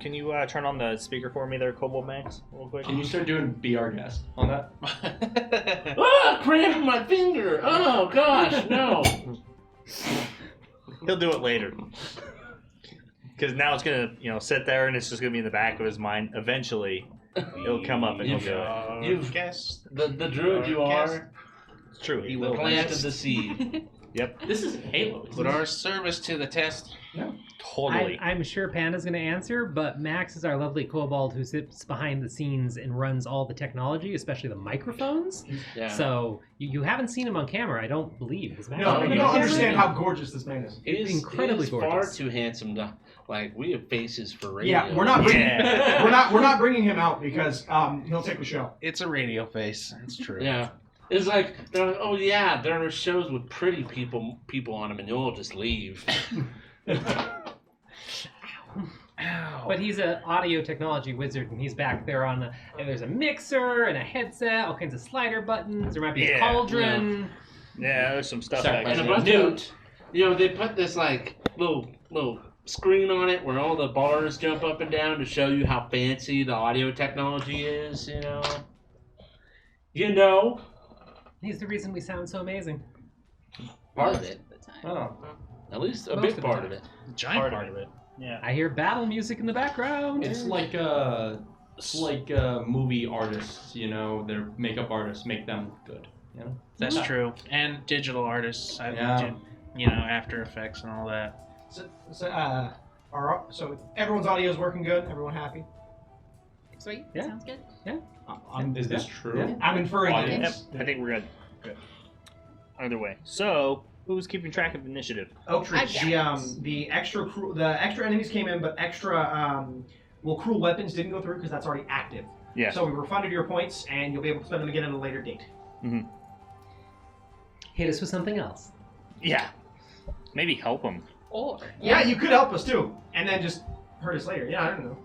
can you turn on the speaker for me there, Kobold Max, real quick? Can you start doing Be Our Guest on that? Cramping my finger. Oh gosh, no. He'll do it later. Because now it's gonna, sit there and it's just gonna be in the back of his mind. Eventually, it'll come up and he'll do it. You've guessed the druid you are. It's true. He will planted the seed. Yep. This is Halo. Put our service to the test. No. Totally. I'm sure Panda's going to answer, but Max is our lovely kobold who sits behind the scenes and runs all the technology, especially the microphones. Yeah. So you haven't seen him on camera, I don't believe. Is Max No, on you camera? don't understand how gorgeous this man is. It is incredibly far gorgeous. too handsome to we have faces for radio. Yeah, we're not bringing we're not bringing him out because he'll take the show. It's a radio face. It's true. Yeah. It's like, they're like, oh yeah, there are shows with pretty people on them, and you'll just leave. But he's an audio technology wizard, and he's back there and there's a mixer and a headset, all kinds of slider buttons. There might be a cauldron. Yeah, there's some stuff Sorry, back And a there. bunch of, they put this like little screen on it where all the bars jump up and down to show you how fancy the audio technology is. He's the reason we sound so amazing. Part of it. Oh. At least a Most big of the part time. of it. Giant part of it. Yeah. I hear battle music in the background. It's like movie artists, their makeup artists make them good. That's true. And digital artists. After Effects and all that. So everyone's audio is working good. Everyone happy? Sweet. Yeah. Sounds good. Is this true? I'm inferring that Yep, it's I think we're good. Either way. So, who's keeping track of initiative? Oak Tree. I The extra enemies came in, but cruel weapons didn't go through because that's already active. Yeah. So we refunded your points, and you'll be able to spend them again at a later date. Mm-hmm. Hit us with something else. Yeah. Maybe help him. Or Yeah, you could help us too, and then just hurt us later. Yeah, I don't know.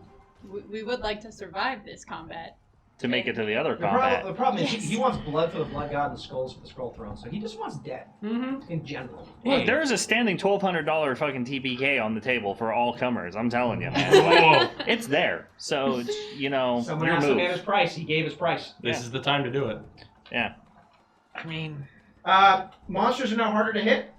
we would like to survive this combat. To make it to the other The combat. problem is Yes. he wants blood for the Blood God and skulls for the Scroll Throne, so he just wants dead Mm-hmm. in general. Look, there's a standing $1,200 fucking TPK on the table for all comers. I'm telling you, man. It's there. So, it's, Someone your asked the man move. his price. He gave his price. This is the time to do it. Yeah. I mean, Monsters are now harder to hit.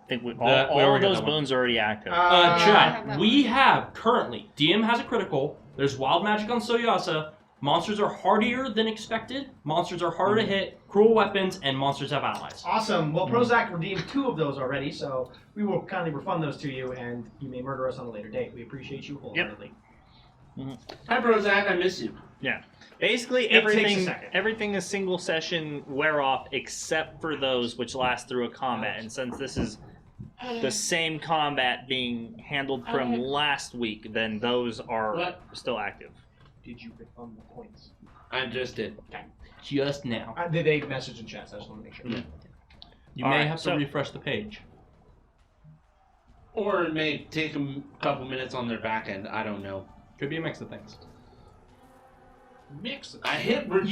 I think we all already of got those that one. boons are already active. I have Chat, that we one. have currently, DM has a critical, there's wild magic on Soyasa, monsters are hardier than expected, monsters are harder to hit, cruel weapons, and monsters have allies. Awesome. Well, Prozac redeemed 2 of those already, so we will kindly refund those to you, and you may murder us on a later date. We appreciate you wholeheartedly. Hi, Prozac, I miss you. Yeah. Basically, It takes a everything second. everything is single session wear off except for those which last through a combat. And since this is the same combat being handled from last week, then those are still active. Did you refund the points? I just did. Just now. They messaged in chat, so I just want to make sure. You All may right, have to so- refresh the page. Or it may take them a couple minutes on their back end. I don't know. Could be a mix of things. I hit reject.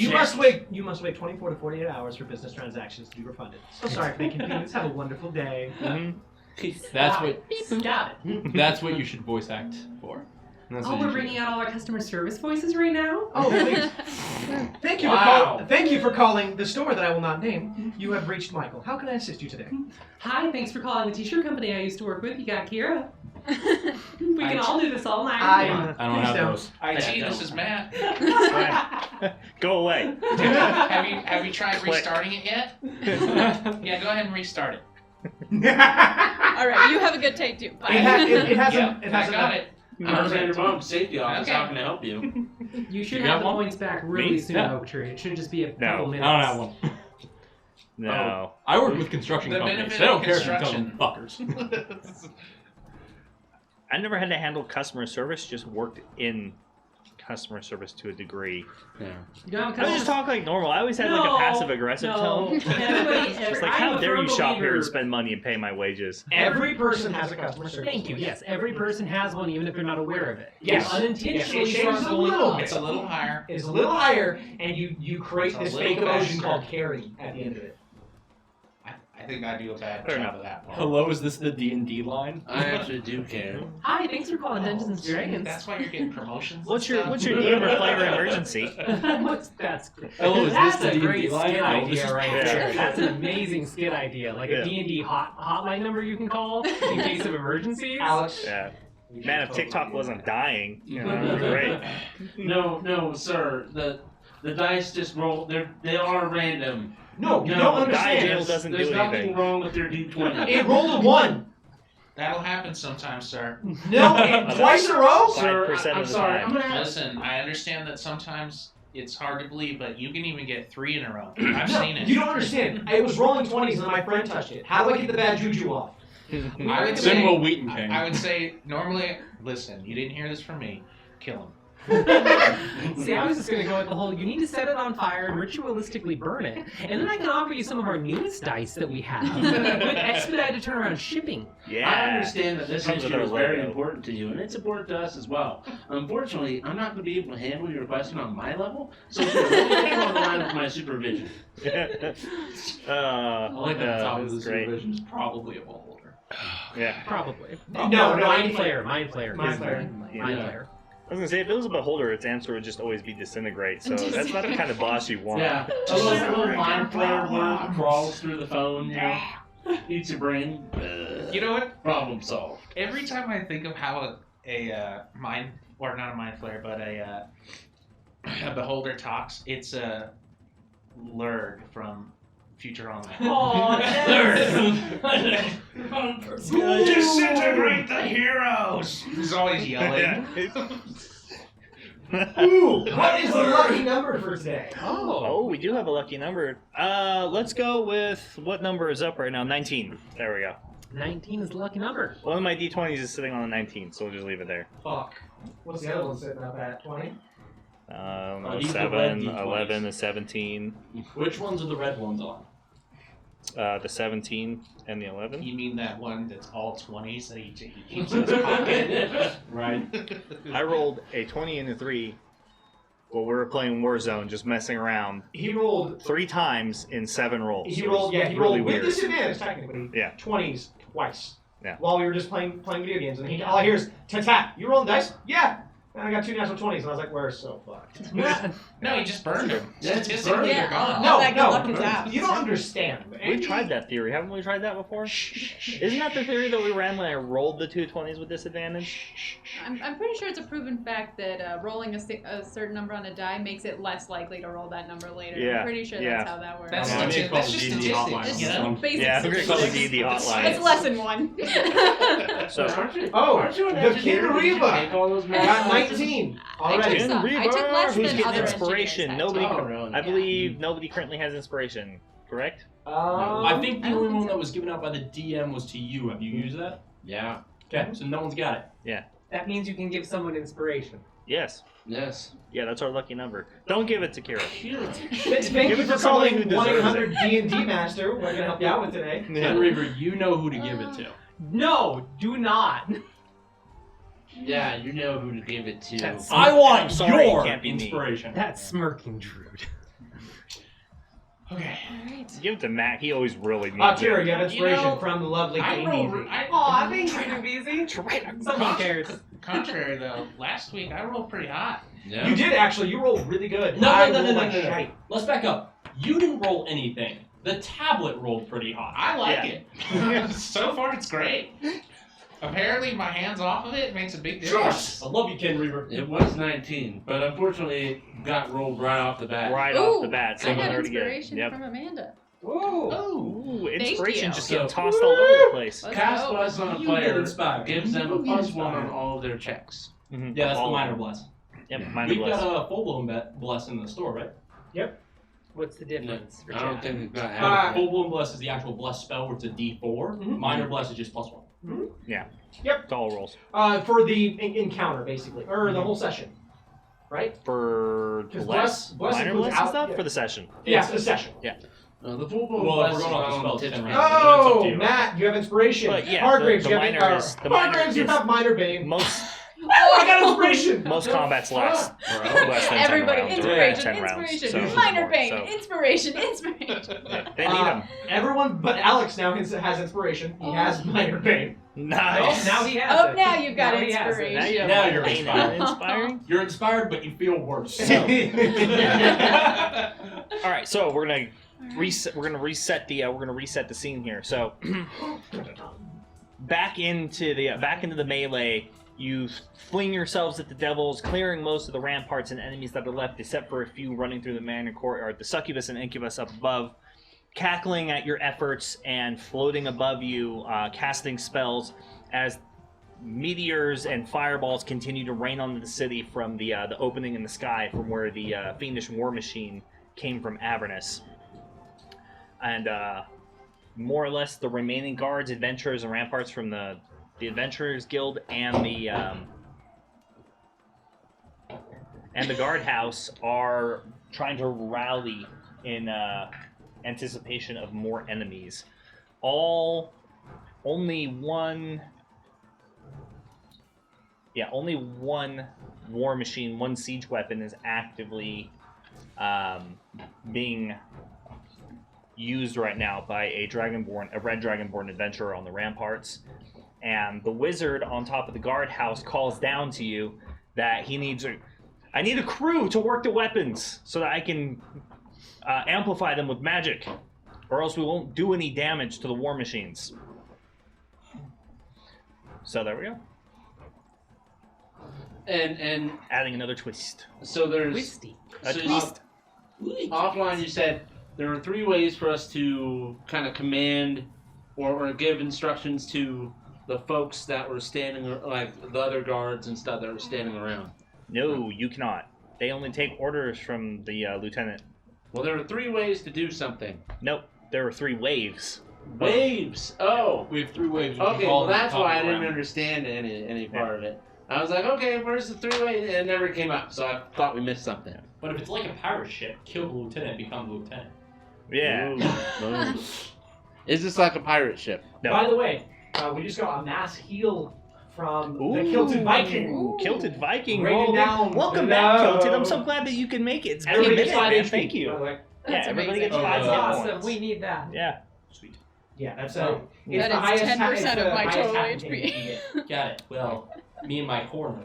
You must wait 24 to 48 hours for business transactions to be refunded. So sorry for the inconvenience. Have a wonderful day. That's what you should voice act for. That's what you we're should bringing do. out all our customer service voices right now? Oh, please. Thank you thank you for calling the store that I will not name. You have reached Michael. How can I assist you today? Hi, thanks for calling the t-shirt company I used to work with. You got Kira. We can all do this all night. I don't please have those. IT, this is Matt. Go away. Have you tried restarting it yet? Yeah, go ahead and restart it. All right, you have a good day too. Bye. It hasn't. Yep, I got it. Alexander Bone, safety office. Okay. How can I help you? You should You have got the one? points back really Me? soon, Yeah. Oak Tree. It should just be a No. couple I minutes. don't have one. No. I work with construction The companies. benefit They don't of care if you tell construction. them fuckers. I never had to handle customer service, just worked in customer service to a degree. Yeah. You don't have I would just talk like normal. I always had like a No, passive aggressive tone. Everybody, It's like, I'm how a dare firm you shop here believer- and spend money and pay my wages? Every person has a customer service. Thank you. Yes, every person has one, even if they're not aware of it. Yes. Unintentionally Yes, it start changes a going little up. bit. It's a little higher. It's a little higher, and you create It's a this little fake emotion faster. called carry at the end of it. I think I do a bad Fair job enough. of that part. Hello, is this the D&D line? I actually do care. Hi, thanks for calling Dungeons and Dragons. That's why you're getting promotions. What's your DM or player emergency? That's good. Hello, is That's this the a great D&D line? skit No, this idea is right Yeah. there. That's an amazing skit idea. Like Yeah. a D&D hotline number you can call in case of emergencies. Alex. Yeah. Man, if TikTok wasn't dying, you know, that'd be great. No, sir. The dice just roll. They are random. No, you No, don't die understand. jail doesn't There's do nothing anything. wrong with your D20. It rolled a 1. That'll happen sometimes, sir. No, and twice in a row? 5% I'm of the sorry. time. I'm gonna have Listen, I understand that sometimes it's hard to believe, but you can even get 3 in a row. I've seen it. You don't understand. It was rolling 20s and then my friend touched it. How do I get the bad juju off? I would Send say, Will Wheaton came. I would say normally. Listen, you didn't hear this from me. Kill him. See, I was just going to go with the whole, you need to set it on fire and ritualistically burn it. And then I can offer you some of our newest dice that we have with expedited turnaround shipping. Yeah. I understand that this Comes with issue our is very logo. important to you, and it's important to us as well. Unfortunately, I'm not going to be able to handle your question on my level, so it's going to on the line with my supervision. I like that the top of the that's great. supervision is probably a beholder. Yeah. Probably. No, Mind Flayer. Mind Flayer. Mind Flayer. Yeah. Mind Flayer. I was gonna say, if it was a beholder, its answer would just always be disintegrate. So that's not the kind of boss you want. Yeah, a little mind flayer worm crawls through the phone, you know, eats your brain. You know what? Problem solved. Every time I think of how a mind, or not a mind flare, but a beholder talks, it's a Lurg from Futurama. Disintegrate the heroes! He's always yelling. Ooh, what is the lucky number for today? Oh, we do have a lucky number. Let's go with what number is up right now? 19. There we go. 19 is the lucky number. One of my d20s is sitting on a 19, so we'll just leave it there. Fuck. What's the other one sitting up at? 20? A these are 7, red d20s. 11, a 17, Which ones are the red ones on? the 17, and the 11. You mean that one that's all 20s that he keeps in his pocket? Right. I rolled a 20 and a 3 while we were playing Warzone, just messing around. He rolled. 3 times in 7 rolls. He It rolled. was Yeah, he really rolled with weird. disadvantage technically. Yeah. 20s twice. Yeah. While we were just playing video games, and all I hear is tap. You rolling dice? Yeah. And I got 2 natural 20s, and I was like, we're so fucked. No, he just burned him. Yeah, it's Statistically, burned. they're gone. No, that good luck is no, out. you don't understand. We've tried that theory. Haven't we tried that before? Isn't that the theory that we ran when I rolled the 2 20s with disadvantage? I'm pretty sure it's a proven fact that rolling a certain number on a die makes it less likely to roll that number later. Yeah, I'm pretty sure yeah. that's how that works. That's, Yeah, I think it's called that's just D&D statistics, hotline. you know? It's basic Yeah, I think we're calling statistics. D&D hotline. It's lesson 1. So, Aren't you? Oh, Aren't you an the engineer? King Did you Reba. take all those I got 19 already. took some. I took less who's than getting other inspiration? engineers Nobody. had to. Oh, really? I believe nobody currently has inspiration. Correct? I think the I don't only think one so. that was given out by the DM was to you. Have you used that? Yeah. Okay, so no one's got it. That means you can give someone inspiration. Yes. Yes. Yeah, that's our lucky number. Don't give it to Kira. Thank Give you it for to somebody who calling deserves 1-800 D&D Master. We're gonna help you out with today. Ken Reaver, you know who to give it to. No, do not. Yeah, you know who to give it to. That's- I want sorry, your it can't be me. inspiration. That smirking druid. Okay. Alright. Give it to Matt. He always really needs Kira, it. you have inspiration You know, from the lovely I Amy. rolled. Aw, thank you, Busy. Someone cares. Contrary though, last week I rolled pretty hot. Yeah. You did actually. You rolled really good. No, I no, no, rolled no, like no, no. shite. Let's back up. You didn't roll anything. The tablet rolled pretty hot. I like it. So far, it's great. Apparently, my hands off of it makes a big difference. I love you, Ken Reaver. It was 19, but unfortunately it got rolled right off the bat. Right Ooh, off the bat. I Someone got already get it. inspiration Yep. from Amanda. Ooh, inspiration you. just getting So- tossed all over the place. Let's Cast go. Bless on a You player get inspired. gives them a You get +1 inspired. on all of their checks. Mhm. Yeah, that's the All of minor them. bless. Yep, minor We've bless. got a full-blown bless in the store, right? What's the difference? for I don't chat? think we've got Uh, half. Full-blown bless is the actual bless spell where it's a D4. Minor bless is just +1. It's all rolls. For the encounter, basically, or the whole session, right? For 'Cause bless, bless minor includes bless and out- stuff yeah. for the session. Yeah, for the session. The full-blown Well, bless we're is going off the not on spells, the then, tip. right? That's up Oh, to you. Matt, you have inspiration. But yeah, Hargraves, the you have minor is- the minor Hargraves, you is- have minor bane. Most Oh, I got Inspiration! Most combats last less than 10 Everybody, rounds. inspiration, 10 rounds, inspiration. so- Minor pain, so- inspiration. Yeah, they need them. Everyone but Alex now has inspiration. He has minor pain. Nice. Now he has Oh, it. now you've got Now he has it. inspiration. Now you have Now minor you're pain inspired. and inspiring. You're inspired, but you feel worse. All right, so we're gonna reset. We're gonna reset the scene here. So back into the melee. You fling yourselves at the devils, clearing most of the ramparts and enemies that are left, except for a few running through the manor courtyard. The succubus and incubus up above, cackling at your efforts and floating above you, casting spells as meteors and fireballs continue to rain on the city from the opening in the sky from where the fiendish war machine came from Avernus. And more or less the remaining guards, adventurers, and ramparts from the Adventurers Guild and the guardhouse are trying to rally in anticipation of more enemies. Only one war machine, one siege weapon is actively being used right now by a red dragonborn adventurer on the ramparts. And the wizard on top of the guardhouse calls down to you that I need a crew to work the weapons so that I can amplify them with magic, or else we won't do any damage to the war machines. So there we go. And Adding another twist. so there's Twisty. A so twist. offline. You said there are 3 ways for us to kind of command or give instructions to the folks that were standing, like the other guards and stuff that were standing around. No, you cannot. They only take orders from the lieutenant. Well, there are 3 ways to do something. Nope, there are 3 waves. Waves. Oh. We have 3 waves. Okay. Well, that's why I didn't understand any part of it. I was like, okay, where's the 3 ways? And it never came up, so I thought we missed something. But if it's like a pirate ship, kill the lieutenant, become the lieutenant. Yeah. Ooh. Is this like a pirate ship? No. By the way, we just got a mass heal from the Ooh. Kilted Viking. Ooh, Kilted Viking. Rated Roll down. Welcome Hello. back, Kilted. I'm so glad that you can make it. It's been a Everybody minute, gets 5 man. HP. Thank you. by the way. Yeah, That's everybody amazing. gets 5 That's hit Awesome. points. We need that. Yeah. Sweet. Yeah, that's So, it's that the is highest 10% it's of the my highest total hack HP. you get. Got it. Well, me and my corner.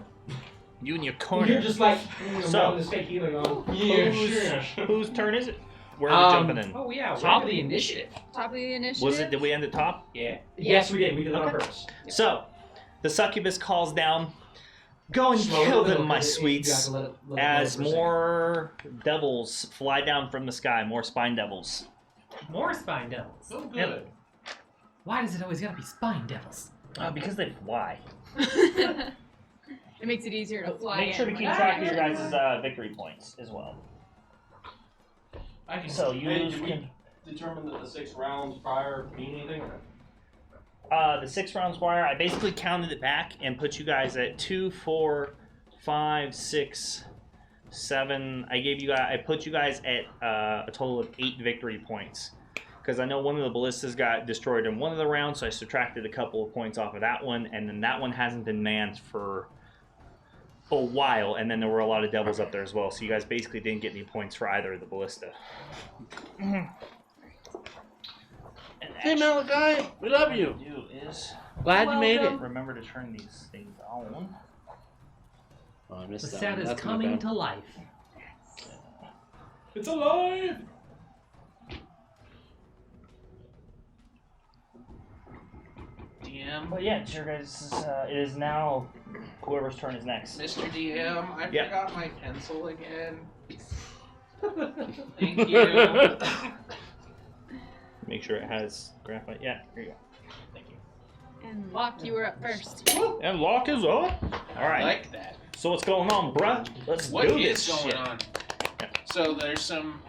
You and your You're corner. just like So- rolling this fake healing on. Whose turn is it? Where are we jumping in? Oh yeah. Top of the initiative. Top of the initiative. Was it? Did we end at top? Yeah. Yes, we did. We did it on Okay. purpose. So, the succubus calls down, "Go and Slow kill it a them, my bit. You sweets!" have to let it run As for a second. more devils fly down from the sky, more spine devils. More spine devils. Oh, good. Yep. Why does it always gotta be spine devils? Because they fly. It makes it easier to fly. Make sure to in. keep track of your guys' victory points as well. I can So Hey, you did we determine that the 6 rounds prior mean anything? the 6 rounds prior, I basically counted it back and put you guys at 2, 4, 5, 6, 7. I put you guys at a total of 8 victory points. Because I know one of the ballistas got destroyed in one of the rounds, so I subtracted a couple of points off of that one, and then that one hasn't been manned for a while, and then there were a lot of devils up there as well, so you guys basically didn't get any points for either of the ballista. Hey, Malachi, we love you. Do is Glad you made it. Welcome. remember to turn these things on. Oh, I The missed that set one. is That's not coming bad. to life. It's alive! DM, But yeah, it's your guys. It is now whoever's turn is next. Mr. DM, I Yeah. forgot my pencil again. Thank you. Make sure it has graphite. Yeah, here you go. Thank you. And Locke, you were up first. And lock is up. All right. I like that. So what's going on, bruh? Let's What do is this going shit. on? So there's some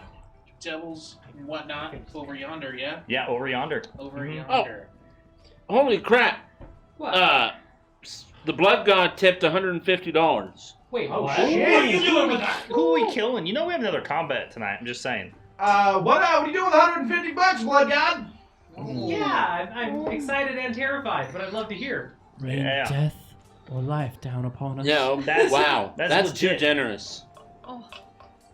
devils and whatnot over yonder, yeah? Yeah, over yonder. Over Mhm. yonder. Holy crap! What? The blood god tipped $150. Wait, Oh, what? shit. What are you doing with that? Who are we killing? You know we have another combat tonight. I'm just saying. What are you doing with $150, blood god? Yeah, I'm excited and terrified, but I'd love to hear. Yeah. Death Or life down upon us. Yeah, that's too legit. generous. Oh,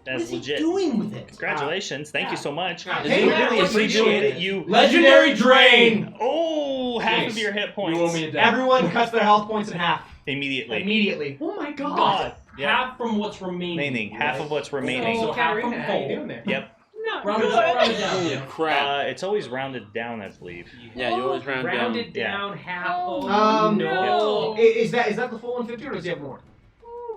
That's legit. doing with it? Congratulations. Thank you so much. Hey, We Matt, really what's appreciate doing? it. You Legendary drain. Oh, half Jace, of your hit points You owe me a debt. Everyone cuts their health points in half immediately. immediately. Oh my god. God. Yep. Half from what's remaining. Remaining. Half of what's remaining. So half from Katarina, how you full. doing there? Yep. Not Round good. it down. Holy crap. It's always rounded down, I believe. Yeah, you always round down. Rounded down half. Oh, Oh, no. Is that the full 150 or does he have more?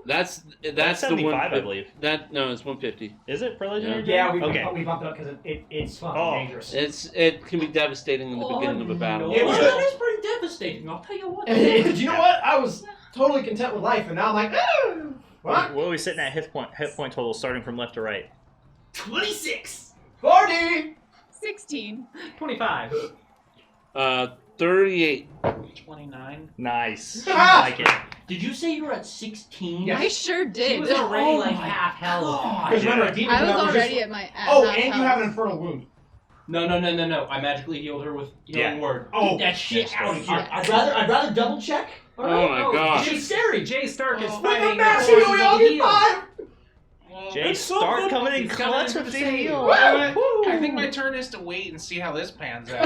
That's That's the one. 75, I believe. No, it's 150. Is it for legendary? Yeah, we Okay. bumped it up because it's fucking Oh. dangerous. It can be devastating in the beginning of a battle. It was- That is pretty devastating. I'll tell you what. And you know what? I was totally content with life, and now I'm like, what? What are we sitting at hit point total starting from left to right? 26! 40! 16. 25. 38. 29. Nice. Ah! I like it. Did you say you were at 16? Yeah. I sure She did. was already Oh like my half health. Because remember, a demon I was could have already just- at my. Oh, half and you health. have an infernal wound. No. I magically healed her with healing Yeah. word. Oh. Get that shit Yes, out of yes. here. I'd rather double check. Oh my god. She's scary! Jay Stark is With fighting the max forces heal, we of all get heal. 5! Jay, It's so start good. coming in He's coming clutch in with to the save. heal. Woo! I think my turn is to wait and see how this pans out.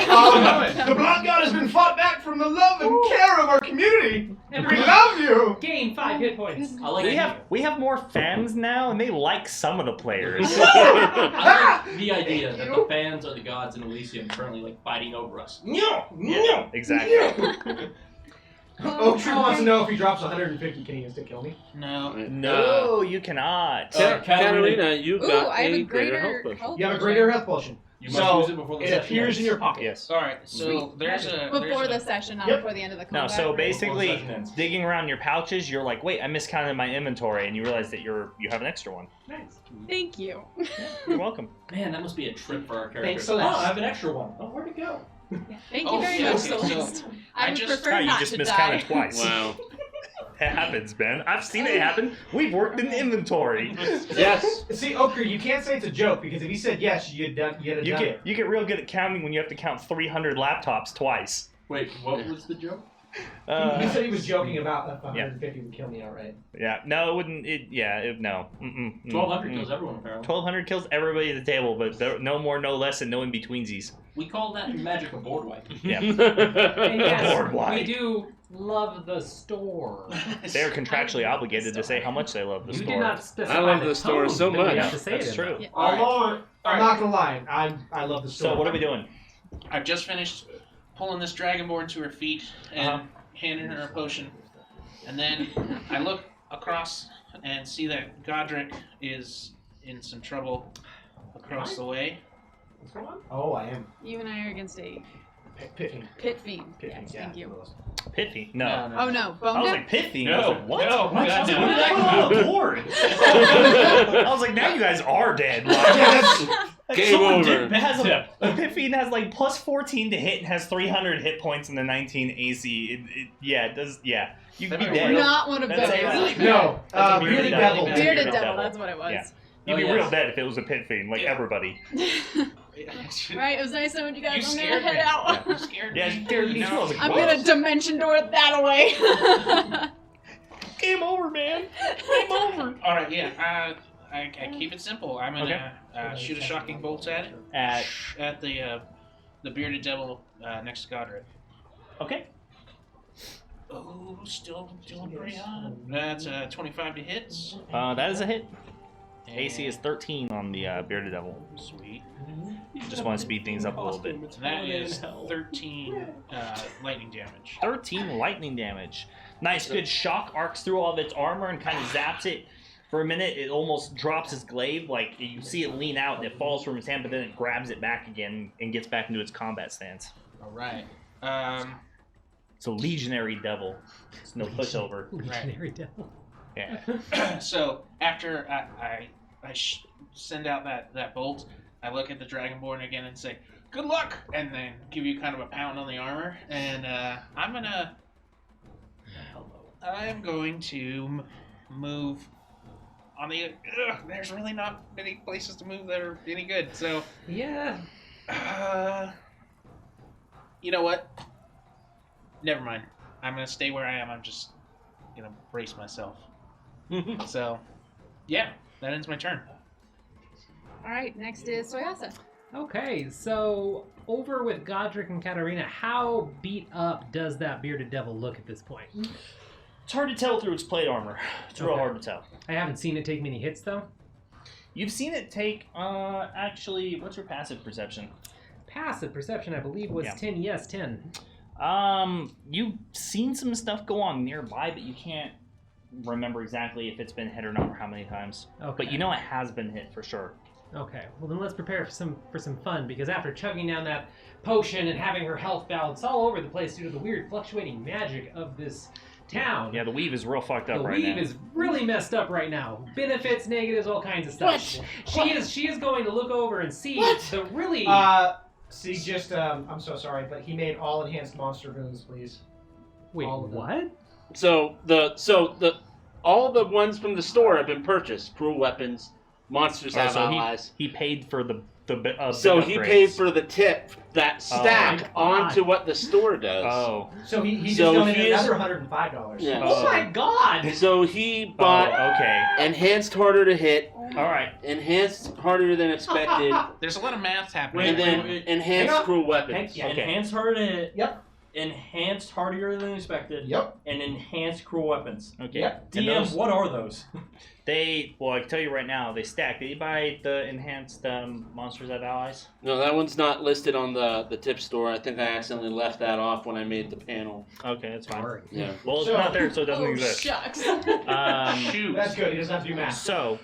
The blood god has been fought back from the love and care of our community. We love you. Gain 5 hit points. I like We have more fans now, and they like some of the players. I like the idea that the fans are the gods in Elysium currently like fighting over us. No. Exactly. Oak Tree wants to know if he drops 150, can he instant kill me? No. No, you cannot. Katarina, you Ooh, got I have a a greater health greater potion. health You have a potion. greater health potion. You must So, use it before the it session appears ends. in your pocket. Yes. All right. So there's a Before the there's session, not Yep. before the end of the No, combat. so right? basically, Session ends. digging around your pouches, you're like, wait, I miscounted my inventory, and you realize that you have an extra one. Nice. Thank you. You're welcome. Man, that must be a trip for our characters. Thanks, Celeste. Oh, I have an extra one. Oh, where'd it go? Thank you very yeah, much, okay, so Celeste. I I would just- prefer Oh, you not just to miscounted die. twice. Wow. It happens, man. I've seen it happen. We've worked in inventory. Yes. See, Oak Tree, you can't say it's a joke because if he said yes, you'd have done it. You get real good at counting when you have to count 300 laptops twice. Wait, what was the joke? He said he was joking about if 150 would kill me outright. Yeah, no, it wouldn't. No. 1,200 kills everyone apparently. 1,200 kills everybody at the table, but no more, no less, and no in betweensies. We call that in magic a board wipe. Yeah, And yes, Board wide. we do love the store. they're contractually obligated to say how much they love the You store. did not specify I love the the store tone so that we much. have to say That's it in. true. Yeah. All right. I'm Alright. not gonna lie. I love the story. So what are we doing? I've just finished pulling this dragonborn to her feet and handing her a potion, and then I look across and see that Godric is in some trouble across the way. What's going on? Oh, I am. You and I are against a Pitting. pit fiend. Pitting, Yes, yeah. thank you. Pithy? No. Oh no, bone I was dead? like, pithy? No, I was like, what? no, What? God, I was like, no. when did that come on the board? I was like, now you guys are dead. Like, like, Game someone over. has a pit fiend has like plus 14 to hit and has 300 hit points and the 19 AC. It does. Yeah, you could be That'd be dead. real- Not one of That's those. really bad. No, That's a bearded bearded devil. devil. Bearded Bearded devil, devil. that's what it was. Yeah. You'd be Oh, real yes. dead if it was a pit fiend, like everybody. Right, it was nice knowing you guys. You I'm gonna scared head me. out. You scared Yeah, me. you scared me too. I was like, I'm what? gonna dimension door that away. Game over, man. Game over. All right, yeah. I keep it simple. I'm gonna shoot a shocking bolt at it At the bearded devil next to Godric. okay. Oh, still doing pretty hot. That's 25 to hit. That is a hit. AC is 13 on the bearded devil. Sweet. Just want to speed things up a little bit. And that is 13 lightning damage. 13 lightning damage. Nice, good shock arcs through all of its armor and kind of zaps it. For a minute, it almost drops its glaive. Like, you see it lean out and it falls from its hand, but then it grabs it back again and gets back into its combat stance. All right. It's a legionary devil. It's no pushover. Legendary devil. Yeah. So after I send out that bolt, I look at the dragonborn again and say, "Good luck," and then give you kind of a pound on the armor. And I'm going to move on the. There's really not many places to move that are any good. So Yeah. you know what? Never mind. I'm gonna stay where I am. I'm just gonna brace myself. So, yeah, that ends my turn. All right, next is Soyasa. Okay, so over with Godric and Katarina, how beat up does that bearded devil look at this point? It's hard to tell through its plate armor. It's real Okay. hard to tell. I haven't seen it take many hits though. You've seen it take, actually, what's your passive perception? Passive perception, I believe, was 10. Yes, 10. You've seen some stuff go on nearby, but you can't remember exactly if it's been hit or not or how many times. Okay. But you know it has been hit for sure. Okay, well then let's prepare for some fun, because after chugging down that potion and having her health balance all over the place due to the weird fluctuating magic of this town, Yeah, the weave is real fucked up the right now. weave is really messed up right now. Benefits, negatives, all kinds of stuff. She is going to look over and see the really. See, just I'm so sorry, but he made all enhanced monster boons, please. Wait, all of them. what? So all the ones from the store have been purchased. Cruel weapons, monsters have so allies. he paid for the So big he upgrades. paid for the tip that stack Oh my onto what the store does. Oh. So he just So donated he is- another $105. Yeah. Oh my god! So he bought okay. enhanced harder to hit, All right. enhanced harder than expected, There's a lot of math happening. and then wait. enhanced Hang on. cruel weapons. Yeah. Okay. Enhanced harder to hit. Yep. Enhanced harder than expected. Yep. And enhanced cruel weapons. Okay. Yep. And DM, those, what are those? I can tell you right now, they stack. Did you buy the enhanced monsters have allies? No, that one's not listed on the tip store. I think I accidentally left that off when I made the panel. Okay, that's fine. Sorry. Yeah. Well, it's So- not there, so it doesn't Oh, exist. shucks. Shoot. That's good. He doesn't have to do math. So,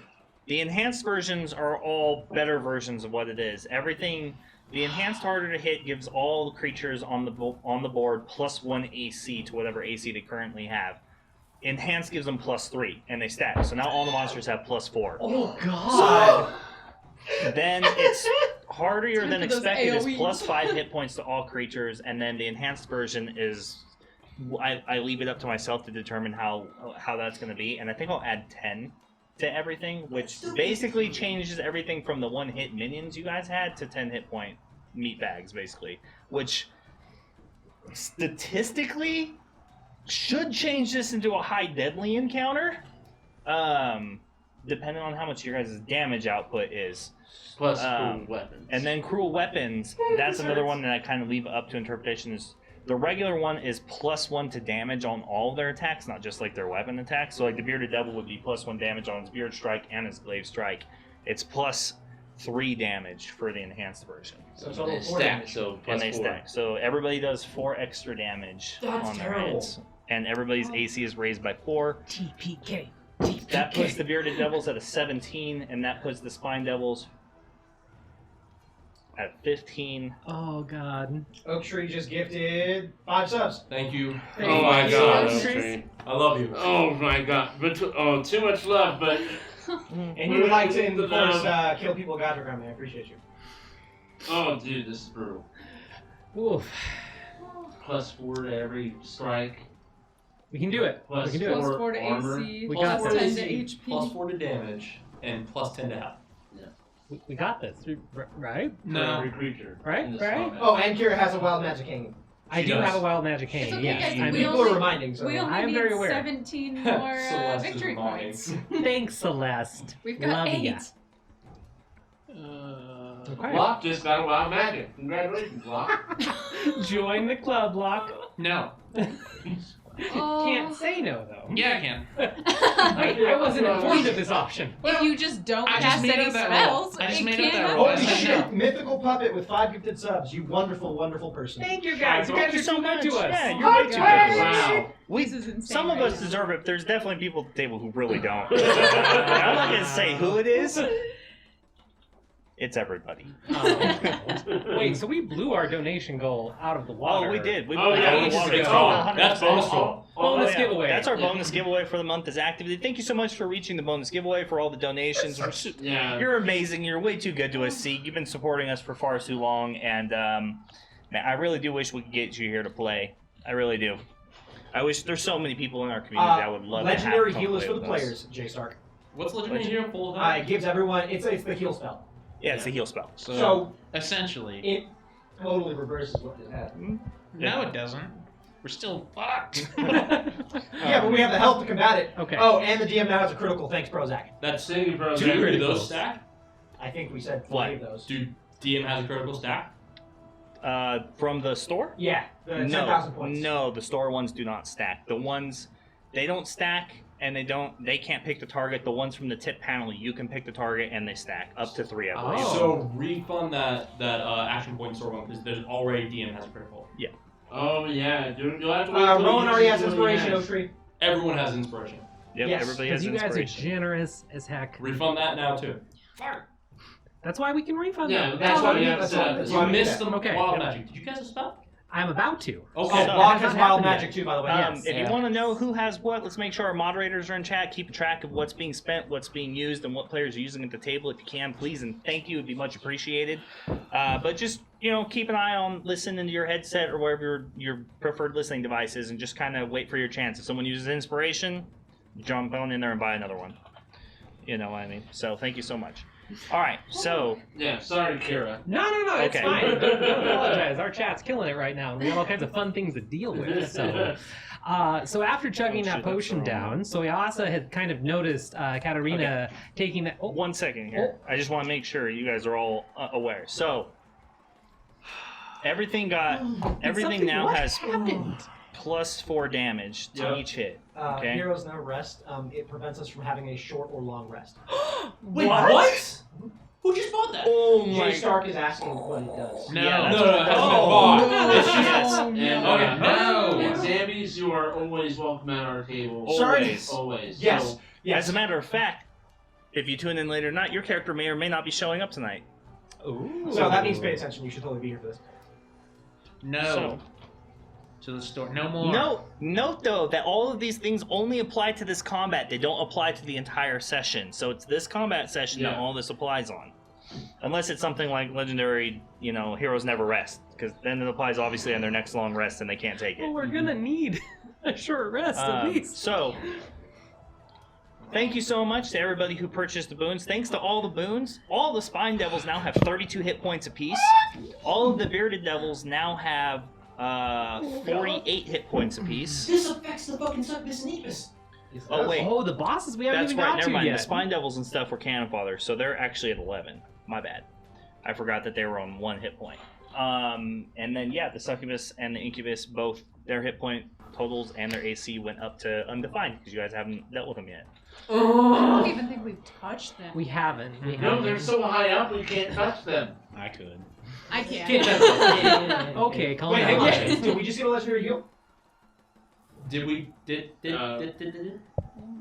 the enhanced versions are all better versions of what it is. Everything, the enhanced harder to hit gives all the creatures on the board +1 AC to whatever AC they currently have. Enhanced gives them +3, and they stack. So now all the monsters have +4. Oh god! Then it's harder Time than for those expected. It's AoEs. +5 hit points to all creatures, and then the enhanced version is. I leave it up to myself to determine how that's going to be, and I think I'll add 10 to everything, which basically changes everything from the 1-hit minions you guys had to 10 hit point meat bags, basically, which statistically should change this into a high deadly encounter, depending on how much your guys' damage output is. Plus cruel weapons. And then cruel weapons, that's another one that I kind of leave up to interpretation. Is the regular one is +1 to damage on all their attacks, not just like their weapon attacks. So like the bearded devil would be +1 damage on his beard strike and his glaive strike. It's +3 damage for the enhanced version. So total And 4 stack, damage. so And plus they 4. stack. So everybody does 4 extra damage That's on their terrible. hits. And everybody's AC is raised by 4. TPK. That puts the bearded devils at a 17, and that puts the spine devils at 15. Oh god. Oak Tree just gifted 5 subs. Thank you. Oh my Thank god. you. Oaktree. I love you. Oh my god. But too much love, but And you would like to, of course, kill people Godric on me. I appreciate you. oh dude, this is brutal. Oof. +4 to every strike. We can do it. Plus we can do it. Plus 4 to armor. AC, We plus got 10 this. to HP. +4 to damage and +10 to health. We got this. Right? For No. every creature. Right, in this right. combat. Oh, and Kira has a wild magic hanging. I She do does. have a wild magic It's cane. okay, Yes. guys, I'm- we People only- are reminding, so. We only I am need very aware. 17 more Celeste is victory lying. points. Thanks, Celeste. We've got Love 8. ya. Okay. Locke just got a wild magic. Congratulations, Locke. Join the club, Lock. No. Oh. Can't say no though. Yeah, I can. Wait, I wasn't informed of this option. If you just don't I just cast made any up that rule. spells, I just it made up can't that rule. Holy I said shit! no. Mythical puppet with 5 gifted subs. You wonderful, wonderful person. Thank you guys. You Thank guys you are so so good to much. us. Yeah, Oh you're my way too God. good. Wow. This is insane. Some of right us now. deserve it. There's definitely people at the table who really don't. I'm not gonna say who it is. It's everybody. Wait, so we blew our donation goal out of the water. Oh, we did. We Oh, put it yeah, out of we the water. just It's got all it. 100%. That's bonus roll. Bonus yeah. giveaway. That's our bonus giveaway for the month is activated. Thank you so much for reaching the bonus giveaway for all the donations. Yeah. You're amazing. You're way too good to us. See, you've been supporting us for far too long, and man, I really do wish we could get you here to play. I really do. I wish there's so many people in our community that would love Legendary to have healers come for the play with us. players, J Stark. What's legendary hero full of? It gives everyone. It's the heal spell. Yeah, it's a heal spell. So Essentially. it totally reverses what just happened. No, it doesn't. we're still fucked. Yeah, but we have the health to combat it. Okay. Oh, and the DM now has a critical. Thanks, Prozac. That's Thank you, bro. do those stack? I think we said What? 3 of those. Dude, DM has a critical stack? From the store? Yeah, the 10,000 points. No, the store ones do not stack. The ones they don't stack, and they can't pick the target. The ones from the tip panel, you can pick the target, and they stack up to 3, I believe. Oh. So refund that action point store one because there's already DM has a critical. Yeah. Oh yeah, you'll have to wait till Rowan you already use has what he inspiration, has. Oaktree. Everyone has inspiration. Yep, Yes, everybody Because has you guys are inspiration. generous as heck. Refund that now too. That's why we can refund Yeah, them. that's why we have That's set why- up. that's You why we missed did them Okay. wild magic. Did you guys a spell? I'm about to. Okay. Oh, So- Block That has hasn't wild happened magic yet. too, by the way. Yes. If you want to know who has what, let's make sure our moderators are in chat, keeping track of what's being spent, what's being used, and what players are using at the table. If you can, please and thank you. It'd be much appreciated. But just keep an eye on listening to your headset or wherever your preferred listening device is, and just kind of wait for your chance. If someone uses inspiration, jump on in there and buy another one. You know what I mean? So thank you so much. All right, so Yeah, sorry, Kira. No, it's Okay. fine. Don't apologize. Our chat's killing it right now. and We have all kinds of fun things to deal with. So, so after chugging Oh, that shit, potion that's down, Soyasa had kind of noticed Katarina taking that. Oh, 1 second here. I just want to make sure you guys are all aware. So everything something- now what has happened? +4 damage to Yep. each hit. Okay. Heroes no rest. It prevents us from having a short or long rest. Wait, what? Who just bought that? Oh Jay Stark is asking what it does. No. Yeah, No, that's been Oh, bought. no. It's just- Yes. And, Okay. No. And Zambies, you are always welcome at our table. Always. Always. Yes. So, Yes. As a matter of fact, if you tune in later tonight, your character may or may not be showing up tonight. Ooh. So that means pay attention. You should totally be here for this. No. So- To the store. No more. Note though that all of these things only apply to this combat. They don't apply to the entire session. So it's this combat session that Yeah. all this applies on. Unless it's something like legendary, heroes never rest, because then it applies obviously on their next long rest and they can't take Well, it. we're gonna need a short rest at least. So, thank you so much to everybody who purchased the boons. Thanks to all the boons, all the Spine Devils now have 32 hit points apiece. All of the Bearded Devils now have 48 hit points apiece. This affects the fucking Succubus and Incubus. Oh wait, Oh, the bosses we haven't that's even right. got Never to mind. yet. The Spine Devils and stuff were Cannon Father, so they're actually at 11. My bad. I forgot that they were on 1 hit point. And then the Succubus and the Incubus, both their hit point totals and their AC went up to undefined because you guys haven't dealt with them yet. I don't even think we've touched them. We haven't. We No, haven't. they're so high up we can't touch them. I could. I can't. Okay, calm Wait, down. hang on. Yeah. Did we just get a legendary heal? Did we?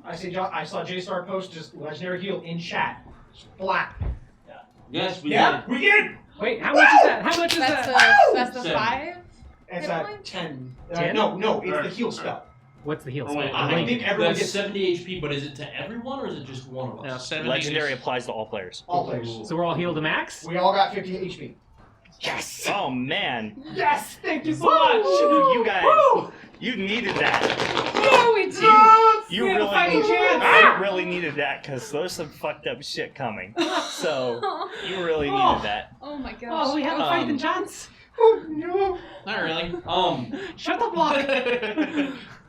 I saw Jay Stark post just legendary heal in chat. Flat. Yes, we Yeah, we did. Wait, how much is that? How much is That's that? that's the Seven. 5. It's Hit at points? 10. 10? No, it's the heal spell. What's the heal Oh, wait, spell? I think everyone That's gets 70 HP, but is it to everyone or is it just one of us? No, 70 Legendary is- applies to all players. all players. So we're all healed to max? We all got 50 HP. Yes! Oh man, Yes, thank you so you guys, you needed that. Yeah, we did. You We had a really, fighting chance. you really needed that because there's some fucked up shit coming. So you really needed that. Oh my gosh. Oh, we have a fighting chance! Oh no. Not really. Shut the block!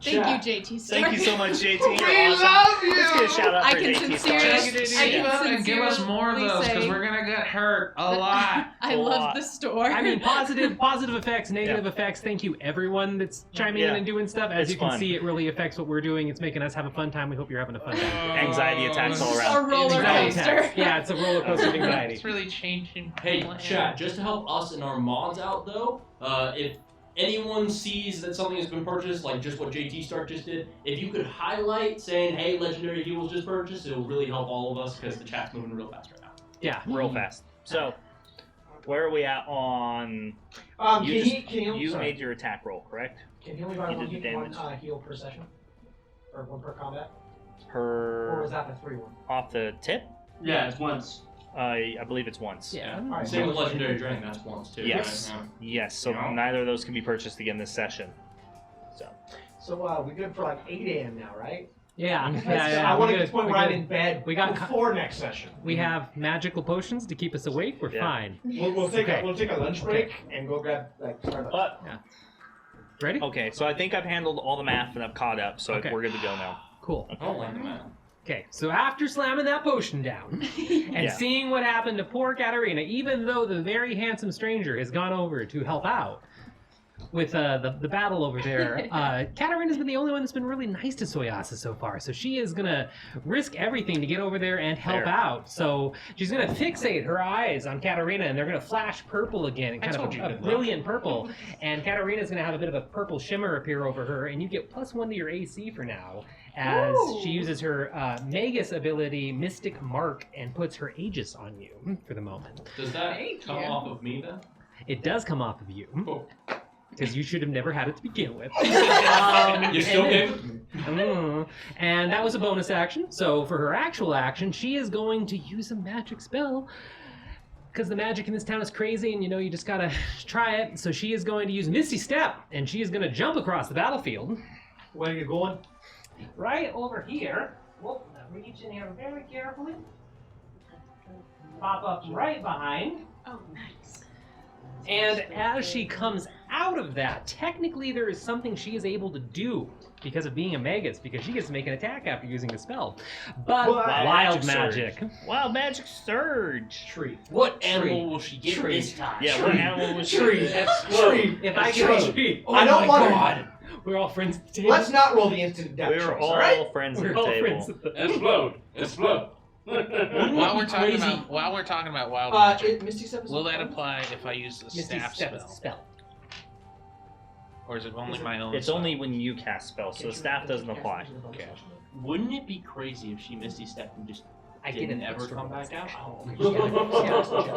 Thank you, JT Stark. Thank you so much, JT. We You're awesome. love you. Let's get a shout out I for can JT. sincerely- Stark. I can Keep up and give us more of sincerely those because say we're gonna get hurt a lot. I A love lot. the store. I mean, positive effects, negative effects. Thank you, everyone that's chiming in Yeah. and doing stuff. As It's you can fun. see, it really affects what we're doing. It's making us have a fun time. We hope you're having a fun time. Anxiety attacks all a around. roller Anxiety coaster. attacks. Yeah, it's a roller coaster of anxiety. It's really changing. my Hey, plan. chat, just to help us and our mods out though, if anyone sees that something has been purchased, like just what JT Stark just did, if you could highlight saying, hey, Legendary Heal was just purchased, it'll really help all of us because the chat's moving real fast right now. Yeah. Real fast. So, where are we at on? Can You you sorry. made your attack roll, correct? Can he only buy you one, did the one damage. heal per session? Or one per combat? Or was Per that the 3-1? off the tip? Yeah, it's once. I believe it's once. Yeah. Alright. Same with Legendary Drain, that's once too. Yes. Right? Yes. So Yeah. neither of those can be purchased again this session. So. So we're good for like 8 a.m. now, right? Yeah. I want to we're get to the point good, where we're I'm good. in bed We got- before next session. We have magical potions to keep us awake. We're Yeah. fine. We'll take Okay. a lunch break and go grab like Starbucks. But Ready? Okay, so I think I've handled all the math and I've caught up, so Okay. we're good to go now. Cool. I don't like the man. Okay, so after slamming that potion down and Yeah. seeing what happened to poor Katarina, even though the very handsome stranger has gone over to help out with the battle over there, Katarina's been the only one that's been really nice to Soyasa so far. So she is going to risk everything to get over there and help Fair. out. So she's going to fixate her eyes on Katarina, and they're going to flash purple again, kind told of you a good luck. brilliant purple. And Katarina's going to have a bit of a purple shimmer appear over her, and you get +1 to your AC for now, as she uses her Magus ability, Mystic Mark, and puts her Aegis on you for the moment. Does that Thank come you. off of me then? It does come off of you, Cool. because you should have never had it to begin with. You still and gave and that was a bonus action. So for her actual action, she is going to use a magic spell. Because the magic in this town is crazy, and you just gotta try it. So she is going to use Misty Step, and she is going to jump across the battlefield. Where are you going? Right over here. Whoop, reach in here very carefully. Pop up right behind. Oh, nice. And as she comes out of that, technically there is something she is able to do because of being a Magus, because she gets to make an attack after using the spell. But What? wild Magic magic. Wild magic surge. Tree. What animal will she get Tree. this time? Yeah, what animal was Tree. Explode. If I Tree. can, I don't want God. we're all friends at the table. Let's not roll the instant death We're choice, all alright? friends at We're the all table. friends at the Explode. Explode. While we're talking Crazy. about wild magic, Misty Step is will that apply if I use the Misty staff Step is spell, the spell. or is it only my own? It's spell? only when you cast spells, so the staff doesn't apply. Okay. Wouldn't it be crazy if she Misty Stepped and just I didn't an ever extra come bonus back out? action.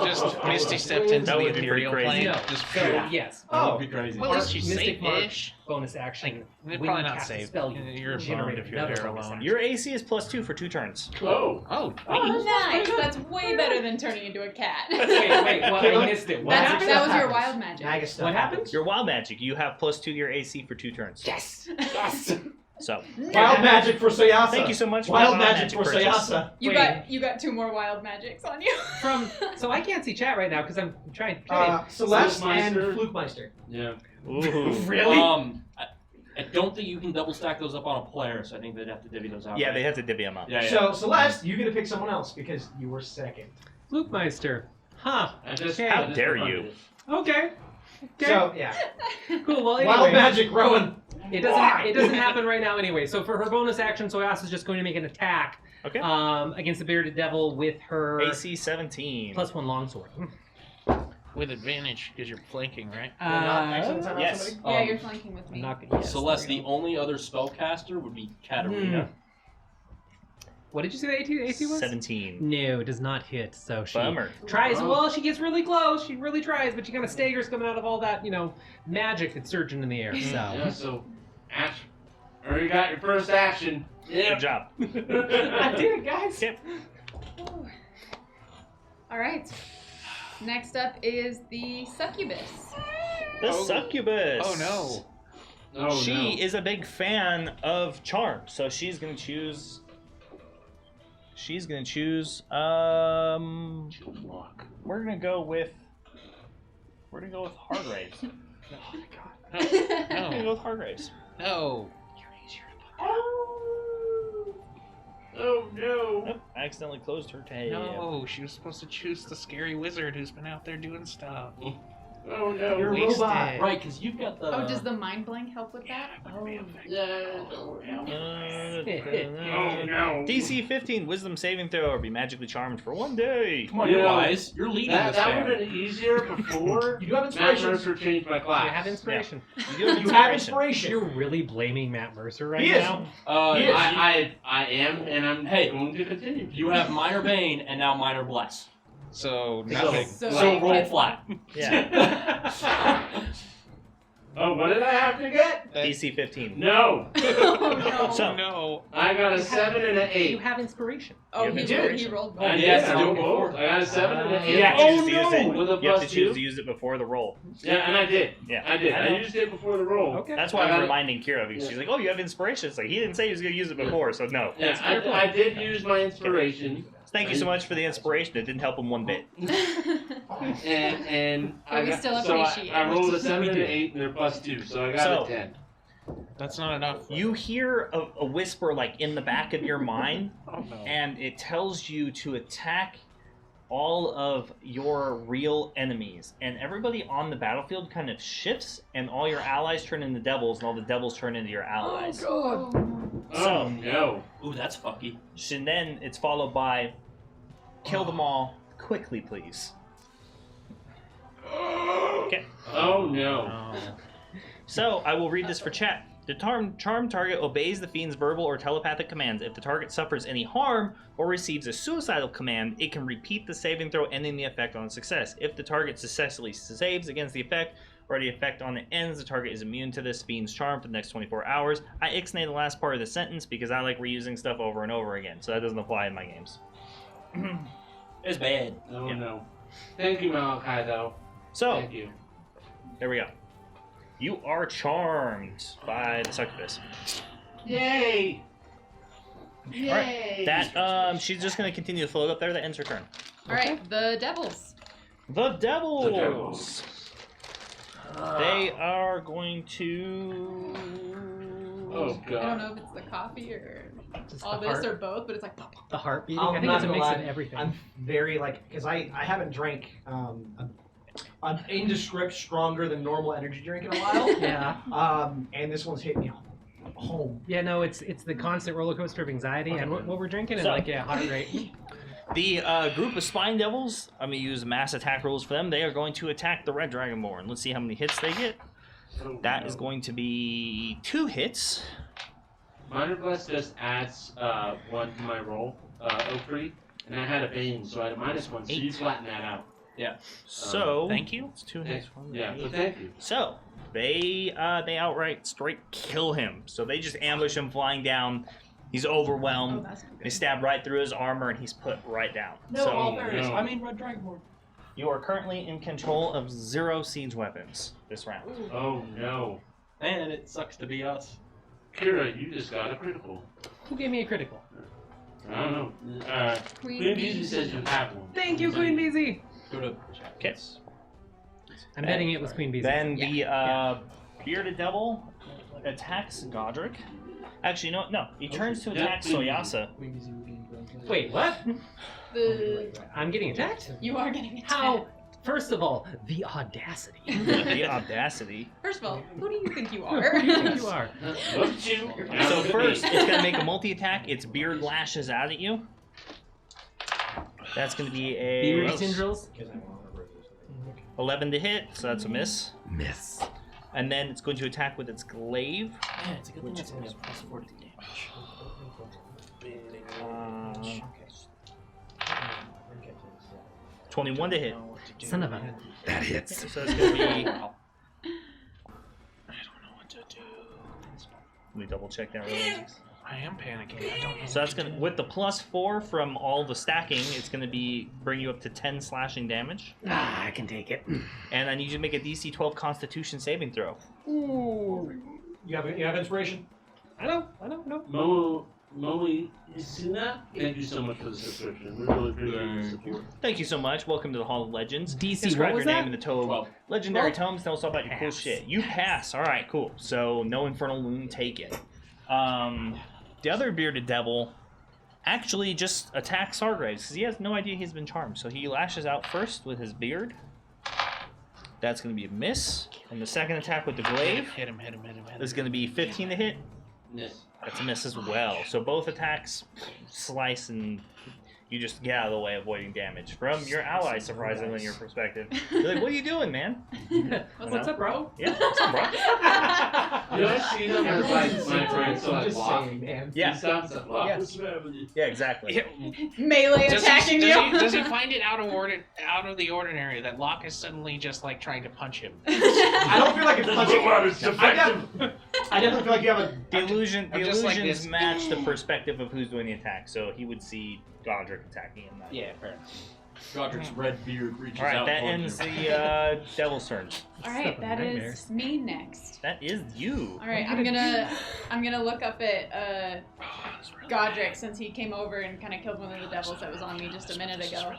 Just Misty stepped into That the would be pretty Imperial crazy. plane. No, Just so yes. That would be crazy. Well, at least you Mystic Mark. safe-ish. Bonus action. They're When probably you not cast a safe. spell, you You're generate boned if you're another there bonus alone. action. Your AC is +2 for 2 turns. Oh. Oh, Nice. That's way better than turning into a cat. Wait, well, I missed it. What That's, happened? that was your happens. wild magic. Magus stuff What happens? Your wild magic, you have +2 to your AC for 2 turns. Yes. So, Wild magic for Soyasa. thank you so much for Wild the magic for purchase. Soyasa. You Wait. got 2 more wild magics on you. So I can't see chat right now because I'm trying. Celeste and Flukemeister. Flukemeister. Yeah. Ooh. Really? I don't think you can double stack those up on a player, so I think they'd have to divvy those out. Yeah, right? they have to divvy them up. Yeah, yeah. So Celeste, you get to pick someone else because you were second. Flukemeister. Huh. Okay. How dare you. Okay. So yeah, Cool. Well, anyway, wild magic, Rowan. it doesn't happen right now anyway. So for her bonus action, Soyasa's just going to make an attack Okay. against the bearded devil with her AC 17. +1 longsword. with advantage because you're flanking, right? You're not excellent time on yes. somebody? Yeah, you're flanking with me. I'm not gonna. Yes, Celeste, there the we go. only other spellcaster would be Katarina. What did you say the AC was? 17. No, it does not hit. So she Bummer. tries. Well, she gets really close. She really tries, but she kind of staggers coming out of all that, magic that's surging in the air. So. Yeah, so action. Already got your first action. Good job. I did it, guys. Yep. All right. Next up is the succubus. The Oh. succubus. Oh no. Oh, She no. is a big fan of charm, so she's gonna choose. We're gonna go with Hargraves. We're gonna go with Hargraves. No. Oh no. Nope, I accidentally closed her tab. No, she was supposed to choose the scary wizard who's been out there doing stuff. Oh no. You're a Wasted. robot. Right, because you've got the. Oh, does the mind blank help with that? Yeah. Oh no. DC 15 Wisdom saving throw or be magically charmed for 1 day. Come on, you're wise. You're leading That, this that would family. have been easier before. You do have Matt inspiration. Mercer changed my class. You have inspiration. You do have You have inspiration. inspiration. You're really blaming Matt Mercer right He is. now. He is. I am, and I'm Hey, going to continue. You have minor bane and now minor bless. So So- nothing. So, So roll get- flat. Yeah. Oh, what did I have to get? DC 15. No. Oh, no. So- no. I got a 7 and an 8. You have inspiration. Oh, You have he inspiration. rolled I both. yes, yeah, I do yeah. both. I got a 7 and an 8. You have to Oh choose to use no! it. With a You have to plus choose 2. to use it before the roll. Yeah, and I did. Yeah. I did. I know. I used it before the roll. Okay. That's why I got I'm it. reminding Kira because she's like, "Oh, you have inspiration." It's like he didn't say he was going to use it before, so no. Yeah, I did use my inspiration. Thank you so much for the inspiration. It didn't help him one bit. and But we still appreciate I it. rolled a 7 and an 8, and they're +2, so I got a 10. That's not enough. You hear a whisper like in the back of your mind, Oh no. and it tells you to attack all of your real enemies. And everybody on the battlefield kind of shifts, and all your allies turn into devils, and all the devils turn into your allies. Oh, Oh no. Ooh, that's fucky. And then it's followed by kill them all quickly, please. Okay. Oh no. Oh. So, I will read this for chat. The charm target obeys the fiend's verbal or telepathic commands. If the target suffers any harm or receives a suicidal command, it can repeat the saving throw, ending the effect on success. If the target successfully saves against the effect, or the effect on it ends, the target is immune to this fiend's charm for the next 24 hours. I ixnay the last part of the sentence because I like reusing stuff over and over again, so that doesn't apply in my games. It's bad. Oh Yeah. no. Thank you, Malachi, though. So, Thank you. there we go. You are charmed by the succubus. Yay! Yay! That she's just gonna continue to float up there. That ends her turn. All right, the devils. The devils. The devils. They are going to. Oh I don't god. know if it's the coffee or Just all the this heart, or both, but it's like pop, pop. the heartbeat. I'm I think not it's a gonna mix lie, of everything. I'm very because I haven't drank an indescript stronger than normal energy drink in a while. Yeah. And this one's hit me home. Yeah, no, it's the constant roller coaster of anxiety and what we're drinking and So- heart rate. The group of spine devils. I'm gonna use mass attack rules for them. They are going to attack the red dragonborn. Let's see how many hits they get. Oh, That no. is going to be 2 hits. Minor Bless just adds 1 to my roll, Oaktree, and I had a Bane, so I had a -1, so you 8. flatten that out. So Thank you. it's 2 hits. Yeah, so thank you. So they outright straight kill him. So they just ambush him flying down. He's Oh, overwhelmed. that's not They good. stab right through his armor, and he's put right down. No, so all fairness. no. I mean, Red Dragonborn. you are currently in control of 0 siege weapons this round. Oh no. And it sucks to be us. Kira, you just got a critical. Who gave me a critical? I don't know. Queen Queen Bee. Beezy says you have one. Thank you, Queen Beezy. Go to Okay. I'm betting it was Queen Beezy. Then the bearded devil attacks Godric. Actually, no. He turns to attack Soyasa. Wait, what? The I'm getting attacked? you are getting attacked. How? First of all, the audacity. The audacity. First of all, who do you think you are? Who do you think you are? Look at you. So first, it's gonna make a multi-attack. Its beard lashes out at you. That's gonna be Beard a tendrils. 11 to hit, so that's a miss. Miss. And then it's going to attack with its glaive. Man, it's a good thing that's only a +4 to damage. 21 to hit. Son of a. That hits. So it's gonna be. I don't know what to do. Let me double check that really. I am panicking. I don't know. So that's gonna, with the +4 from all the stacking, it's gonna be bring you up to 10 slashing damage. Ah, I can take it. And I need you to make a DC 12 Constitution saving throw. Ooh. You have inspiration? I don't know. Moe Isina, thank you so much for the subscription. We really appreciate your support. Thank you so much. Welcome to the Hall of Legends. DC, Describe what was your that? name in the tome. 12. Legendary 12? tomes. Tell us all about your cool Pass. shit. You pass. All right, cool. So no infernal wound taken. The other bearded devil actually just attacks Sargraves because he has no idea he's been charmed. So he lashes out first with his beard. That's going to be a miss. And the second attack with the glaive Hit him. is going to be 15 to hit. Yes. That's a miss as well. So both attacks slice and you just get out of the way, avoiding damage from your ally, surprisingly, in your perspective. You're like, what are you doing, man? What's up, bro? Yeah, what's up, bro? You know, I see them as like my friends, so I just block. saying, man. Yeah. He sounds like, block Yeah. this family. Yeah, exactly. Melee attacking you. Does he find it out of the ordinary that Locke is suddenly just like trying to punch him? I don't feel like it's punching. It's effective. I definitely feel like you have a. The illusions like this. match the perspective of who's doing the attack, so he would see Godric attacking him. That. Yeah, fair enough. Godric's red beard reaches All right, out. that towards ends you. the devil's turn. All right, Stuff that of is nightmares. me next. That is you. All right, I'm gonna look up at Godric since he came over and kind of killed one of the devils that was on me just a minute ago.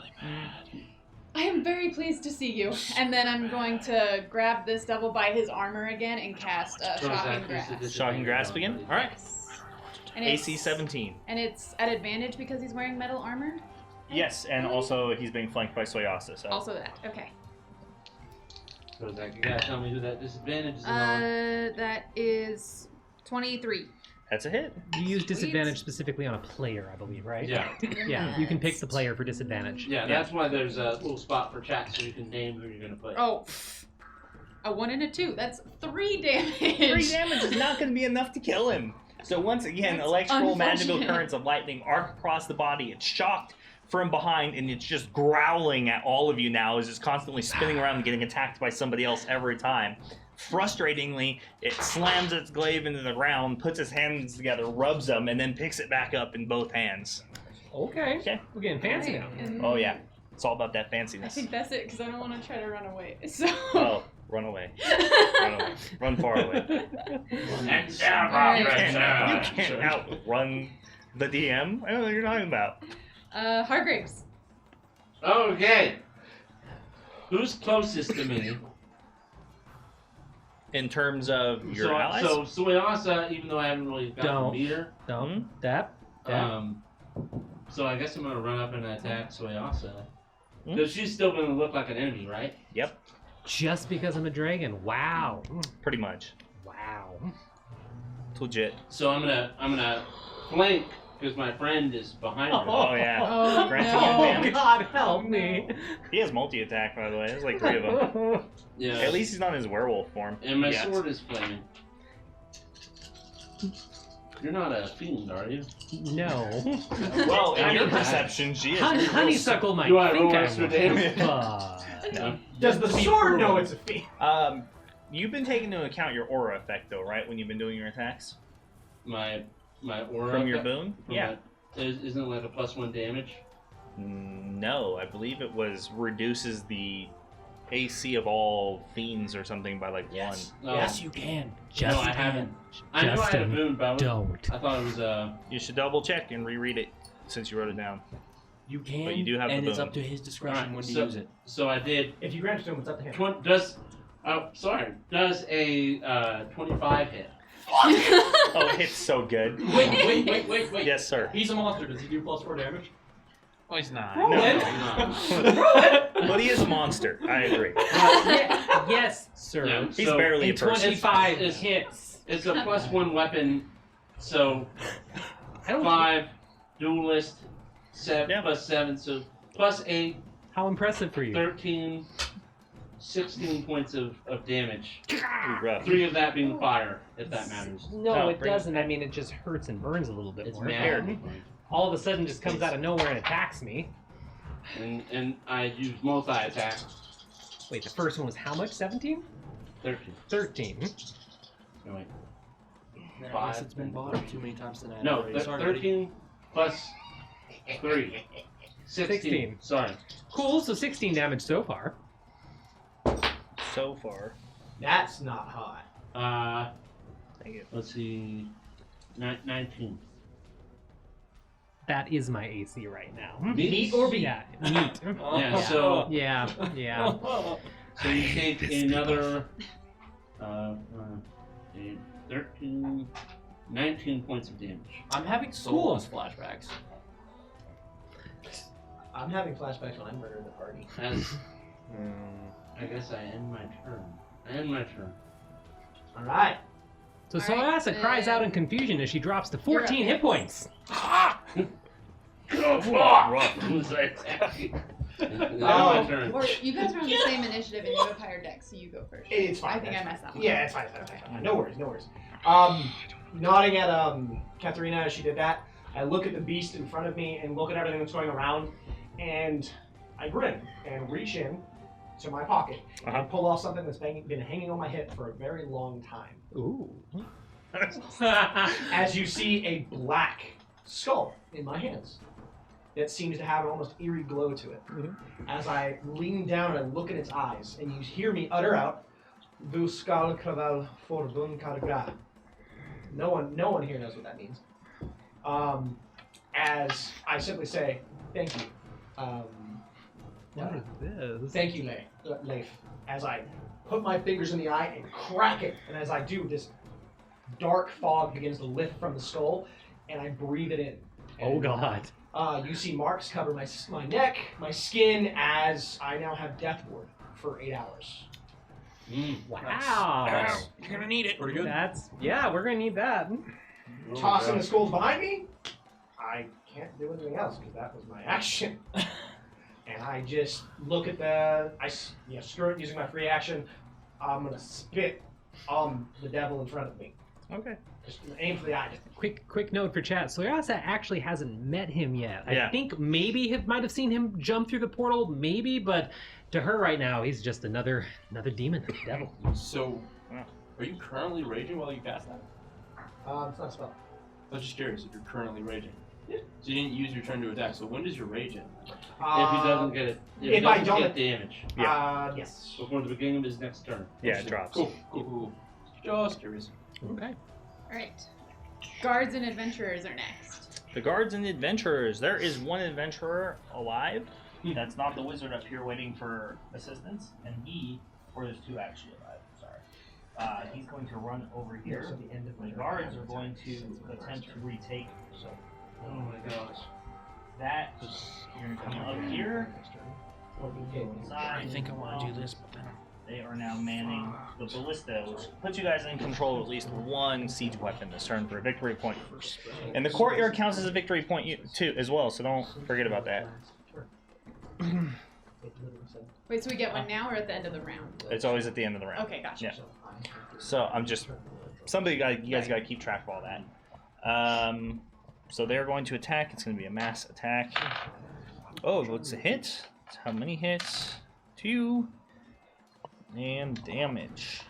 I am very pleased to see you. And then I'm going to grab this devil by his armor again and cast Shocking Grasp. Shocking Grasp again? Alright. And AC 17. And it's at advantage because he's wearing metal armor? Yes, and also he's being flanked by Soyasa. So. Also that. Okay. So is that, you gotta tell me who that disadvantage is on? That is 23. That's a hit. You use disadvantage specifically on a player, I believe, right? Yeah. Yeah, you can pick the player for disadvantage. Yeah, that's why there's a little spot for chat so you can name who you're gonna put. Oh, a 1 and a 2. That's 3 damage. 3 damage is not going to be enough to kill him. So once again, That's electrical magical unfortunate. currents of lightning arc across the body. It's shocked from behind, and it's just growling at all of you now as it's constantly spinning around and getting attacked by somebody else every time. Frustratingly, it slams its glaive into the ground, puts its hands together, rubs them, and then picks it back up in both hands. Okay. Okay. We're getting fancy now. And Oh yeah, it's all about that I fanciness. think that's it because I don't want to try to run away. So. Oh, run away. Run away. Run far away. And You can't outrun the DM. I don't know what you're talking about. Hargraves. Okay. Who's closest to me? In terms of your so, allies? So Soyasa, even though I haven't really gotten Don't. to meet her, Don't. That. so I guess I'm gonna run up and attack Soyasa. Hmm? Because she's still gonna look like an enemy, right? Yep, Just because I'm a dragon. Wow. pretty much. Wow. It's legit. So I'm gonna flank because my friend is behind her. Oh yeah. Oh, Granting no. him damage. God help me. He has multi-attack, by the way. There's like 3 of them. Yeah. At least he's not in his werewolf form. And my Yes. sword is flaming. You're not a fiend, are you? No. Well, in I your mean, perception, she is. Honeysuckle might Do I think roll I'm extra one. damage? No. Does the sword know it's a fiend? You've been taking into account your aura effect, though, right? When you've been doing your attacks My aura from your effect- boon. from Yeah. Isn't it like a +1 damage? No, I believe it was reduces the AC of all fiends or something by like 1. Oh. Yes, you can. Just No, I haven't. I know I had a Justin, boon, but don't. I thought it was You should double check and reread it since you wrote it down. You can. But you do have the and it's boon. up to his discretion Alright, when to so- use it. So I did. If you grant it to him, it's up to him. Does a 25 hit? Oh, it's so good. Wait. Yes, sir. He's a monster. Does he do +4 damage? Oh, he's not. No. No. But he is a monster. I agree. Yes, sir. Yeah. He's So, barely a A person. 25 It's- hits. It's a +1 weapon, so I don't 5 duelist, 7 Yeah. +7, so +8, How impressive for you. 13, 16 points of damage. Ooh, rough. 3 of that being fire, if that matters. No, Oh, it bring it. doesn't. I mean, it just hurts and burns a little bit It's more. mad. All of a sudden, just comes out of nowhere and attacks me. And I use multi-attack. Wait, the first one was how much? 17? 13. 13. No, wait. I guess 5. it's been bought up too many times tonight. No, already. Sorry. 13 plus 3. 16. Sorry. Cool, so 16 damage so far. So far. That's not hot. Thank you. Let's see. 19. That is my AC right now. Meat or beef? Yeah, meat. Yeah, so Yeah, yeah. so you take another 13, 19 points of damage. I'm having soulless flashbacks. I'm having flashbacks when I murdered the party. As I guess I end my turn. All right. So All right, Soyasa cries out in confusion as she drops to 14 hit points. Go Rough. my turn. Or you guys are on the same initiative and you have higher deck, so you go first. It's fine. I think I that's messed up. fine. Yeah, it's fine. It's fine. No worries. No worries. Nodding at Katharina as she did that, I look at the beast in front of me and look at everything that's going around, and I grin and reach in to my pocket and pull off something that's been hanging on my hip for a very long time. Ooh. As you see a black skull in my hands that seems to have an almost eerie glow to it. As I lean down and look in its eyes, and you hear me utter out, "Du skal kravel fordun karga." No one here knows what that means. As I simply say, "Thank you." What is this? Thank you, Leif. As I put my fingers in the eye and crack it, and as I do, this dark fog begins to lift from the skull, and I breathe it in. Oh God. You see marks cover my neck, my skin, as I now have death ward for 8 hours. Wow. You're gonna need it. Pretty good. We're gonna need that. Tossing the skulls behind me, I can't do anything else because that was my action. And I just look at screw it, using my free action. I'm gonna spit on the devil in front of me. Okay. Just aim for the eye. Quick note for chat. Soyasa actually hasn't met him yet. Yeah. I think maybe might have seen him jump through the portal, maybe, but to her right now, he's just another demon, devil. So, are you currently raging while you cast that? It's not a spell. I was just curious if you're currently raging. Yeah. So you didn't use your turn to attack. So when does your rage end? If he doesn't get it, if I don't get damage yes. before the beginning of his next turn. Yeah, it drops. Cool. Just curious. Okay. Alright. Guards and adventurers are next. The guards and the adventurers. There is one adventurer alive. That's not the wizard up here waiting for assistance, and there's two actually alive. Sorry. He's going to run over here. So the end of my The guards are going to attempt to retake. So Oh my gosh. that you're going to come up here. I think I want to do this, but then They are now manning the ballista, which puts you guys in control of at least one siege weapon this turn for a victory point. And the courtyard counts as a victory point too, as well, so don't forget about that. Wait, so we get one now or at the end of the round? It's always at the end of the round. Okay, gotcha. Yeah. So I'm just you guys got to keep track of all that. So they're going to attack. It's going to be a mass attack. Oh, what's a hit? How many hits? 2. And damage.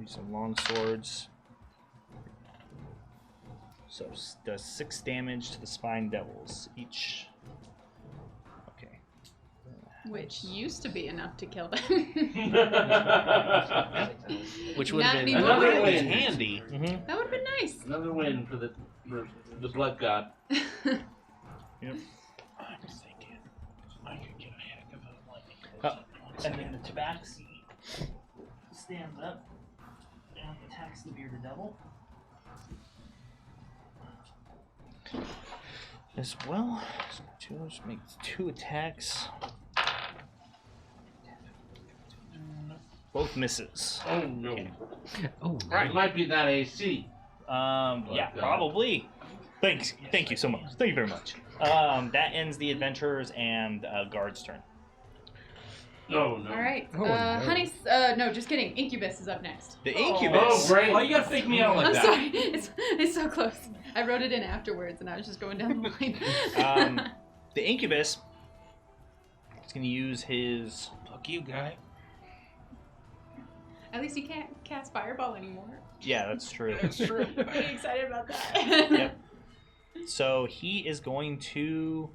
Use some long swords. So does 6 damage to the spine devils each. Okay. Which used to be enough to kill them. which would Not have been anymore. Another win. handy. Mm-hmm. That would have been nice. Another win for the blood god. Yep. I'm thinking I could get a heck of a lightning. And then the tabaxi stands up and attacks the bearded devil. As well, just make 2 attacks. Both misses. Oh no. Oh, It might be that AC. Yeah, probably. Thank you so much. Thank you very much. That ends the adventurers and guards' turn. No, no. Alright. Oh, no. Honey's. No, just kidding. Incubus is up next. The Oh, incubus. great. Why you gotta fake me out like I'm that? sorry. It's so close. I wrote it in afterwards and I was just going down the line. The incubus is going to use his. Fuck you, guy. At least you can't cast Fireball anymore. Yeah, that's true. That's true. I'm really excited about that. Yep. So he is going to.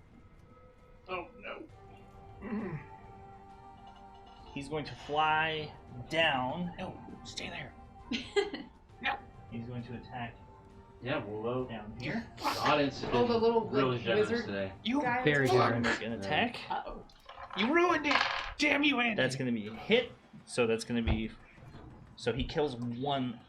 Oh no. He's going to fly down. No, stay there. He's going to attack Yeah, well, down here. God incident. Oh, the little, really like, generous wizard today. You, Guy Very was- generous. Make an attack. Uh-oh. you ruined it. Damn you, Andy. That's going to be a hit. So that's going to be. So he kills one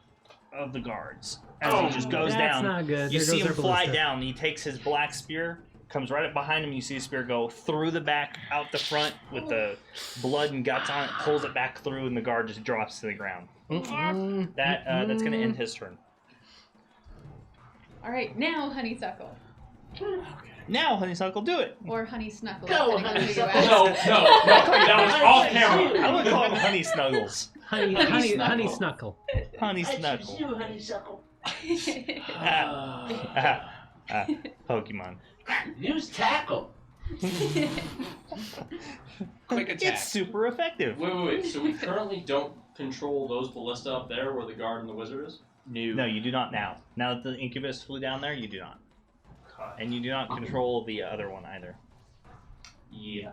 of the guards as he just goes That's down. not good. You There see goes him our fly ballista. down. He takes his black spear, comes right up behind him. You see the spear go through the back, out the front with the blood and guts on it, pulls it back through, and the guard just drops to the ground. That's going to end his turn. Alright, now Honeysuckle. Now, Honeysuckle, do it. Or Honey Snuckle. Go, depending on who you Honeysuckle. ask. No, that was off camera. I'm gonna call him Honey Snuggles. Honey Snuckle. Honey Snuggle. Pokemon. Use tackle. Quick attack. It's super effective. Wait. So we currently don't control those ballista up there where the guard and the wizard is? No, you do not now. Now that the incubus flew down there, you do not. And you do not control the other one either. Yeah.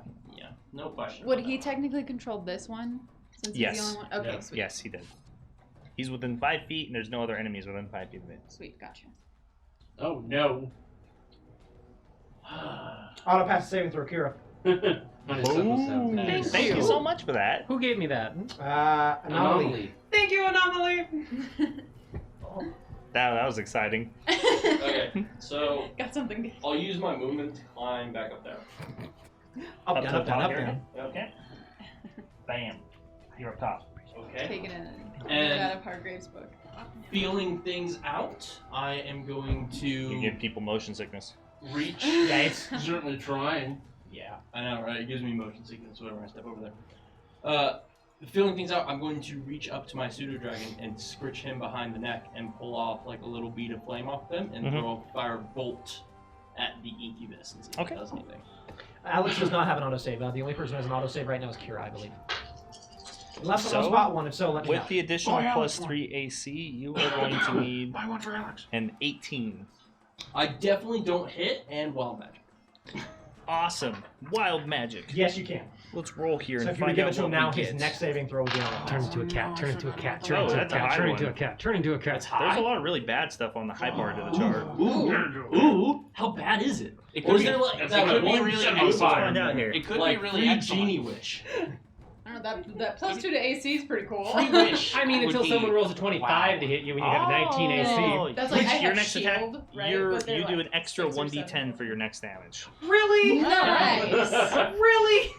No question. Would about he that. technically control this one? Since Yes. he's the only one? Okay, Yeah. sweet. Yes, he did. He's within 5 feet, and there's no other enemies within 5 feet of it. Sweet, gotcha. Oh no. Auto pass saving throw, Kira. Honeysuckle sounds nice. Thank you so much for that. Who gave me that? Anomaly. Thank you, Anomaly. That was exciting. Okay, so Got something good. I'll use my movement to climb back up there. Up, to down, the up, down, top up, here. down. Okay. Bam. You're up top. Okay. Taking it And- out of Hargrave's book. Feeling things out, I am going You to give people motion sickness. reach. Yeah, it's certainly trying. Yeah, I know, right? It gives me motion sickness whenever I step over there. Feeling things out, I'm going to reach up to my pseudo dragon and scritch him behind the neck and pull off like a little bead of flame off them and throw a fire bolt at the incubus and see if it does anything. Alex does not have an autosave. The only person who has an autosave right now is Kira, I believe. Unless So, someone spot one. If so, let me know. With the additional plus 3 AC, you are going to need Buy one for Alex. an 18. I definitely don't hit and wild magic. Awesome. Wild magic. Yes, you can. Let's roll here So and if you were find to give out it to him what now, we his get. next saving throw will be on. Turn into a cat. Turn into a cat. Turn Oh, into a that's a cat. high Turn one. into a cat. Turn into a cat. That's There's high. a lot of really bad stuff on the high part of the chart. Ooh, how bad is it? It Or could is be, there like it that could be one really second Let's excellent. find out here. It could like be really free excellent. genie wish. I don't know, that plus 2 to AC is pretty cool. Free wish. I mean, would until be- someone rolls a 25 to hit you when you have a 19 AC. That's like, I your have next shield, attack, right? But they're you do like an extra 6 or 1d10 7. for your next damage. Really? Nice. Really?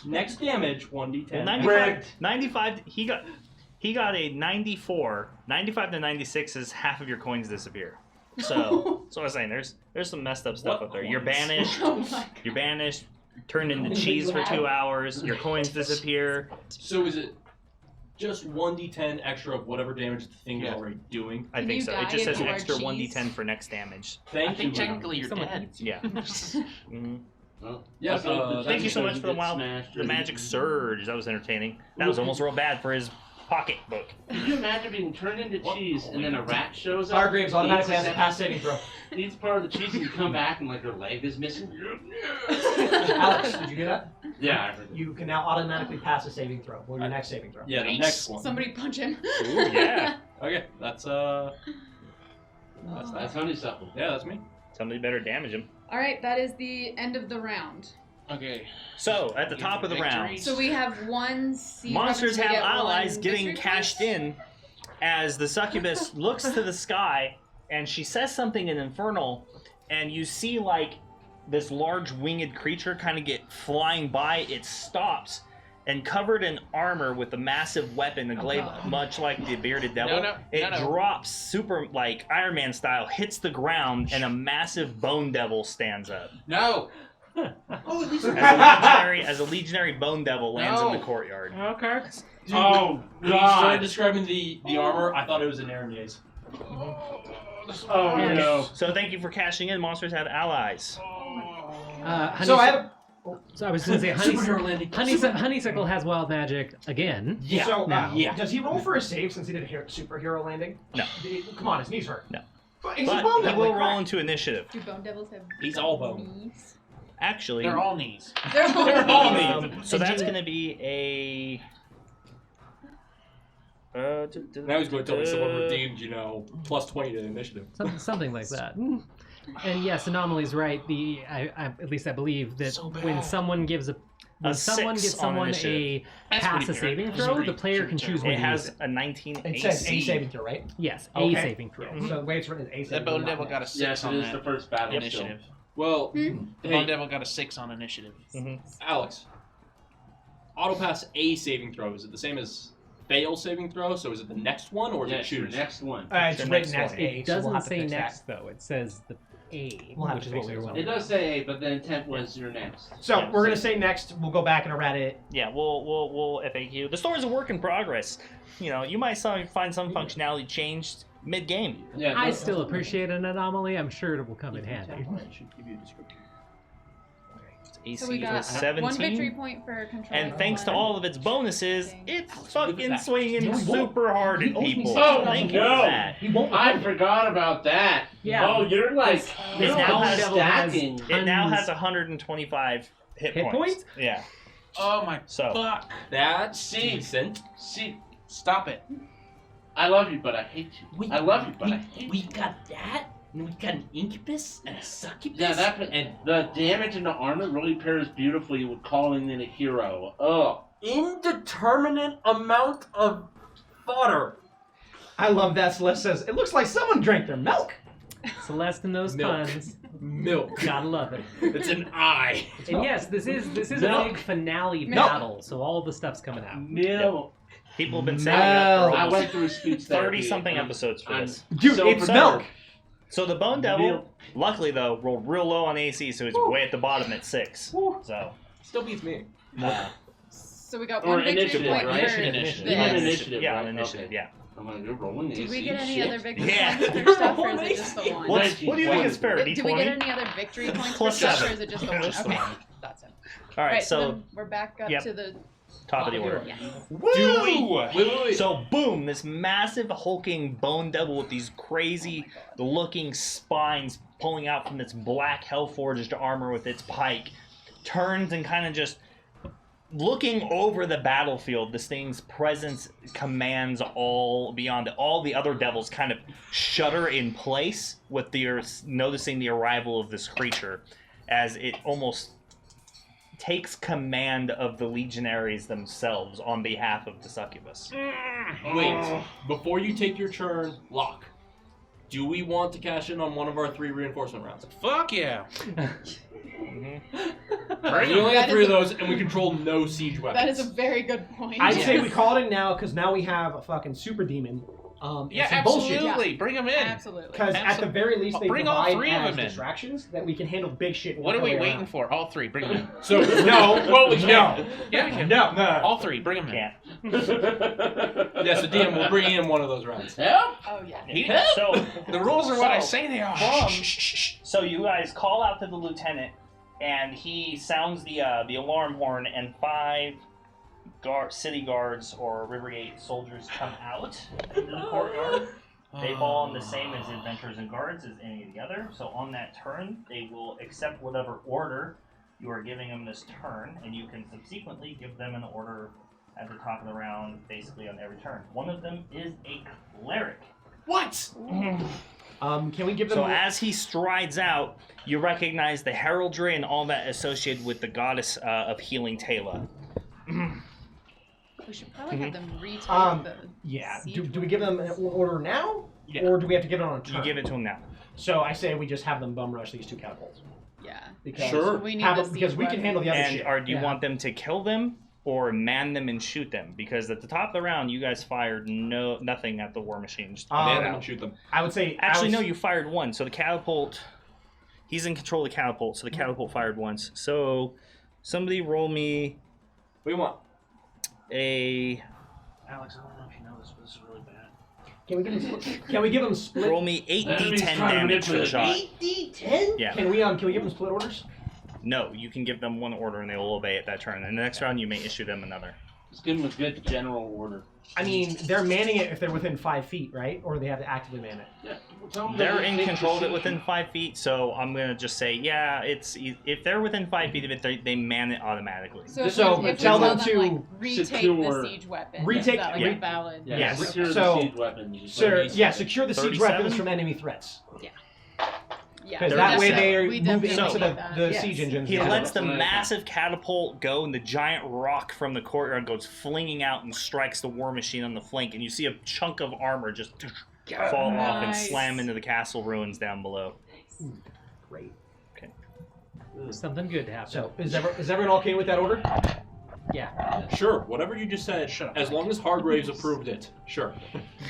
Next damage, 1d10. Well, 95, he got a 94. 95 to 96 is half of your coins disappear. So I was saying, there's some messed up stuff What up there. You're coins? banished. Oh my. You're banished. Turned into cheese for 2 hours. Your coins disappear. So is it just 1d10 extra of whatever damage the thing is Yeah. already doing? I Can think you so. die It just if says you are extra cheese? 1d10 for next damage. I Thank you. think technically you're Someone dead. Yeah. Mhm. Well, Yeah, Thank you so much for the the magic surge. That was entertaining. That was almost real bad for his pocketbook. Could you imagine being turned into cheese and then a rat shows up? Hargraves automatically has a eats- pass saving throw. Eats part of the cheese and you come back and like her leg is missing. Alex, did you do that? Yeah, I heard that. You can now automatically pass a saving throw. Or your next saving throw. Yeah, the next one. Somebody punch him. Ooh, yeah. Okay, that's That's honeysuckle. yeah, that's me. Somebody better damage him. Alright, that is the end of the round. Okay. So, at the top of the round, Victories. So we have one C. monsters we have get allies one getting victory cashed points? in as the succubus looks to the sky and she says something in Infernal, and you see like this large winged creature kind of get flying by. It stops, and covered in armor with a massive weapon, a glaive, much like the bearded devil, it drops super like Iron Man style, hits the ground, and a massive bone devil stands up. No. Oh, at least As a legionary bone devil lands in the courtyard. Okay. Dude, Oh, when you started God. describing the armor, I thought it was an Arandaise. Oh, no. So thank you for cashing in. Monsters have allies. So I have a, So I was going to say, Superhero landing. Honeysuckle has wild magic again. Yeah. so, yeah. does he roll for a save since he did a superhero landing? No. Come on, his knees hurt. No. But he's But a bone he devil, will like roll crack. into initiative. Do bone devils have He's all bone. knees? Actually, They're all knees. They're all all knees. so that's going to be a. Now he's going to tell me someone redeemed, plus 20 to initiative. Something like that. And yes, Anomaly's right. At least I believe that when someone gives when someone 6 gives on someone initiative. That's pass a pretty saving fair. throw, That's the player can choose when It to has use it. a 19 It AC. says A saving throw, right? Yes, Okay. a saving throw. So the way it's written is A saving That throw. bone not devil net. got a 6 Yes, it on is that the first battle initiative. Well, The hey, bone devil got a 6 on initiative. Alex. Auto pass a saving throw. Is it the same as fail saving throw? So is it the next one, or is it Yes, your choose? next one. It's Your written next as one. A, It so we'll doesn't have to say fix next though. It says the A, We'll have which to is fix what we it were as well. It does say A, but the intent was your next. So Yeah, we're so- gonna say next. We'll go back and errata it. Yeah, we'll FAQ. The story's a work in progress. You might find some functionality changed mid-game. Yeah, I still appreciate an anomaly. I'm sure it will come in handy. Should give you a description. AC So we got is 17. one victory point for control. And thanks to all of its bonuses, it's fucking swinging No, he won't. super hard He at owes me people. $6,000. Thank you for No. that. He won't. I forgot about that. Yeah. Oh, you're like It now has stacking. It now Tons- has 125 hit Hit points? Yeah. Oh my So fuck. That's decent. See, Stop it. I love you, but I hate you. I love you, but I hate you. We got that? And we got an incubus and a succubus. Yeah, and the damage in the armor really pairs beautifully with calling in a hero. Oh. Indeterminate amount of fodder. I love that. Celeste says, it looks like someone drank their milk. Celeste and those Milk. puns. Milk. Gotta love it. It's an eye. And yes, this is Milk. a big finale Milk. battle, so all the stuff's coming out. Milk. People have been saying that for Milk. I almost went through speech therapy. 30-something and episodes for I'm this. Dude, so it's prepared. milk. So the Bone Devil, Milk. luckily though, rolled real low on AC, so he's way at the bottom at 6. So, Still beats me. So we got Or one victory initiative, point right? for Initiative. You mean this. initiative, yeah, right? on initiative, Okay. yeah. I'm gonna go rolling Did we AC. get any Shit. other victory Yeah. points for stuff, or is it just the one? What do you think is fair? Did we get D20? any other victory points for Plus stuff, 7. or is it just the one? Just the Okay, one. that's it. All right, so so then we're back up Yep. to the. top of the order. Yeah. Do we? Wait. So boom, this massive hulking Bone Devil with these crazy looking spines pulling out from its black hellforged armor with its pike turns and kind of just looking over the battlefield. This thing's presence commands all beyond it. All the other devils kind of shudder in place with their noticing the arrival of this creature as it almost takes command of the legionaries themselves on behalf of the succubus. Wait. Before you take your turn, Locke. Do we want to cash in on one of our 3 reinforcement rounds? Fuck yeah. We only have 3 of those, and we control no siege weapons. That is a very good point. I'd say we call it in now because now we have a fucking super demon. And Yeah, some bullshit. absolutely. Bring them in. Absolutely. Because at the very least, they Bring all provide 3 of as them in. distractions that we can handle big shit. and What are work we our way waiting around. for? All 3. Bring them in. So, no. Well, we No. can. Yeah, we can. No. All 3. Bring them in. Can't. Yeah, so DM, we'll bring in one of those rounds. Help! Oh yeah. So The rules are what I So, say they are. So you guys call out to the lieutenant, and he sounds the alarm horn, and 5 city guards or river gate soldiers come out into the courtyard. They fall on the same as adventurers and guards as any of the other. So on that turn, they will accept whatever order you are giving them this turn, and you can subsequently give them an order at the top of the round, basically on every turn. One of them is a cleric. What? Can we give them? So as he strides out, you recognize the heraldry and all that associated with the goddess of healing Taylor. We should probably have them retake the. yeah. siege Do we give them an order now, Yeah. or do we have to give it on a turn? You give it to him now. So I say we just have them bum rush these 2 catapults. Yeah. Because Sure. We need have the them- because siege we can handle the other And shit. do you Yeah. want them to kill them or man them and shoot them? Because at the top of the round, you guys fired nothing at the war machine. Just Um, Man put it them out. and shoot them. I would say. Actually, no, you fired one. So the catapult, he's in control of the catapult. So the catapult fired once. So somebody roll me What do you want? a Alex, I don't know if you know this, but this is really bad. Can we give them split? roll me 8d10 Enemy's trying to damage for the shot. 8d10? Yeah. Can we give them split orders? No, you can give them one order and they will obey it that turn. And the next round, you may issue them another. Just give them a good general order. I mean, they're manning it if they're within 5 feet, right? Or they have to actively man it. Yeah. Tell them They're to in take control of the it within 5 feet, so I'm gonna just say, yeah, it's if they're within 5 feet of it, they man it automatically. So if So, we, if tell we them to like, retake secure- the siege weapon. Retake- Is that like yeah. a valid? Yeah, Yes. secure So- the siege weapons. Sir, yeah, secure the siege 37? weapons from enemy threats. Yeah. Because They're that way definitely- they we move definitely into need that. the Yes. siege engines. He Yeah. lets the That's what I massive catapult go, and the giant rock from the courtyard goes flinging out and strikes the war machine on the flank, and you see a chunk of armor just fall off and Nice. slam into the castle ruins down below. Great. Something good to happen. So, is everyone okay with that order? yeah. Sure, whatever you just said, as long as Hargraves approved it. Sure.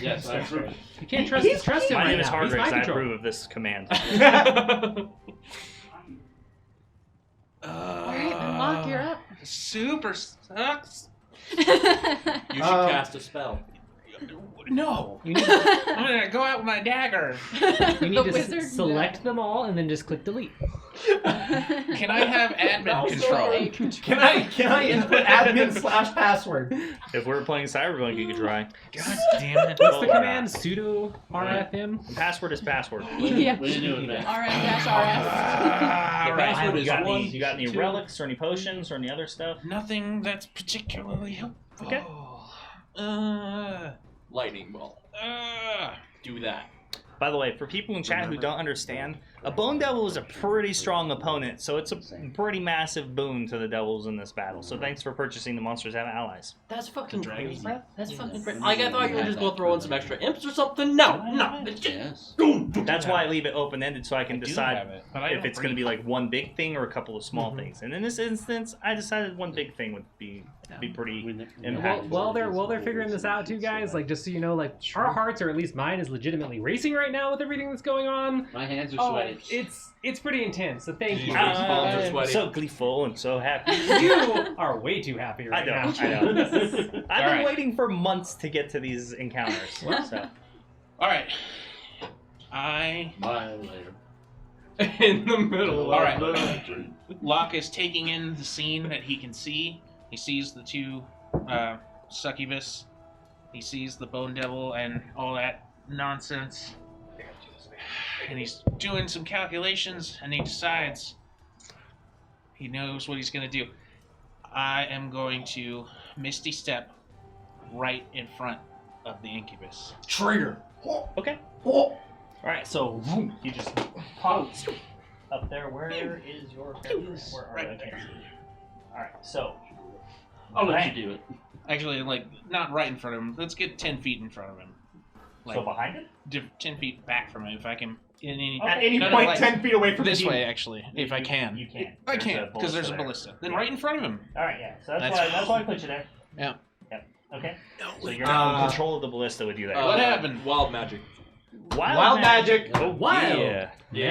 Yes, I approve. You can't trust him My right name is now. Hargraves. He's I mind control. approve of this command. Alright, then Locke, you're up. Super sucks. You should cast a spell. No. You need, I'm gonna go out with my dagger. you need The to wizard? select them all and then just click delete. Can I have admin control? Can I input admin/password? If we were playing Cyberpunk, you could try. God damn it. What's the Well, command? Sudo RFM? Password is password. Yeah. What are you doing, man? RM-RF. All right. Password You is got, one, you got any two. relics or any potions or any other stuff? Nothing that's particularly helpful. Okay. Lightning bolt. Do that. By the way, for people in chat who don't understand, a Bone Devil is a pretty strong opponent, so it's a pretty massive boon to the devils in this battle. So thanks for purchasing the Monsters Have Allies. That's fucking dragons. crazy. That's fucking crazy. Like, I thought you were just going to throw in some extra imps or something. No. It's just... That's why I leave it open-ended so I can decide it, but I if don't it's going to be like one big thing or a couple of small things. And in this instance, I decided one big thing would be pretty impactful. While they're figuring this out, too, guys, like just so you know, like our hearts, or at least mine, is legitimately racing right now with everything that's going on. My hands are sweaty. It's pretty intense. So thank you. I'm so gleeful and so happy. You are way too happy right now. I know. I've been waiting for months to get to these encounters. So. All right. Mine later. In the middle. All right. Locke is taking in the scene that he can see. He sees the two succubus. He sees the Bone Devil and all that nonsense. And he's doing some calculations, and he decides he knows what he's going to do. I am going to Misty Step right in front of the incubus. Trigger. Okay. All right, so you just pop up there. Where is your character? Where are you? I can't see. All right, so I'll let you do it. Actually, like, not right in front of him. Let's get 10 feet in front of him. Like, so behind him? 10 feet back from him, if I can. At any point, 10 feet away from this the way, actually, if I can. You can't. I can't, because there's a ballista. Then right in front of him. All right, yeah. So that's why I put you there. Yeah. Yep. Okay. So you're not in control of the ballista with you there. What happened? Wild magic. Wild magic. Oh, Wild. Yeah.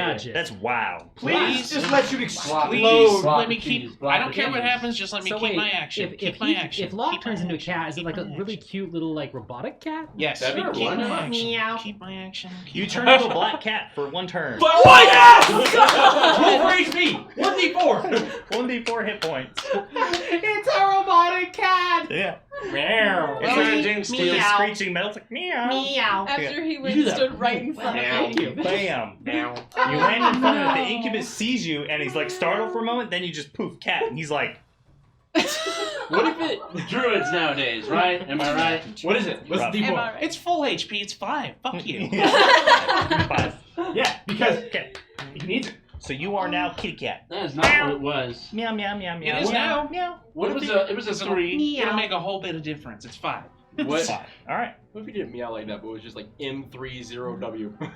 Magic. That's wild. Please just let you explode. Please let me keep. I don't care what happens. Just let me keep my action. If my action. If Locke Keep turns my into a action. cat, is it Keep like a my really action. cute little like robotic cat? Yes. That'd be Keep cool. my action. Meow. Keep my action. You turn into a black cat for one turn. But what? Roll for HP. 1d4. 1d4 hit points. It's a robotic cat. Yeah. Meow. It's like with the screeching metal. It's like meow. Meow. After he You do that. stood right in front of Thank me. you. Bam. You land in front of it. The incubus sees you and he's like startled for a moment. Then you just poof, cat, and he's like. What if it druids nowadays, right? Am I right? What is it? What's Rough. the Am I d4? right? It's full HP. It's 5. Fuck you. 5. Yeah, because Okay. he needs it. So you are now kitty cat. That is not what it was. Meow meow meow meow. It is meow, now. Meow. What if it was a 3? It'll make a whole bit of difference. It's 5. What? 5. All right. What if you didn't meow like that, but it was just like M30W?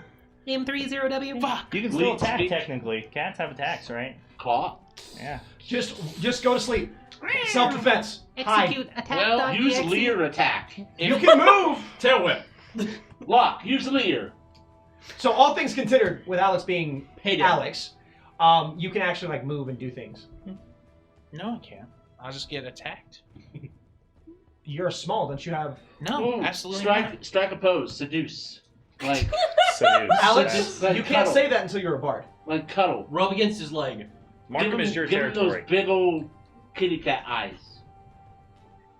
M30W. Fuck. You can still Lead attack speak. technically. Cats have attacks, right? Claw. Yeah. Just go to sleep. Self-defense. Hide. Execute attack. Well, dog use EXE. leer attack. You can move. Tailwhip. Lock, use leer. So all things considered, with Alex being Hey, Dad. Alex, you can actually like move and do things. No, I can't. I'll just get attacked. You're small, don't you have? No, Ooh, absolutely not. strike a pose, seduce. Like Alex, Seduce, like you can't cuddle. say that until you're a bard. Like cuddle. Rub against his leg. Mark him as your give him territory. those big old kitty cat eyes.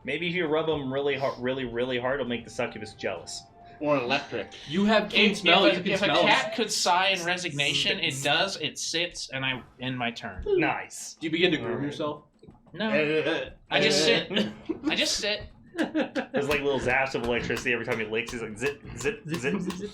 Maybe if you rub them really hard, really hard, it'll make the succubus jealous. Or electric. You have keen If, smell. if, You a, can if a smell cat it. could sigh in resignation, it does. It sits, and I end my turn. Nice. Do you begin to groom yourself? No, I just sit. I just sit. There's like little zaps of electricity every time he licks. He's like zip, zip, zip, zip.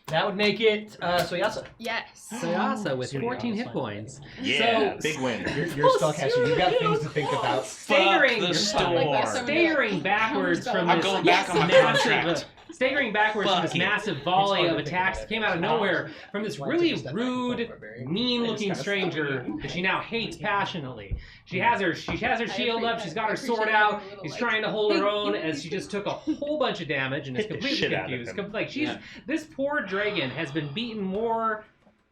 That would make it Soyasa. Yes. Sayasa with 14 hit points. Yeah, So- big win. You're spellcaster. You've got things to think about. Staggering, Fuck the store. Like there's so many, staggering like, backwards from I'm this going back on my massive, contract. staggering backwards from this Fuck you. massive volley of attacks that came out of nowhere from this really rude, mean-looking stranger that she now hates passionately. She has her shield up. She's got her sword out. She's trying to hold her own as she just took a whole bunch of damage and is Hit the completely shit out of confused. him. Like this poor dragon has been beaten more.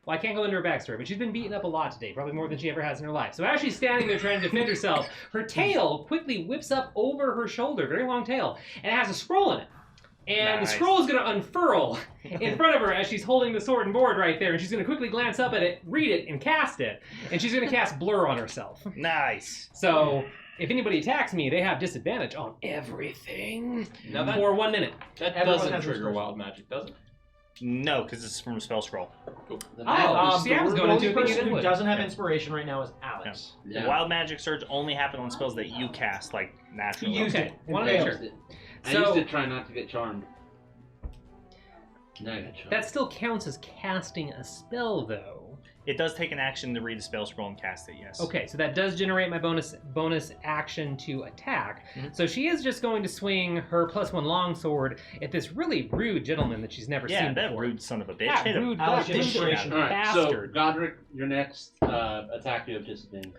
Well, I can't go into her backstory, but she's been beaten up a lot today, probably more than she ever has in her life. So as she's standing there trying to defend herself, her tail quickly whips up over her shoulder, very long tail, and it has a scroll in it. And Nice. the scroll is going to unfurl in front of her as she's holding the sword and board right there, and she's going to quickly glance up at it, read it, and cast it. And she's going to cast Blur on herself. Nice. So if anybody attacks me, they have disadvantage on everything for 1 minute. That Everyone doesn't has trigger resources. wild magic, does it? No, because it's from a spell scroll. See, I was going the into only it thinking person it who would. doesn't have inspiration right now is Alex. The wild magic surge only happen on spells that you cast, like naturally. Okay, want to I make used sure. it. I So- used to try not to get charmed. Now I got you. That still counts as casting a spell, though. It does take an action to read the spell scroll and cast it, yes. Okay, so that does generate my bonus action to attack. Mhm. So she is just going to swing her +1 longsword at this really rude gentleman that she's never Yeah, seen that before. rude son of a bitch. Yeah, Hit him. rude I'll get inspiration All right, so bastard. Godric, your next attack you have disadvantage.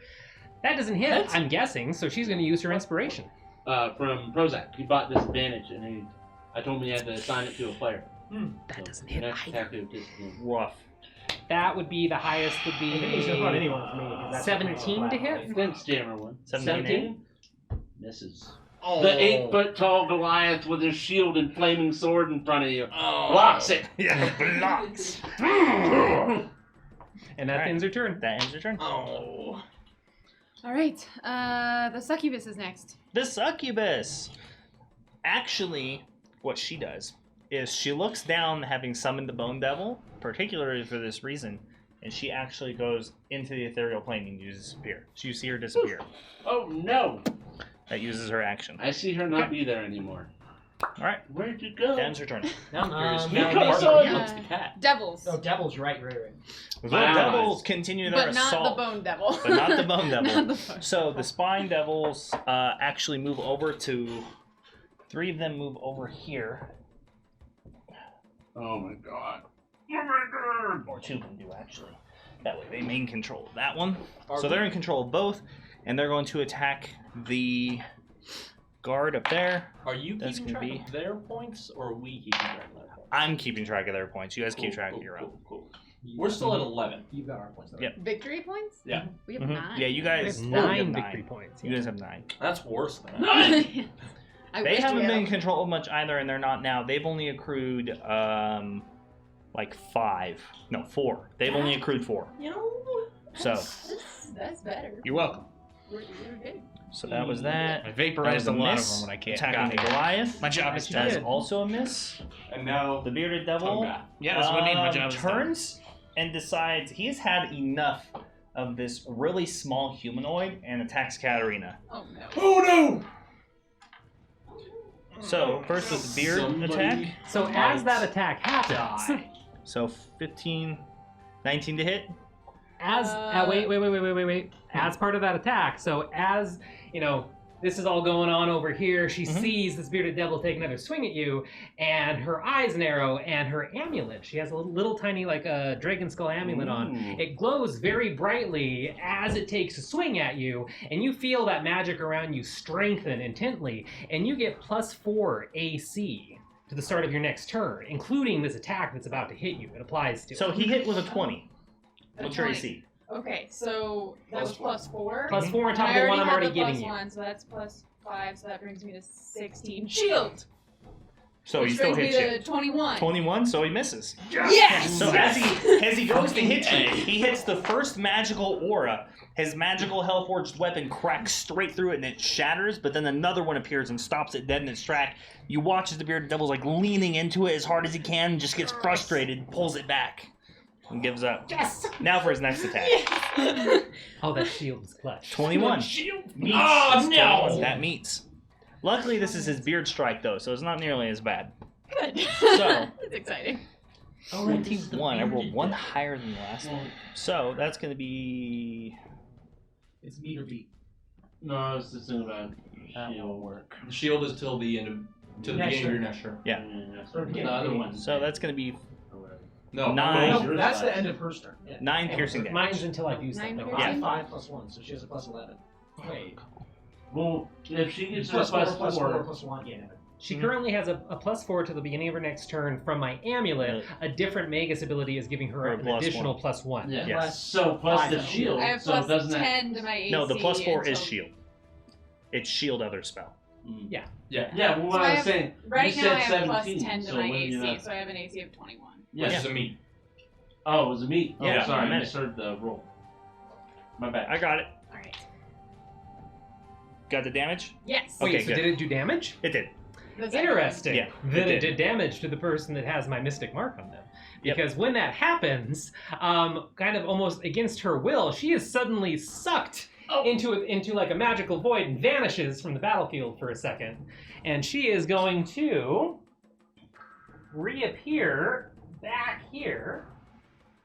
That doesn't hit, What? I'm guessing, so she's going to use her inspiration. From Prozac. He bought disadvantage, and I told him he had to assign it to a player. That doesn't Your hit next either. attack you have disadvantage. Rough. That would be the highest would I think he's gonna put be anyone for me. 'cause that's 17 to flat, hit? right? Flinch jammer one. 17? Misses. Oh. The 8-foot-tall Goliath with his shield and flaming sword in front of you Oh. blocks it. Yeah, blocks. And that Alright. ends her turn. That ends your turn. Oh. All right. The succubus is next. The succubus. Actually, what she does is she looks down, having summoned the Bone Devil, particularly for this reason, and she actually goes into the ethereal plane and you disappear. So you see her disappear. Oh no! That uses her action. I see her not be there anymore. All right, Where'd you go? that ends her turn. Now I'm curious. Um, who yeah, amongst so- the cat? Devils. Oh, devils, right. The My devils allies. continue their But not assault. the bone devil. But not the Bone Devil. Not the bone So the Spine Devils actually move over to... 3 of them move over here. Oh my god. Or 2 of them do, actually. That way they maintain control of that one. So they're in control of both, and they're going to attack the guard up there. Are you That's keeping gonna track of their points, or are we keeping track of their points? I'm keeping track of their points. You guys keep Cool, track cool, of your own. cool. We're still at 11. You've got our points. Though. Yep. Victory points? Yeah. We have Mhm. 9. Yeah, you We guys have you have 9 victory points. You guys have 9. That's worse than I They wish haven't we been had in control of much either, and they're not now. They've only accrued like 5. No, 4. They've only accrued 4. You know, So that's better. you're welcome. We're good. So that was that. I That vaporized was a lot of miss. them when I can't. Attacking the Goliath. My job is That is done. also a miss. And now The bearded devil Yeah, that's what I mean. My job is done. turns and decides he's had enough of this really small humanoid and attacks Katarina. Oh no. Oh no! So first with the beard Somebody- attack. So as that attack happens, So 15, 19 to hit. as wait. As part of that attack, so as you know, this is all going on over here. She sees this bearded devil take another swing at you, and her eyes narrow, and her amulet. She has a little tiny like a dragon skull amulet on. Ooh. It glows very brightly as it takes a swing at you, and you feel that magic around you strengthen intently, and you get +4 AC to the start of your next turn, including this attack that's about to hit you. It applies to So it. he hit with a 20. A What's your 20. AC? Okay, so that was +4. +4 on top I of the one already I'm had already the giving plus you. 1, so that's +5, so that brings me to 16. Shield! So which he still brings hits me you. to 21. 21, so he misses. Yes! So as he goes to hit you, he hits the first magical aura. His magical hell-forged weapon cracks straight through it and it shatters, but then another one appears and stops it dead in its track. You watch as the bearded devil's like leaning into it as hard as he can, just gets frustrated, pulls it back, and gives up. Yes! Now for his next attack. Yes! Oh, that shield is clutch. 21. Meets. Oh, no! That meets. Luckily, this is his beard strike, though, so it's not nearly as bad. Good. So- That's exciting. 21. I rolled 1 higher than the last one. So that's going to be... It's meet or beat. No, it's the thing about shield work. The shield is till the end of to the Next beginning of your turn. next turn. Yeah. Or The other one. So that's going to be No, 9. No, that's the end of her turn. Yeah. 9 piercing damage. Mine's until I do 9 something. piercing? Yeah. 5 + 1, so she has a +11. Wait. Well, if she gets a +4 +4, + 1, yeah. She currently has a +4 to the beginning of her next turn from my amulet. A different Magus ability is giving her Or a an plus additional +1. yeah. Yes. So plus Five. the shield. I have so doesn't that? +10 to my AC. No, the +4 is until- shield. It's shield other spell. Yeah. Yeah. Well, what So I I was have- saying. Right you now said I have 17, +10 to so my when you AC, have- so I have an AC of 21. Which Yeah. is a meat. Oh, it was a meat. Oh, Yeah, sorry, I I meant misheard the roll. My bad. I got it. Alright. Got the damage? Yes. Okay, Wait, so good. did it do damage? It did. The second one. Interesting. Yeah, Then it it did. did damage to the person that has my mystic mark on them. Yep. Because when that happens, kind of almost against her will, she is suddenly sucked into like a magical void and vanishes from the battlefield for a second. And she is going to reappear back here.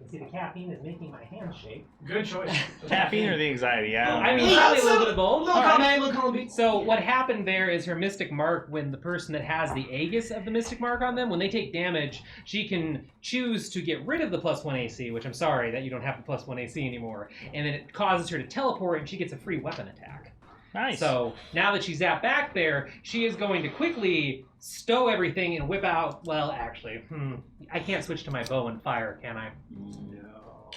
You see the caffeine is making my hand shake. Good choice. Caffeine or the anxiety? Yeah. I mean, probably a little bit of both. Little column A, little column B. So what happened there is her mystic mark, when the person that has the Aegis of the mystic mark on them, when they take damage, she can choose to get rid of the +1 AC, which I'm sorry that you don't have the +1 AC anymore, and then it causes her to teleport and she gets a free weapon attack. Nice. So now that she's back there, she is going to quickly stow everything and whip out, well, actually, I can't switch to my bow and fire, can I?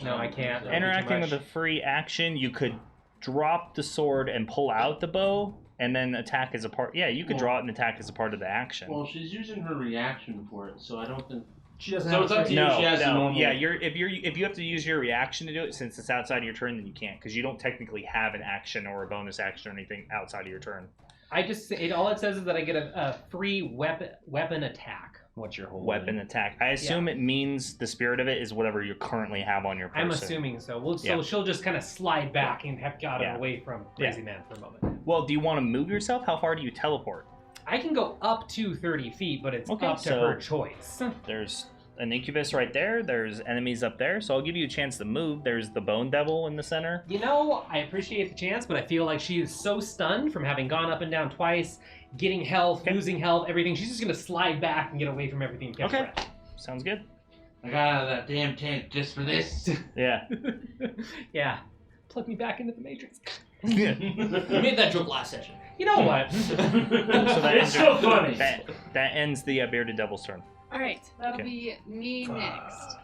No, I can't. That'd be too Interacting much. with a free action, you could drop the sword and pull out the bow, and then attack as a part. Yeah, you could draw it and attack as a part of the action. Well, she's using her reaction for it, so I don't think. She doesn't So have it's a up to free- you. She has a normal- Yeah, if you have to use your reaction to do it, since it's outside of your turn, then you can't, because you don't technically have an action or a bonus action or anything outside of your turn. I just all it says is that I get a free weapon attack. What's your whole Weapon attack. I assume it means the spirit of it is whatever you currently have on your person. I'm assuming so. So Yeah. she'll just kind of slide back and have gotten Yeah. away from Crazy Man for a moment. Well, do you want to move yourself? How far do you teleport? I can go up to 30 feet, but it's Okay, up to so- her choice. There's an incubus right there. There's enemies up there, so I'll give you a chance to move. There's the bone devil in the center. You know, I appreciate the chance, but I feel like she is so stunned from having gone up and down twice, getting health, losing health, everything. She's just going to slide back and get away from everything. and catch Okay. breath. Sounds good. I got out of that damn tank just for this. Yeah. Yeah. Plug me back into the Matrix. Yeah. You made that joke last session. You know what? So that It's so funny. That ends the bearded devil's turn. All right, that'll Okay. be me next.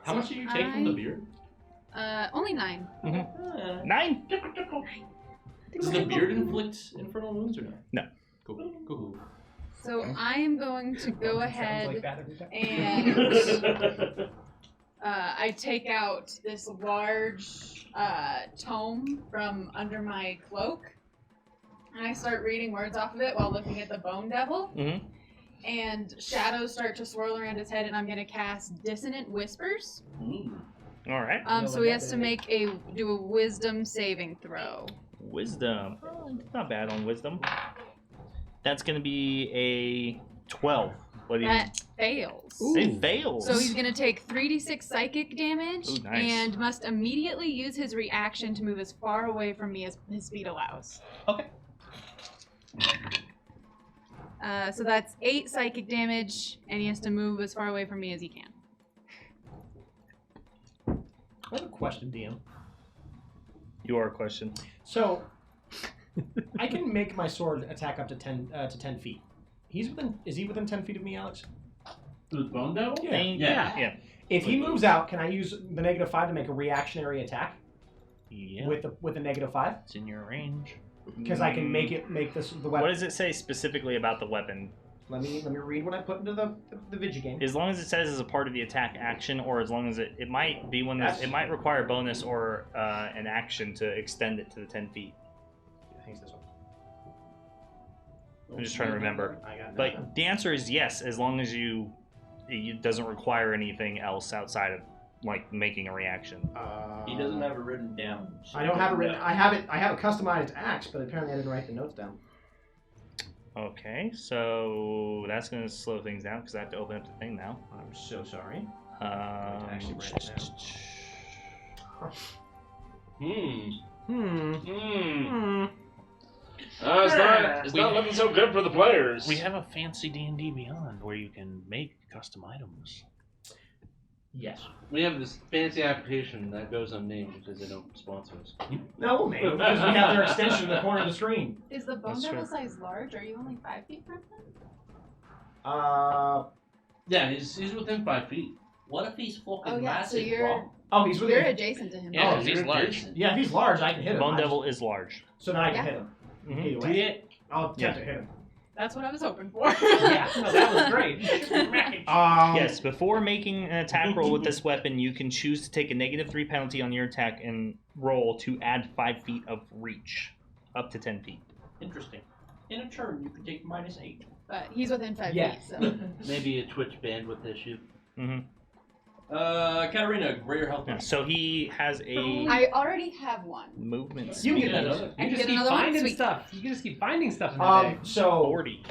How much do you take from the beard? Only 9. 9. Does the beard inflict infernal wounds or not? No. Cool. So I am going to go Sounds ahead like that every time. and I take out this large tome from under my cloak, and I start reading words off of it while looking at the bone devil. Mhm. And shadows start to swirl around his head, and I'm gonna cast Dissonant Whispers. All right. So he has to do a Wisdom saving throw. Wisdom. Oh, not bad on wisdom. That's going to be a 12. What do you That fails. It fails. So he's gonna take 3d6 psychic damage, Ooh, nice. and must immediately use his reaction to move as far away from me as his speed allows. Okay. So that's 8 psychic damage, and he has to move as far away from me as he can. I have a question, DM. You are a question. So, I can make my sword attack up to 10 feet. Is he within 10 feet of me, Alex? The bone devil? Yeah. If he moves out, can I use the -5 to make a reactionary attack Yeah. with the -5? It's in your range. Because I can make the weapon. What does it say specifically about the weapon? Let me read what I put into the Vigi game. As long as it says as a part of the attack action, or as long as it might be one that it might require a bonus or an action to extend it to the 10 feet. I think it's this one. I'm just trying to remember. I got But nothing. the answer is yes, as long as it doesn't require anything else outside of like making a reaction. He doesn't have it written down. so I don't have it written. I have a customized axe, but apparently I didn't write the notes down. Okay, so that's going to slow things down because I have to open up the thing now. I'm so sorry. Actually write it It's not looking so good for the players. We have a fancy D&D Beyond where you can make custom items. Yes. We have this fancy application that goes unnamed because they don't sponsor us. No, we'll name it because we have their extension in the corner of the screen. Is the bone That's devil true. size large? Are you only 5 feet from him? Yeah, he's within 5 feet. What if he's fucking Oh yeah, so massive, you're he's you're within. adjacent to him. Yeah, Oh, 'cause he's you're large. adjacent. Yeah, if he's large, I can hit him. Bone I Devil is large. So then I can Yeah. hit him. Mhm. Either way. I'll attempt to hit him. That's what I was hoping for. Yeah, no, that was great. Yes, before making an attack roll with this weapon, you can choose to take a -3 penalty on your attack and roll to add 5 feet of reach, up to 10 feet. Interesting. In a turn, you can take -8. But he's within 5 Yeah. feet, so. Maybe a Twitch bandwidth issue. Mm-hmm. Katarina, greater health. Yeah, so he has a I already have one. movement You speed can get another. I You can just get keep another one? finding Sweet. stuff. You can just keep finding stuff in that day. So 40.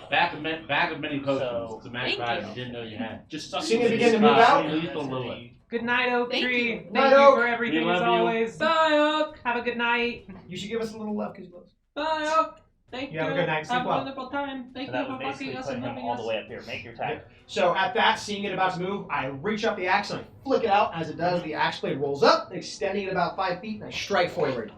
Back of many potions. So- It's a magic Thank item you. you didn't know you had. Just suck Seeing it it begin to move out. Lethal Lilith. Good night, Oak Thank Tree. you. Thank Night, you Oak. for everything We as love you. always. Bye, Oak. Have a good night. You should give us a little love because you love us. Bye, Oak. Thank You have a good night. Sleep Have a well. wonderful time. Thank And that you would for basically fucking us put and him loving all us. the way up here. Make your attack. So at that, seeing it about to move, I reach up the axe and I flick it out. As it does, the axe blade rolls up, extending it about 5 feet, and I strike forward.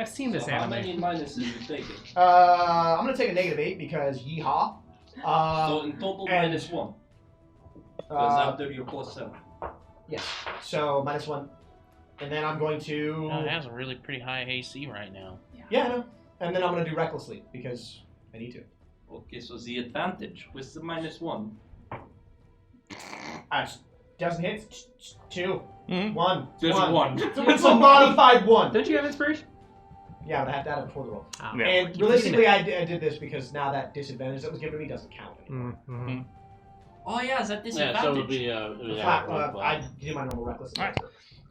I've seen this So how anime. many minuses you taking? I'm gonna take a -8 because yeehaw. So in total, and- -1. Because Uh, after you're +7. so -1, and then I'm going to. Oh, it has a really pretty high AC right now. Yeah, I know. And then I'm gonna do recklessly because I need to. Okay, so the advantage with the -1. Doesn't hit. 2, Mhm. 1. There's one. So it's a modified 1. Don't you have inspiration? Yeah, but I have to add it before the roll. Oh. Yeah. And realistically, I did this because now that disadvantage that was given to me doesn't count anymore. Mm-hmm. Oh yeah, that Yeah, so it would be Flat, I did my normal reckless. All right.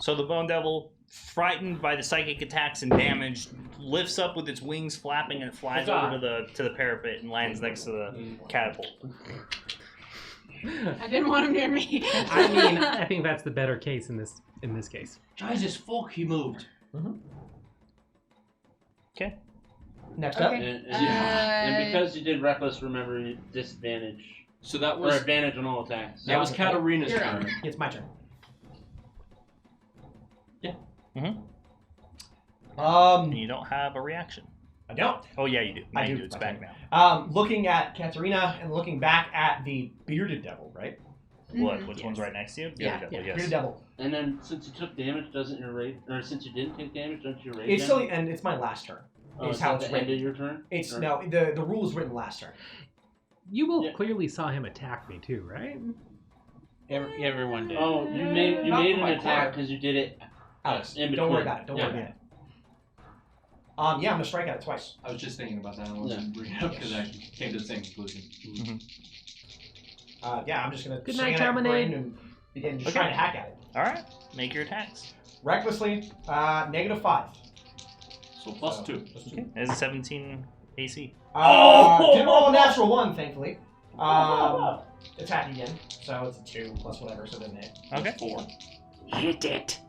So the Bone Devil, frightened by the psychic attacks and damage, lifts up with its wings flapping and flies over to the parapet and lands next to the catapult. I didn't want him near me. I mean, I think that's the better case in this case. Jesus fuck, he moved. Next up. Okay. And because you did reckless, remember you disadvantage So that or was advantage on all attacks. that was Katarina's You're turn. It's my turn. Yeah. And Um, you don't have a reaction. I don't. Oh yeah, you do. Now I you do. It's Okay. back now. Looking at Katarina and looking back at the bearded devil, right? What? Mhm. Which one's right next to you? Yeah. Devil, Yeah, yes. bearded devil. And then since you took damage, doesn't your rage, or since you didn't take damage, don't your rage? It's still, and it's my last turn. Oh, it's is how that it's the end written. of your turn? It's Or- no, the rule is written last turn. You both Yeah. clearly saw him attack me too, right? Everyone did. Oh, you made Not an for my attack part. because you did it. Alex, In don't worry between. about it. Don't Yeah. worry about it. Yeah, I'm gonna strike at it twice. I was just thinking about that. I wasn't bringing it up because I came to the same conclusion. Yeah, I'm just gonna Good swing night, at it Terminate. and begin just Okay. trying to hack at it. All right. Make your attacks. Recklessly, -5. So +2. Okay. It's a 17 AC. Didn't roll a natural 1, thankfully. Attack again, so it's a 2 plus whatever, so it doesn't hit. Okay. 4. Hit it.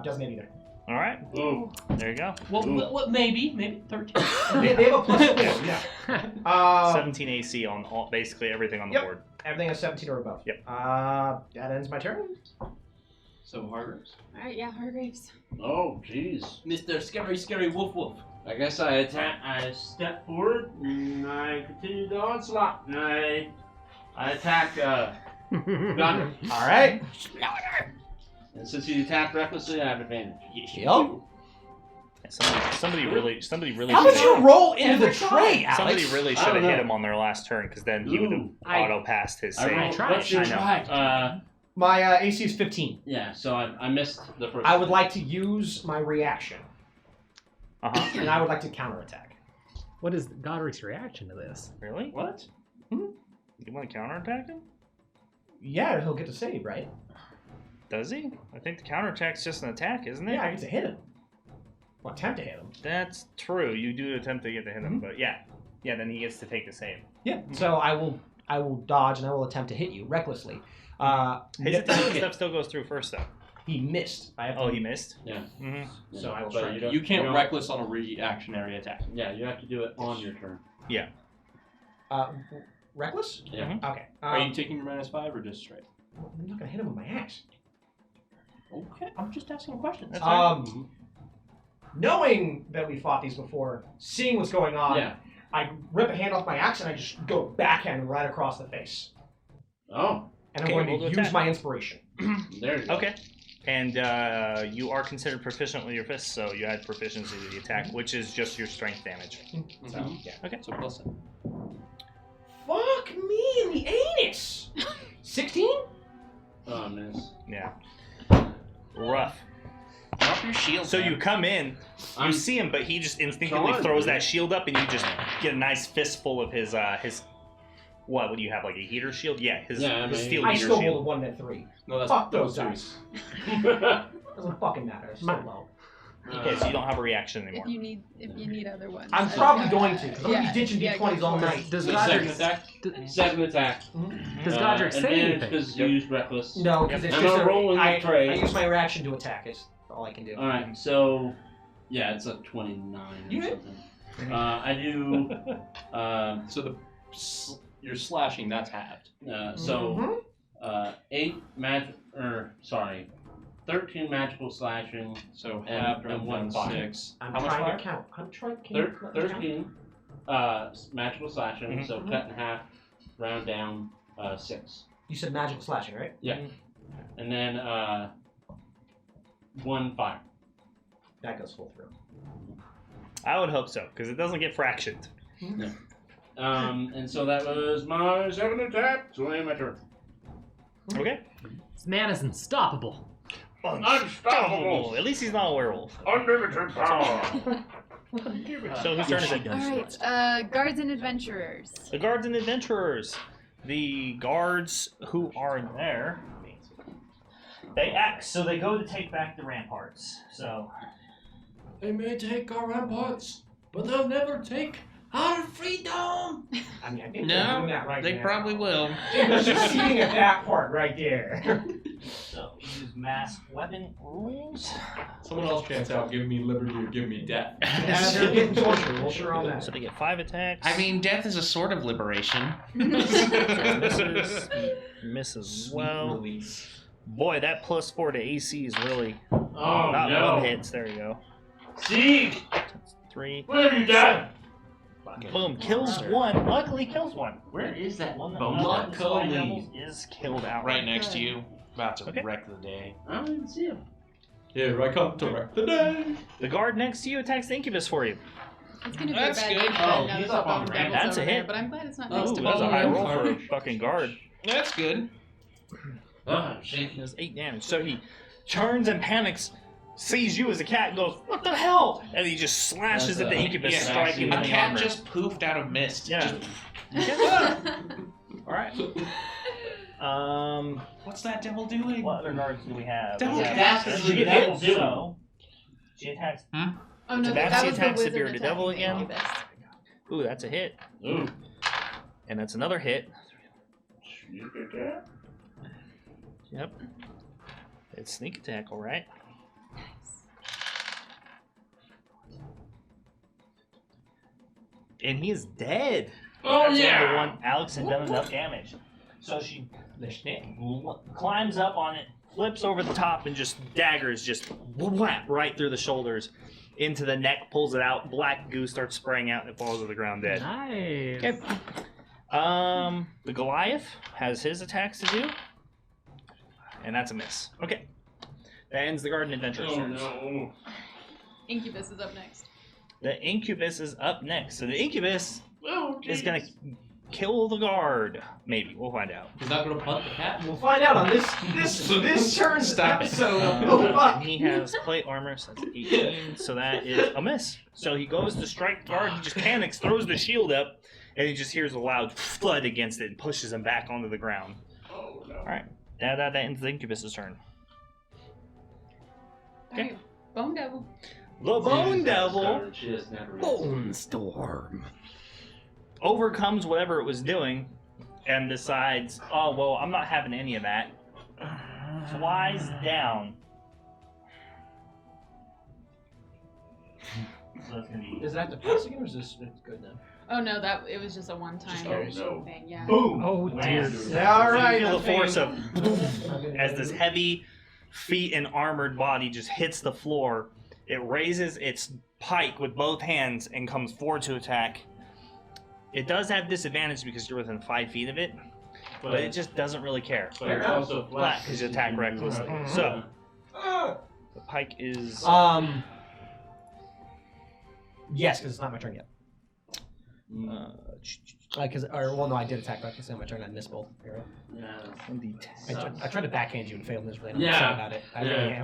Doesn't hit either. All right. Ooh. There you go. What maybe 13. they have a +4, yeah. 17 AC on basically everything on the Yep. board. Everything is 17 or above. Yep. That ends my turn. So Hargreaves. Alright, yeah, Hargreaves. Oh, jeez. Mr. Scary Woof. I guess I step forward and I continue the onslaught. And I attack Gunner. All right. And since you attack recklessly, I have advantage. Yep. Somebody really How did should you have. roll into the tray, Alex? Somebody really I should don't have know. hit him on their last turn, because then he would have Ooh. auto passed his I save. rolled- tried. what's your I know. My AC is 15. Yeah, so I missed the first. I would like to use my reaction, Uh-huh. and I would like to counterattack. What is Godric's reaction to this? Really? What? You want to counterattack him? Yeah, he'll get to save, right? Does he? I think the counterattack's just an attack, isn't it? Yeah, I get to hit him. Well, attempt to hit him. That's true. You do attempt to get to hit him, but yeah. Yeah, then he gets to take the save. Yeah. So I will dodge and I will attempt to hit you recklessly. His attack stuff still goes through first, though. He missed. I have Oh, to- he missed? Yeah. Mm-hmm. So I will But strike. You can't don't- reckless on a reactionary attack. Yeah, you have to do it on your turn. Reckless? Yeah. Okay. Are you taking your -5 or just straight? I'm not gonna hit him with my axe. Okay, I'm just asking questions. That's right. Knowing that we fought these before, seeing what's going on, Yeah. I rip a hand off my axe and I just go backhand right across the face. Oh, And Okay, I'm going roll to to use attack. my inspiration. there you go. Okay. And you are considered proficient with your fists, so you add proficiency to the attack, which is just your strength damage. So, yeah. Okay. So +7. Fuck me in the anus! 16? Oh, miss. Yeah. Rough. Drop your shield. So man. you come in, you I'm- see him, but he just instinctively Come on, throws dude. that shield up, and you just get a nice fistful of his what would you have, like a heater shield? Yeah, his steel I heater still shield. rolled a 1 and a 3. No, that's Fuck that those was serious. dice. Doesn't fucking matter. It's still My- low. Okay, so you don't have a reaction anymore. If you need other ones. I'm probably going to, because I'm going to be ditching Yeah, D20s all go for it. night. Does So Godric second attack? d- Second attack. does Godric say anything? Because you used reckless. No, because it's I'm just not rolling I the trade. use my reaction to attack. It's all I can do. Alright, so yeah, it's a 29 You or hit. something. I do So you're slashing. That's halved. so 13 magical slashing, So And- halved and and one 1 fire. 6. I'm How much trying fire? to count. I'm trying to count. 13 magical slashing, so cut in half, round down 6. You said magical slashing, right? Yeah. And then 1 fire. That goes full through. I would hope so, because it doesn't get fractioned. And so that was my second attack. So I am my turn. Okay. This man is unstoppable. Unstoppable. At least he's not a werewolf. Unlimited power. So whose turn is it? Alright, guards and adventurers. The guards and adventurers. The guards who are there, they act, so they go to take back the ramparts. So They may take our ramparts, but they'll never take our freedom. I mean, I think No, they're doing that right They now. probably will. They're just seeing at that part right there. So use mass weapon rules. Someone else chants out, "Give me liberty or give me death." Yeah, they're getting tortured. We'll sure on that. So they get 5 attacks. I mean, death is a sort of liberation. misses. Misses as well. Release. Boy, that +4 to AC is really Oh not no. one hits. There you go. Siege! 3. What have you done? Boom. Kills one. Luckily kills one. Where is that One that bone? not Luckily. devil is killed out. Right next to you. About to Okay. wreck the day. I don't even see him. Here I come to wreck the day. The guard next to you attacks the incubus for you. It's gonna be That's a bad good. day Oh, now he's that up the on bone the devil's ramp. That's a over hit. there, but I'm glad it's not Ooh, next to that's a me. high roll Fire. for a fucking guard. That's good. Shit. Does 8 damage. So he turns and panics, sees you as a cat, and goes, "What the hell?" And he just slashes That's at the a- incubus, yeah, striking A with the cat armor. just poofed out of mist. Yeah. Just- All right. What's that devil doing? What other guards do we have? Devil We have- cats. She attacks. So she attacks. Oh no, So that Babsy was the attacks the wizard bearded devil attacking the again. incubus. Ooh, that's a hit. Ooh. And that's another hit. Yep. It's sneak attack, all right. And he is dead. Oh That's yeah. the one Alex had done enough damage. So she climbs up on it, flips over the top, and just daggers just whap right through the shoulders into the neck, pulls it out. Black goo starts spraying out, and it falls to the ground dead. Nice. Okay. The Goliath has his attacks to do, and that's a miss. Okay. That ends the Garden Adventurer's Oh turn. no. Incubus is up next. The Incubus is up next. So the Incubus Oh, is gonna kill the guard. Maybe. We'll find out. Is that gonna punt the cat? We'll find out on this turn's Stop it. episode. Oh, fuck. He has plate armor, so that's 18. So that is a miss. So he goes to strike the guard. He just panics, throws the shield up, and he just hears a loud thud against it and pushes him back onto the ground. Oh no. Alright. That ends the Incubus's turn. Okay. Alright, Bone Devil. The Bone Devil She just never Bone storm. overcomes whatever it was doing and decides, oh, well, I'm not having any of that. Flies down. So that's going to be... Is that the pass again, or is this good now? Oh no, it was just a one-time no. thing. Yeah. Boom! Oh dear. Yeah, all So you right. feel the force of... Okay. As this heavy feet and armored body just hits the floor, it raises its pike with both hands and comes forward to attack. It does have disadvantage because you're within 5 feet of it, but it just doesn't really care. But it's also Flat because you attack recklessly. So, Ah. the pike is... Yes, because it's not my turn yet. Well, no, I did attack back. It's not my turn. I missed both. You're right. I tried to backhand you and failed miserably. I'm upset about it. I really am.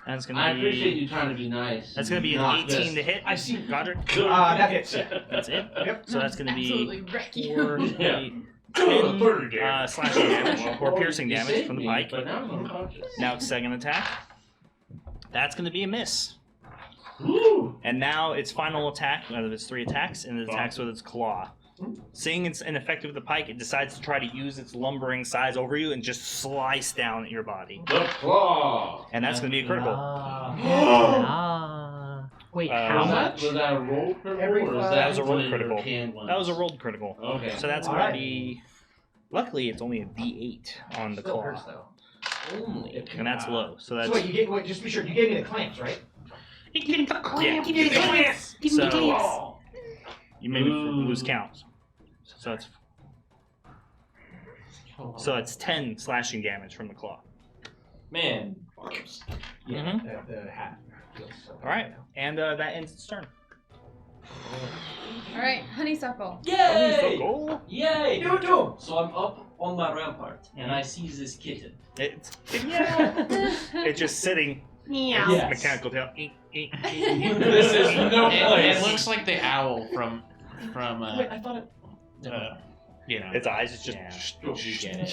That's gonna I be... appreciate you trying to be nice. That's gonna be an Not 18 this. to hit. I see. Godric. That hits. That's it. Yep. So that's gonna be Absolutely wreck you. 4, Yeah. 8, 10 slashing damage or piercing You damage saved from the me, pike. But now I'm unconscious. Now it's second attack. That's going to be a miss. Woo! And now its final attack, out of its 3 attacks, and it attacks with its claw. Seeing it's ineffective with the pike, it decides to try to use its lumbering size over you and just slice down at your body. The claw. And that's going to be a critical. Wait, how much? Was that a roll critical? Every or is five- That was a roll one of your critical. canned ones? That was a rolled critical. Okay. So that's going to Alright. be... Luckily, it's only a D8 on the Still claw. hurts, though. Only. And that's low. So that's... So wait, just be sure, you gave me the clamps, right? Yeah. Give me the clamps! So you maybe lose count. So it's 10 slashing damage from the claw. Man. Yeah, the hat. All right, and that ends its turn. All right, honeysuckle. Yay! Goal. Yay! Do it to him! So I'm up on my rampart and I see this kitten. It's just sitting. Yes. Mechanical tail. This is no It place. looks like the owl from Wait, I thought it. you know, Its eyes is just.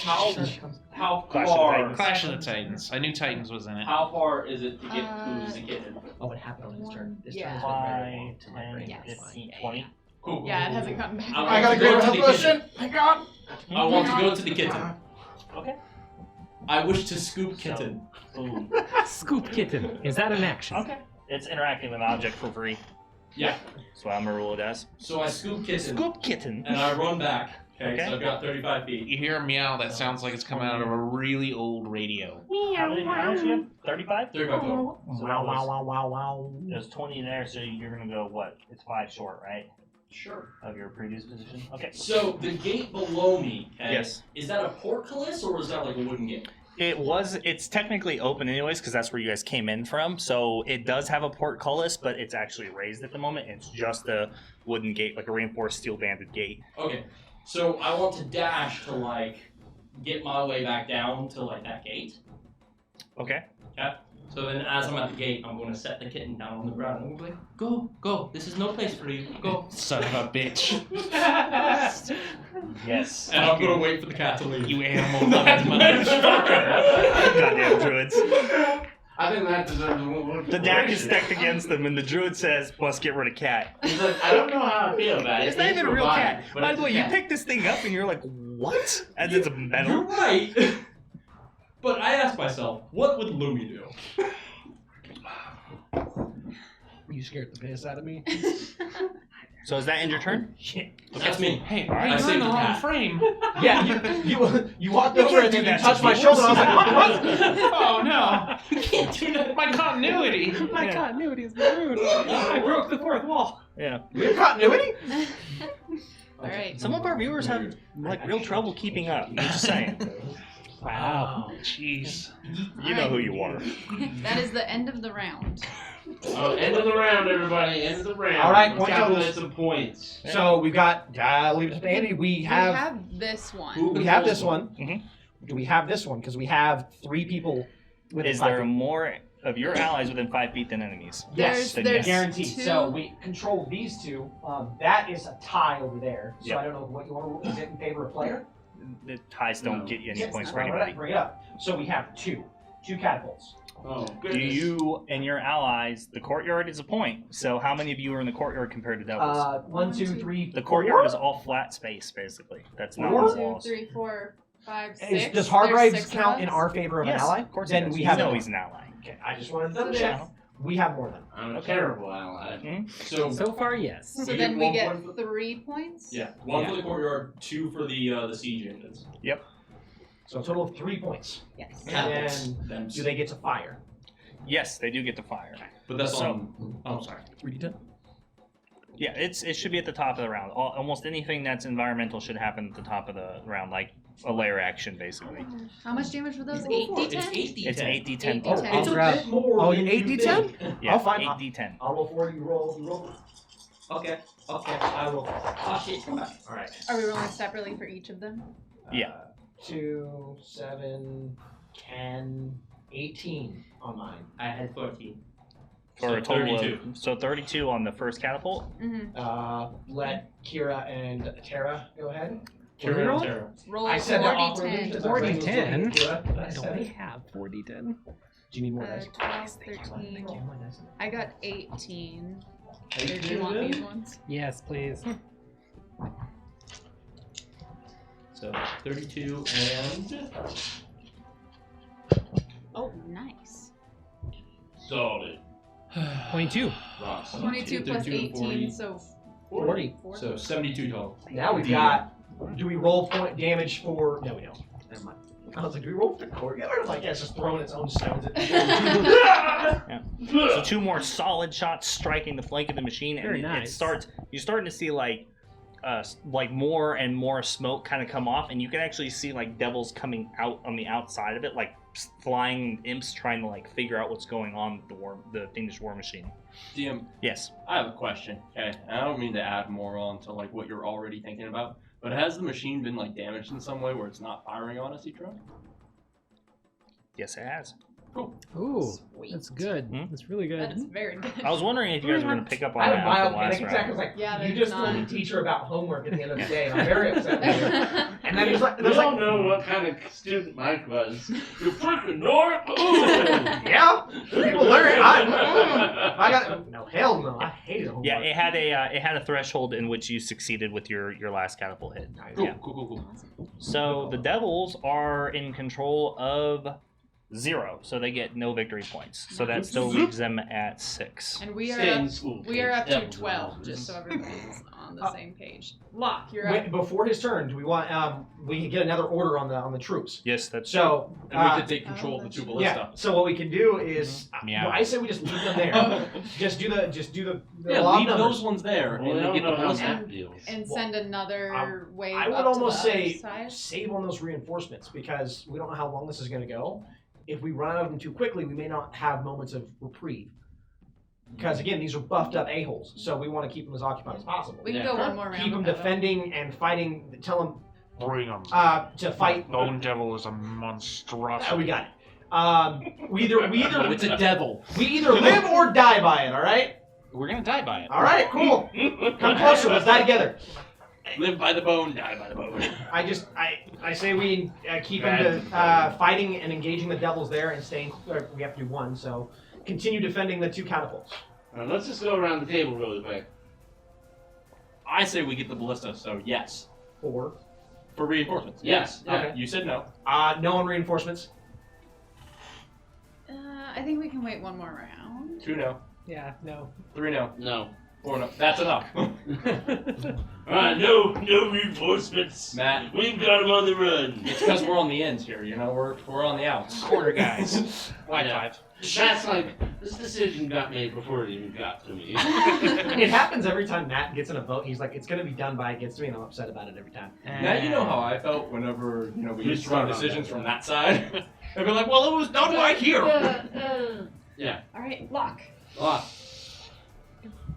How Clash of the far? Titans. Clash of the Titans. I knew Titans was in it. How far is it to get who's the kitten? Oh, it happened on his turn. This Yeah. turn has been very long to my 5, brain. 10, Yes. 15, 20. Cool. Yeah, it hasn't gotten back. I I got a greater to health the potion! kitten. Thank God! I want to go to the kitten. Okay. I wish to scoop kitten. Ooh. Scoop kitten. Is that an action? Okay. It's interacting with an object for free. Yeah. So I'm gonna roll it as. So I scoop kitten. Scoop kitten. And I run back. Okay, Okay. so I've got 35 feet. You hear a meow that sounds like it's coming out of a really old radio. How many you have? 35? 35 total. So Wow, wow, wow, wow, wow. There's 20 in there, so you're gonna go what? It's 5 short, right? Sure. Of your previous position? Okay. So the gate below me, okay, Yes. is that a portcullis or is that like a wooden gate? It's technically open anyways, because that's where you guys came in from. So it does have a portcullis, but it's actually raised at the moment. It's just a wooden gate, like a reinforced steel banded gate. Okay. So I want to dash to like get my way back down to like that gate. Okay. Okay. So then as I'm at the gate, I'm going to set the kitten down on the ground and I'm going to go, go. This is no place for you. Go. Son of a bitch. Yes. And I'm going to wait for the cat to leave. You animal loving motherfucker. Goddamn druids. I think that deserves a little The DAC is stacked against them, and the druid says, "Must get rid of cat." He's like, I don't know how I feel about it. It's not even a real cat. but By it's the way, a you cat. pick this thing up, and you're like, "What?" As it's a You're metal. right. But I asked myself, what would Lumi do? You scared the piss out of me? So is that end your turn? That's me. Hey, All right. you're saved in the the wrong cat. frame. Yeah, you walked over can't and do then you that to touched my viewers. shoulder. I was like, what? Oh no. You can't do that. My continuity. My Yeah. continuity is rude. I broke the fourth wall. Yeah. We have continuity? All right. Some of our viewers have like real trouble keeping up. I'm just saying. Wow. Jeez. You know who you are. That is the end of the round. Oh, end of the round, everybody. End of the round. All right, Let's point calculate totals. some points. So we've got, leave it to Andy, we have this one. we have this one. Mhm. Do we have this one? Because we have 3 people within Is 5 there feet. more of your allies within 5 feet than enemies? Yes, Then there's yes. guaranteed. two- So we control these 2. That is a tie over there. So Yep. I don't know what you want to. Is it in favor of player? The ties don't No. get you any Yes, points that's for right. anybody. Bring it up. So we have 2 catapults. Oh, Do goodness. you and your allies? The courtyard is a point. So how many of you are in the courtyard compared to doubles? 1, 2, 3. The courtyard is all flat space, basically. That's not Four? the 1, 2, walls. 3, 4, 5, 6. Does There's Hargraves 6 of count in us. our favor of Yes, an ally? of course he Then does. we You have know more. he's an ally. Okay, I just wanted to double check. We have more than. I'm a terrible ally. So, So far, yes. So We then get we one get point for- 3 points? yeah, 1 for the courtyard, 2 for the siege engines. So a total of 3 points. Yes. And then Them. do they get to fire? Yes, they do get to fire. But that's So- on. Oh, sorry. 3d10. Yeah, it should be at the top of the round. Almost anything that's environmental should happen at the top of the round, like a layer action, basically. How much damage were those? It's 8d10? 8d10. It's an 8d10. Oh, It's a grab- bit more. Oh, than you you 8d10? think. Yeah, I'll find- 8d10. I'll roll 4, you roll. Okay. Okay. I roll. Oh shit! Come back. Alright. Are we rolling separately for each of them? Yeah. 2, 7, 10, 18 on mine. I had 14. For So a total 32. of 32 on the first catapult. Mm-hmm. Let Kira and Tara go ahead. Terror. Roll I said that awkwardly 40-10. because I was like, 40-10? Kira, but I I said don't it. have 4d10. Do you need more dice? 12, 13. I got 18. Do you want these ones? Yes, please. So 32 and Oh, nice. Solid. 22. Ross. 22 plus 32, 18, 40. so 40. So 72 total. Now we've got. Do we roll point damage for? No, we don't. Never mind. I was like, do we roll for the core together? I was like, yeah, it's just throwing its own stones at So 2 more solid shots striking the flank of the machine, and Very it nice. starts. You're starting to see like more and more smoke kind of come off, and you can actually see like devils coming out on the outside of it, like flying imps trying to like figure out what's going on with the Fiendish War Machine. DM, Yes. I have a question. Okay, and I don't mean to add more on to like what you're already thinking about, but has the machine been like damaged in some way where it's not firing on us, Etron? Yes, it has. Cool. Ooh, Sweet. that's good. Hmm? That's really good. that is very good. I was wondering if you guys were going to pick up on I that had a after mild the last panic attack. I round. was like, Yeah, you there's just told not. the teacher about homework at the end of the day, and I'm very upset with you. And then there's We like, don't know what kind of student Mike was. You freaking North? Ooh! yeah, people learn. I got no, hell no. I hated homework. Yeah, it had a threshold in which you succeeded with your last catapult hit. Cool, Yeah. cool. So the devils are in control of 0, so they get no victory points. So that still leaves them at 6. And we Stay are in up, school. we are kids. up to Devils 12, are just so losers. everybody's on the same page. Locke, you're up. Wait, before his turn, do we want we can get another order on the troops? Yes, that's So And we could take control of the two ballista. yeah. So what we can do is, Yeah. well, I say we just leave them there. just do the Yeah, log leave numbers. those ones there, Well, and they then don't get the know how ballista. that feels. And send another wave I would up to almost the other say side. save on those reinforcements because we don't know how long this is going to go. If we run out of them too quickly, we may not have moments of reprieve. Because again, these are buffed up a-holes, so we want to keep them as occupied as possible. We can Yeah. go one more round. Keep them with that, defending and fighting. Tell them Bring them. to fight. Lone Devil is a monstrosity. We got it. We No, either it's a devil. live or die by it. All right. We're gonna die by it. All right. Cool. Come closer. Let's die together. Live by the bone, die by the bone. I say we keep them to fighting and engaging the devils there and staying. We have to do one, so continue defending the 2 catapults. Let's just go around the table really quick. I say we get the ballista, so yes. 4. For reinforcements. Yes. Yeah, Okay. you said no. No on reinforcements. I think we can wait one more round. 2 no. Yeah, no. 3 no. No. 4 no. That's enough. Alright, no reinforcements. Matt, We've got them on the run. it's because we're on the ends here, you know? We're on the outs. Quarter guys. Wide Yeah. 5. That's like, this decision got made before it even got to me. It happens every time Matt gets in a vote. He's like, it's going to be done by it gets to me, and I'm upset about it every time. Now you know how I felt whenever, you know, we used to run decisions from that side. I'd be like, well, it was done by here. Alright, Locke.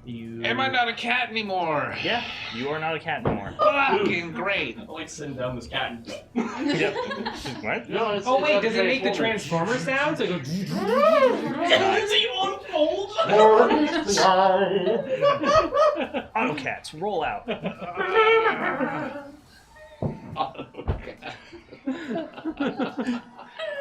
Am I not a cat anymore? Yeah, you are not a cat anymore. Fucking great. I like sitting down this cat and Yep. What? No, Oh wait, does it make the Transformer sound? So it goes. Autocats, roll out.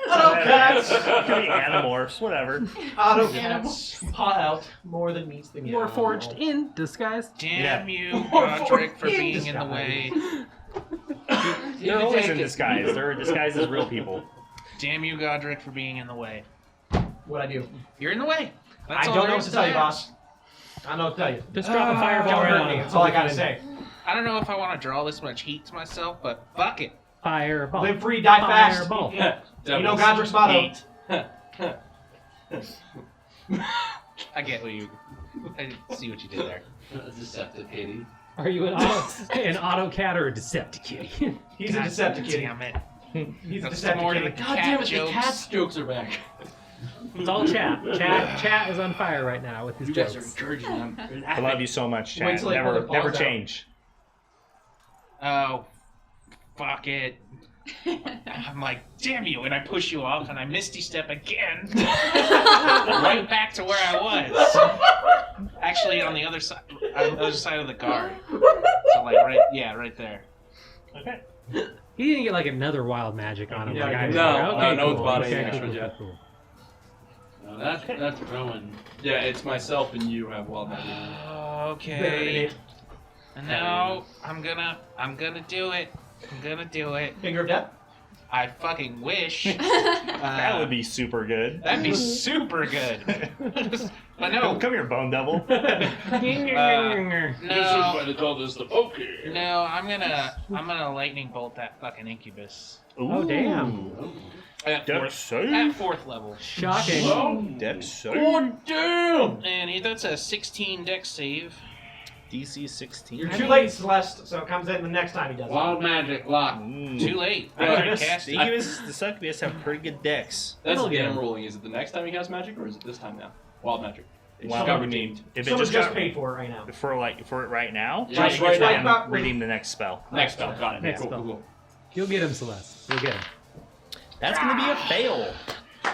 Autocats! Could be Animorphs, whatever. Autocats. Pot out more than meets the meow. More forged in disguise. Damn you, More Godric, for in being in the way. They're always in disguise. They're disguised as real people. Damn you, Godric, for being in the way. What'd I do? You're in the way. That's I all don't know there what is to tell you, that. boss. I don't know what to tell you. Just drop a fireball Don't hurt around. me. That's all I gotta say. I don't know if I want to draw this much heat to myself, but fuck it. Fireball. Live free, die fast. Fireball. You know Godric's motto. I get what you. I see what you did there. Decepticating. Are you an Autocat or a Deceptickitty? He's a God Deceptickitty. Damn it. He's a That's some more to the Deceptickitty. God cat damn it, the jokes. cat's jokes are back. It's all chat. Chat is on fire right now with his You guys are jokes. encouraging them. I love you so much, Wait Chad. till they pull their Never paws out. change. Oh, fuck it. I'm like, damn you, and I push you off, and I misty step again. Right back to where I was. Actually, on the other side of the guard. So like, right there. Okay. He didn't get like another wild magic on him. Yeah, like I did. no, Okay, no one's cool. bought any Okay, extras cool, yet. cool. That's Rowan. Yeah, it's myself and you have wild magic. Okay. And now I'm gonna do it. I'm gonna do it. Finger of death? I fucking wish. That would be super good. That'd be super good. But no. Come here, Bone Devil. No. they call this the pokey. No, I'm gonna lightning bolt that fucking incubus. Oh, damn. At Dex save. at 4th level. Shocking. Dex save. Oh, damn! And that's a 16 dex save. DC 16. You're too late, Celeste, so it comes in the next time he does it. Wild magic lock. Too late. I The already cast it. Incubus, the Succubus have pretty good decks. That's That'll the get game him. rolling. Is it the next time he casts magic, or is it this time now? Wild magic. It's Wow. got redeemed. If it Someone's just just got paid for it right now. for it right now, Yeah, just right right now. redeem the next spell. Next spell. Got it. Next cool, spell. cool, cool. You'll get him, Celeste. You'll get him. That's gonna be a fail.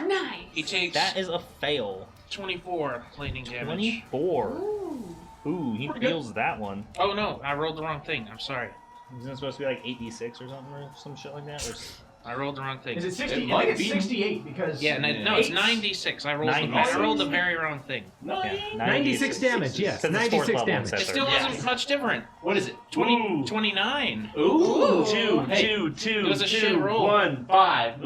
Nice. He takes That is a fail. 24 lightning damage. 24. Ooh. Ooh, he feels that one. Oh no, I rolled the wrong thing. I'm sorry. Isn't it supposed to be like 8d6 or something, or some shit like that? Or I rolled the wrong thing. Is it 60? It I might think it's be. 68 because. Yeah, no, it's 96. I rolled the very wrong thing. Yeah, 96 damage, yes. Since it's fourth 96 level damage. instead. It still wasn't much different. What is it? 29. Ooh. Two, Hey, two, it was a shit roll. 1, 5.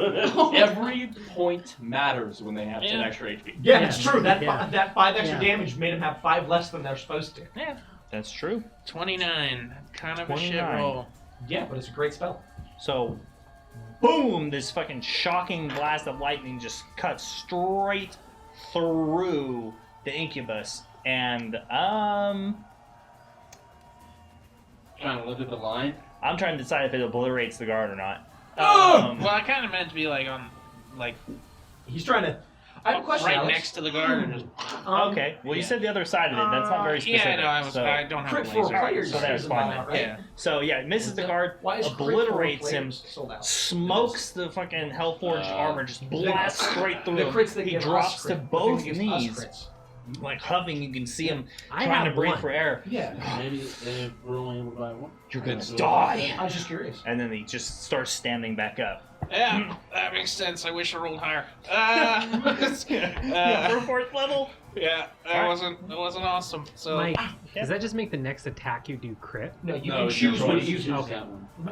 Every point matters when they have 10 Yeah. extra HP. Yeah, it's true. That Yeah. that 5 extra Yeah. damage made him have 5 less than they're supposed to. Yeah. That's true. 29. Kind of a shit 29. roll. Yeah, but it's a great spell. So, boom! This fucking shocking blast of lightning just cuts straight through the incubus, and Trying to look at the line. I'm trying to decide if it obliterates the guard or not. Well, I kind of meant to be like on, like He's trying to. I have a question, right Alex. next to the guard. And just, Okay, well, you said the other side of it. That's not very specific. yeah, no, I was. so, I don't have Crit a for laser. players so that's is fine about then. right. Yeah. So yeah, it misses the guard, Why is crit for obliterates him, players sold out? smokes the fucking Hellforged armor, just blasts straight through The him. crits that He give drops us to crit, the both thing that gives us knees, crits. like huffing. You can see him I trying to have breathe one. for air. Yeah. Maybe we're only able to buy one. You're gonna Okay. die. I was just curious. And then he just starts standing back up. Yeah, that makes sense. I wish I rolled higher. Yeah, for fourth level. Yeah, that wasn't awesome. So Mike, does that just make the next attack you do crit? No, you No, can it's choose your when choice. to use it. Choose that one. You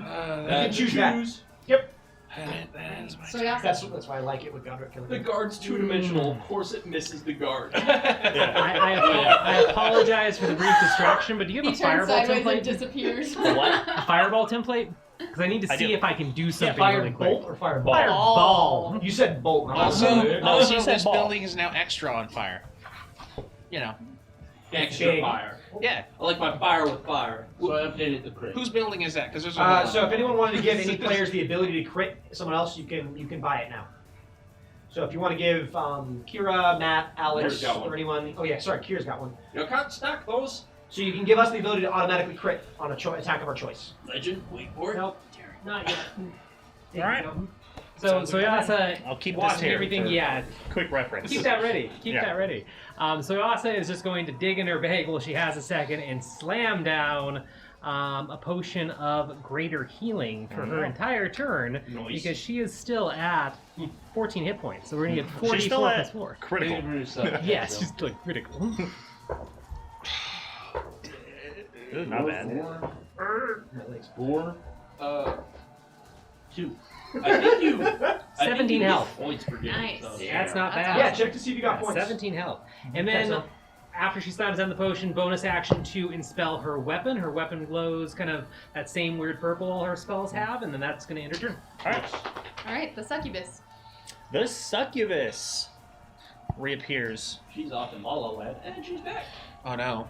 can choose that. Yep. that ends my So turn. yeah. That's why I like it with Godric killing. The guard's two-dimensional. Of course, it misses the guard. I apologize for the brief distraction, but do you He have a turns fireball sideways and template? disappears. What? A fireball template? Because I need to I see do. if I can do Yeah, something fire really quick. bolt or fireball? Fireball. You said bolt. not Also, bolt. No, she said this ball. building is now extra on fire. You know. Extra Big. fire. Yeah. I like my fire with fire. So I updated the crit. Whose building is that? Because there's a. So if anyone wanted to give any players the ability to crit someone else, you can buy it now. So if you want to give Kira, Matt, Alex, Kira's got one. or anyone, oh yeah, sorry, Kira's got one. You can't stack those. So you can give us the ability to automatically crit on a attack of our choice. Legend, wait for it. Nope, not yet. All right. So Yasa, I'll keep this watching here everything. for Yeah, quick reference. keep that ready. Keep Yeah. that ready. So Yasa is just going to dig in her bag while she has a second and slam down a potion of greater healing for her entire turn because she is still at 14 hit points. So we're gonna get She's 44 still plus at 4. critical. Yes, she's like critical. Ooh, not bad. Four. 2. I think you. 17 health. Points for getting Nice. stuff. That's not That's bad. Yeah, check to see if you got points. 17 health. And That's then all. after she slams down the potion, bonus action to inspel her weapon. Her weapon glows kind of that same weird purple all her spells have, and then that's going to end her turn. All right. All right, the succubus. The succubus reappears. She's off in La La Land, and she's back. Oh no.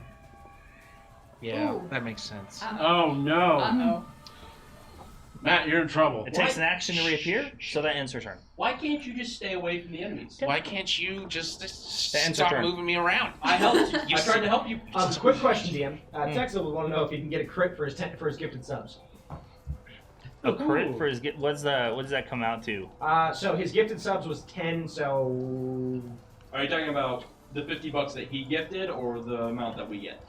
Yeah, Ooh. that makes sense. Oh no. Uh-oh. Matt, you're in trouble. It takes an action to reappear, so that ends her turn. Why can't you just stay away from the enemies? Why can't you just ends stop her turn. moving me around? I helped you. You I tried to help you. Quick question, DM. Texel would want to know if he can get a crit for his gifted subs. A crit for his what does that come out to? So his gifted subs was 10. So Are you talking about the $50 that he gifted, or the amount that we get?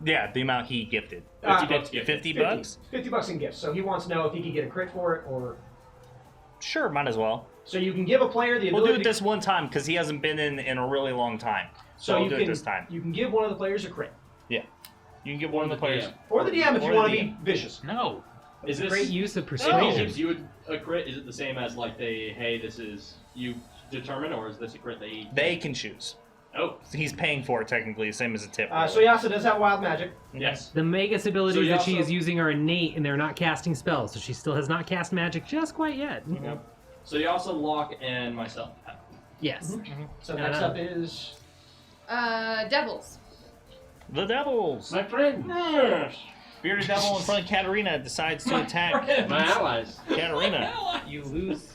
Yeah, the amount he gifted. 50 bucks gifted. 50 bucks? 50 bucks in gifts. So he wants to know if he could get a crit for it, or Sure, might as well. So you can give a player the We'll ability. do it this one time because he hasn't been in a really long time. So we'll you do can it this time. You can give one of the players a crit, You can give one of the players. or the DM if Or you want the to be vicious. No. Is this Great use of if persuasion. he gives you a crit? Is it the same as like hey, this is you determine, or is this a crit They can choose. Oh, He's paying for it technically, the same as a tip. Soyasa does have wild magic. yes. The Magus abilities So you that she also- is using are innate and they're not casting spells, so she still has not cast magic just quite yet. So you also lock and myself. Yes. So next up is Devils. The Devils. My friend. Bearded Devil in front of Katarina decides to attack My allies. Katarina. You lose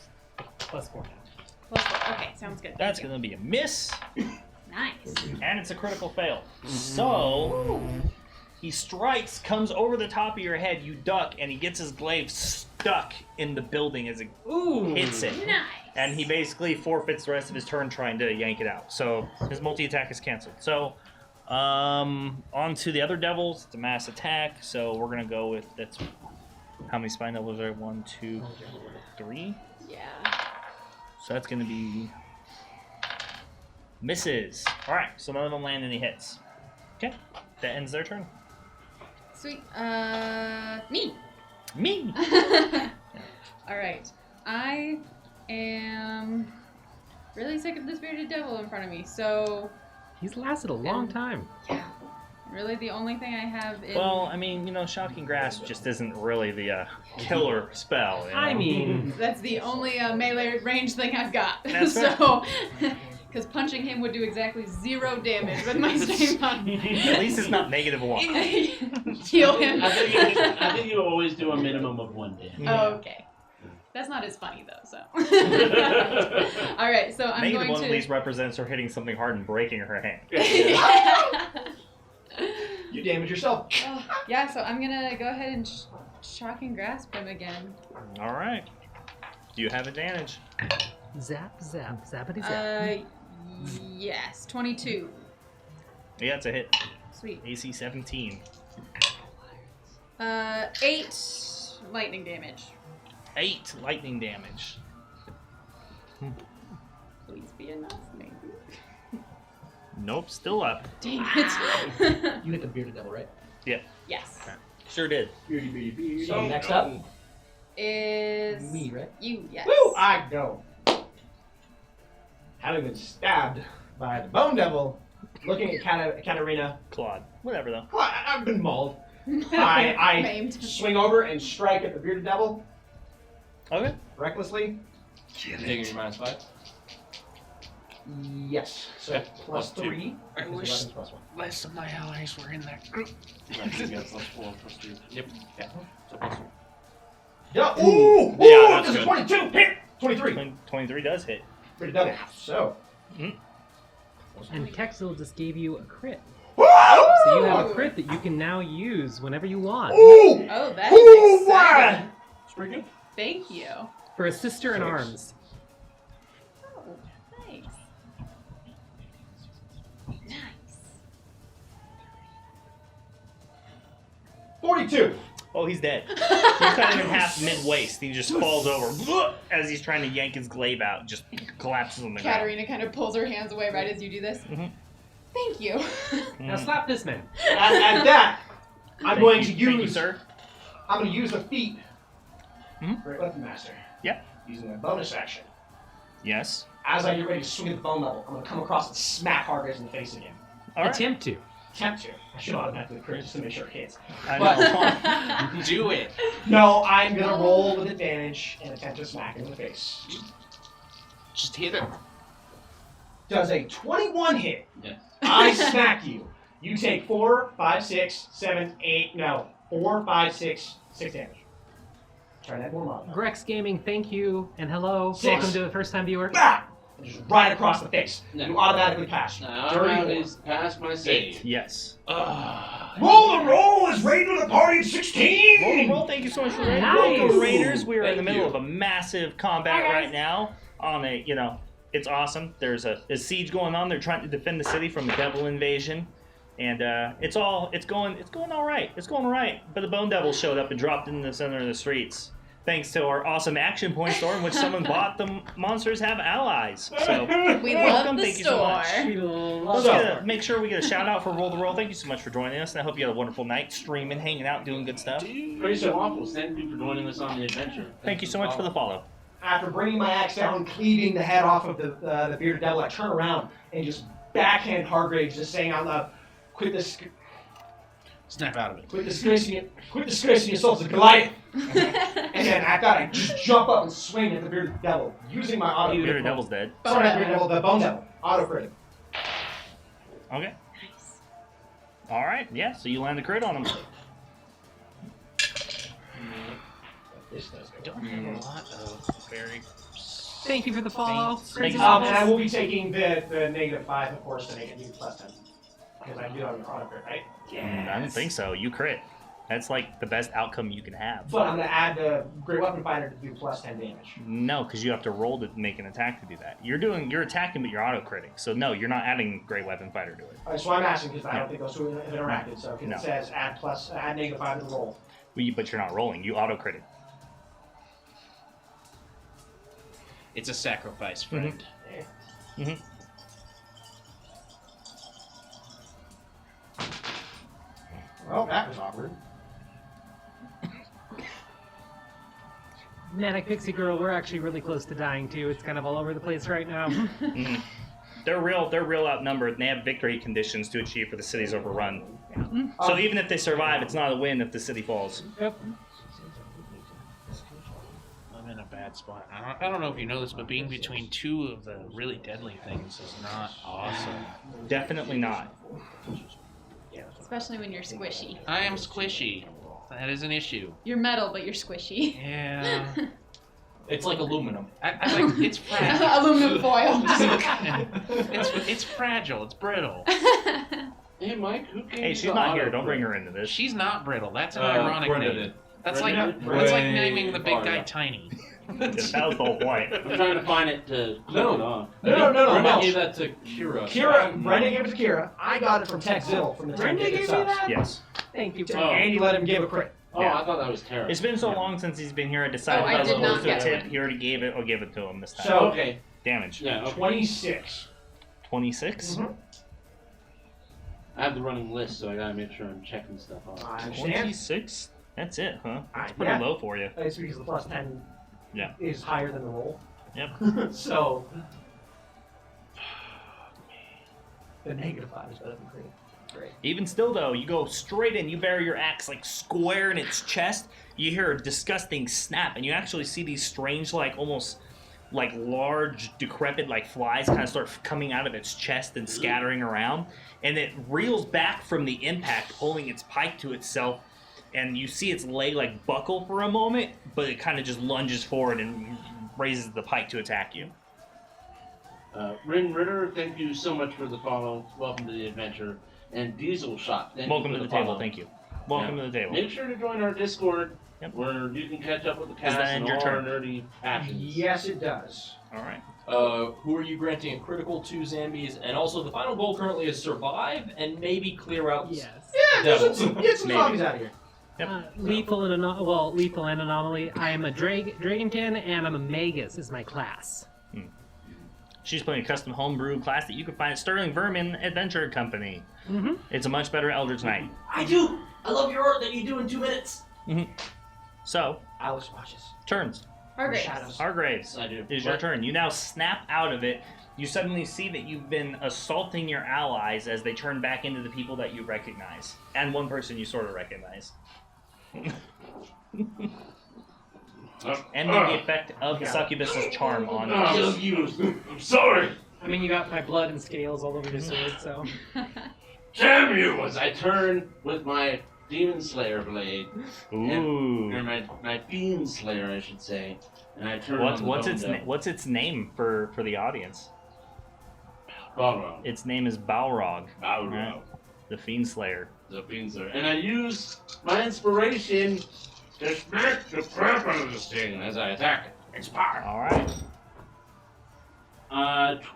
+4 now. Okay, sounds good. That's going to be a miss, Nice. and it's a critical fail. So, he strikes, comes over the top of your head, you duck, and he gets his glaive stuck in the building as it hits it. Nice. And he basically forfeits the rest of his turn trying to yank it out. So, his multi-attack is canceled. So, on to the other devils. It's a mass attack, so we're going to go with, that's, how many spine devils are there? 1, 2, 3? Yeah. So that's going to be misses. All right, so none of them land any hits. Okay, that ends their turn. Sweet. Me. Me. All right. I am really sick of this bearded devil in front of me. So, He's lasted a long time. yeah. Really, the only thing I have in. Well, I mean, shocking grasp just isn't really the killer spell. You know? I mean, That's the only melee range thing I've got. That's So, because punching him would do exactly 0 damage with my strength on. at least it's not -1. Heal him. I think you always do a minimum of 1 damage. Oh, okay. That's not as funny though. So. All right. So I'm going -1 to. at least represents her hitting something hard and breaking her hand. you damage yourself. Yeah, so I'm gonna go ahead and shock and grasp him again. All right. Do you have advantage? zap, zap, zappity zap. Yes, 22. Yeah, it's a hit. Sweet. AC 17. 8 lightning damage. 8 lightning damage. Please be enough, maybe. Nope, still up. Dang it. You hit the bearded devil, right? Yes. Sure did. So next up, Is me, right? you? Yes. Woo! I go. Having been stabbed by the bone devil, looking at Katarina. Claude. Whatever, though. Well, I've been mauled. I Maimed. swing over and strike at the bearded devil Okay. recklessly. Taking your -5. Yes. So Okay. plus +2. 3. I Because wish weapons plus 1. less of my allies were in that group. Right, you got +4, +3. Yep. Yeah. So +3. Yeah. Ooh! Yeah, Ooh! that's This is good. 22. Hit. 23. 23 does hit. Bearded devil. So. And Texel just gave you a crit. Woo! So you have a crit that you can now use whenever you want. Ooh! Oh, that Ooh! is exciting. It's pretty good. Thank you. For a sister in Thanks. arms. Oh, thanks. Nice. 42. Oh, he's dead. You cut him in half mid-waist. He just falls over as he's trying to yank his glaive out. Just collapses on the ground. Katarina kind of pulls her hands away right as you do this. Mhm. Thank you. Now slap this man. At that, I'm going to Thank you, use. sir. I'm going to use the feat. Mhm. Great Weapon Master. Yeah. Using a bonus action. Yes. As I get ready to swing at the bone level, I'm going to come across and smack Hargreaves in the face again. All right. Attempt to. Attempt to. I should automatically crit just to make sure it hits. I know. Do it. No, I'm going to roll with advantage and attempt to smack him in the face. Just hit it. Does a 21 hit? Yes. I smack you. You take 4, 5, 6, 7, 8, no, 4, 5, 6 damage. Try that one more. Grex Gaming, thank you, and hello. 6. Welcome to the first time viewer. Ah! And just right across the face. No. You automatically pass. Now Dirty I'm four. is past my save. Yes. Roll the roll is Raiden of the party at 16! Roll. Thank you so much for raiding. Nice. Welcome, Raiders. We are in the Thank middle you. of a massive combat right now. On a, it's awesome. There's a siege going on. They're trying to defend the city from a devil invasion, and it's going all right. It's going all right. But the Bone Devil showed up and dropped in the center of the streets. thanks to our awesome action point store in which someone bought the monsters have allies. So We welcome, love the thank you so store. much. We love Let's make sure we get a shout out for Roll the Roll. Thank you so much for joining us, and I hope you had a wonderful night streaming, hanging out, doing good stuff. Crazy Waffles, thank you for joining us on the adventure. Thank you so much for the follow. After bringing my axe down, cleaving the head off of the bearded devil, I turn around and just backhand Hargraves, just saying out loud, "Quit this, Snap out of it. quit disgracing yourselves to Goliath." And then after that, I just jump up and swing at the bearded devil, using my auto Bearded critical. Devil's dead. Sorry, not bearded devil, the bone devil, auto critic. Okay. All right. Yeah. So you land a crit on him. This does go. Don't have a lot of very. Thank you for the follow. Thank you. And I will be taking the -5, of course, to make it +10. Because I do that on your auto crit, right? I don't think so. You crit. That's like the best outcome you can have. But I'm going to add the Great Weapon Fighter to do +10 damage. No, because you have to roll to make an attack to do that. You're attacking, but you're auto critting. So no, you're not adding Great Weapon Fighter to it. So I'm asking because I don't think those two have interacted. So No. it says add -5 to the roll. But you're not rolling. You auto critted. It's a sacrifice, friend. Well, that was awkward. Manic Pixie Girl, we're actually really close to dying too. It's kind of all over the place right now. They're real outnumbered, and they have victory conditions to achieve for the city's overrun. So even if they survive, it's not a win if the city falls. Yep. I'm in a bad spot. I don't know if you know this, but being between two of the really deadly things is not awesome. Definitely not. Especially when you're squishy. I am squishy. That is an issue. You're metal, but you're squishy. Yeah. It's like aluminum. I like it's fragile. Aluminum foil. it's fragile. It's brittle. Hey, Mike, who came Hey, to she's the not auto here. Don't bring crit? her into this. She's not brittle. That's an ironic Brenda name. did. That's Brenda like did? that's like Way naming the big far, guy yeah. tiny. That was the whole point. I'm trying to find it to click No. it on. No. Brenda gave that to Kira. Brenda gave it to Kira. I got it from Tech Zill from the 10 Brenda Gig gave you subs. that? Yes. Thank you. Oh. And he let him give a crit. Oh, Yeah. I thought that was terrible. It's been so long since he's been here. I decided Oh, I if I did was not supposed to get tip, it. he already gave it. I'll give it to him this time. So, Okay. Damage. Yeah, okay. 26. 26. I have the running list, so I gotta make sure I'm checking stuff off. I understand. 26. That's it, huh? That's pretty Yeah. low for you. It's because the +10 Yeah. is higher than the roll. Yep. So, the -5 is better than crit. Great. Even still, though, you go straight in. You bury your axe like square in its chest. You hear a disgusting snap, and you actually see these strange, like almost like large, decrepit, like flies kind of start coming out of its chest and scattering around. And it reels back from the impact, pulling its pike to itself. And you see its leg like buckle for a moment, but it kind of just lunges forward and raises the pike to attack you. Rin Ritter, thank you so much for the follow. Welcome to the adventure. And Diesel Shot, thank Welcome you to for the the table. follow. Thank you. Welcome Yeah. to the table. Make sure to join our Discord, Yep. where you can catch up with the that cast and end all your our turn? nerdy actions. Yes, it does. All right. Who are you granting a critical to, Zambies? And also, the final goal currently is survive and maybe clear out. Yes. Yeah, Devils. get some Maybe. zombies out of here. Yep. Lethal and anomaly. I am a dragonkin and I'm a magus is my class. She's playing a custom homebrew class that you can find at Sterling Vermin Adventure Company. Mm-hmm. It's a much better Eldritch Knight. I do! I love your art that you do in 2 minutes! So, Alice watches. turns. Hargraves. Shadows. Hargraves, I do. it is your turn. You now snap out of it. You suddenly see that you've been assaulting your allies as they turn back into the people that you recognize. And one person you sort of recognize. And then the effect of the succubus's charm on you. I'm sorry. I mean, you got my blood and scales all over your sword, so. Damn you! As I turn with my Demon Slayer blade, Ooh. or my Fiend Slayer, I should say, and I turn on the What's its name for the audience? Balrog. Its name is Balrog. Balrog. Right? The Fiend Slayer. The Fiend Slayer. And I use my inspiration to smack the crap out of this thing as I attack it. Inspire. All right.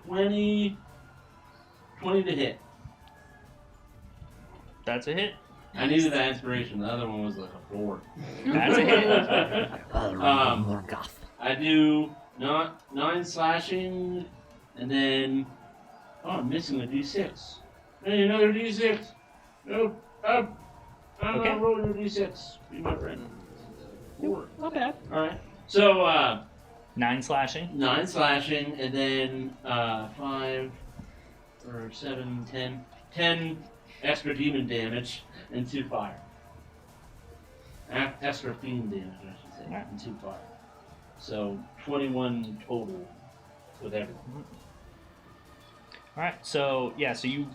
20 to hit. That's a hit. I needed that inspiration. The other one was like a 4. That's a hit. I do 9 slashing, and then I'm missing a d6. Hey, another d6. Nope. I'm Okay. not rolling a d6. Be my friend. 4. Not bad. All right. So 9 slashing. 9 slashing, and then 5 or 7, 10 extra demon damage and 2 fire. Extra fiend damage, I should say, and 2 fire. So 21 total with everything. All right. So yeah. So you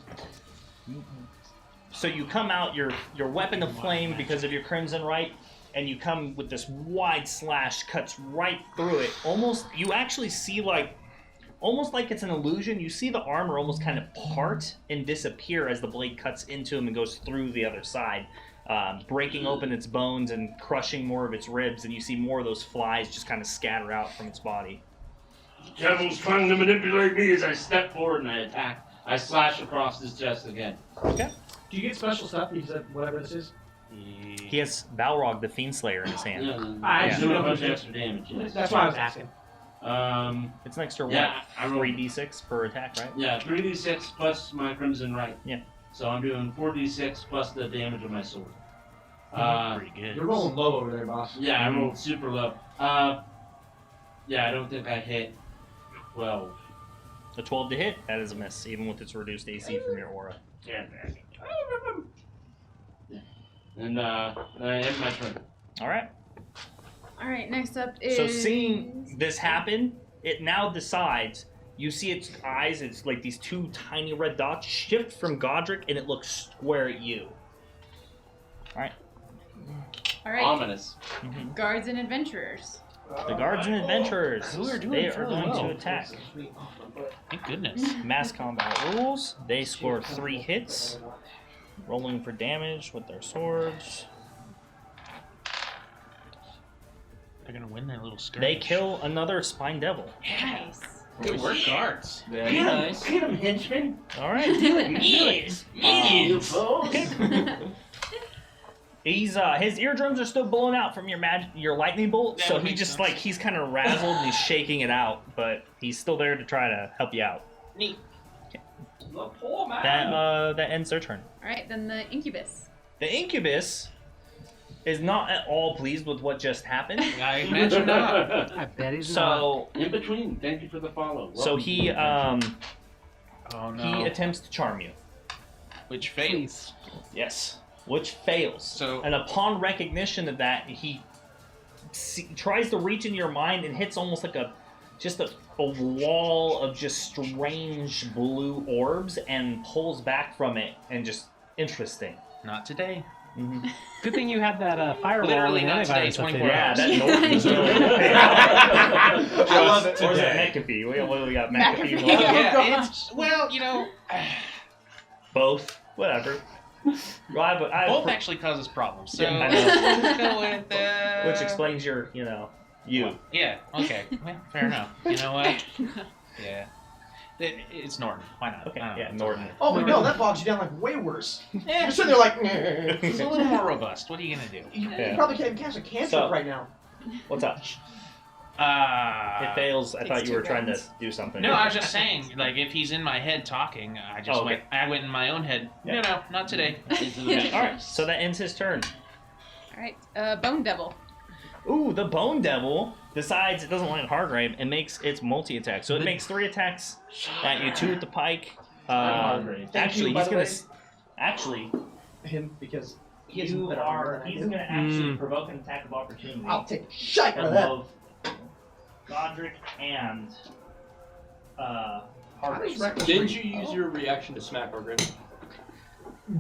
come out your weapon of flame because of your crimson right, and you come with this wide slash cuts right through it. You actually see almost like it's an illusion. You see the armor almost kind of part and disappear as the blade cuts into him and goes through the other side, breaking open its bones and crushing more of its ribs. And you see more of those flies just kind of scatter out from its body. The devil's trying to manipulate me as I step forward and I attack. I slash across his chest again. Okay. Do you get special stuff? You said whatever this is. He has Balrog the Fiend Slayer in his hand. I He's doing a bunch of extra damage. Yes. That's why I was asking. It's an extra I rolled 3d6 per attack, right? Yeah, 3d6 plus my crimson right. Yeah. So I'm doing 4d6 plus the damage of my sword. Pretty good. You're rolling low over there, boss. Yeah, I rolled super low. Yeah, I don't think I hit 12. A 12 to hit, that is a miss, even with its reduced AC from your aura. Yeah. And I end my turn. All right. All right, next up is. So seeing this happen, it now decides. You see its eyes. It's like these 2 tiny red dots shift from Godric, and it looks square at you. All right. All right, Ominous. guards and adventurers. The guards and adventurers. Who are doing They are fairly going well. to attack. Thank goodness. Mass combat rules. They score 3 hits, rolling for damage with their swords. They're gonna win their little skirmish. They kill another spine devil. Nice. Good work, guards. Very nice. Get him, henchman. All right. Yes. Yes. He's his eardrums are still blowing out from your lightning bolt, That so would he make just sense. he's kind of razzled and he's shaking it out, but he's still there to try to help you out. Neat. The poor man. That ends their turn. All right, then the incubus. The incubus is not at all pleased with what just happened. I imagine not. I bet he's So In between, thank you for the follow. so he Oh no. he attempts to charm you. Which fails. Yes, which fails. So- and upon recognition of that, he tries to reach into your mind and hits almost like a wall of just strange blue orbs and pulls back from it and just interesting. Not today. Mm-hmm. Good thing you had that firewall. Literally and not today, antivirus up 24 there. Yeah, hours. that Norton is really I love it. Or is it McAfee? What do we got? McAfee. McAfee. Yeah, it's well, you know, Both. Whatever. Well, both actually causes problems. So Yeah, I let's go with which explains your, you. Yeah. Okay. Well, fair enough. You know what? Yeah. It's Norton. Why not? Okay, I don't yeah, know. Norton. Oh no, that bogs you down like way worse. Yeah, You're sitting there like. it's a little more robust. What are you gonna do? You Yeah. probably can't even cast a cantrip So- right now. What's up? It fails. I Takes thought you 2 were trying to rounds. do something. No, I was just saying, like, if he's in my head talking, I just Oh, okay. I went in my own head. Yeah. No, not today. Alright, so that ends his turn. All right, Bone Devil. Ooh, the Bone Devil decides it doesn't like Hargrave and makes its multi-attack. So it makes 3 attacks at you, 2 with the pike. Thank Actually, you, by he's the gonna. way. Actually, Him because he's gonna actually provoke an attack of opportunity I'll take the shite out from of that. both Godric and Hargrave. Didn't you use your reaction to smack Hargrave?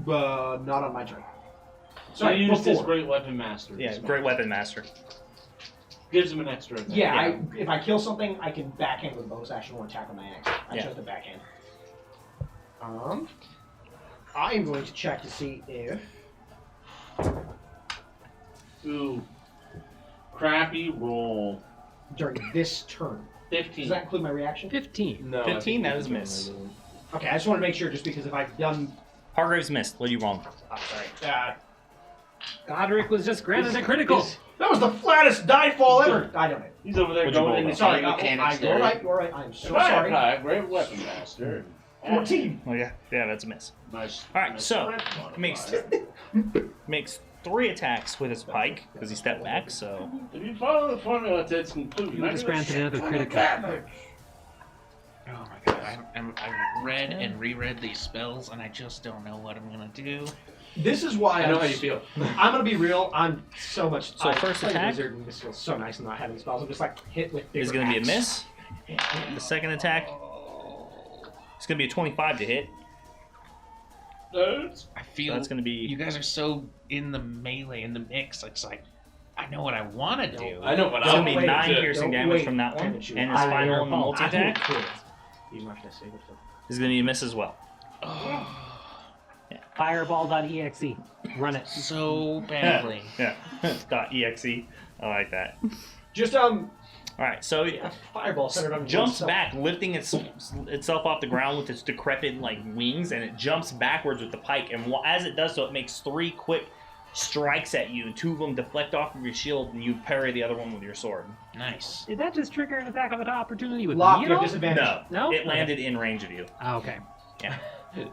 Not on my turn. So I used his before. great weapon master. Yeah, great weapon master. Gives him an extra attack. Yeah, if I kill something, I can backhand with a bonus action or attack on my axe. I Yeah. chose the backhand. I am going to check to see if Ooh. Crappy roll. during this turn. 15. Does that include my reaction? 15. No. 15, that is a miss. Okay, I just want to make sure, just because if I've done Hargraves missed. What are you wrong? Oh, sorry. Godric was just granted a critical. That was the flattest die fall ever. I don't know. He's over there What'd you roll, going in though? the Sorry, mechanics you're right. You're right. I'm so Fire sorry. Pie, great weapon master. 14. Oh yeah, that's a miss. Nice. All right, nice so strength makes 3 attacks with his pike because he stepped back. So If you follow the formula to its conclusion, You were just granted another critical. Oh my god, I've read and reread these spells, and I just don't know what I'm gonna do. This is why I know how you feel. I'm gonna be real. I'm so much. So I first play attack? Wizard, and this feels so nice not having spells. I'm just like hit with. it's bigger going to be a axe. miss. The second attack, it's going to be a 25 to hit. I feel That's going to be. you guys are so in the melee, in the mix. It's like, I know what I want to do. I know, but It's going to I'll be wait, 9 don't piercing wait, damage from that one, damage you. and his I final will multi attack He's not gonna save it. is going to be a miss as well. Fireball.exe. Run it. So badly. Yeah. .exe. I like that. Just All right, so a fireball centered on jumps yourself. back, lifting itself off the ground with its decrepit like wings, and it jumps backwards with the pike. And as it does so, it makes 3 quick strikes at you. 2 of them deflect off of your shield, and you parry the other one with your sword. Nice. Did that just trigger an attack of an opportunity with Lock me at your all? disadvantage. No? It landed in range of you. Oh, okay.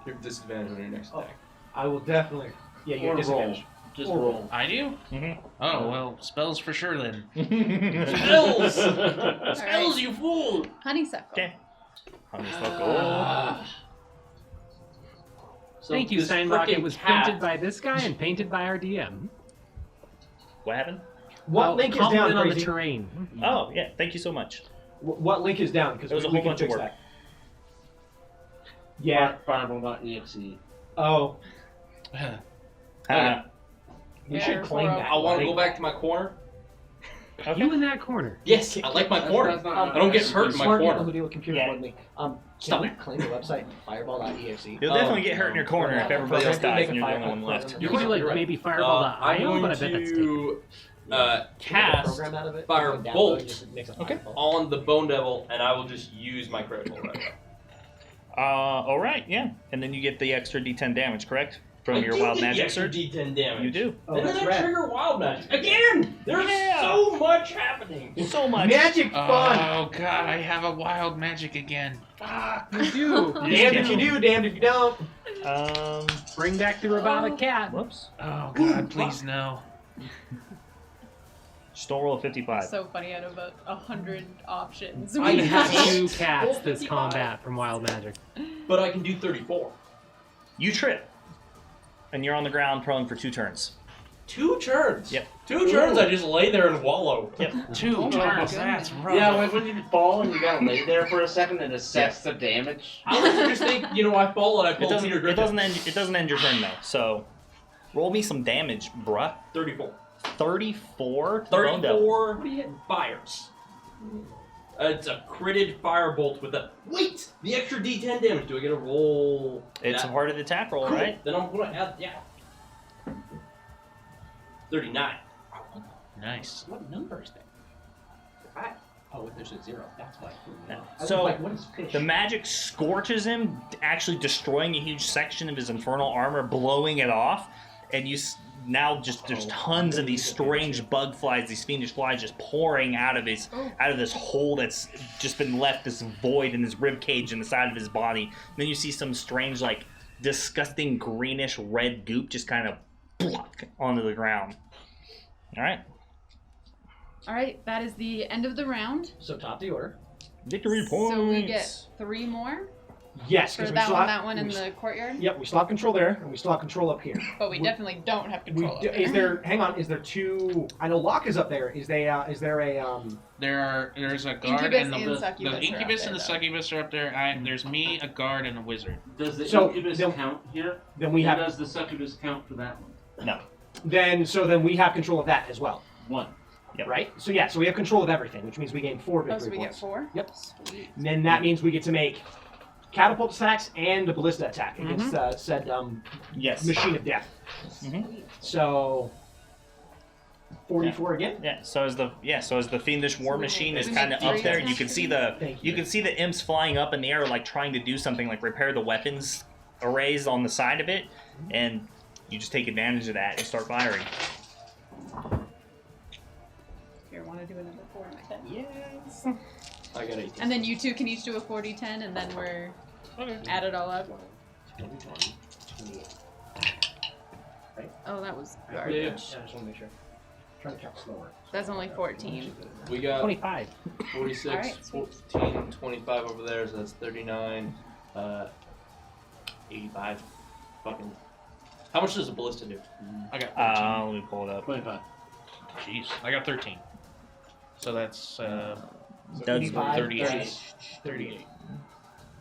Your disadvantage on your next attack. I will definitely. Yeah, you Or have disadvantage. roll. Just Or roll. I do? Mm-hmm. Oh, well, spells for sure then. Spells! All Spells, right. you fool! Honeysuckle. Okay. So Thank you, this Steinbach. It frickin' was cat- printed by this guy and painted by our DM. What happened? What link is down, Compliment on the Crazy? terrain. Oh, yeah. Thank you so much. What link is down? Because There was a we whole can bunch of fix work. that. Yeah. Fireball.exe. Oh. Uh, We should claim that. I want to go back to my corner. okay. You in that corner. Yes, I like my corner. I don't get hurt in my Smart people corner. who deal with computers Yeah. more than me. Stop Can we claim the website fireball.exe? You'll definitely get hurt in your corner if everybody else dies and you're the Make a only one left. You could do like You're right. maybe I'm fireball.io, but I bet going that's taken. to cast program out of it. Fire You can download Bolt. it, just makes a Okay. fireball. on the Bone Devil, and I will just use my critical right now. All right, yeah. And then you get the extra D10 damage, correct? From I your did wild get the magic extra surge? D10 damage. You do. Oh, and then that's I rad. trigger wild magic again. There's Yeah. so much happening. So much. Magic fun! Oh god, I have a wild magic again. Fuck. You do. Damned if you do, damned if you don't. Bring back the robotic cat. Whoops. Oh god, please no. Still roll a 55. So funny out of 100 options. I We have have 2 cats this 55. combat from Wild Magic. But I can do 34. You trip. And you're on the ground prone for 2 turns. 2 turns. Yep. 2 turns. I just lay there and wallow. Yep. 2 Oh my turns, goodness. that's rough. Yeah, like when you fall and you gotta lay there for a second and assess the damage. I like to just think, I fall and I It pull doesn't, Peter it, Griffin. doesn't end your turn, though. So, roll me some damage, bruh. 34. 34 to the Bone Devil. 34 fires. It's a critted firebolt with a... Wait! The extra D10 damage. Do I get a roll? It's a that? part of the attack roll, Cool. right? Then I'm going to add... Yeah. 39. Nice. What number is that? Oh, there's a 0. That's why. Yeah. I was So, like, what is fish? the magic scorches him, actually destroying a huge section of his infernal armor, blowing it off, and now just there's tons of these strange bug flies, these fiendish flies, just pouring out of this hole that's just been left, this void in his rib cage in the side of his body. And then you see some strange, like, disgusting greenish red goop just kind of pluck onto the ground. All right, All right, that is the end of the round. So top the order. victory points. So we get 3 more Yes, for because we that still one, have, that one, and we the courtyard. Yep, we still have control there, and we still have control up here. But we definitely don't have control. We do, of it. is there? Hang on. Is there 2? I know Locke is up there. Is there a? There's a guard Incubus and and the succubus are up incubus there, and the though. succubus are up there. There's me, a guard, and a wizard. Does the So, incubus then- count here? Then we Or have. does the succubus count for that one? No. Then we have control of that as well, 1. Yep. right? So yeah, so we have control of everything, which means we gain 4 Oh, victory so we get points. 4? Yep. Sweet. And then that means we get to make catapult attacks and a ballista attack against said Yes. machine of death. Mhm. So 44 again. Yeah, so as the fiendish war machine is we kind of need up three there, attacks. you can see Thank you you. can see the imps flying up in the air, like trying to do something, like repair the weapons arrays on the side of it, and you just take advantage of that and start firing. Here, want to do another 4d10? Yes. I got 18. And then you two can each do a 4d10, and then we're add it all up. 20. Oh, that was Yeah. garbage. Yeah, I just want to make sure. Trying to count slower. That's only 14. We got 25. 46, Alright, sweet. 14, 25 over there, so that's 39, 85. Fucking. How much does a ballista do? I got 13. Let me pull it up. 25. Jeez, I got 13. So that's That's 85, 38. 38.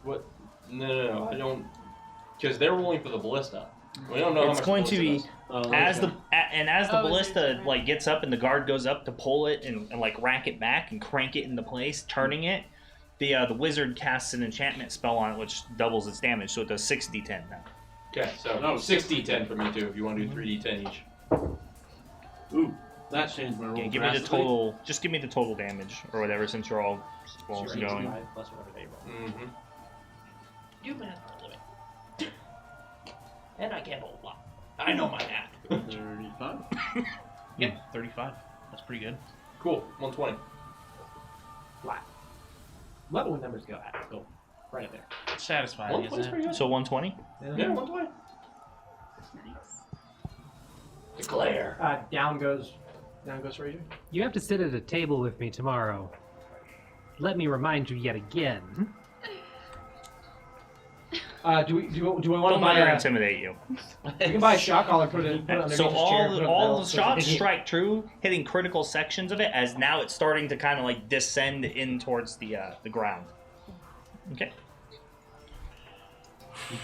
What? No, I don't. Because they're rolling for the ballista. We don't know how It's much going the to be ballista as the Oh, is it ballista different? like gets up and the guard goes up to pull it and like rack it back and crank it into place, turning it. The wizard casts an enchantment spell on it, which doubles its damage, so it does 6d10 now. does. Okay, so no, 6d10 for me too. If you want to do 3d10 each. Ooh, that changed my roll. Yeah, give me the total. Just give me the total damage or whatever, since you're all going. Plus whatever they roll. Mm-hmm. Do math for a living. And I can't roll a lot. I know my math. 35. Yeah, 35. That's pretty good. Cool. 120. Level when numbers go right up there. Satisfying, 120 is isn't pretty it? good. So 120. Yeah, 120. Nice. Declare. Down goes Fraser. You have to sit at a table with me tomorrow. Let me remind you yet again. Do we want Don't to let buy her a? intimidate you. We can buy a shot collar, put it underneath So his chair, put a all belt the so shots he can- strike true, hitting critical sections of it. As now it's starting to kind of like descend in towards the ground. Okay.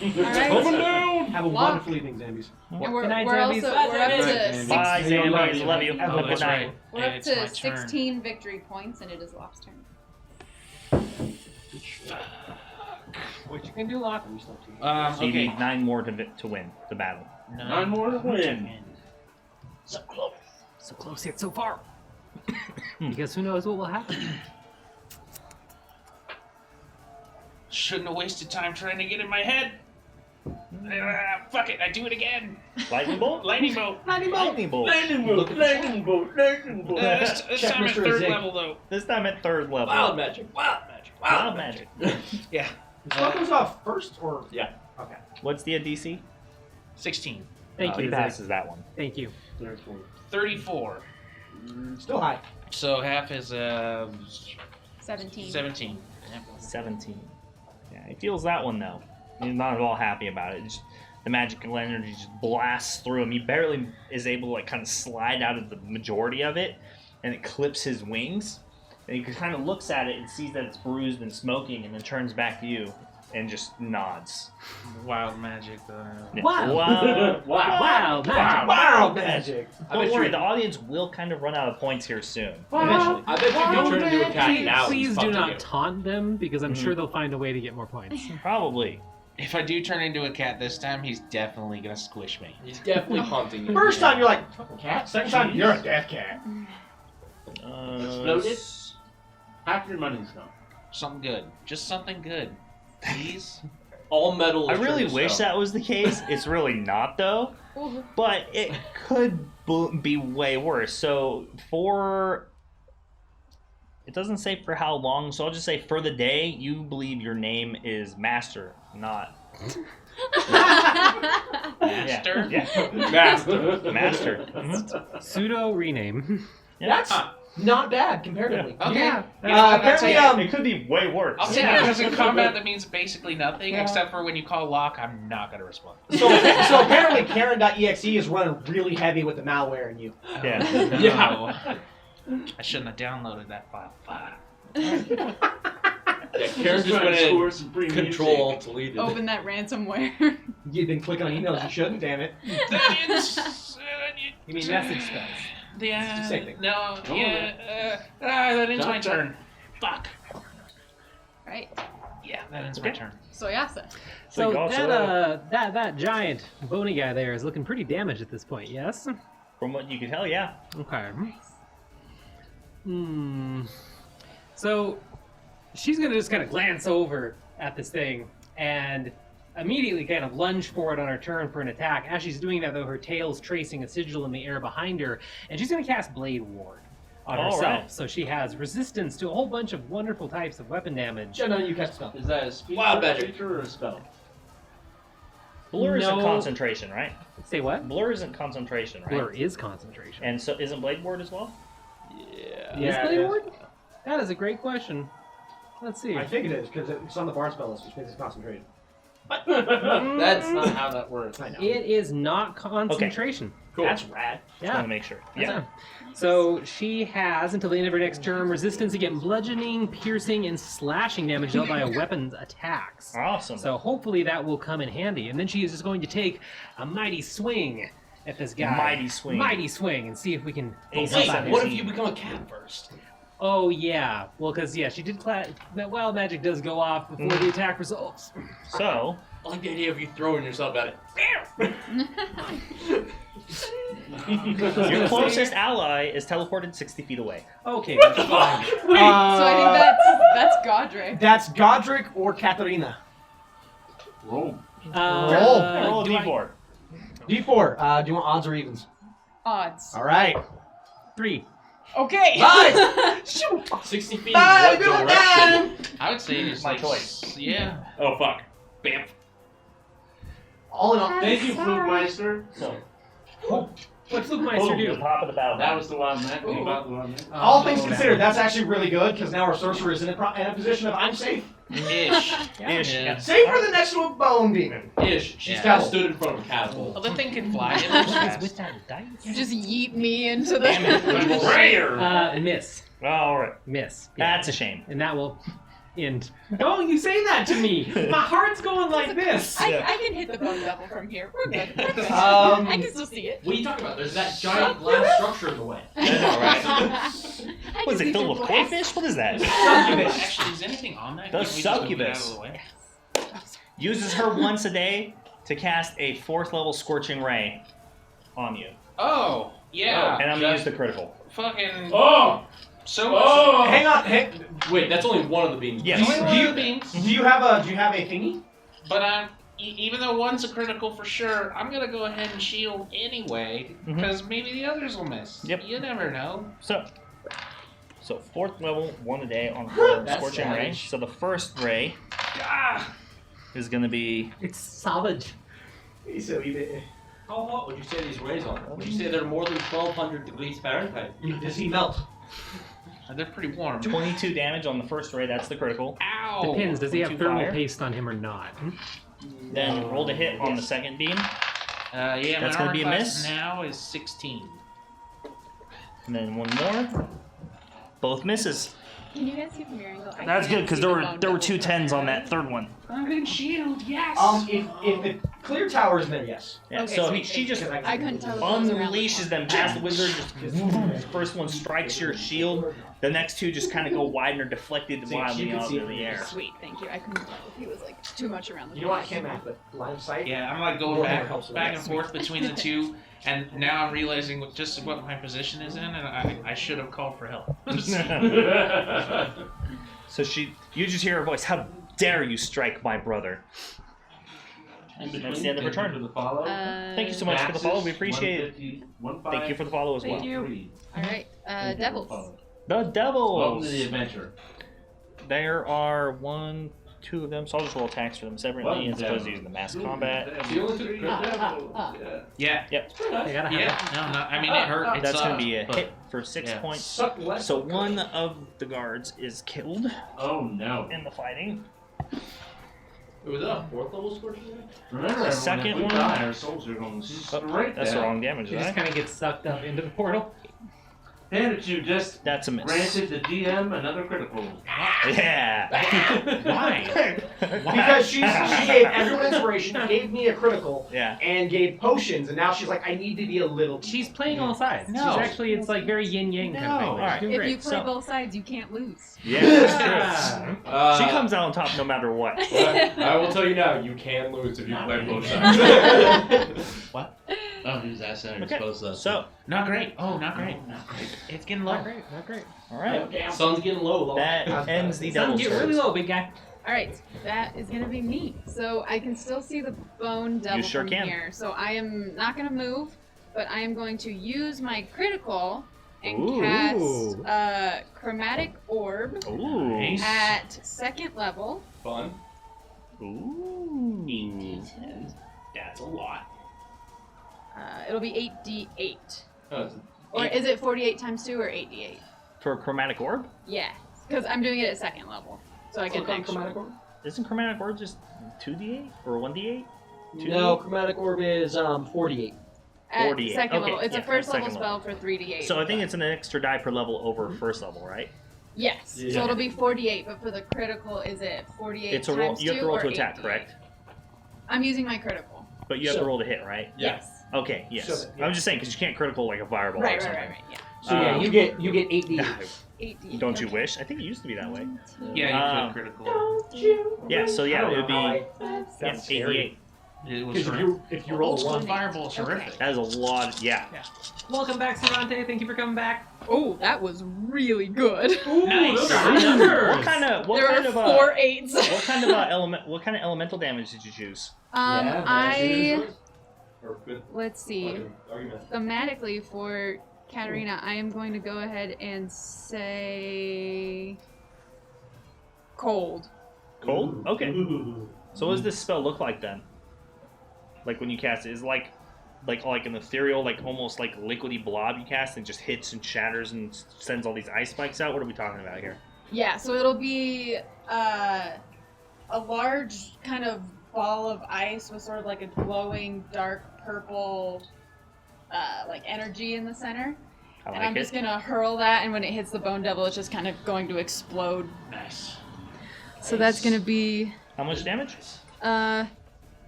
Alright. Have a Lock. wonderful evening, zombies. And we're, Good night, we're zombies. also Bye, we're up to zombies. Bye, six, Zombies. Love you. Have a Have a good good night. we're up It's to my turn. 16 victory points, and it is Locke's turn. What you can do, Locke? So you Okay. need 9 more to win the battle. 9 more to win. So close yet so far. Because who knows what will happen. Shouldn't have wasted time trying to get in my head. Fuck it, I do it again. Lightning bolt. Lightning bolt. Lightning bolt. Lightning bolt, lightning bolt, lightning bolt. This Check time at Mr. 3rd Zig. level though. This time at 3rd level. Wild magic. Wild magic. Wild magic. Yeah. Spell goes off first, or Yeah. okay. What's the DC? 16. Thank He you, Zach. passes that one. Thank you. 34. Still high. So half is 17. 17. 17. Yeah, he feels that one though. He's not at all happy about it. The magical energy just blasts through him. He barely is able to like kind of slide out of the majority of it, and it clips his wings. And he kind of looks at it and sees that it's bruised and smoking, and then turns back to you and just nods. Wild magic though. Yeah. Wow. Wow. Wow, magic. Wow, magic. Don't worry, the audience will kind of run out of points here soon. Eventually. I bet you can turn into a cat now. Please he's do fucked not you. taunt them, because I'm Mhm. sure they'll find a way to get more points. Probably. If I do turn into a cat this time, he's definitely gonna squish me. He's definitely haunting you. First time you're like fucking cat. Second time you're a death cat. Exploded? Half your money's gone. Something good. Just something good. Please? All metal. I is really turned to wish stone. that was the case. It's really not though. Ooh. But it could be way worse. So it doesn't say for how long, so I'll just say for the day, you believe your name is Master, not... Master? Yeah. Master. Master. Pseudo rename. Yeah. That's not bad comparatively. Okay. Yeah. Apparently, It could be way worse. I'll say Yeah. because in combat that means basically nothing, Yeah. except for when you call Locke, I'm not gonna respond. So apparently Karen.exe is running really heavy with the malware in you. Yeah. No. I shouldn't have downloaded that file. Fuck. Yeah, Karen just went in. Control Alt deleted. Open that ransomware. You've been clicking on emails you shouldn't, damn it. You mean message spells? Yeah. Same thing. No. Yeah. That ends my turn. Fuck. Right. Yeah, that ends my turn. Soyasa. So you also- that giant bony guy there is looking pretty damaged at this point, yes? From what you can tell, yeah. Okay. So she's gonna just kind of glance over at this thing, and immediately kind of lunge forward on her turn for an attack. As she's doing that, though, her tail's tracing a sigil in the air behind her, and she's going to cast Blade Ward on All herself. right. So she has resistance to a whole bunch of wonderful types of weapon damage. No, you cast a spell. Is that a speed Wild magic. creature or a spell? Blur isn't No. concentration, right? Say what? Blur isn't concentration, right? Blur is concentration. And so isn't Blade Ward as well? Yeah. Is Yeah, Blade it is. Ward? That is a great question. Let's see. I think it is, because it's on the bard spell list, which means it's concentrated. That's not how that works. I know. It is not concentration. Cool. That's rad. Just want Yeah. to make sure. That's Yeah. it. So she has until the end of her next turn resistance to get bludgeoning, piercing, and slashing damage dealt by a weapon's attacks. Awesome. So hopefully that will come in handy. And then she is just going to take a mighty swing at this guy. Mighty swing. Mighty swing, and see if we can. Wait, help out What his- if you become a cat first? Oh yeah, well because she did. That wild magic does go off before the attack results. So, I like the idea of you throwing yourself at it. your closest ally is teleported 60 feet away. Okay, that's fine. So I think that's Godric. That's Godric or Katharina. Roll. Roll a do I- d4. D4. Do you want odds or evens? Odds. All right. 3. Okay. 60 feet. Bye, What go direction? I would say it's My like, choice. Yeah. Oh fuck. Bam. All in all, Thank you, Flugmeister. So, What's Flugmeister boom, do? the top of the battle. That was the one, man. Think about the one, man. all things considered, that's actually really good because now our sorcerer is in a position of I'm safe. Ish. Ish. Yeah. Safe for the next bone demon. Ish. She's Yeah. kind of stood in front of a catapult. Well, the thing can fly. It moves fast. With that dice. You just yeet me into the. Damn it. Rare. Miss. All right. Miss. Yeah. That's a shame. And that will end. Don't you say that to me! My heart's going like this! I can hit the bone double from here. We're good. We're good. Um, I can still see it. What are you talking about? There's that giant glass structure in the way. What is it, filled with koi fish? What is that? Actually, is anything on that? The Can't we just move it out succubus. of the way? Uses her once a day to cast a 4th level Scorching Ray on you. Oh, yeah. And I'm going to use the critical. Fucking. Oh! So much. Oh! Hang on. Wait, that's only one of the beams. Yes. Do you have a thingy? But even though one's a critical for sure, I'm gonna go ahead and shield anyway, because maybe the others will miss. Yep. You never know. So 4th level, 1 a day on her That's Scorching Ray. savage. So the first ray is going to be... It's savage. So How hot would you say these rays are? Would you say they're more than 1,200 degrees Fahrenheit? does he melt? They're pretty warm. 22 damage on the first ray, that's the critical. Ow! Depends. Does he have Too thermal fire. paste on him or not? Then roll to hit on the second beam. Yeah, That's my gonna armor be a class miss. now is 16. And then one more. Both misses. Can you guys see from your angle? I That's can't good, because see there the were bone there were double 2 10s on that third one. I'm in shield, yes! If the clear tower is there, yes. Yeah, Okay, so sweet, she just I couldn't tell. if it was around the unleashes corner. them past the wizard. Just first one strikes your shield. The next 2 just kind of go wide and are deflected See, wildly she could out see in the it. air. Sweet, thank you. I couldn't tell if he was like too much around the You know what? I corner. can't map, but line of sight. Yeah, I'm like going More back, helps with back that. and forth between the two, and now I'm realizing just what my position is in, and I should have called for help. So you just hear her voice. How dare you strike my brother? And That's the end of her turn. For the follow. Thank you so much for the follow. We appreciate it. Thank you for the follow as well. Thank you. All right, devils. The Welcome devils. to the adventure. There are 1, 2 of them, so I'll just roll attacks for them separately. Welcome, As opposed to devils. using the mass combat. The only three devils. Yeah. Yeah, I gotta have yeah. No, I mean it hurt. It That's going to sucked, be a but- hit for 6 yeah. points. Suck less. So one of the guards is killed Oh no. in the fighting. Was that a 4th level scorching ray? Remember, The everyone, second if we one- die, our souls are going straight That's the down. wrong damage, She just right? kind of gets sucked up into the portal. And if you just That's a miss. granted the DM another critical. Yeah. Why? Because she gave everyone inspiration, gave me a critical, Yeah. and gave potions, and now she's like, I need to be a little. She's playing all sides. No. She's actually, it's like very yin yang kind of thing. No. Like, Alright. she's doing If great. you play So- both sides, you can't lose. Yeah, that's true. Yeah. She comes out on top no matter what. I will tell you now, you can lose if you play both sides. Oh, who's that sound? Okay. Supposed to. So, Not great. Oh, not great. It's getting low. Not great, not great. all right. Sun's getting low. That ends the Sun, devil's get really turn. low, big guy. All right, that is gonna be me. So I can still see the bone devil sure from can. here. So I am not gonna move, but I am going to use my critical and Ooh. cast chromatic orb Ooh. at 2nd level. Fun. Ooh. 8d10. That's a lot. It'll be 8d8. Oh, Or is it 48 times 2 or 8d8? For a chromatic orb? Yeah, because I'm doing it at 2nd level. So I get an extra. Isn't chromatic orb just 2d8 or 1d8? No, chromatic orb is 48. At 48. 2nd level. Okay, It's yeah, a first level second spell for 3d8. So I think it's an extra die per level over first level, right? Yes. So Yeah. it'll be 48, but for the critical, is it 48 It's a times roll. You have to 2 roll or to attack, 8d8? correct? I'm using my critical. But you have So- to roll to hit, right? Yes. Okay. Yes. So, I'm just saying because you can't critical like a fireball or Right, something. right, yeah. So yeah, you get 8d8. 8d8. Don't you okay. wish? I think it used to be that way. Yeah, you could critical. Yeah. So yeah, it would be That's scary. 88. It was Because if you roll old school one, fireball is horrific. That is a lot. Yeah. Welcome back, Cervante. Thank you for coming back. Oh, that was really good. Nice. What kind of there kind are of 4 8s. what kind of what kind of elemental damage did you choose? Let's see. Thematically for Katarina, I am going to go ahead and say cold. Cold. Okay. So what does this spell look like then? Like when you cast it, is it like an ethereal, like almost like liquidy blob you cast and just hits and shatters and sends all these ice spikes out? What are we talking about here? Yeah, so it'll be a large kind of ball of ice with sort of like a glowing dark purple like energy in the center. I And like I'm just it. gonna hurl that, and when it hits the bone devil, it's just kind of going to explode. Nice. So that's gonna be How much damage?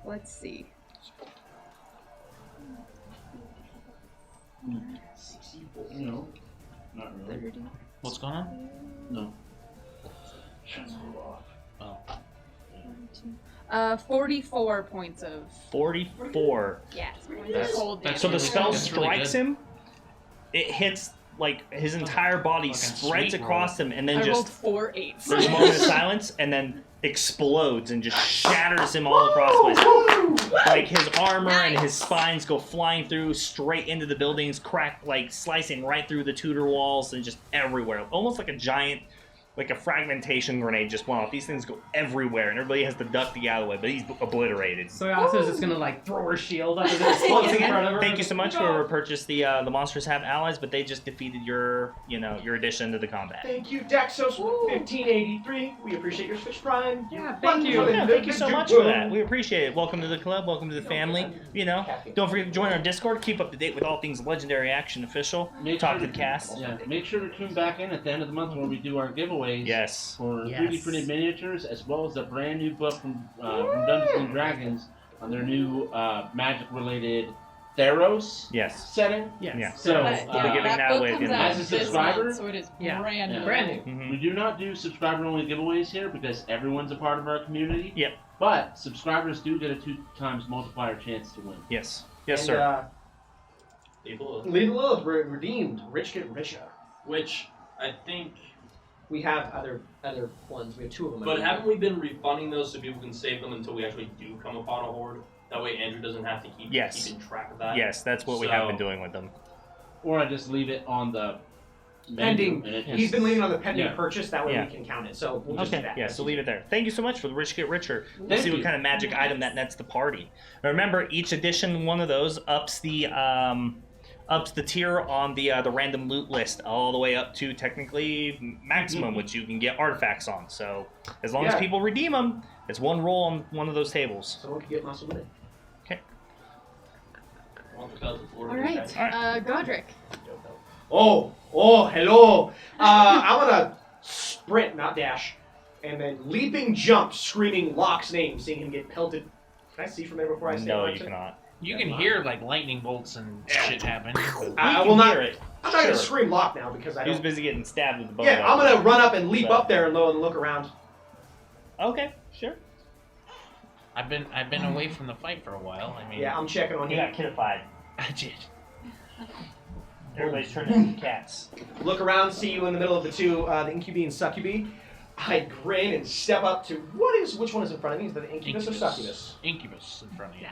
let's see. No, not really. 30. What's going on? No. 44 points of 44. points of cold damage. So the spell That's really strikes good. him. It hits like his entire body Fucking spreads sweet across him, and then I rolled just 4 8s. there's a moment of silence, and then explodes and just shatters him all across the place. Like his armor and his spines go flying through straight into the buildings, crack like slicing right through the Tudor walls and just everywhere. Almost like a giant, like a fragmentation grenade just went off. These things go everywhere, and everybody has to duck to get out of the way, but he's obliterated. So Yasuo's just gonna like throw her shield up as it Once explodes in front of again, her. thank you so much for purchase. The monsters have allies, but they just defeated your addition to the combat. Thank you, Daxos 1583. We appreciate your Switch Prime. Yeah, thank you. Yeah, thank you so much for that. We appreciate it. Welcome to the club. Welcome to the family. Don't forget to join our Discord. Keep up to date with all things Legendary Action official. Talk to the cast. Yeah, make sure to tune back in at the end of the month when we do our giveaways. Yes. For Yes. 3D printed miniatures, as well as a brand new book from Dungeons and Dragons on their new magic-related Theros Yes. setting. Yes. Yeah. So They're giving that book away comes again. out As a this subscriber? month, so it is Yeah. brand new. Brand new. Mhm. we do not do subscriber-only giveaways here because everyone's a part of our community. Yep. But subscribers do get a 2 times multiplier chance to win. Yes. Yes, And, sir. People, Lethal Lilith redeemed. Rich get richer. which I think. We have other ones. We have 2 of them. But haven't we been refunding those so people can save them until we actually do come upon a horde? That way Andrew doesn't have to keep Yes. keeping track of that. Yes, that's what we have So- been doing with them. Or I just leave it on the Pending. menu and it He's just- been leaving on the pending Yeah. purchase. That way Yeah. we can count it. So we'll just do Okay. that. Yeah, so leave it there. Thank you so much for the Rich Get Richer. We'll Thank see what you. kind of magic item that nets the party. Now remember, each edition, one of those ups the tier on the random loot list all the way up to technically maximum, which you can get artifacts on. So as long as Yeah. people redeem them, it's one roll on one of those tables. Someone can get muscle with it. All right, Godric. Oh, hello. I'm gonna sprint, not dash, and then leaping jump, screaming Locke's name, seeing him get pelted. Can I see from there before I say No, it? you cannot. You can hear like lightning bolts and shit happen. I You will can not. hear it. I'm not gonna Sure. scream Locke now because I He was don't. busy getting stabbed with the bow. Yeah, I'm gonna run up and leap So- up there and look around. Okay, sure. I've been away from the fight for a while. I mean, Yeah, I'm checking on You you. got kiddified. I did. Everybody's turning into cats. Look around, see you in the middle of the 2, the incubi and succubi. I grin and step up to which one is in front of me? Is that the incubus or succubus? Incubus in front of you.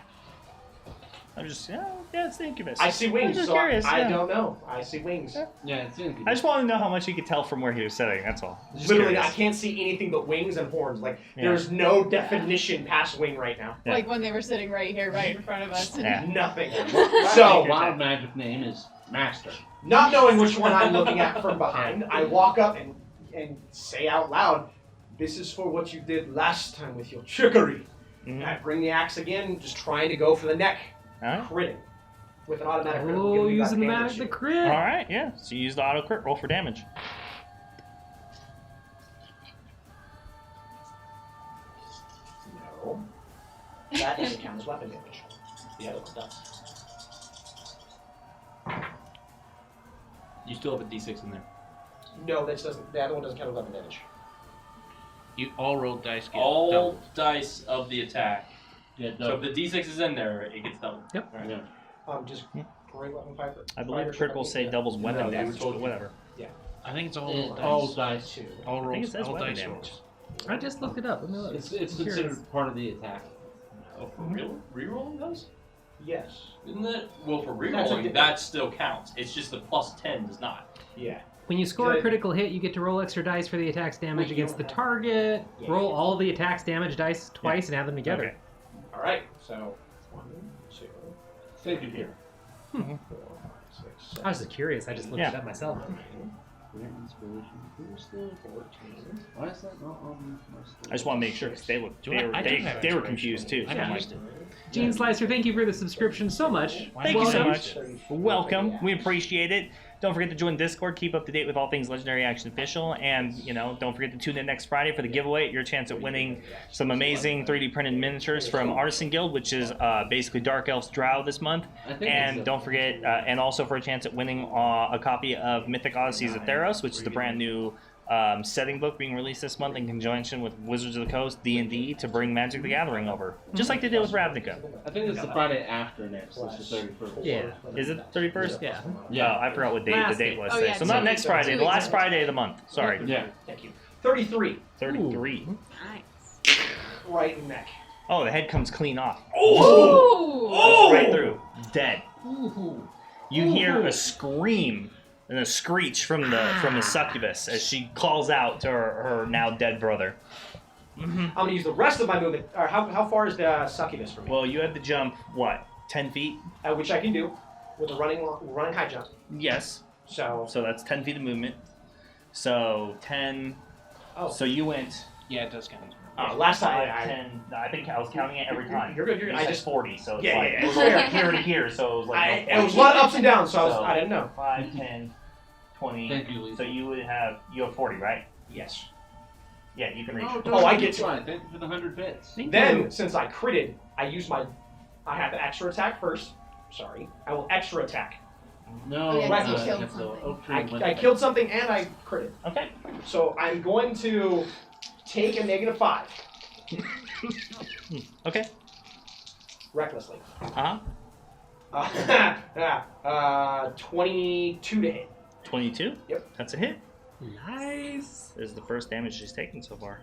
I'm just, yeah, it's the incubus. I see wings, I'm just so curious, I yeah. don't know. I see wings. Yeah, it's in. I just want to know how much he could tell from where he was sitting. That's all. Just Literally, curious. I can't see anything but wings and horns. Like, Yeah. there's no definition past wing right now. Yeah. Like when they were sitting right here, right in front of us. Yeah. Nothing. So, So, wild magic name is Master. not knowing which one I'm looking at from behind, I walk up and say out loud, "This is for what you did last time with your trickery." Mhm. I bring the axe again, just trying to go for the neck. All right. Critting. With an automatic critical. Oh, giving me using the back magic, the advantage. crit. All right, yeah. So you use the auto crit. Roll for damage. No. That doesn't count as weapon damage. The other one does. You still have a D6 in there. No, that doesn't. The other one doesn't count as weapon damage. You all rolled dice get All doubled. dice of the attack. Yeah, So if the D6 is in there, it gets doubled. Yep. All right. Yeah. Just great weapon fighter. I believe critical say doubles weapon No, damage, that's what- but whatever. I think it's all rolled dice. All dice. Two. All I think rolls. it says All weapon dice damage. rolls. I just looked it up. Let me look. It's I'm considered curious. part of the attack. Oh, for real? Rerolling those? Yes. Isn't that? Well, for That's rerolling, a- that still counts. It's just the +10 does not. Yeah. When you score a Good. critical hit, you get to roll extra dice for the attack's damage Wait, you against the don't have- target. Yeah. Roll all the attack's damage dice twice and add them together. Okay. All right. So 1, 2, Thank you, here. 4, 5, 6, I was just curious. I just looked Yeah. it up myself. 14. Why is that not on my I just want to make sure because they were Do I do have they were extra confused too. I So I'm haven't like, used it. Gene Slicer, thank you for the subscription so much. Why Thank you so haven't I much. used it? Welcome. We appreciate it. Don't forget to join Discord. Keep up to date with all things Legendary Action Official. And, don't forget to tune in next Friday for the giveaway. Your chance at winning some amazing 3D printed miniatures from Artisan Guild, which is basically Dark Elf's Drow this month. I think And it's don't forget, and also for a chance at winning a copy of Mythic Odysseys of Theros, which is the brand new setting book being released this month in conjunction with Wizards of the Coast, D&D, to bring Magic the Gathering over. Just like they did with Ravnica. I think it's the Friday after next. It's the 31st. Yeah. Is it 31st? Yeah. Yeah, I forgot what date Last the date was. Oh, today. yeah, So not 2 next weeks Friday, ago. the 2 last weeks ago. Friday of the month. Sorry. Yeah. Thank you. 33. 33. Nice. Right in the neck. Oh, the head comes clean off. Ooh. Goes right through. Dead. You hear a scream and a screech from the succubus as she calls out to her now dead brother. I'm gonna use the rest of my movement. Or how far is the succubus from me? Well, you have to jump, what, 10 feet? Which I can do with a running high jump. Yes. So. So that's 10 feet of movement. So 10. Oh. So you went Yeah, it does count. Last time 5, 10. I think I was counting it every time. You're good. You're good. You I said just 40, so it's Yeah, like yeah, it was yeah. like here to here, so it was like it was a lot of ups and downs, so So- I didn't know. 5, 10, 20. Thank you, Lisa. So you have 40, right? Yes. Yeah, you can reach. Oh, I get to. Fine. Thank you for the 100 bits. Then, since I critted, I have the extra attack first. Sorry. I will extra attack. No, Oh, yeah, 'cause you killed it's the something. oak tree went I back. killed something and I critted. Okay. So I'm going to take a -5 Okay. recklessly. Uh-huh. 22 to hit. 22? Yep. That's a hit. Nice. This is the first damage she's taken so far.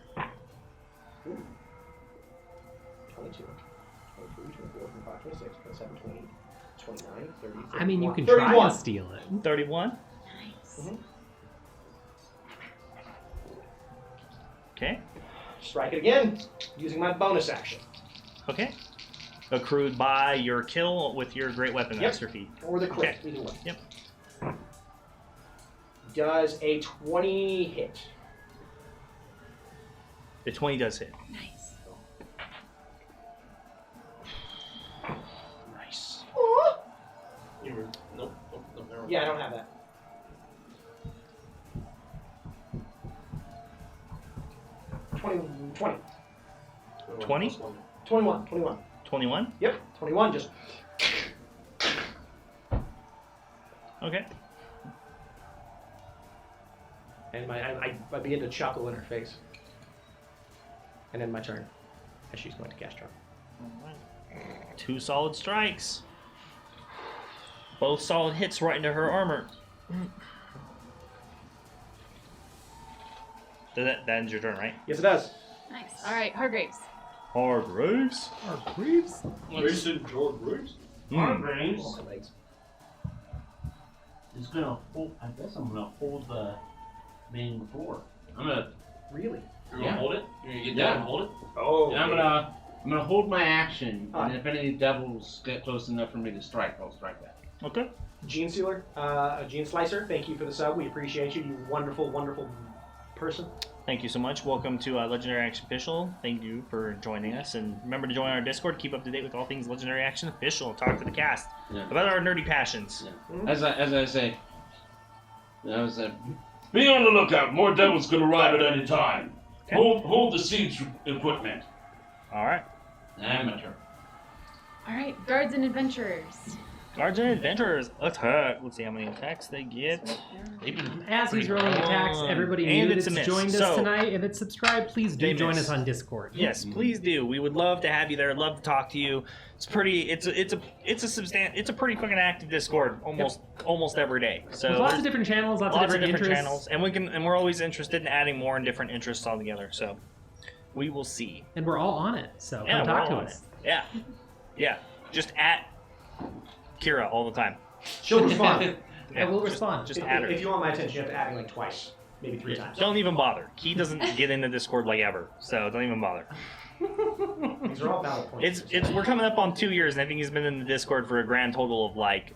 22, 23, 24, 25, 26, 27, 28, 29, 30, 31. I mean, you can 31. try to steal it. 31. Nice. Okay. Strike it again using my bonus action. Okay. Accrued by your kill with your great weapon Yep. extra feat. Or the crit, Okay. either one. Yep. Does a 20 hit? The 20 does hit. Nice. Nice. Nope. Never Yeah, I don't have that. Twenty. 20? 21. 21? Yep, 21 just. Okay. And I begin to chuckle in her face. And then my turn. As she's going to cast charm. 2 solid strikes. Both solid hits right into her armor. That ends your turn, right? Yes, it does. Nice. All right, Hargraves. Hargraves. Hargraves? Jason George Briggs. Hargraves. Legs. It's gonna hold. I guess I'm gonna hold the main floor. I'm gonna. Really? You're gonna hold it? You're gonna get Yeah. down and hold it? Oh. And I'm gonna hold my action, Ah. and if any devils get close enough for me to strike, I'll strike that. Okay. Gene Sealer, Gene Slicer, thank you for the sub. We appreciate you. You wonderful, wonderful person. Thank you so much. Welcome to Legendary Action Official. Thank you for joining us, and remember to join our Discord. Keep up to date with all things Legendary Action Official. Talk to the cast about our nerdy passions. Yeah. As I say, be on the lookout. More devils could arrive at any time. Okay. Hold the siege equipment. All right. And my turn. All right, guards and adventurers. Guards and Adventurers, attack. Let's see how many attacks they get. As he's rolling attacks, everybody And new it's that's a miss. joined us So- tonight, if it's subscribed, please do They join miss. us on Discord. Yes, please do. We would love to have you there. Love to talk to you. It's pretty. It's a pretty fucking active Discord almost every day. So There's lots of different channels, lots of different interests. channels, and we're always interested in adding more and different interests all together. So we will see. And we're all on it, so Yeah, come we're talk to all on us. it. Yeah. Just at Kira all the time. She'll respond. I will respond. Just if, add her. if you want my attention, you have to add me like twice, maybe 3 times. Don't even bother. He doesn't get into Discord like ever, so don't even bother. These are all valid points. We're coming up on 2 years, and I think he's been in the Discord for a grand total of like,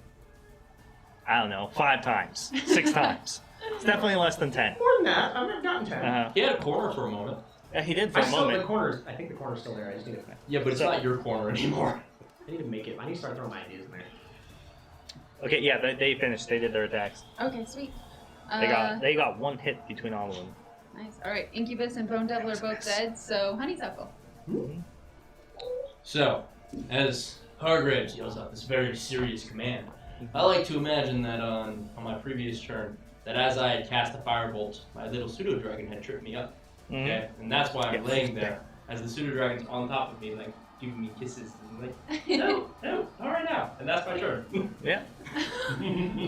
I don't know, 5 times, 6 times. It's definitely less than 10. More than that. I've gotten 10. Uh-huh. He had a corner for a moment. Yeah, he did for I a still, the moment. corners. I think the corner's still there. I just need to. Yeah, but it's not your corner anymore. I need to make it. I need to start throwing my ideas in there. Okay, yeah, they finished. They did their attacks. Okay, sweet. They got 1 hit between all of them. Nice. All right, Incubus and Bone Devil are both dead, so Honeysuckle. So, as Hargraves yells out this very serious command, I like to imagine that on my previous turn, that as I had cast a firebolt, my little pseudo dragon had tripped me up. Okay, and that's why I'm Yes. laying there as the pseudo dragon's on top of me, like giving me kisses and like, no, all right now, and that's my turn. Yeah. All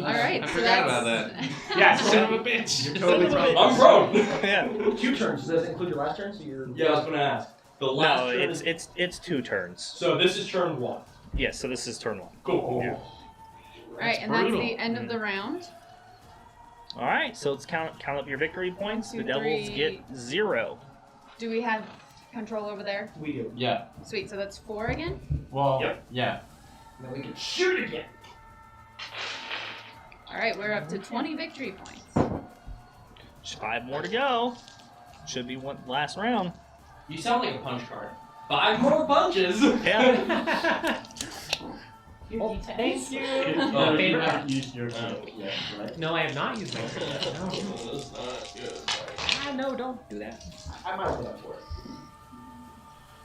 right, I so forgot that's about that. Yeah, Son of a bitch. You're totally fine. I'm prone. Yeah. 2 turns. Does that include your last turn? So you're. Yeah, I was gonna ask. The last No, turn. it's 2 turns. So this is turn 1. Yes, so this is turn 1. Cool. Yeah. all right, and that's the end of the round. All right, so let's count up your victory points. 1, 2, The devils 3. get 0. Do we have control over there? We do. Yeah. Sweet. So that's 4 again. Well. Yep. Yeah. And then we can shoot again. All right, we're up to 20 victory points. Just 5 more to go. Should be one last round. You sound like a punch card. 5 more punches. Yeah. Thank you. Oh, you favorite- haven't used your yet, right? No, I have not used my That's not good. No, don't do that. I might put up for it.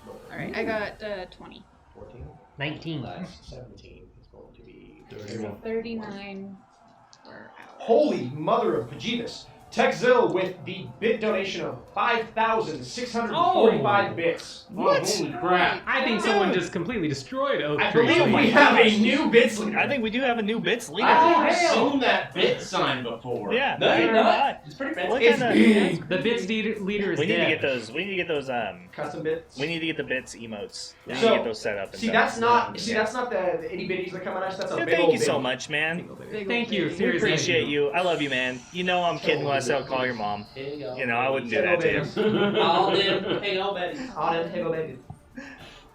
All right, I got 20. 14 19. plus 17 is going to be 39 per hour. Holy mother of Pajivas. Techzil with the bit donation of 5,645 bits. What? Holy crap. I think someone just completely destroyed Oak I Tree. believe we have a new bits leader. I think we do have a new bits leader. I've seen that bit sign before. Yeah. No, you're neither have not. I. It's pretty What fancy. kind of- The bits leader is We need to dead. get those. We need to get those. Custom bits. We need to get the bits emotes. We need So, to get those set up. And See, done. that's not. See, Yeah. that's not the itty bitties that come on us. That's a Yeah, big thank old you so bit. much, man. Big Thank old you, big. We seriously. appreciate you. I love you, man. You know I'm kidding when I say I'll call your mom. You know I wouldn't do that to you. All in. Hey, all Betty. On it, hey, baby.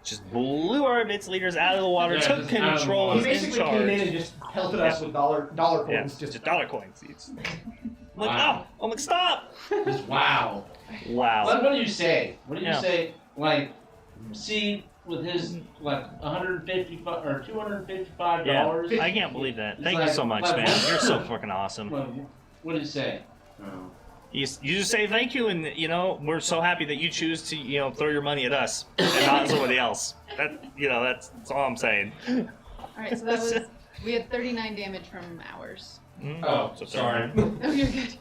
Just blew our bits leaders out of the water, Yeah, took just out of the control, water. He was in basically charge. came in and just pelted us with dollar Yeah, coins. just dollar coins. I'm like, Wow. oh, I'm like, stop! Just wow. Wow. What do you say? What do you Yeah. say? Like, see, with his like 155 or $255. Yeah, I can't believe that. Thank you so much, man. You're so fucking awesome. What do you say? You just say thank you, and you know we're so happy that you choose to throw your money at us and not somebody else. That's all I'm saying. All right, so that was we had 39 damage from ours. Oh, So sorry. Oh, you're good.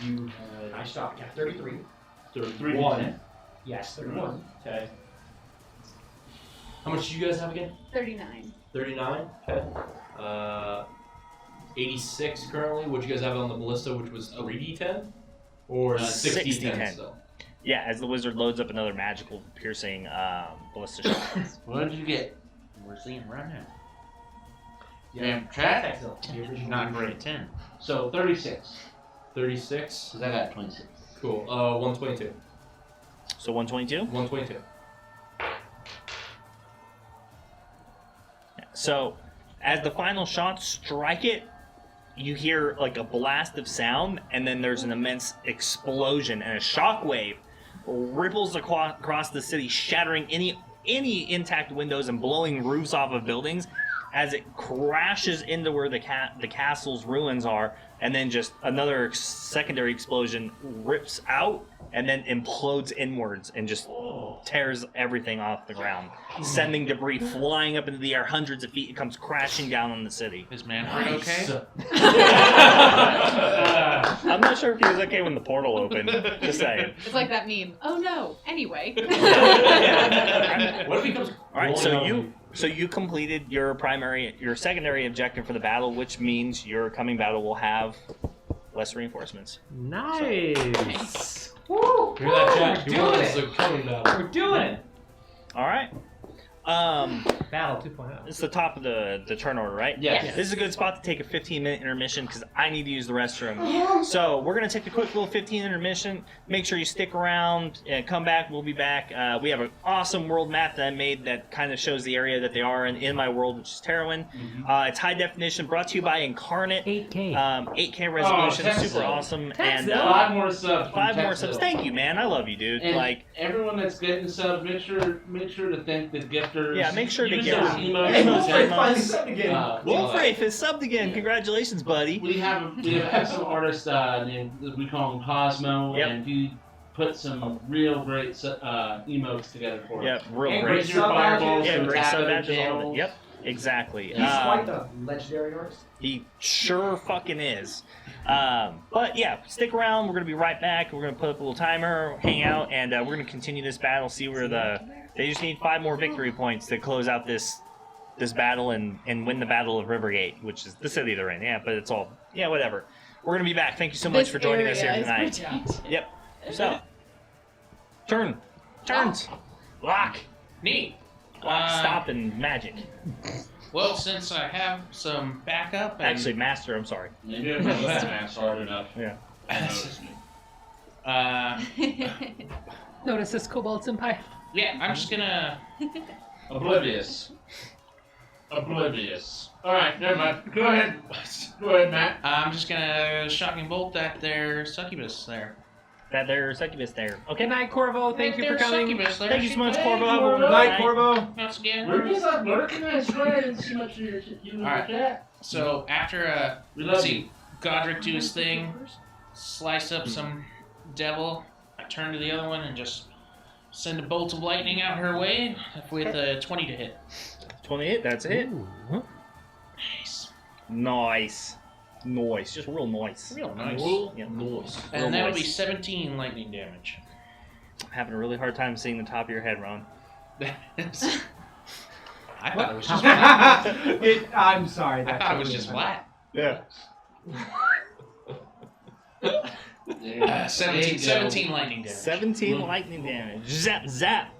You I stopped. Yeah, 33. 31. Yes, 31. Okay. How much do you guys have again? 39. 39. Okay. 86 currently. What you guys have on the ballista, which was 3d10? Or 60 60 10 10. still. Yeah, as the wizard loads up another magical piercing ballista shot. What did you get? We're seeing right now. Damn chat. Excellent. Not great. 10. So 36. 36. Because I got 26. Cool. 122. So 122. 122. So, as the final shots strike it, you hear like a blast of sound, and then there's an immense explosion, and a shockwave ripples across the city, shattering any intact windows and blowing roofs off of buildings as it crashes into where the castle's ruins are, and then just another secondary explosion rips out and then implodes inwards and just tears everything off the ground, sending debris flying up into the air hundreds of feet. It comes crashing down on the city. Is Manfred okay? I'm not sure if he was okay when the portal opened. Just saying. It's like that meme. Oh no. Anyway. What if he comes? All right, so you completed your secondary objective for the battle, which means your coming battle will have less reinforcements. Nice. Woo! Hear that, Jack? We're He doing wants it. the coming battle. We're doing it. All right. Battle 2.0. It's the top of the turn order, right? Yes. This is a good spot to take a 15-minute intermission because I need to use the restroom. So we're going to take a quick little 15 intermission. Make sure you stick around and come back. We'll be back. We have an awesome world map that I made that kind of shows the area that they are in my world, which is Terrowyn. It's high definition, brought to you by Incarnate. 8K. 8K resolution, Texas. super awesome. And 5 more subs. from 5 more Texas. subs. Thank you, man. I love you, dude. And Like, everyone that's getting subs, make sure to thank the gifters. yeah, make sure to Use get those them. emotes. Hey, Emotes, Wolfray emotes. finally subbed again. Wolfrafe is subbed again. Congratulations, buddy. We have an excellent artist named, we call him Cosmo, Yep. and he put some real great emotes together for us. Yep, real And great. great Raise your sub fireballs badges. Yeah, to great attack sub other badges, all of it. channels. Yep, exactly. He's quite the legendary artist. He sure fucking is. But yeah, stick around. We're gonna be right back. We're gonna put up a little timer, hang out, and we're gonna continue this battle. See where they just need 5 more victory points to close out this battle and win the Battle of Rivergate, which is the city they're in. Yeah, but it's all whatever. We're gonna be back. Thank you so much This for joining us here area is tonight. protected. Yep. So turns. Lock. Neat. Stop and magic. Well, since I have some backup, and Actually, master. I'm sorry. Maybe I'm not looking at hard enough. Yeah. Notice me. Notice this Cobalt Senpai. yeah, I'm just gonna. Oblivious. Alright, never mind. Go ahead. Go ahead, Matt. I'm just gonna shocking bolt at their succubus there. That there, succubus there. Okay. Good night, Corvo. Thank you for Their coming. succubus there. Thank you so much, Hey, Corvo. Corvo. Good Night, Corvo. Once again. We're just like lurking at his friend and see much you in the Alright. chat. So after We let's love see, you. Godric do his thing, slice up some devil. I turn to the other one and just send a bolt of lightning out her way with a 20 to hit. 28. That's it. Ooh. Nice. Nice. Just real nice. Real nice. Yeah. Noise. And Real that'll nice. be 17 lightning damage. I'm having a really hard time seeing the top of your head, Ron. I thought it was just flat. I'm sorry. I that thought it was totally just is. flat. Yeah. 17 lightning damage. 17 lightning damage. Zap, zap.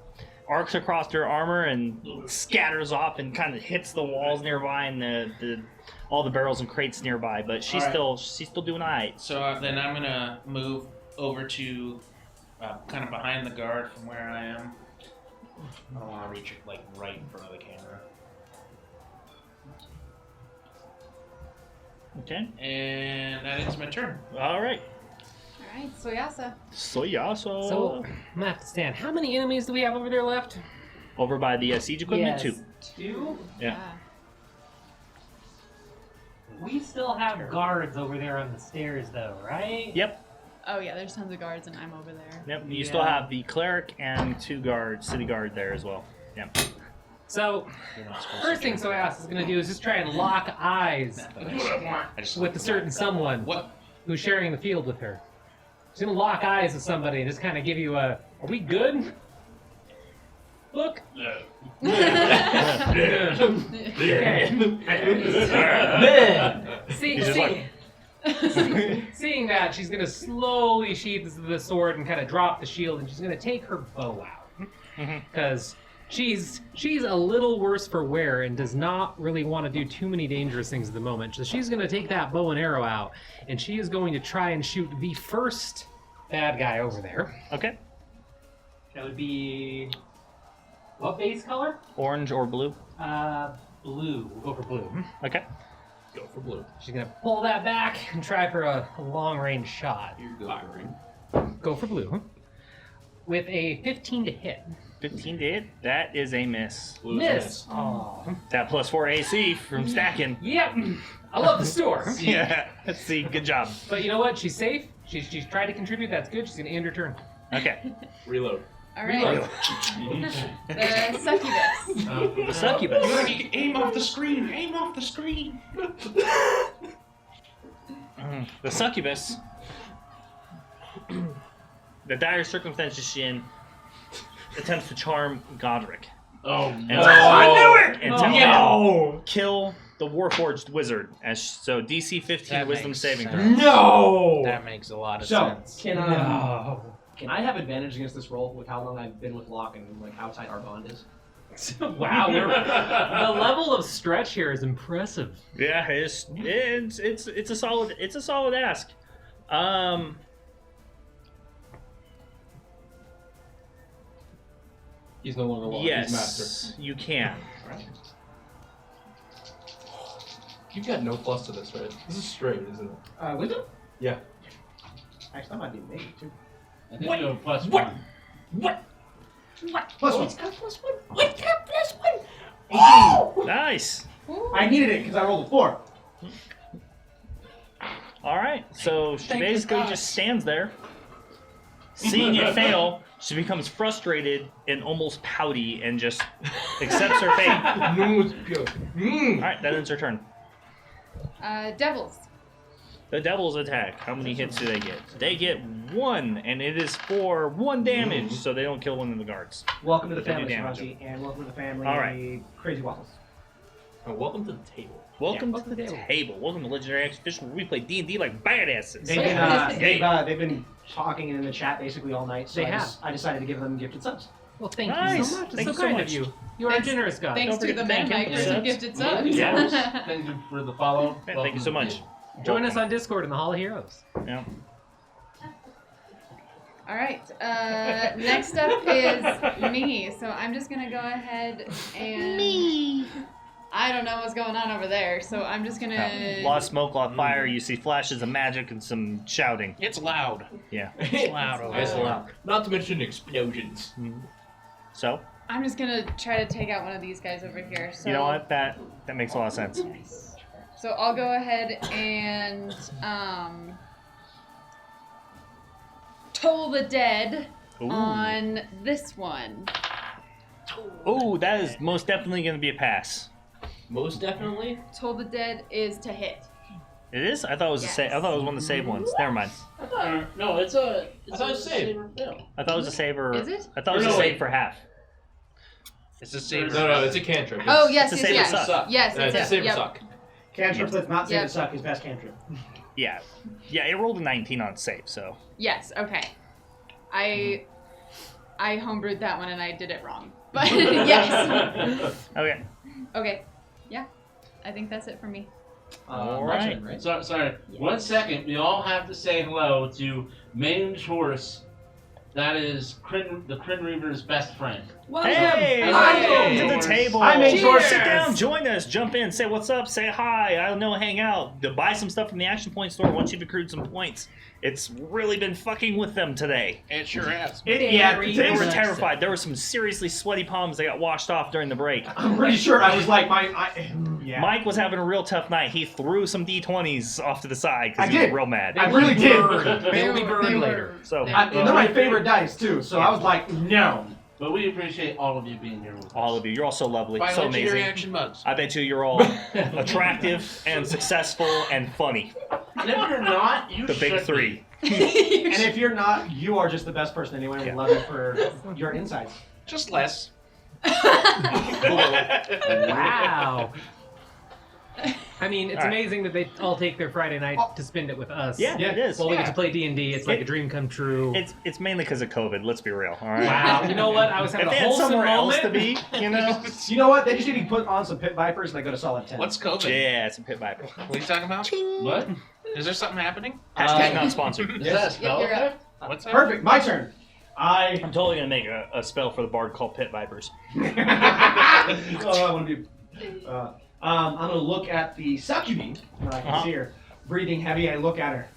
Arcs across her armor and scatters off and kind of hits the walls nearby and all the barrels and crates nearby. But she's Alright. still doing alright. So then I'm gonna move over to kind of behind the guard from where I am. I don't want to reach it like right in front of the camera. Okay. And that ends my turn. All right. Alright, Soyasa. So So, I'm gonna have to stand. How many enemies do we have over there left? over by the siege equipment Yes. 2. 2? Yeah. We still have guards over there on the stairs, though, right? Yep. Oh yeah, there's tons of guards and I'm over there. Yep. You Yeah. still have the cleric and 2 guards, city guard there as well. Yeah. So, You're not supposed first to thing Soyas is gonna do is just try and lock eyes I just with a certain someone What? who's sharing the field with her. She's gonna lock eyes with somebody and just kind of give you a, are we good? Look. See, He's just see. like- Seeing that, she's gonna slowly sheath the sword and kind of drop the shield, and she's gonna take her bow out because she's a little worse for wear and does not really want to do too many dangerous things at the moment. So she's gonna take that bow and arrow out, and she is going to try and shoot the first bad guy over there. Okay. That would be what base color? Orange or blue? Blue. We'll go for blue. Okay. Go for blue. She's gonna pull that back and try for a long-range shot. You're good. Firing. Go for blue. With a 15 to hit. 15 to hit. That is a miss. Blue's Miss. Oh. That plus 4 AC from stacking. Yep. I love the store. Yeah. Let's see. Good job. But you know what? She's safe. She's tried to contribute. That's good. She's gonna end her turn. Okay. Reload. All right. The succubus. The succubus. Aim off the screen. Aim off the screen. The succubus. The dire circumstances she's in attempts to charm Godric. Oh And no! I knew it! And No! kill the Warforged wizard. So DC 15 That Wisdom makes saving sense. throw. No! That makes a lot of So, sense. can I have advantage against this roll with how long I've been with Locke and like how tight our bond is? Wow, the level of stretch here is impressive. Yeah, it's a solid ask. He's no longer Locke. He's master. Yes, you can. You've got no plus to this, right? This is straight, isn't it? Wisdom? Yeah. Actually, that might be negative too. I think you have plus one. Plus one. Nice. I needed it because I rolled a 4. All right, so she Thank you, basically God. just stands there, seeing it fail. She becomes frustrated and almost pouty, and just accepts her fate. All right, that ends her turn. Devils. The devils attack. How many hits do they get? They get 1, and it is for 1 damage, so they don't kill one of the guards. Welcome to the They do family, damage. Shirazi, and welcome to the family. All right. Crazy Waffles. Oh, welcome to the table. Welcome Yeah. to the table. Welcome to Legendary Action Official, where we play D&D like badasses. They've been talking in the chat basically all night, so They I decided to give them gifted subs. Well, thank you Nice. so much. It's Thank so you so kind much. of you. You are a Thanks- generous God. Thanks Don't to forget the to thank man him. Mike for some Subs. gifted subs. Yeah. Thank you for the follow. Man, thank you so much. Join us on Discord in the Hall of Heroes. Yeah. All right. Next up is me. So I'm just gonna go ahead and I don't know what's going on over there, so I'm just gonna. A lot of smoke, a lot of fire. You see flashes of magic and some shouting. It's loud. Yeah. It's loud over Nice there. loud. Not to mention explosions. So, I'm just gonna try to take out one of these guys over here. So you know what? That makes a lot of sense. So I'll go ahead and toll the dead Ooh. on this one. Ooh, that is most definitely going to be a pass. Most definitely. Toll the dead is to hit. It is? I thought it was a save. I thought it was one of the save ones. Never mind. No, it's a. I thought it was save. I thought it was a save or. Is it? I thought it was No, a no, save wait. for half. It's a saber. No, it's a cantrip. Oh yes, it's a yes, save or yes. suck. Yes, It's a it's save or yep. suck. Cantrip that's not Yep. Save to Suck is best cantrip. Yeah. Yeah, it rolled a 19 on save, so. Yes. Okay. I homebrewed that one and I did it wrong. But yes. Okay. Okay. Yeah. I think that's it for me. All My right. turn, right? Sorry. 1 second. We all have to say hello to Mange Horse. That is the Kryn Reaver's best friend. Hey! Hi. Welcome to the table. Hi, Mage Horse. Sit down, join us, jump in, say what's up, say hi. I don't know, hang out. Buy some stuff from the Action Point store once you've accrued some points. It's really been fucking with them today. It sure has. Yeah, They were terrified. There were some seriously sweaty palms that got washed off during the break. I'm pretty sure I was like, yeah. Mike was having a real tough night. He threw some D20s off to the side I because he was did. real mad. I really did. They'll be burned later. So, They're my favorite dice too, so I was like, no. But we appreciate all of you being here with us. all of you, you're all so lovely, Buy so Legendary amazing. Action mugs. I bet you're all attractive and successful and funny. And if you're not, you The big should three. And if you're not, you are just the best person anyway. We love you for your insights. Just less. Wow. I mean, it's All right. amazing that they all take their Friday night to spend it with us. Yeah, it is. Well, we get to play D&D. It's like a dream come true. It's mainly because of COVID. Let's be real. All right. Wow. You know what? I was having If a they had wholesome somewhere else moment. to be, you know. You know what? They just need to put on some pit vipers and they go to solid 10. What's COVID? Yeah, it's a pit viper. What are you talking about? What? Is there something happening? Hashtag not sponsored. Is that a spell? You're up. What's that? Perfect. My turn. I'm totally gonna make a spell for the bard called Pit Vipers. oh, I want to be. I'm gonna look at the succubi that I can see her breathing heavy. I look at her.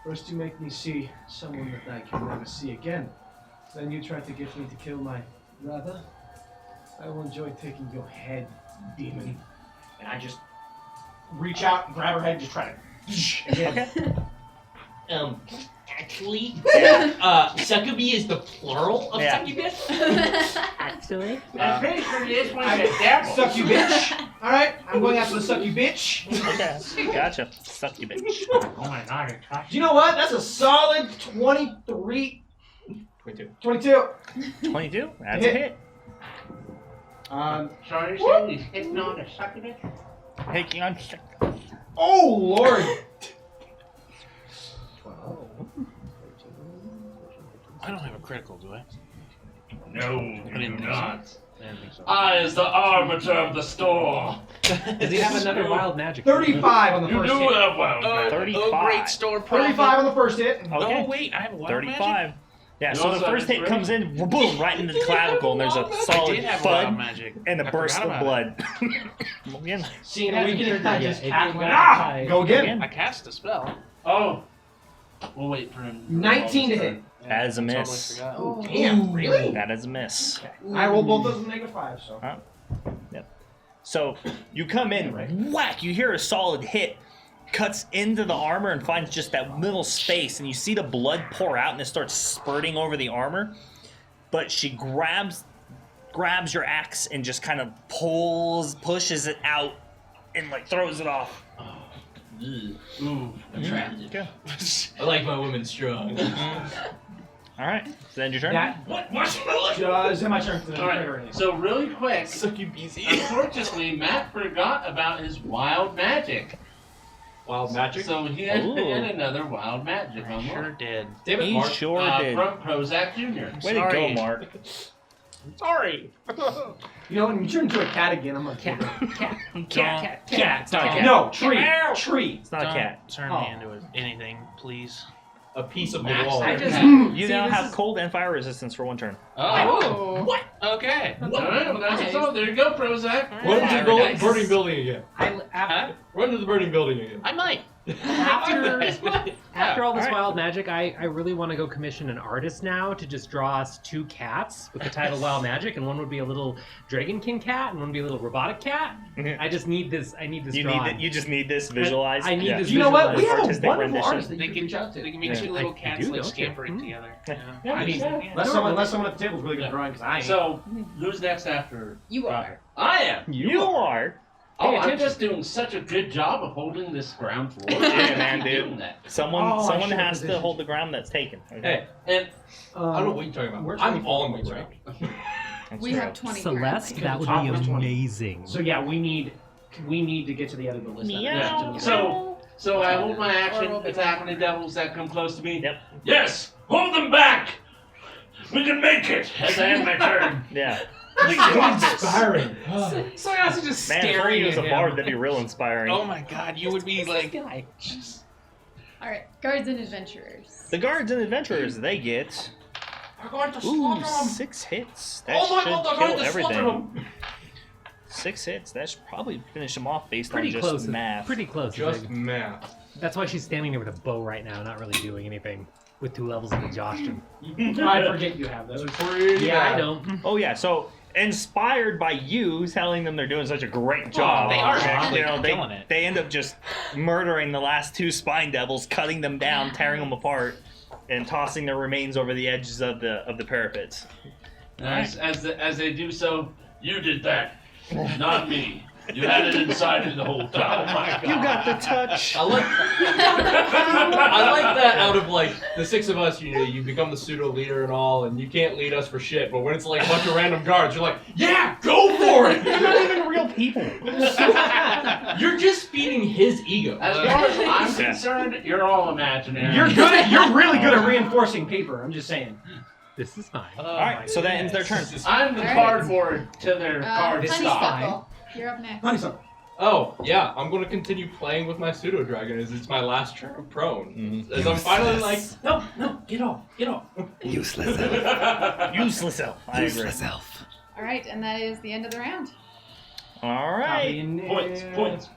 First, you make me see someone that I can never see again. Then you try to get me to kill my brother. I will enjoy taking your head, demon. And I just reach out, grab her head, and just try to. Okay. Actually, Yeah. succubi is the plural of Yeah. succubus? Actually. I'm pretty sure this one's a devil. Suck you bitch. All right, I'm going after the suck you bitch. Okay. Gotcha. Suck you, bitch. Oh my god, Do you know what? That's a solid 23. 22. 22. 22. That's a hit. Sorry, Sandy's hitting on a succubus? Taking on. Oh Lord. I don't have a critical, do I? No, I didn't think so. I didn't think so. I is the arbiter of the store. Does he have another wild magic? 35 on the You first do hit. have wild magic. 35. Oh, great store profit. 35 on the first hit. Okay. Oh, wait, I have wild 35. magic? Yeah, You so the also first have hit it comes in, boom, right into the clavicle, and there's a I solid did have wild thud magic. and a I burst forgot of about blood. Again. See, It now we hasn't can triggered yet. just It cackle. got Ah! tied. Go again. it. I cast a spell. Oh. We'll wait for him. 19 to hit. That is a Totally miss. forgot. Oh. Damn, really? That is a miss. I rolled both those with -5, so. So you come in, whack, you hear a solid hit, cuts into the armor and finds just that little space, and you see the blood pour out and it starts spurting over the armor. But she grabs your axe and just kind of pushes it out and like throws it off. Ooh, attractive. Okay. I like my women strong. All right, so end your turn. What? What's Is it my turn to All right. So really quick, unfortunately, Matt forgot about his wild magic. Wild magic? So he had Ooh. another wild magic. I sure did. Damn it, He Mark. sure did. From Prozac Jr. Way to go, Sorry. Mark. Sorry. You know, when you turn into a cat again, I'm gonna Cat. cat. Cat. It's not a cat. No, tree. It's not a cat. Turn Oh. me into anything, please. A piece of the Max wall. I there. just. You See, now this have is- cold and fire resistance for one turn. Oh. What? Okay. All right, well, that's what's up. There you go, Prozac. Run to the Paradise. burning building again. Huh? Run to the burning building again. I might. After all this Alright. wild magic, I really want to go commission an artist now to just draw us 2 cats with the title Wild Magic, and one would be a little Dragonkin cat, and one would be a little robotic cat. I just need this. I need this. You drawing. need that. You just need this visualized. I need Yeah. this. You know what? We have a Artistic wonderful rendition. artist that They you can can reach out to. They can make Yeah. 2 little I cats do, like don't you? scampering Hmm. together. Yeah, I mean, yeah. unless someone at the table is really good at drawing, because I ain't. So, who's next after? You are. I am. You are. Oh, Pay I'm attention. just doing such a good job of holding this ground floor. Yeah, man, Keep dude. doing that. Someone Oh, I someone should've has to positioned. hold the ground that's taken. Okay. Hey, and I don't know what you're talking about. Where's I'm 24 all in points, the right? ground. That's We true. have 20 Celeste, currently. that would Top be was 20. amazing. So yeah, we need to get to the end of the list. Meow. so I hold my action, attack any devils that come close to me. Yep. Yes, hold them back. We can make it. As I end my turn. Yeah. Inspiring. So I also just Man, if only staring he was at a him. bard, that'd be real inspiring. Oh my god, you would be like. Alright, guards and adventurers. The guards and adventurers, they get We're going to ooh, slaughter them. 6 hits. That Oh my should god, they're going kill to slaughter everything. them. 6 hits. That should probably finish them off based Pretty on just close. math. Pretty close. Just math. That's why she's standing there with a bow right now, not really doing anything, with 2 levels of exhaustion. I forget you have those. Yeah, I don't. Oh yeah, so inspired by you telling them they're doing such a great job. they are and, actually you know, killing it. They end up just murdering the last 2 spine devils, cutting them down, tearing them apart, and tossing their remains over the edges of the parapets. As they do so, you did that, not me. You had it inside you the whole time. Oh my God. You got the touch. I like that out of like the 6 of us, you become the pseudo leader and all, and you can't lead us for shit, but when it's like a bunch of random guards, you're like, yeah, go for it! They're not even real people. You're just feeding his ego. As far as I'm concerned, you're all imaginary. You're really good at reinforcing paper. I'm just saying. This is fine. Alright, so that ends their turn. I'm the All right. cardboard to their card stop. Honeysuckle, you're up next. Honeysuckle. Oh, yeah, I'm gonna continue playing with my pseudo dragon as it's my last turn of prone. Mhm. As I'm finally like, no, get off. Useless elf. Useless elf. I agree. Useless elf. All right, and that is the end of the round. Alright. Points.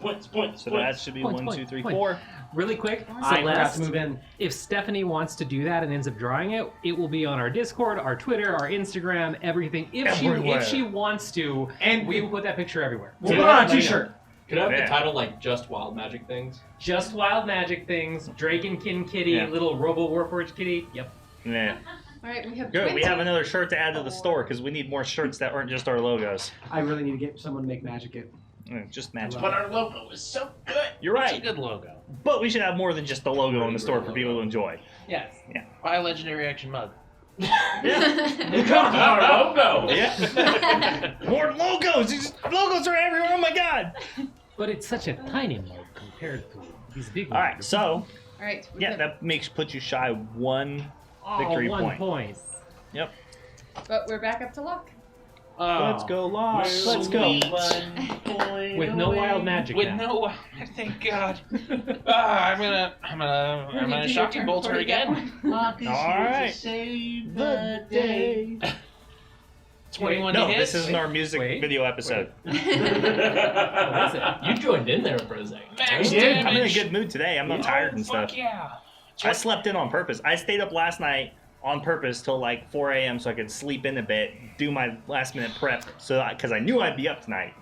So that should be Points, 1, 2, 3, points. 4. Really quick, I forgot Celeste, to move in. if Stephanie wants to do that and ends up drawing it, it will be on our Discord, our Twitter, our Instagram, everything. Everywhere. If she wants to, And we will put that picture everywhere. we'll put it on a t-shirt. Could I have Yeah. the title like Just Wild Magic Things? Just wild magic things, Dragonkin kitty, Yeah. little Robo Warforged kitty. Yep. Yeah. All right, we have Good. We 20. have another shirt to add to the store because we need more shirts that aren't just our logos. I really need to get someone to make magic it. Just magic. But our logo is so good. You're It's a right. good logo. But we should have more than just the logo in the store for people to enjoy. Yes. Buy a Legendary Action mug. Yeah. Come to our logo. Yeah. More logos. Logos are everywhere. Oh my god. But it's such a tiny mug compared to these big ones. All right. So All right. we yeah, have- that puts you shy 1 victory 1 point. point. But we're back up to luck. Let's go live. Let's go. With no wild magic With now. no, thank God. I'm gonna shocking bolt her again. All right. The day. 21 No, to hit. this isn't our music Wait. video episode. What is it? You joined in there for a second. Max I'm in a damage. good mood today. I'm not tired and Fuck stuff. yeah. I slept in on purpose. I stayed up last night on purpose till like 4 a.m. so I could sleep in a bit, do my last minute prep, because I knew I'd be up tonight.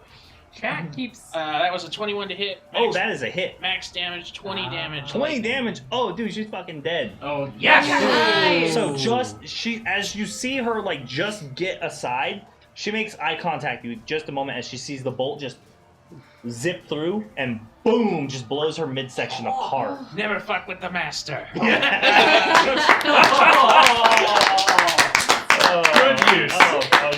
Chat keeps. That was a 21 to hit. Oh, Max, that is a hit. max damage, 20 damage. 20 damage. Oh, dude, she's fucking dead. Oh, yes! Nice. So as you see her like just get aside, she makes eye contact with you just a moment as she sees the bolt just zip through and boom, just blows her midsection apart. Never fuck with the master.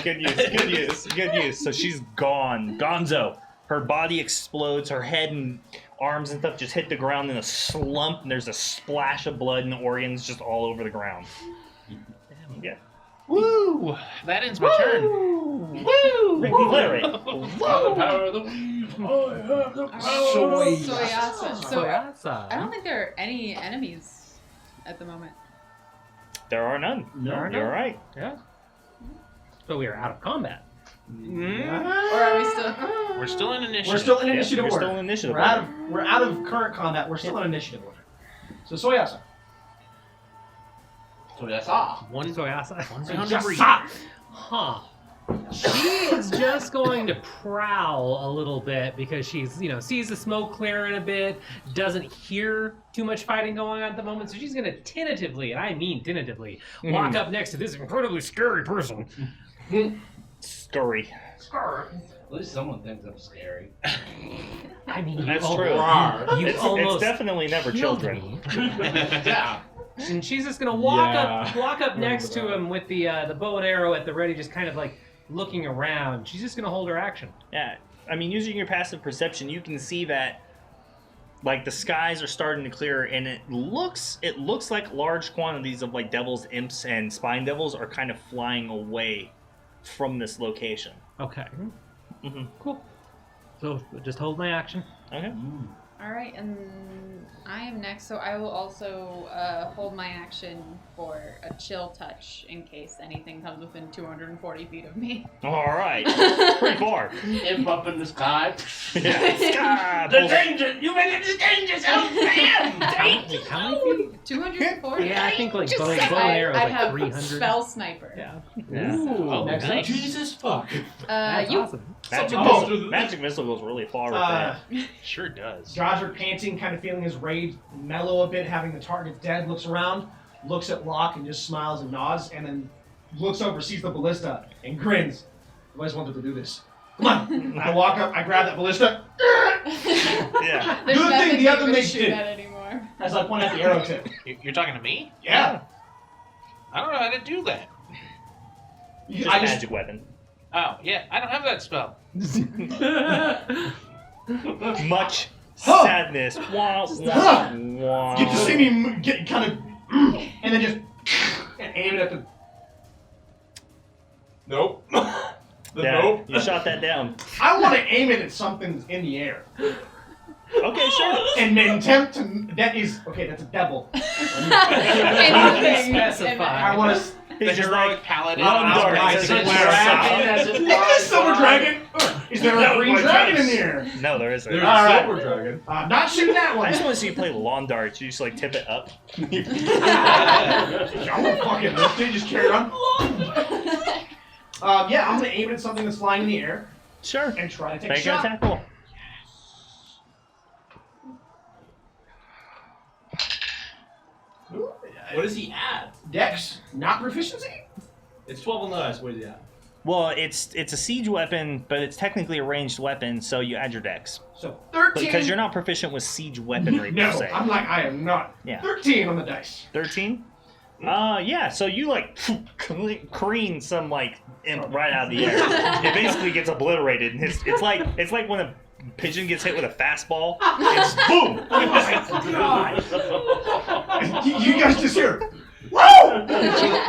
Good use. Good use. So she's gone. Gonzo. Her body explodes. Her head and arms and stuff just hit the ground in a slump, and there's a splash of blood and organs just all over the ground. Yeah. Woo! That ends my turn. Declare it. By the power of the weave, I have the power. Soyasa. So Soyasa. I don't think there are any enemies at the moment. There are none. You're right. Yeah. So we are out of combat. Or are we still? We're still in initiative. We're still in Yeah, initiative you're order. still in initiative We're out of current combat. We're still in initiative order. So Soyasa. So that's all. One Soyasa. round of breathe. Huh. She is just going to prowl a little bit because she's, sees the smoke clearing a bit, doesn't hear too much fighting going on at the moment, so she's going to tentatively, and I mean tentatively, walk up next to this incredibly scary person. Scurry. At least someone thinks I'm scary. I mean, That's you true. You It's almost definitely never killed children. me. Yeah. And she's just gonna walk Yeah. up next to him with the bow and arrow at the ready, just kind of like looking around. She's just gonna hold her action. Yeah, I mean, using your passive perception, you can see that, like, the skies are starting to clear, and it looks like large quantities of like devils, imps, and spine devils are kind of flying away from this location. Okay. Mm-hmm. Cool. So just hold my action. Okay. All right, and I am next, so I will also hold my action for a chill touch in case anything comes within 240 feet of me. All right. Pretty far. Imp up in the sky. Yeah. Sky, The pulls- danger! You made it the danger zone, man! How many feet? 240? Yeah, I think like bow and I arrow is I like have 300. spell sniper. Yeah. Ooh, Next nice. Jesus fuck. That's You awesome. Magic missile goes really far with that. Sure does. Drodger, panting, kind of feeling his rage mellow a bit, having the target dead, looks around, looks at Locke and just smiles and nods, and then looks over, sees the ballista, and grins. I've always wanted to do this. Come on. I walk up, I grab that ballista. Yeah. There's Good nothing thing the you other can mage shoot did. at anymore. As I point out the arrow tip. You're talking to me? Yeah. I don't know how to do that. Just I just magic weapon. Oh, yeah, I don't have that spell. Much Huh. sadness. Wah, Huh. wah. get to see me get kind of, and then just and aim it at the. Nope. Yeah, you shot that down. I want to aim it at something in the air. Okay, sure. And attempt to. That is okay. That's a devil. Anything. Specify. I want to. The He's just heroic like, paladin. Londar, Right, it's so a it's dragon as Is there a silver dragon? Is there a green dragon in the air? no, there isn't. There's All a right. silver dragon. I'm not shooting that I one. just want to see you play lawn darts. You just like tip it up. I won't fucking lift it. Just carry on. Yeah, I'm gonna aim it at something that's flying in the air Sure. and try to take a Make an shot. attack roll. What does he add? Dex, not proficiency. It's 12 on the dice. What is he at? Well, it's a siege weapon, but it's technically a ranged weapon, so you add your dex. So 13. Because you're not proficient with siege weaponry No, per se. I'm like I am not. Yeah. 13 on the dice. 13? Yeah, so you like careen some like imp right out of the air. It basically gets obliterated, and it's like when a pigeon gets hit with a fastball. It's boom. You guys just hear. Whoa!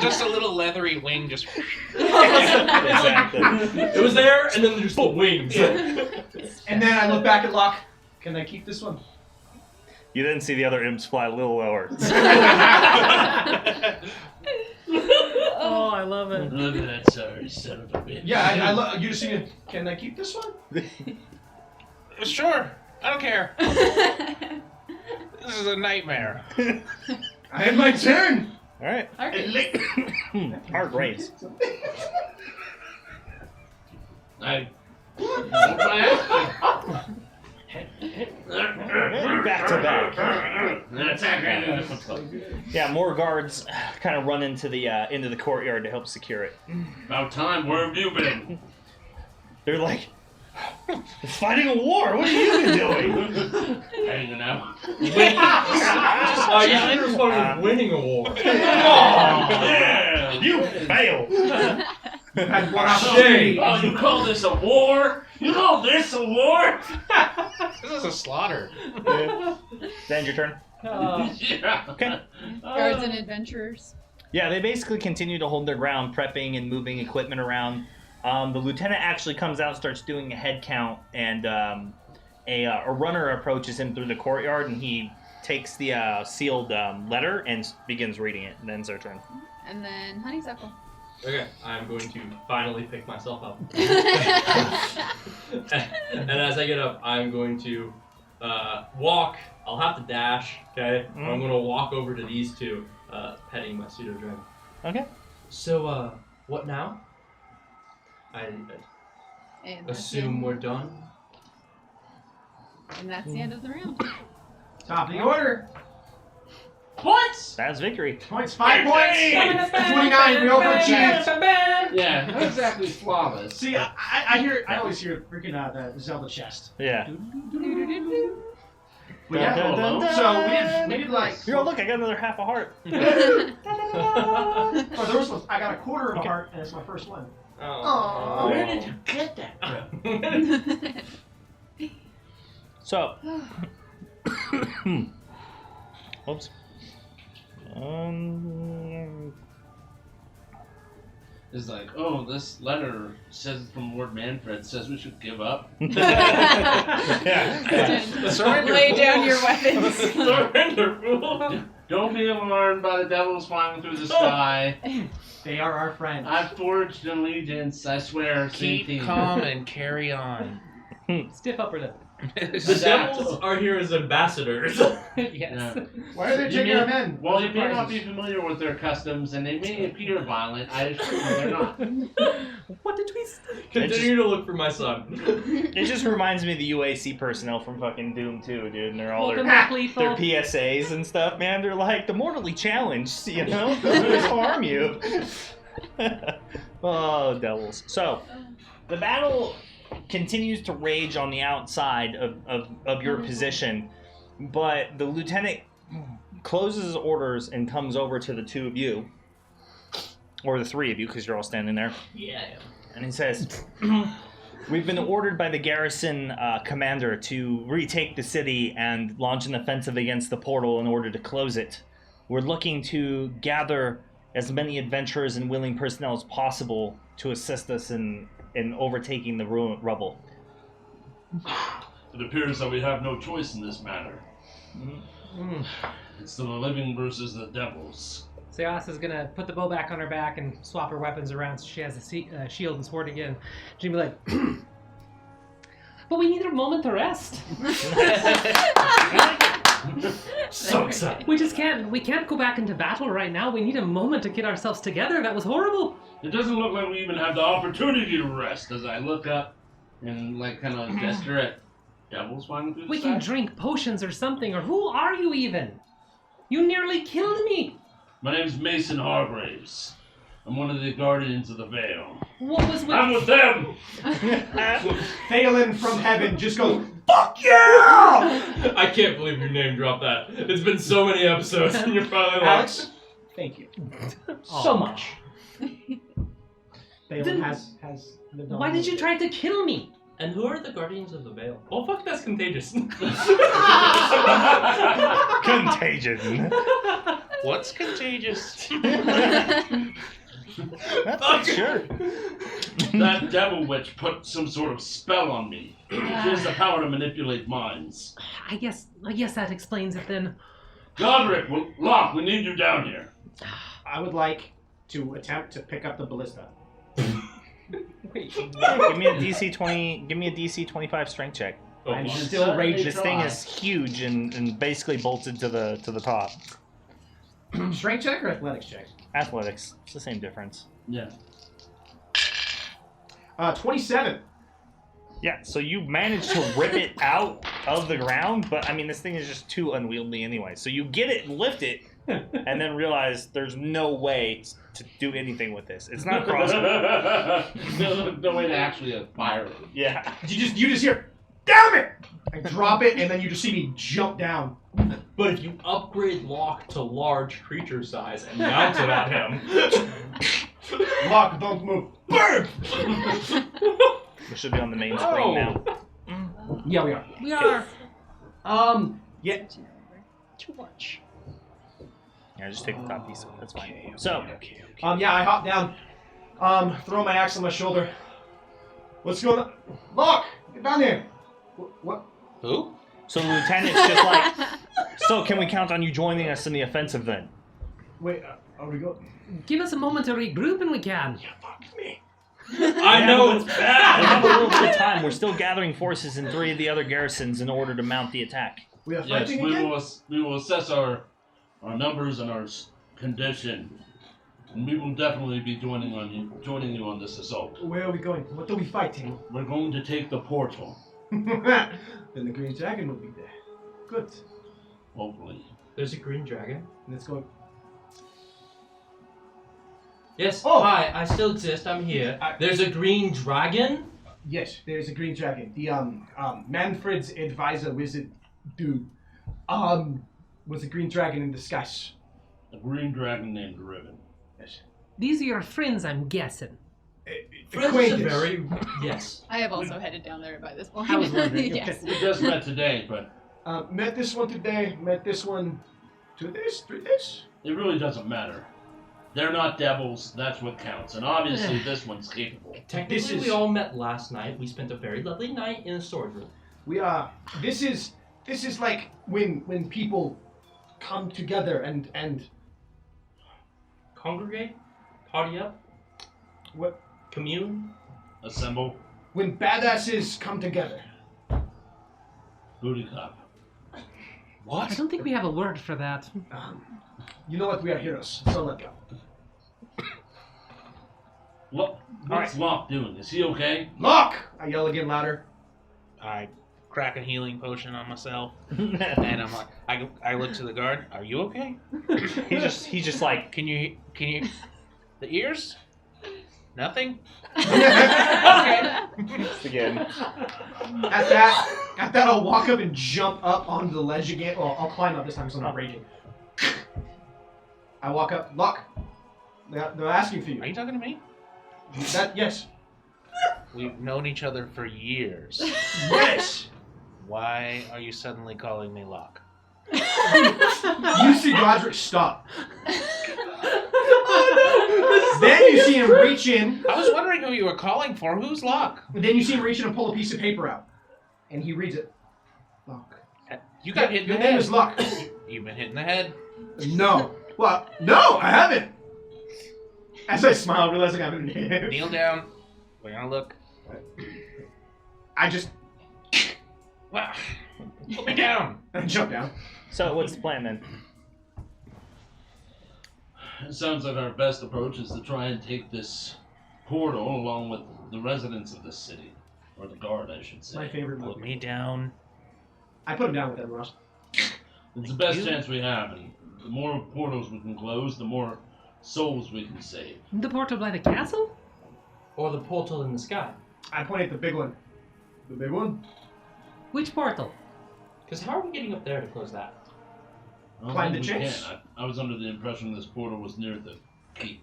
Just a little leathery wing just... Exactly. It was there, and then there's the wings. And then I look back at Locke. Can I keep this one? You then see the other imps fly a little lower. Oh, I love it. Look at that sorry son of a bitch. Yeah, I look. You just see it. Can I keep this one? Sure, I don't care. This is a nightmare. I had my turn. All right. Hard raise. I Back to back. attack. Yeah, more guards kind of run into the courtyard to help secure it. About time. Where have you been? They're like, fighting a war. What have you been doing? Hanging out. You should respond with winning a war. Yeah. You fail. Had one Shame. opportunity. Oh, you call this a war? You call this a war? This is a slaughter. Then your turn. Yeah. Okay. Guards and adventurers. Yeah, they basically continue to hold their ground, prepping and moving equipment around. The lieutenant actually comes out, starts doing a head count, and a runner approaches him through the courtyard, and he takes the sealed letter and begins reading it. And then it's their turn. And then honeysuckle. Okay, I'm going to finally pick myself up. And as I get up, I'm going to walk. I'll have to dash, okay? Mm-hmm. I'm going to walk over to these two, petting my pseudo dragon. Okay. So, what now? I And that's assume the we're end. done. And that's the end of the round. Top of the order. Points. That's victory. Points. 5 points. 29. We overachieved. Yeah, not exactly flawless. See, I always hear freaking the Zelda chest. Yeah. But yeah, Dun, dun, dun, so we did like. Here, oh, look, I got another half a heart. Oh, there was I got a quarter of a heart, and it's my first one. Oh. Where did you get that from? So. Oops. It's like, oh, this letter says from Lord Manfred says we should give up. Yeah. Surrender. Lay down your weapons. Surrender, fool! Don't be alarmed by the devils flying through the sky. They are our friends. I've forged an allegiance, I swear. Keep calm and carry on. Stiff upper lip. The devils are here as ambassadors. Yes. Yeah. Why are they taking our men? Well, you may not be familiar with their customs, and they may appear violent. I assure you they're not. What did we say? Continue to look for my son. It just reminds me of the UAC personnel from fucking Doom 2, dude. And they're all Welcome their back, lethal. PSAs and stuff, man. They're like the mortally challenged, you know? Doesn't harm you. Oh, devils. So, the battle continues to rage on the outside of your position, but the lieutenant closes his orders and comes over to the two of you, or the three of you, because you're all standing there. Yeah. And he says, we've been ordered by the garrison commander to retake the city and launch an offensive against the portal in order to close it. We're looking to gather as many adventurers and willing personnel as possible to assist us in overtaking the rubble. It appears that we have no choice in this matter. It's the living versus the devils. Soyasa's gonna put the bow back on her back and swap her weapons around so she has a shield and sword again. She'll be like, but we need a moment to rest. So excited. We can't go back into battle right now. We need a moment to get ourselves together. That was horrible. It doesn't look like we even have the opportunity to rest as I look up and like kind of gesture at devils flying through the We sky. can drink potions or something, or who are you even? You nearly killed me. My name's Mason Hargraves. I'm one of the guardians of the Veil. What was with... I'm with them! Thalen from heaven just goes, fuck yeah! I can't believe your name dropped that. It's been so many episodes, and you're probably like, Alex, thank you so much. Thalen has lived on. Why did you try to kill me? And who are the Guardians of the Veil? Oh, fuck, that's contagious. Contagion. What's contagious? That's sure. That devil witch put some sort of spell on me. She has the power to manipulate minds. I guess that explains it then. Godric, Locke, we need you down here. I would like to attempt to pick up the ballista. Wait, give me a DC 20. Give me a DC 25 strength check. I'm still raging. This thing is huge and basically bolted to the top. Strength check or athletics check? Athletics. It's the same difference. Yeah. 27. Yeah, so you managed to rip it out of the ground, but I mean, this thing is just too unwieldy anyway. So you get it and lift it, and then realize there's no way to do anything with this. It's not crossbow. no way to actually fire it. Yeah. You just hear, damn it! I drop it, and then you just see me jump down. But if you upgrade Locke to large creature size and mount it at him... Locke, don't move. Burn! We should be on the main screen now. Yeah, we are. We are. Yeah. Too much. Yeah, just take the top piece. That's fine. So, Yeah, I hop down. Throw my axe on my shoulder. What's going on? Locke, get down here. What? Who? so the lieutenant's just like, so can we count on you joining us in the offensive then? Wait, are we going? Give us a moment to regroup and we can. Yeah, fuck me. I know it's We bad! have a little bit of time. We're still gathering forces in 3 of the other garrisons in order to mount the attack. We are Yes, fighting we again? will assess our numbers and our condition. And we will definitely be joining you on this assault. Where are we going? What are we fighting? We're going to take the portal, Then the Green Dragon will be there. Good. hopefully. There's a green dragon. Let's go. Yes, Oh. hi, I still exist, I'm here. There's a green dragon? Yes, there's a Green Dragon. The Manfred's advisor wizard dude was a Green Dragon in disguise. A green dragon named Riven. Yes. These are your friends, I'm guessing. Friends is a Acquaintance. very... Yes. I have also headed down there by this point. I was wondering. Yes. We just met today, but Met this one today. Met this one 2 days, 3 days. it really doesn't matter. They're not devils, that's what counts. And obviously this one's capable. Technically, we all met last night. We spent a very lovely night in a storage room. We are. This is like when people come together and Congregate? Party up? what Commune? Assemble. when badasses come together. Booty clap. I don't think we have a word for that. You know what? We are heroes. So let go. What's Locke doing? Is he okay? Locke! I yell again louder. I crack a healing potion on myself, and I'm like, I look to the guard. Are you okay? He's just like, Can you the ears? Nothing? Again. At that, I'll walk up and jump up onto the ledge again. Well, I'll climb up this time because I'm not raging. I walk up. Look, they're asking for you. Are you talking to me? Yes. We've known each other for years. Yes. Why are you suddenly calling me Locke? You see Godric stop. Then you see him reach in. I was wondering who you were calling for. Who's Locke? Then you see him reach in and pull a piece of paper out, and he reads it. Look. You got hit in the Your head. name is Luck. You've been hit in the head. No. Well, no, I haven't. As I smile, realizing I'm in Kneel down. We're gonna look. I just Wow. Put me down. jump down. So what's the plan then? It sounds like our best approach is to try and take this portal along with the residents of this city. Or the guard, I should say. My favorite Put movie. me down. I put him down with everyone else. It's the best chance we have, and the more portals we can close, the more souls we can save. The portal by the castle? Or the portal in the sky. I point at the big one. The big one? Which portal? Because how are we getting up there to close that? I don't Climb think the we chase? can. I was under the impression this portal was near the keep.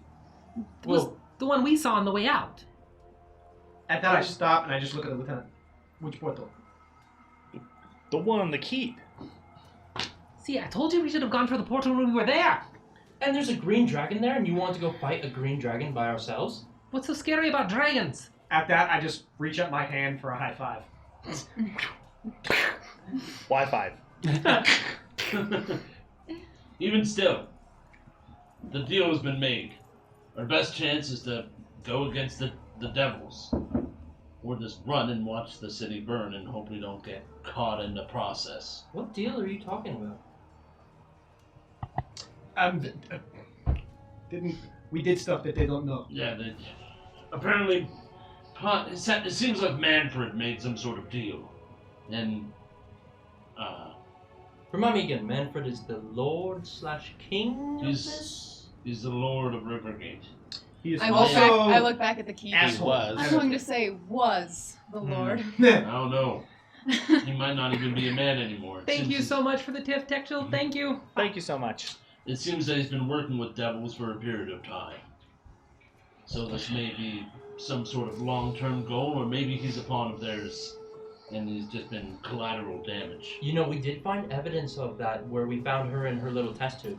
Was the one we saw on the way out. At that, I stop and I just look at the lieutenant. Which portal? The one on the keep. See, I told you we should have gone for the portal when we were there. And there's a green dragon there, and you want to go fight a green dragon by ourselves? What's so scary about dragons? At that, I just reach up my hand for a high five. Wi-Fi. Even still, the deal has been made. Our best chance is to go against the devils. Or just run and watch the city burn and hope we don't get caught in the process. What deal are you talking about? We did stuff that they don't know. Yeah, apparently, it seems like Manfred made some sort of deal. And, Remind me again, Manfred is the Lord/King of He's- this? he's the Lord of Rivergate. He is I also look back at the keep. asshole. was. I'm going to say was the Lord. I don't know. He might not even be a man anymore. It Thank seems you so much for the tiff, Textual. Thank you. Thank you so much. It seems that he's been working with devils for a period of time. So this may be some sort of long-term goal, or maybe he's a pawn of theirs, and he's just been collateral damage. You know, we did find evidence of that where we found her in her little test tube.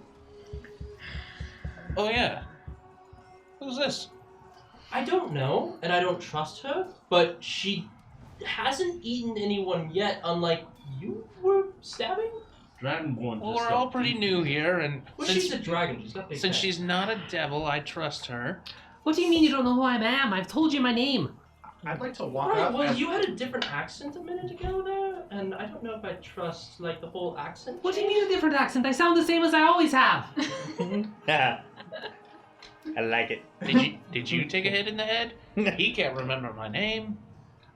Oh yeah. Who's this? I don't know, and I don't trust her, but she hasn't eaten anyone yet, unlike you were stabbing? Dragonborn Well, just we're all got pretty beat. new here, and Well, since, she's a dragon. She's got big since fat. she's not a devil, I trust her. What do you mean you don't know who I am? I've told you my name. I'd like to walk Right, up. well, and- you had a different accent a minute ago there, and I don't know if I trust, like, the whole accent. What do you mean a different accent? I sound the same as I always have. I like it. Did you take a hit in the head? He can't remember my name.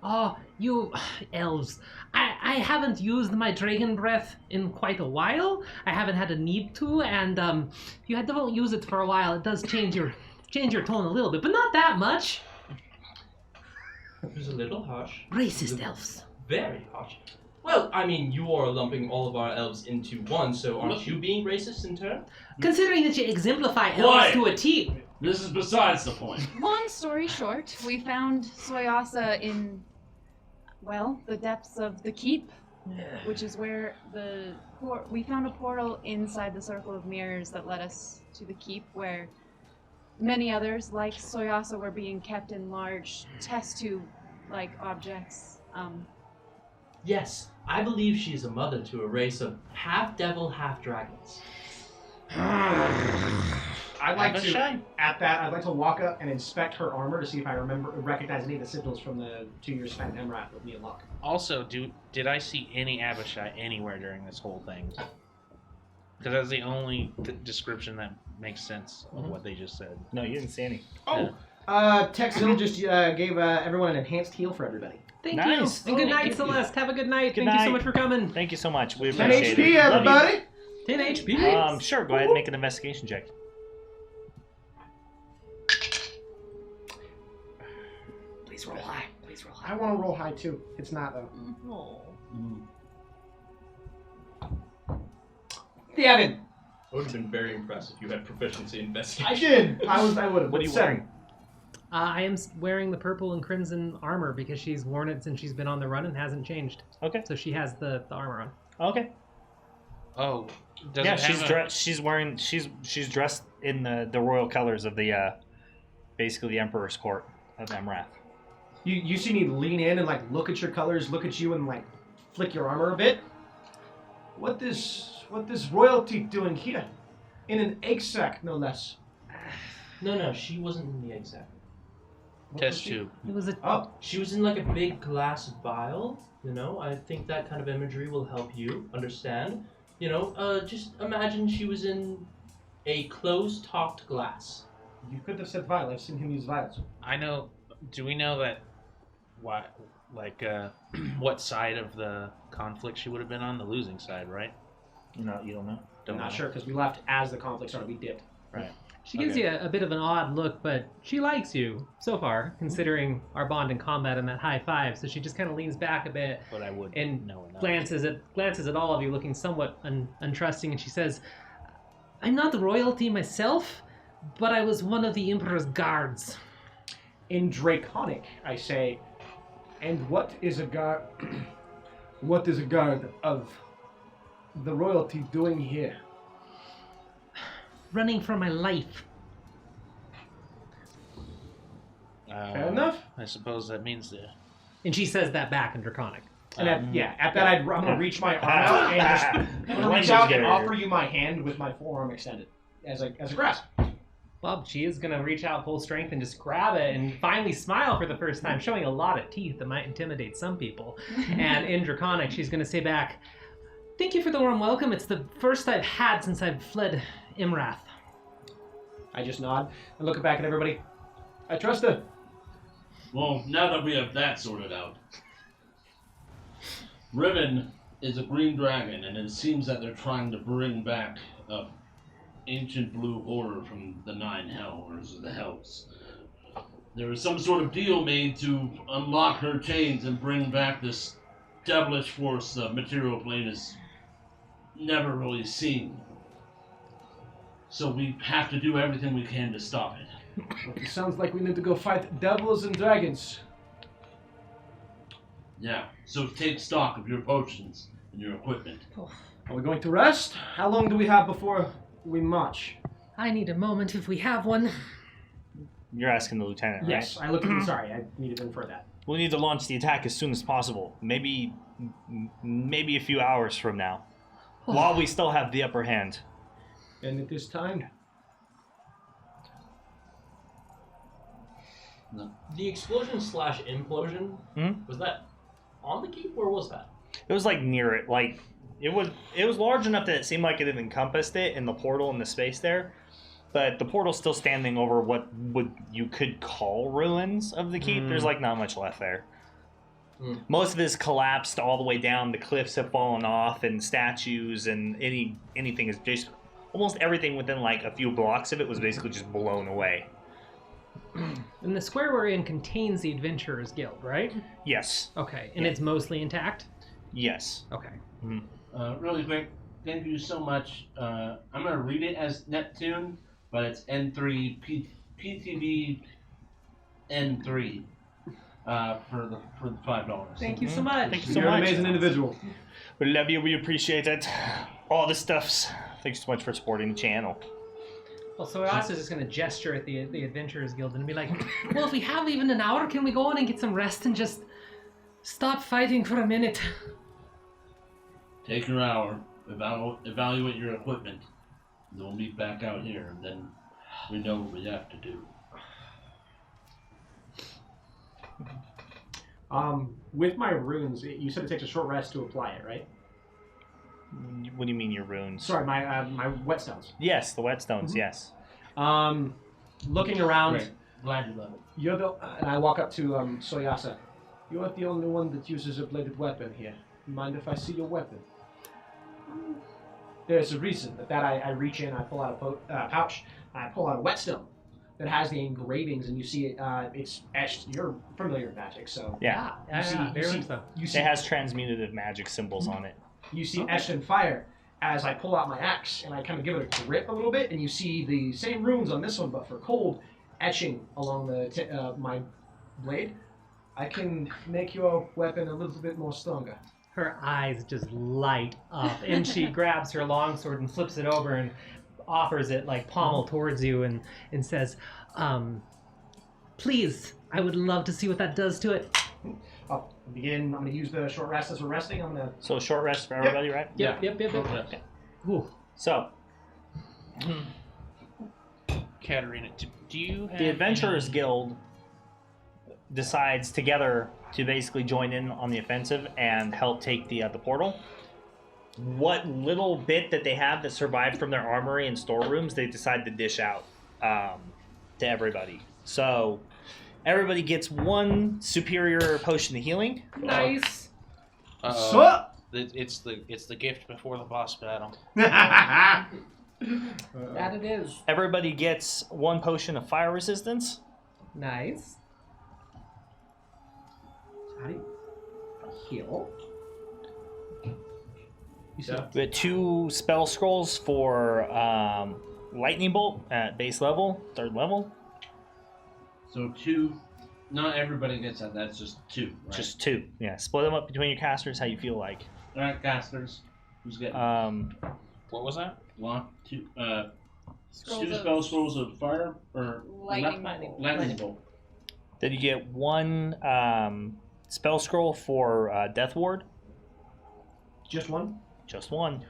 Oh, you elves. I haven't used my dragon breath in quite a while. I haven't had a need to, and if you don't use it for a while, it does change your tone a little bit, but not that much. It was a little harsh. Racist elves. Very harsh. Well, I mean, you are lumping all of our elves into one, so aren't you being racist in turn? Considering that you exemplify elves Why? to a T. This is besides the point. Long story short, we found Soyasa in, well, the depths of the keep, which is where we found a portal inside the circle of mirrors that led us to the keep, where many others, like Soyasa, were being kept in large test tube-like objects. Yes, I believe she is a mother to a race of half-devil, half-dragons. I'd like to, Abishai? at that, I'd like to walk up and inspect her armor to see if I recognize any of the sigils from the 2 years spent in Emrath with me and Luck. Also, did I see any Abishai anywhere during this whole thing? Because that's the only description that makes sense of what they just said. No, you didn't see any. Texil just gave everyone an enhanced heal for everybody. Thank Nice. you. And good Oh, night, thank you. Celeste. Have a good night. Good Thank you so night. much for coming. Thank you so much. We 10 appreciate HP, it. Love you. everybody! 10 HP. Sure. Go ahead and make an investigation check. Please roll high. Please roll high. I want to roll high too. It's not though. Devin. I would have been very impressed if you had proficiency in investigation. I did. I would have. What are you wearing? I am wearing the purple and crimson armor because she's worn it since she's been on the run and hasn't changed. Okay. So she has the armor on. Okay. Oh, does Yeah, it have she's dressed. She's dressed in the royal colors of the basically the Emperor's court of Emrath. You see me lean in and like look at your colors, look at you, and like flick your armor a bit. What is royalty doing here? In an egg sack, no less. No, she wasn't in the egg sack. Test tube? It was a. Oh, She was in like a big glass vial. I think that kind of imagery will help you understand. Just imagine she was in a closed-topped glass. you could have said vial. I've seen him use vials. I know. Do we know that? What, what side of the conflict she would have been on? The losing side, right? No, you don't know. I'm not sure because we left as the conflict started. We dipped. Right. She gives you a bit of an odd look, but she likes you so far, considering our bond in combat and that high five. So she just kind of leans back a bit But I would and know enough. glances at all of you, looking somewhat untrusting, and she says, "I'm not royalty myself, but I was one of the Emperor's guards." In Draconic, I say, and what is a guard? What is a guard of the royalty doing here? Running for my life. Fair enough. I suppose that means the. And she says that back in Draconic. And at that, I'm gonna reach my arm out and I'm gonna reach out and offer you my hand with my forearm extended as a grasp. Well, she is gonna reach out full strength and just grab it and finally smile for the first time, showing a lot of teeth that might intimidate some people. And in Draconic, she's gonna say back, "Thank you for the warm welcome. It's the first I've had since I've fled Imrath." I just nod and look back at everybody. I trust her. Well, now that we have that sorted out, Riven is a green dragon, and it seems that they're trying to bring back a ancient blue horror from the 9 Hellhorrors of the Hells. There was some sort of deal made to unlock her chains and bring back this devilish force the material plane has never really seen. So we have to do everything we can to stop it. Well, it sounds like we need to go fight devils and dragons. Yeah, so take stock of your potions and your equipment. Are we going to rest? How long do we have before we march? I need a moment if we have one. You're asking the lieutenant, right? Yes, I look at you. Sorry, I needed to infer that. We'll need to launch the attack as soon as possible. Maybe a few hours from now, while we still have the upper hand. And it is time. The explosion/implosion, was that on the keep or was that? It was like near it. Like it was large enough that it seemed like it had encompassed it in the portal in the space there. But the portal's still standing over what you could call ruins of the keep. There's like not much left there. Most of it is collapsed all the way down. The cliffs have fallen off, and statues and anything is just almost everything within like a few blocks of it was basically just blown away. And the square we're in contains the Adventurers Guild, right? Yes. Okay, and it's mostly intact? Yes. Okay. Really quick, thank you so much. I'm going to read it as Neptune, but it's N3 PTV N3 for the $5. Thank you so much. Thank you so You're much. an amazing individual. We love you. We appreciate it. All the stuffs. Thanks so much for supporting the channel. Well, so Asa's just going to gesture at the Adventurers Guild and be like, well, if we have even an hour, can we go in and get some rest and just stop fighting for a minute? Take your hour, evaluate your equipment, then we'll meet back out here, and then we know what we have to do. With my runes, you said it takes a short rest to apply it, right? What do you mean your runes? Sorry, my whetstones. Yes, the whetstones. Yes. Looking around, Great. Glad you love it. you're the and I walk up to Soyasa. You're the only one that uses a bladed weapon here. Mind if I see your weapon? There's a reason that I reach in, I pull out a pouch, I pull out a whetstone. that has the engravings, and you see it. It's etched. You're familiar with magic, so Yeah. you see It has transmutative magic symbols on it. You see etched in fire as I pull out my axe and I kind of give it a grip a little bit, and you see the same runes on this one, but for cold, etching along the my blade. I can make your weapon a little bit more stronger. Her eyes just light up, and she grabs her longsword and flips it over and offers it like pommel towards you and says, please, I would love to see what that does to it. I'll begin. I'm going to use the short rest as we're resting. I'm going to... So short rest for everybody, right? Yep. Okay. So, Katarina, do you have the Adventurers any- Guild decides together to basically join in on the offensive and help take the portal. What little bit that they have that survived from their armory and storerooms, they decide to dish out to everybody. So everybody gets one superior potion of healing. Nice. It's the gift before the boss battle. That it is. Everybody gets one potion of fire resistance. Nice. How do you heal? We have 2 spell scrolls for lightning bolt at base level, 3rd level. So 2. Not everybody gets that. That's just 2, right? Just 2. Yeah, split them up between your casters how you feel like. All right, casters. Who's getting? What was that? 2 Scrolls 2 of- spell scrolls of fire or Lightning bolt. lightning bolt. Then you get 1 spell scroll for Death Ward. Just one? Just 1.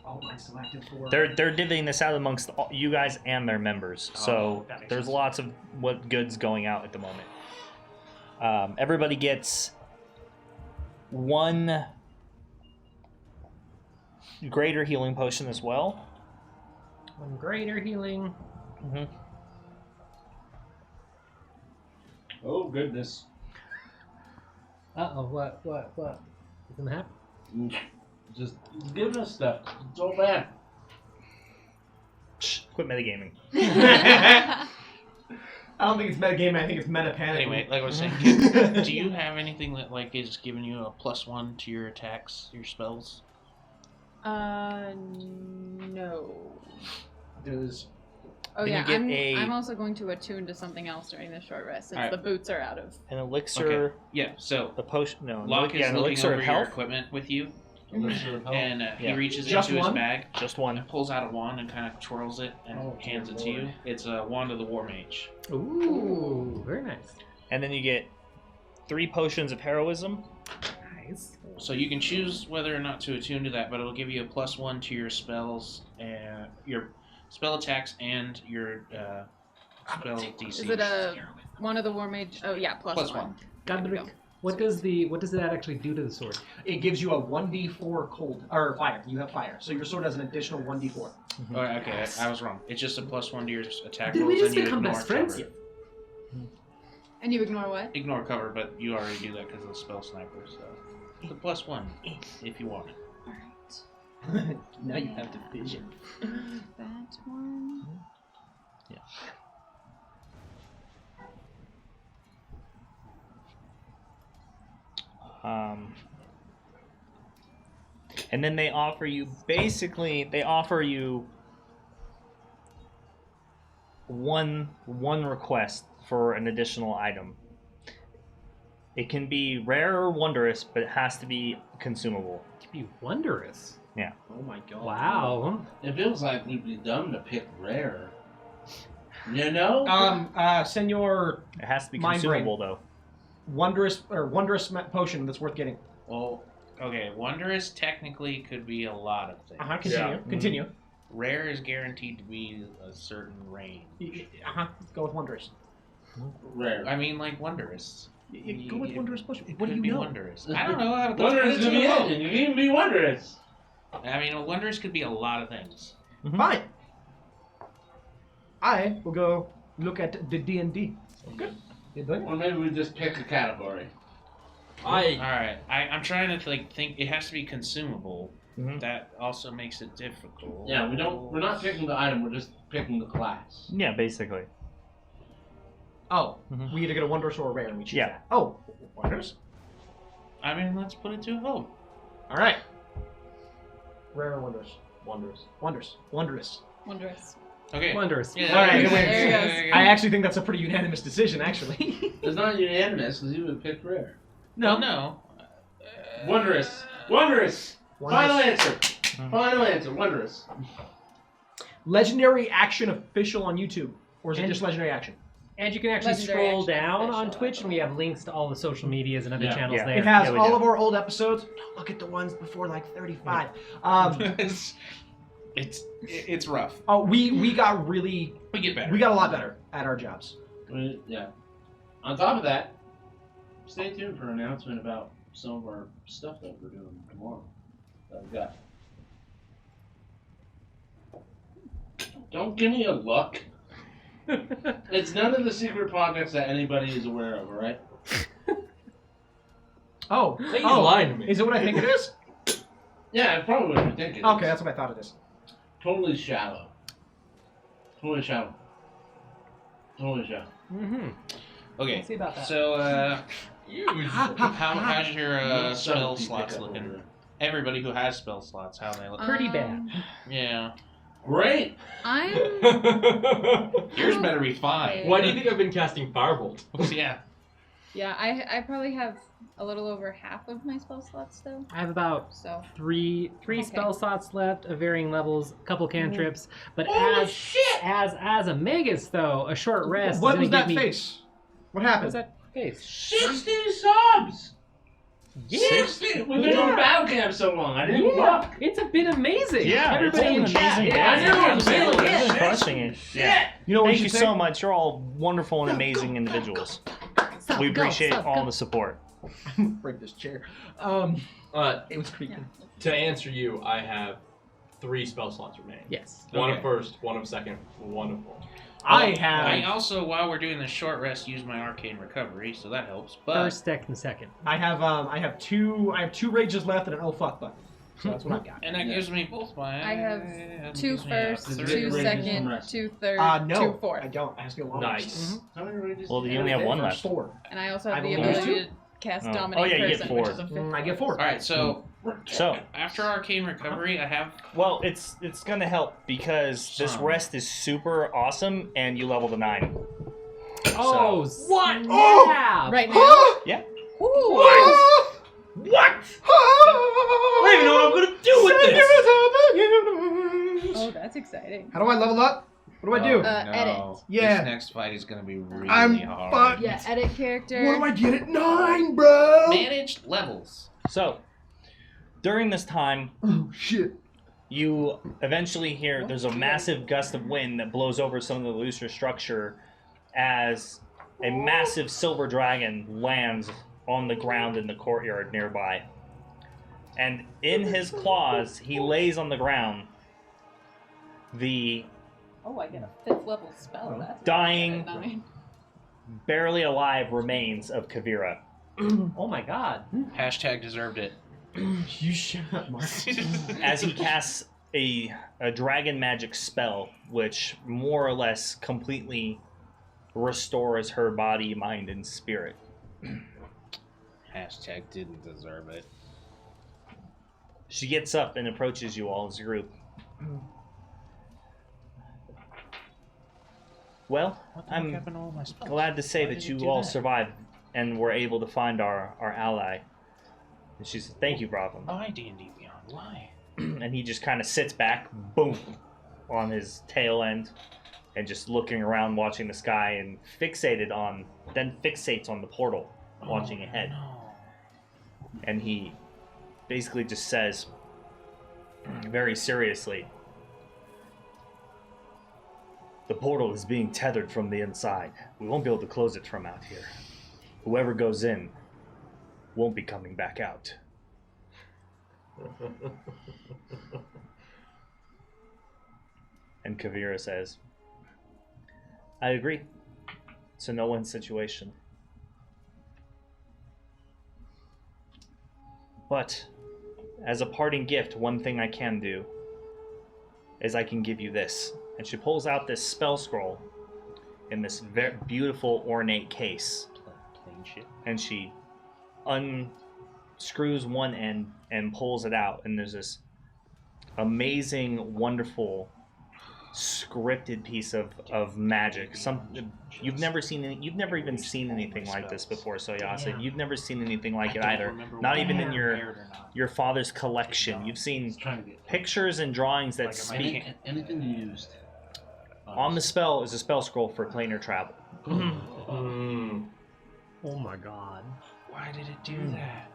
Oh, mine's still active for... They're divvying this out amongst you guys and their members. So that makes there's sense. lots of goods going out at the moment. Everybody gets 1 greater healing potion as well. 1 greater healing. Mm-hmm. Oh goodness. Uh-oh, what? What's gonna happen? Just give us stuff. It's all bad. Quit metagaming. I don't think it's metagaming, I think it's meta panic. Anyway, like I was saying, do you have anything that like is giving you a +1 to your attacks, your spells? No. Does... Oh Then you yeah, get I'm also going to attune to something else during this short rest since Alright. the boots are out of. An elixir, Okay. Yeah. So a potion. No, Locke is an looking elixir over of your health. equipment with you, Elixir of health. and he Yeah. reaches Just into one? his bag Just 1. and pulls out a wand and kind of twirls it and Oh, hands it dear to you. Lord. It's a wand of the War Mage. Ooh, very nice. And then you get 3 potions of heroism. Nice. So you can choose whether or not to attune to that, but it'll give you a +1 to your spells, and your spell attacks, and your spell DC. Is it one of the War Mage? Oh yeah, +1. There we Godric, go. what does that actually do to the sword? It gives you a 1d4 cold, or fire. You have fire. So your sword has an additional 1d4. Oh, okay, I was wrong. It's just a +1 to your attack Did rolls, we just and you become ignore best friends? cover. And you ignore what? Ignore cover, but you already do that because of the spell sniper. So the +1 if you want. Alright. Now you have the vision. That one. And then they offer you one request for an additional item. It can be rare or wondrous, but it has to be consumable. To be wondrous. Oh my god. Wow. It feels like we'd be dumb to pick rare. You know? Senor, It has to be Mind brain. consumable though. wondrous potion that's worth getting. Well, okay, wondrous technically could be a lot of things. Continue. Yeah. Continue. Rare is guaranteed to be a certain range. Go with wondrous. Rare. I mean, like wondrous. Go with wondrous potion. It What do could you be know? wondrous. I don't know. That's Wondrous what could be you know. it, and you can even be wondrous. I mean, wondrous could be a lot of things. Fine. I will go look at the D&D. Okay. You doing it? Or maybe we just pick a category. All right, I'm trying to think. It has to be consumable. Mhm. That also makes it difficult. Yeah, we're not picking the item, we're just picking the class. Yeah, basically. Oh, Mhm. we either get a wondrous or a rare, and we choose Yeah. that. Oh, wondrous. I mean, let's put it to a vote. All right. Rare or wondrous? Wonders. Wondrous. Wondrous. Wondrous. Okay. Wondrous. Yeah, All right, there there you you go. I actually think that's a pretty unanimous decision, actually. It's not unanimous because you would have picked rare. No, no. Wondrous. Wondrous. Final answer. Mhm. Final answer. Wondrous. Legendary Action official on YouTube, or is it And- just Legendary Action? And you can actually Legendary scroll Action down on official, Twitch, and we have links to all the social medias and other Yeah. channels Yeah. there. It has Yeah, we all do. of our old episodes. Don't look at the ones before like 35. It's rough. Oh, we got really, We get better. we got a lot better at our jobs. Yeah. On top of that, stay tuned for an announcement about some of our stuff that we're doing tomorrow. That we got. Don't give me a look. It's none of the secret projects that anybody is aware of, alright? Oh, I think he's lying to me. is it what I think it is? Yeah, it's probably what you think it is. Okay, that's what I thought it is. Totally shallow. Totally shallow. Totally shallow. Mm-hmm. Okay. See about that. So, how's your Not spell subtlety slots pickup looking? over Everybody who has spell slots, how they look? Pretty bad. Yeah. Great! I'm. Yours better be fine. Why do you think I've been casting Firebolt? Yeah. Yeah, I probably have a little over half of my spell slots still. I have about So three Okay. spell slots left of varying levels, a couple cantrips. But Holy as shit! as a Magus, though, a short rest. What is was gonna that give me... face? What What happened? was that face? 60 subs! Yeah. 60! We've been doing battle camp so long, I didn't look! Yeah, it's been amazing. Yeah, Everybody in it's been chat. amazing. I know, You've really been is. crushing it. Yeah. You know what Thank we you should so say? much. You're all wonderful and amazing individuals. Stop, We go, appreciate stop, all go. the support. Break this chair. It was creeping. To answer you, I have 3 spell slots remaining. Yes. One Okay. of first, one of second. Wonderful. I have. I also, while we're doing the short rest, use my arcane recovery, so that helps. But First, second, second. I have two rages left and an oh fuck button. So that's what I've got. and that gives me both my. I have that 2 gives me, first, Does it 2 get rages from second, rest? 2 third, No, 2 fourth. I don't. I have to be a long Nice. How many rages Well, do you only have one left. 4. And I also I have the believe ability you. to cast Oh. Dominate Oh, yeah, you get Person, 4. which is a 5th. I get 4. All right, so So, after arcane recovery, I have. well, it's gonna help because this Some. rest is super awesome, and you level to 9. Oh, What? snap! Right now? Yeah. Ooh. What? I don't even know what I'm gonna do with this! Oh, that's exciting. How do I level up? What do I do? Edit. Yeah. This next fight is gonna be really I'm hard. fucked. Yeah, edit character. What do I get at 9, bro? Managed levels. So, during this time, Oh shit. you eventually hear there's a massive gust of wind that blows over some of the looser structure as a massive silver dragon lands on the ground in the courtyard nearby. And in his claws, he lays on the ground the Oh, I get a 5th level spell. That's Dying. at 9. barely alive remains of Kavira. Oh my god. Hashtag deserved it. You shut up, Mark. As he casts a dragon magic spell, which more or less completely restores her body, mind, and spirit. Hashtag didn't deserve it. She gets up and approaches you all as a group. Well, I'm glad to say that you all survived and were able to find our ally. And she said, "Thank you, Bravo." Why D&D Beyond? Why? And he just kind of sits back, boom, on his tail end, and just looking around, watching the sky, and fixates on the portal, watching ahead. No. And he basically just says, very seriously, "The portal is being tethered from the inside. We won't be able to close it from out here. Whoever goes in won't be coming back out." And Kavira says, "I agree. It's a no-win situation. But, as a parting gift, one thing I can do is I can give you this." And she pulls out this spell scroll, in this very beautiful, ornate case. Plain shit. And she unscrews one end and pulls it out, and there's this amazing, wonderful, scripted piece of magic. You've never even seen anything like this before, Soyasa. You've never seen anything like it either. Not even in your father's collection. You've seen pictures and drawings that speak. Anything used. On the spell is a spell scroll for planar travel. Oh my god. Why did it do that?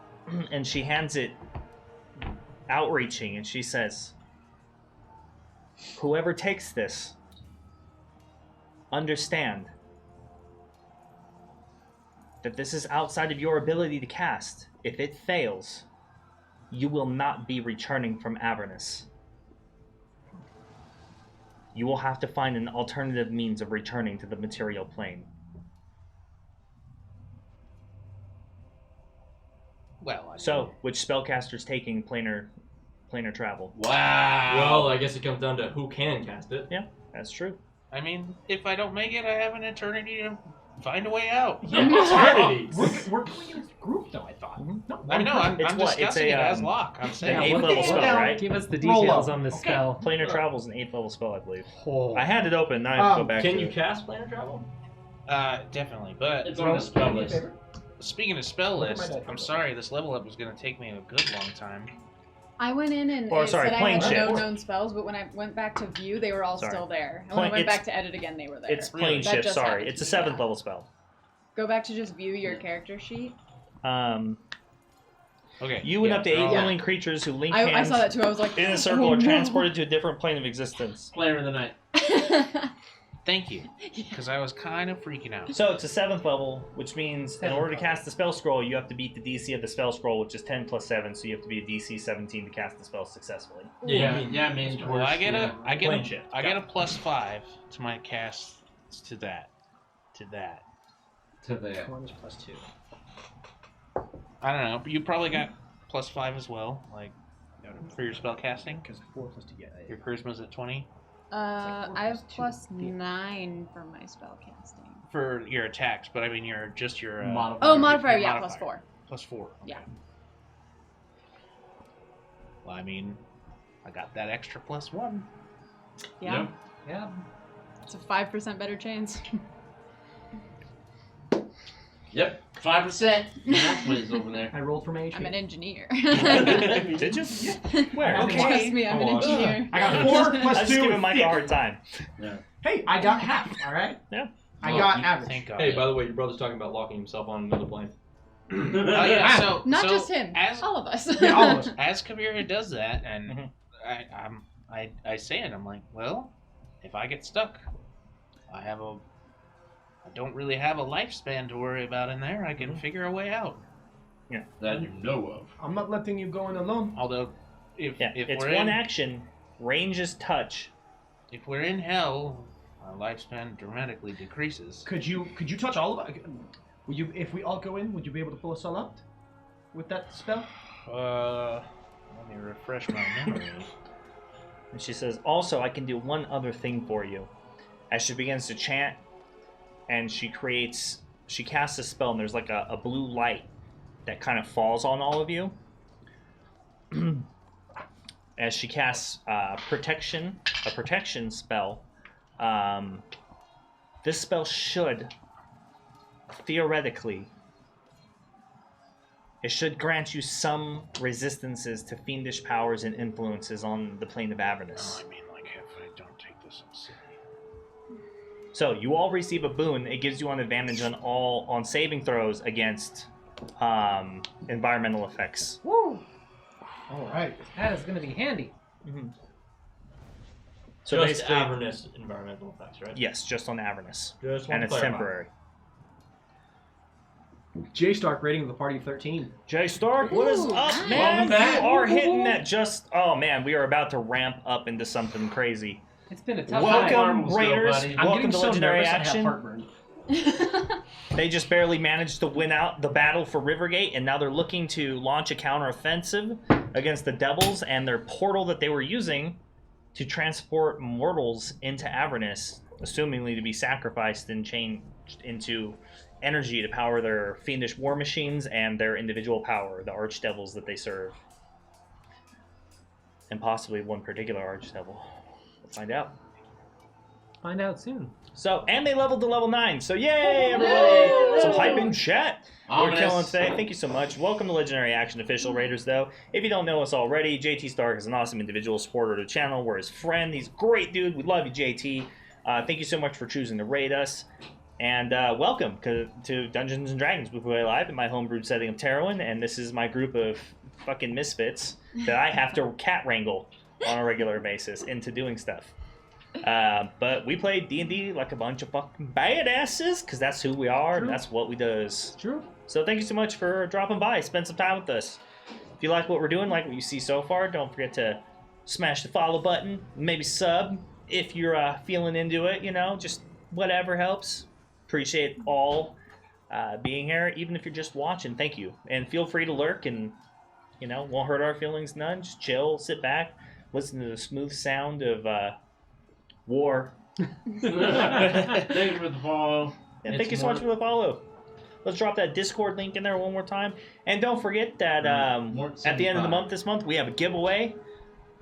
And she hands it, outreaching, and she says, "Whoever takes this, understand that this is outside of your ability to cast. If it fails, you will not be returning from Avernus. You will have to find an alternative means of returning to the material plane." Well, Which spellcaster's taking planar travel? Wow. Well, I guess it comes down to who can cast it. Yeah, that's true. I mean, if I don't make it, I have an eternity to find a way out. Eternities. We're going in a group, though, I thought. No, I know, I'm discussing it as Locke. I'm An saying 8th level spell, right? Give us the details on this Okay. spell. Planar travel is an 8th level spell, I believe. Oh. I had it open. Now I have to go back. Can to you it. cast planar travel? Definitely. But It's on the spell list. speaking of spell Look at my list, deck. I'm sorry, this level up was going to take me a good long time. I went in and Or, it sorry, said I plane had no shift. known spells, but when I went back to view, they were all Sorry. still there. And when Plane- I went it's- back to edit again, they were there. It's plane That shift. just Sorry, happened it's a to me, 7th yeah. level spell. Go back to just view your character sheet. Okay. You and up to 8 all- willing creatures who link I hands saw that too. I was like, in a circle oh, are no. transported to a different plane of existence. Player of the night. Thank you. Because I was kind of freaking out. So it's a 7th level, which means in order to cast the spell scroll, you have to beat the DC of the spell scroll, which is 10 plus 7, so you have to be a DC 17 to cast the spell successfully. Yeah, I mean, Well, I get Plane a shift. I get a +5 to my cast to that. to there. One's +2. I don't know. But you probably got +5 as well, like for your spell casting. Because 4 plus 2, yeah. Your charisma's at 20 I have +9 for my spell casting. for your attacks, but I mean your Modifier. Oh, modifier, your yeah, modifier. +4. +4. Okay. Yeah. Well, I mean, I got that extra +1. Yeah. Yeah. It's a 5% better chance. Yep, 5%. Math whiz over there. I rolled for my HP. I'm an engineer. Did you? Where? Okay. Trust me, I'm an Come on. engineer. I got 4 I plus was 2. giving Mike a hard time. Hey, I got half, alright? Yeah. I got average. Thank God. Hey, by the way, your brother's talking about locking himself on another plane. Oh, yeah, so, Not so just him, As all of us. Yeah, all of us. as Kabir does that, and Mhm. I say it, I'm like, well, if I get stuck, I don't really have a lifespan to worry about in there. I can figure a way out. That you know of. I'm not letting you go in alone. Although, if It's we're one in, action. Range is touch. if we're in hell, our lifespan dramatically decreases. Could you touch all of it? Would you, if we all go in, would you be able to pull us all out with that spell? Let me refresh my memory. And she says, also, I can do one other thing for you. As she begins to chant, and she casts a spell, and there's like a blue light that kind of falls on all of you. As she casts a protection spell, this spell should, theoretically, it should grant you some resistances to fiendish powers and influences on the plane of Avernus. I mean, like, if I don't take this, I'm silly. So you all receive a boon. It gives you an advantage on saving throws against environmental effects. Woo! Alright. That is going to be handy. Mm-hmm. So Just basically, Avernus environmental effects, right? yes, just on Avernus, Just and it's temporary. J Stark rating of the party of 13. Jay Stark, what is Ooh, up, nice. man? Welcome back. You are hitting that just. Oh man, we are about to ramp up into something crazy. It's been a tough Welcome, Marbles go, Raiders. buddy. I'm Welcome getting to so Legendary nervous I have Action. heartburn. They just barely managed to win out the battle for Rivergate, and now they're looking to launch a counteroffensive against the Devils, and their portal that they were using to transport mortals into Avernus, assumingly to be sacrificed and changed into energy to power their fiendish war machines and their individual power, the archdevils that they serve. And possibly one particular archdevil. We'll find out. Find out soon. So, and they leveled to level 9. So, yay, everybody! Some hype in chat. Ominous. We're killing today. Thank you so much. Welcome to Legendary Action Official Raiders, though. If you don't know us already, JT Stark is an awesome individual supporter of the channel. We're his friend. He's a great dude. We love you, JT. Thank you so much for choosing to raid us. And welcome to Dungeons and Dragons. We play live in my homebrewed setting of Terrowyn, and this is my group of fucking misfits that I have to cat wrangle on a regular basis into doing stuff. But we play D&D like a bunch of fucking badasses, because that's who we are, and that's what we does. True. So thank you so much for dropping by. Spend some time with us. If you like what we're doing, like what you see so far, don't forget to smash the follow button, maybe sub if you're feeling into it, just whatever helps. Appreciate all being here, even if you're just watching. Thank you. And feel free to lurk and, won't hurt our feelings none. Just chill, sit back, listen to the smooth sound of war. Thank you for the follow. And thank you so much for the follow. Let's drop that Discord link in there one more time. And don't forget that at the end of the month this month, we have a giveaway.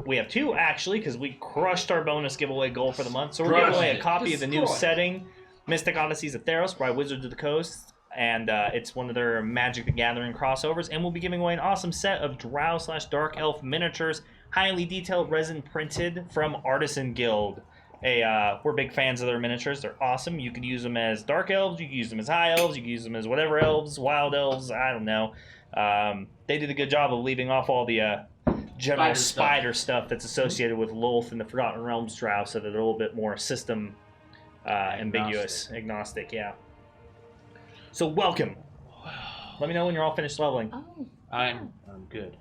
We have 2, actually, because we crushed our bonus giveaway goal for the month. So we're giving away a copy of the new setting, Mystic Odysseys of Theros by Wizards of the Coast. And it's one of their Magic the Gathering crossovers. And we'll be giving away an awesome set of Drow/Dark Elf miniatures, highly detailed resin printed from Artisan Guild. We're big fans of their miniatures. They're awesome. You can use them as dark elves. You can use them as high elves. You can use them as whatever elves, wild elves. I don't know. They did a good job of leaving off all the general spider stuff that's associated with Lolth and the Forgotten Realms Drow, so that they're a little bit more system ambiguous, agnostic. Yeah. So welcome. Let me know when you're all finished leveling. Oh. I'm good.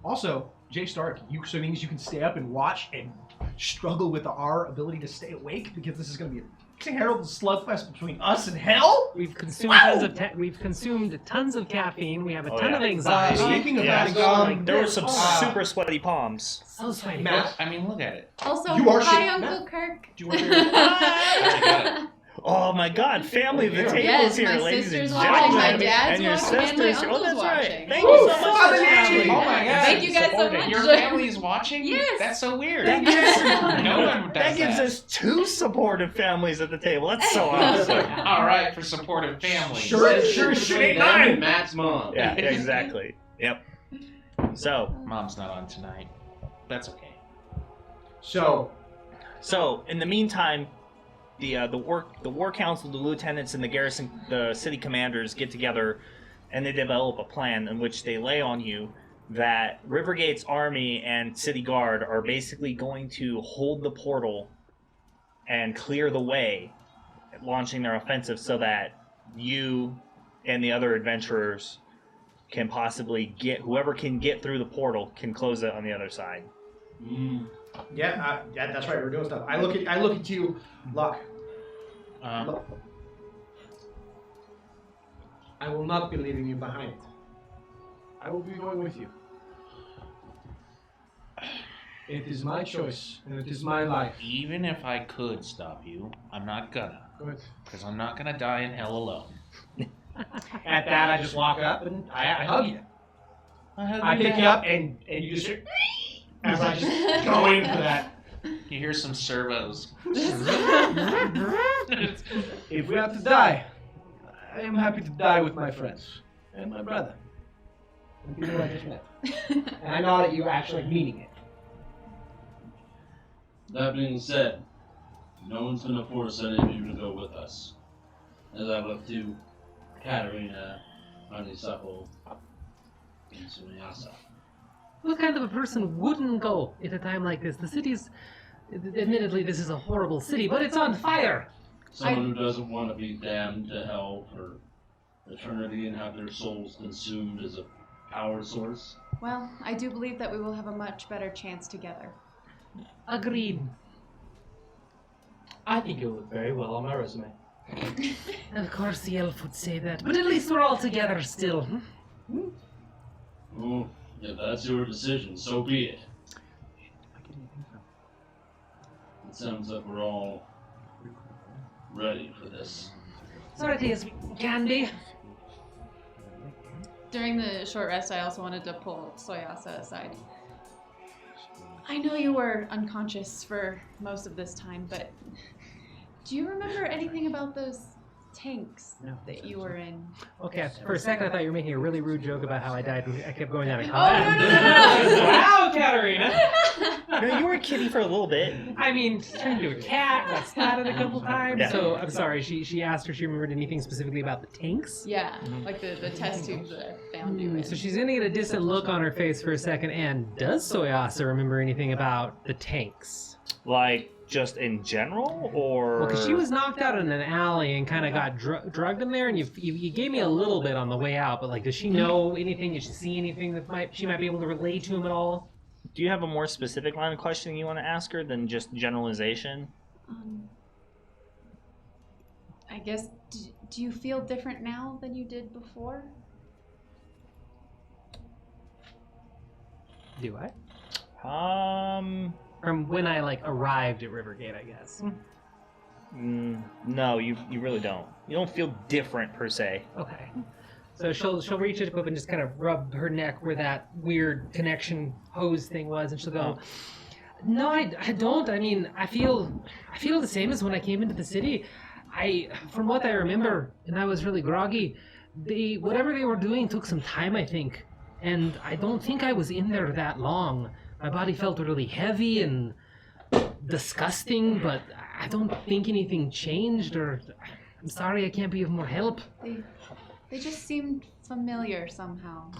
Also, Jay Stark, so it means you can stay up and watch and struggle with our ability to stay awake, because this is going to be a terrible slugfest between us and hell. We've consumed tons of caffeine. We have a ton of anxiety. Speaking of that, there were some super sweaty palms. So sweaty. Matt, I mean, look at it. Also, You are hi, shit, Uncle Matt. Kirk. do you want to Oh my God! Family of the table Yes, is here, my ladies and sister's gentlemen. watching, my dad's and your watching, and my sisters. uncle's that's right. watching. Thank you so much for family. family. Oh my God. Thank you guys so much. Your family is watching? Yes. That's so weird. That gives, No one does that gives us 2 supportive families at the table. That's so awesome. All right, for supportive families. Sure ain't mine. Matt's mom. Yeah, exactly. Yep. So, Mom's not on tonight. That's okay. So, in the meantime, the war council, the lieutenants, and the garrison, the city commanders get together, and they develop a plan in which they lay on you that Rivergate's army and city guard are basically going to hold the portal and clear the way, launching their offensive, so that you and the other adventurers can possibly whoever can get through the portal can close it on the other side. yeah, that's right. We're doing stuff. I look at you, Locke. Look. I will not be leaving you behind. I will be going with you. It is my choice, and it is my life. Even if I could stop you, I'm not gonna. Good. Because I'm not gonna die in hell alone. At that, I just walk up and I hug you. I pick you up and you just hear as I just go in for that. You hear some servos. If we have to die, I am happy to die with my friends and my brother. And people I just met. And I nod at you actually meaning it. That being said, no one's going to force any of you to go with us. As I look to Katarina, Honeysuckle, and Sunyasa. What kind of a person wouldn't go at a time like this? The city's, admittedly, this is a horrible city, but it's on fire. Someone who doesn't want to be damned to hell for eternity and have their souls consumed as a power source. Well, I do believe that we will have a much better chance together. Agreed. I think you'll look very well on my resume. Of course the elf would say that, but at least we're all together still. Oh, if that's your decision, so be it. It sounds like we're all ready for this. Sort as we can be. During the short rest, I also wanted to pull Soyasa aside. I know you were unconscious for most of this time, but do you remember anything about those tanks that you were in? Okay, for a second I thought you were making a really rude joke about how I died and I kept going out of Oh, combat. no. Wow, Katarina! No, you were a kitty for a little bit. I mean, turned into a cat, got splatted a couple times. Yeah. So, I'm sorry, she asked if she remembered anything specifically about the tanks. Yeah, like the test tubes that I found you in. So she's gonna get a distant look on her face for a second, and does Soyasa remember anything about the tanks? Like, just in general, or? Well, because she was knocked out in an alley and kind of got drugged in there, and you gave me a little bit on the way out, but like, does she know anything? Does she see anything that she might be able to relate to him at all? Do you have a more specific line of questioning you want to ask her than just generalization? I guess, do you feel different now than you did before? Do I? From when I like arrived at Rivergate, I guess. No, you really don't. You don't feel different per se. Okay. So she'll reach up and just kind of rub her neck where that weird connection hose thing was, and she'll go, "No, I don't. I mean, I feel the same as when I came into the city. From what I remember, and I was really groggy. Whatever they were doing took some time, I think, and I don't think I was in there that long. My body felt really heavy and disgusting, but I don't think anything changed. Or I'm sorry, I can't be of more help." They just seemed familiar somehow.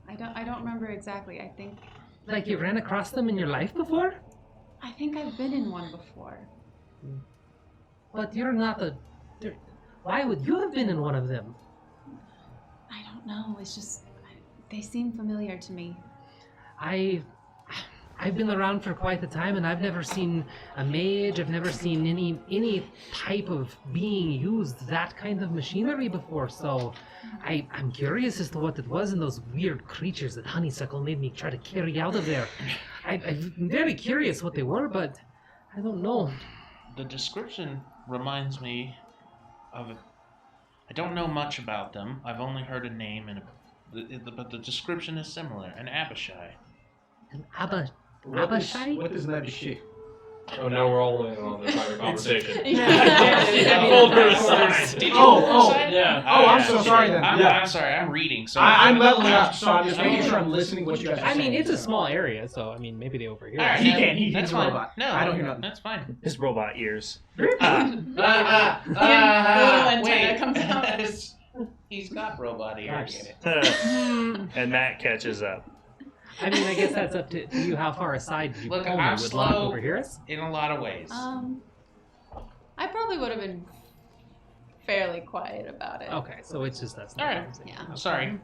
I don't remember exactly. I think like you ran across them in your life before? I think I've been in one before. But you're not why would you have been in one of them? I don't know. It's just they seem familiar to me. I've been around for quite the time, and I've never seen a mage. I've never seen any type of being used that kind of machinery before. So I'm curious as to what it was in those weird creatures that Honeysuckle made me try to carry out of there. I'm very curious what they were, but I don't know. The description reminds me of. I don't know much about them. I've only heard a name, but the description is similar. An Abishai. An Abishai? What is an Abishai? Oh, now we're all in on the entire conversation. Hold her aside. Did you yeah. Oh, I'm so sorry then. I'm sorry, I'm reading. So I'm leveling up, so I'm just making sure I'm listening to what you guys are saying. I mean, it's a small area, so I mean, maybe they overhear. Right, he's that's a fine. robot. No, I don't hear nothing. That's fine. His robot ears. Little antenna comes out. He's got robot ears. And Matt catches up. I mean, I guess that's up to you. How far aside did you Look, pull me? I'm Would Locke slow overhear us? in a lot of ways. I probably would have been fairly quiet about it. Okay, so it's just us. All right. Yeah. I'm sorry.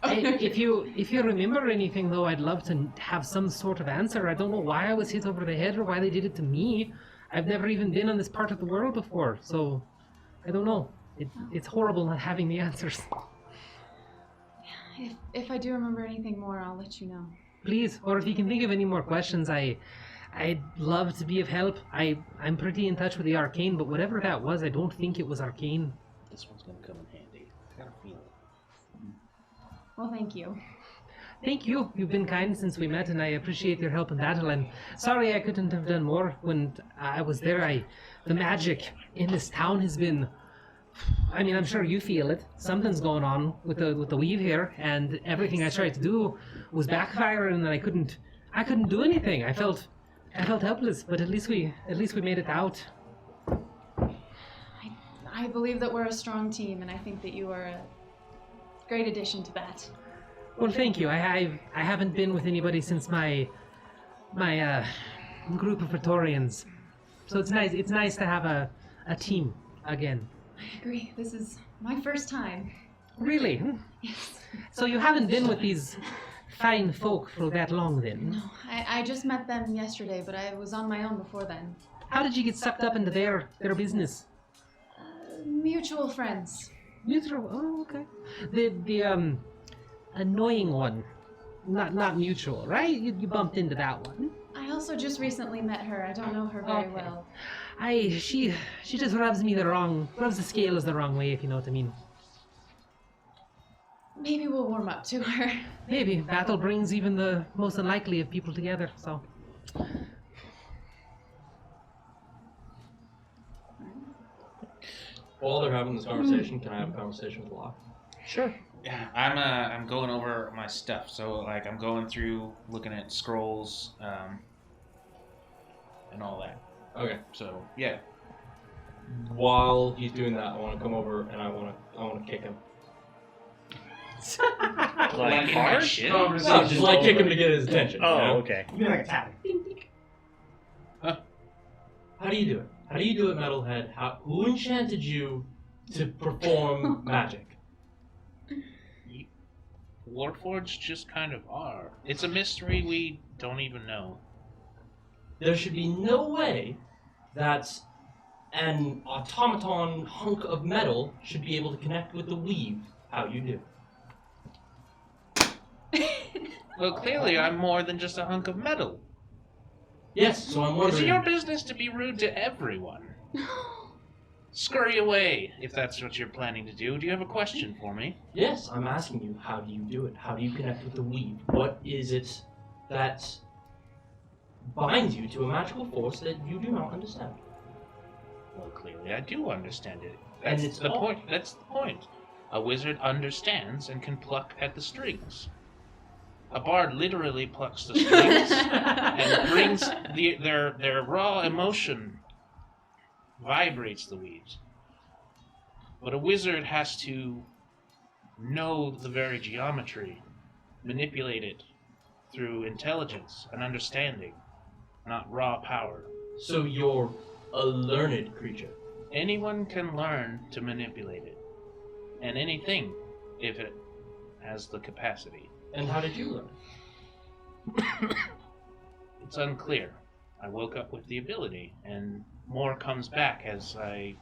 If you remember anything, though, I'd love to have some sort of answer. I don't know why I was hit over the head or why they did it to me. I've never even been on this part of the world before, so I don't know. It's horrible not having the answers. If I do remember anything more, I'll let you know. Please, or if you can think of any more questions, I'd love to be of help. I'm pretty in touch with the arcane, but whatever that was, I don't think it was arcane. This one's gonna come in handy. I got a feeling. Well, thank you. Thank you. You've been kind since we met, and I appreciate your help in battle. I'm sorry I couldn't have done more when I was there. The magic in this town has been... I mean, I'm sure you feel it. Something's going on with the weave here, and everything I tried to do was backfiring, and I couldn't do anything. I felt helpless, but at least we made it out. I believe that we're a strong team, and I think that you are a great addition to that. Well, thank you. I haven't been with anybody since my group of Praetorians, so it's nice. It's nice to have a team again. I agree. This is my first time. Really? Yes. So you haven't been with these fine folk for that long, then? No, I just met them yesterday, but I was on my own before then. How did you get sucked up into their business? Mutual friends. Mutual? Oh, okay. The annoying one. Not mutual, right? You bumped into that one. I also just recently met her. I don't know her very well. She just rubs the scales the wrong way, if you know what I mean. Maybe we'll warm up to her. Maybe. Battle brings even the most unlikely of people together, so. While they're having this conversation, can I have a conversation with Locke? Sure. Yeah, I'm going over my stuff. So like I'm going through, looking at scrolls, and all that. Okay. So yeah. While he's doing that, I want to come over and I want to kick him. Like hard? Shit. No, just like kick him to get his attention. Oh, you know? okay. You mean like a tap? How do you do it? How do you do it, Metalhead? Who enchanted you to perform magic? Warforged just kind of are. It's a mystery we don't even know. There should be no way that an automaton hunk of metal should be able to connect with the weave. How you do? Well, clearly I'm more than just a hunk of metal. Yes, so I'm Is wondering. it your business to be rude to everyone? Scurry away, if that's what you're planning to do. Do you have a question for me? Yes, I'm asking you, how do you do it? How do you connect with the weave? What is it that binds you to a magical force that you do not understand? Well, clearly I do understand it. And That's it's the all- point. That's the point. A wizard understands and can pluck at the strings. A bard literally plucks the strings and brings their raw emotion, vibrates the weaves. But a wizard has to know the very geometry, manipulate it through intelligence and understanding, not raw power. So you're a learned creature. Anyone can learn to manipulate it, and anything, if it has the capacity. And how did you learn? It's unclear. I woke up with the ability, and more comes back as I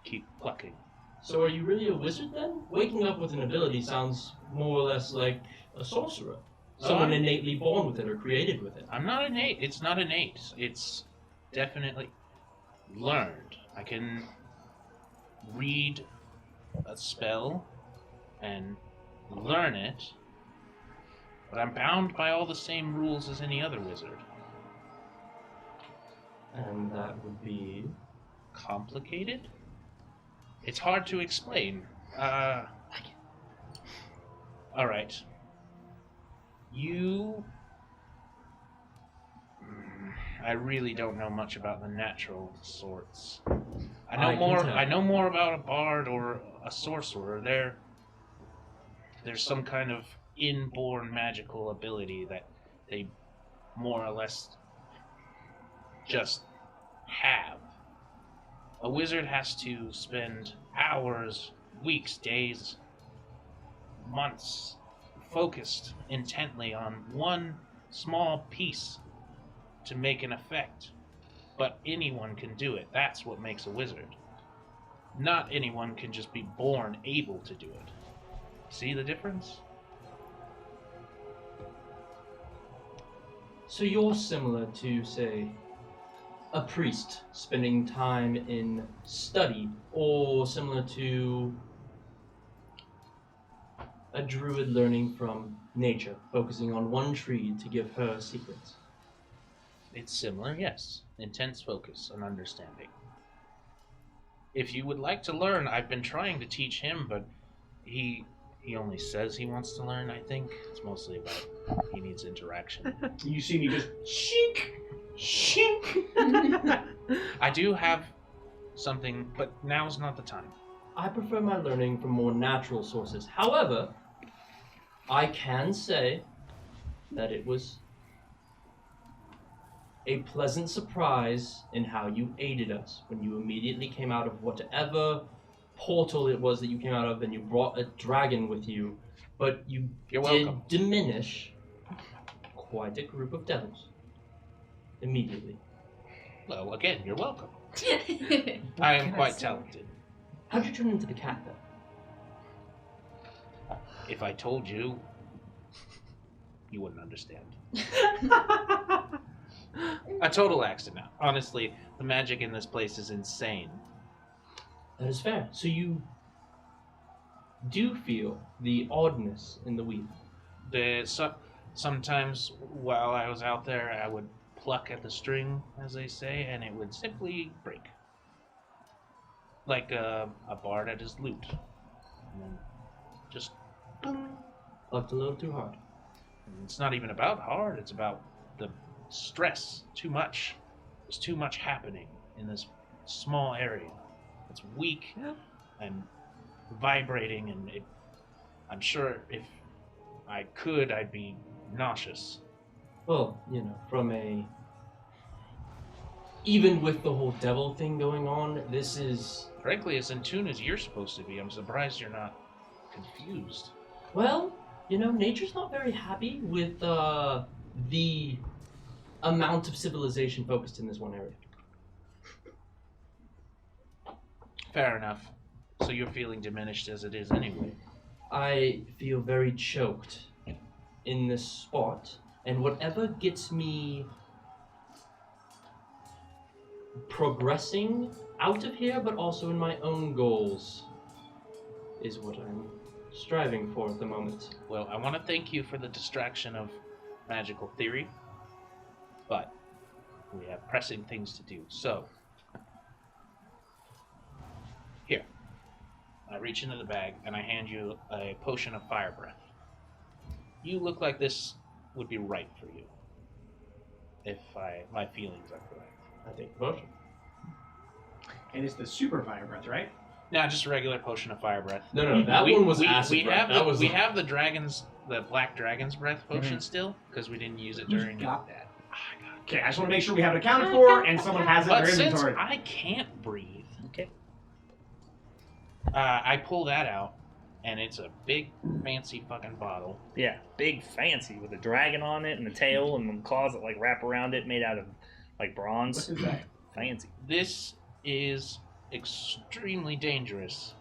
keep plucking. So are you really a wizard then? Waking up with an ability sounds more or less like a sorcerer. Someone innately born with it or created with it. I'm not innate. It's not innate. It's definitely learned. I can read a spell and learn it, but I'm bound by all the same rules as any other wizard. And that would be... Complicated? It's hard to explain. Alright. I really don't know much about the natural sorts. I know more about a bard or a sorcerer. There's some kind of inborn magical ability that they more or less just have. A wizard has to spend hours, weeks, days, months focused intently on one small piece to make an effect. But anyone can do it. That's what makes a wizard. Not anyone can just be born able to do it. See the difference? So you're similar to, say, a priest spending time in study, or similar to a druid learning from nature, focusing on one tree to give her secrets. It's similar, yes. Intense focus and understanding. If you would like to learn, I've been trying to teach him, but he only says he wants to learn, I think. It's mostly about he needs interaction. You see me just shink, shink. I do have something, but now's not the time. I prefer my learning from more natural sources. However, I can say that it was a pleasant surprise in how you aided us when you immediately came out of whatever portal it was that you came out of, and you brought a dragon with you, but you You're did welcome. diminish quite a group of devils immediately. Well, again, you're welcome. I am quite talented. How'd you turn into the cat then? If I told you, you wouldn't understand. A total accident. Honestly, the magic in this place is insane. That is fair. So you do feel the oddness in the weave. Sometimes while I was out there, I would pluck at the string, as they say, and it would simply break. Like a bard at his lute. And then just boom. Plucked a little too hard. And it's not even about hard, it's about the stress. Too much. There's too much happening in this small area. It's weak and vibrating, and I'm sure if I could, I'd be nauseous. Well, even with the whole devil thing going on, this is... Frankly, as in tune as you're supposed to be, I'm surprised you're not confused. Well, nature's not very happy with the amount of civilization focused in this one area. Fair enough. So you're feeling diminished as it is anyway. I feel very choked in this spot, and whatever gets me progressing out of here, but also in my own goals, is what I'm striving for at the moment. Well, I want to thank you for the distraction of magical theory, but we have pressing things to do. So, here. I reach into the bag and I hand you a potion of fire breath. You look like this would be right for you, if my feelings are correct. I take the potion. And it's the super fire breath, right? No, just a regular potion of fire breath. No, that one was acid we breath. We have the black dragon's breath potion still, because we didn't use it during... got that? Okay, I just want to make sure we have it accounted for and someone has it in But their since inventory. I can't breathe, I pull that out, and it's a big, fancy fucking bottle. Yeah, big, fancy, with a dragon on it and a tail and claws that wrap around it, made out of bronze. What is that? Fancy. This is extremely dangerous.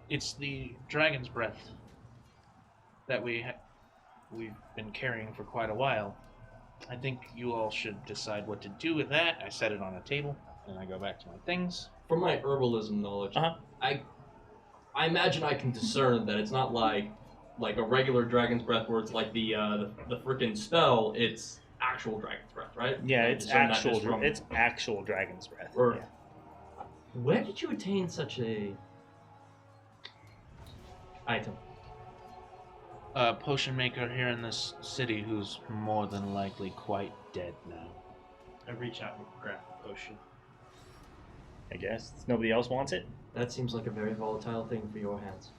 It's the dragon's breath that we've been carrying for quite a while. I think you all should decide what to do with that. I set it on a table, and I go back to my things. From my herbalism knowledge, I imagine I can discern that it's not like a regular dragon's breath where it's like the freaking spell. It's actual dragon's breath, right? Yeah, I it's discern that just actual. from- It's actual dragon's breath. Or- Yeah. Where did you attain such a item? A potion maker here in this city who's more than likely quite dead now. I reach out and grab the potion. I guess nobody else wants it. That seems like a very volatile thing for your hands.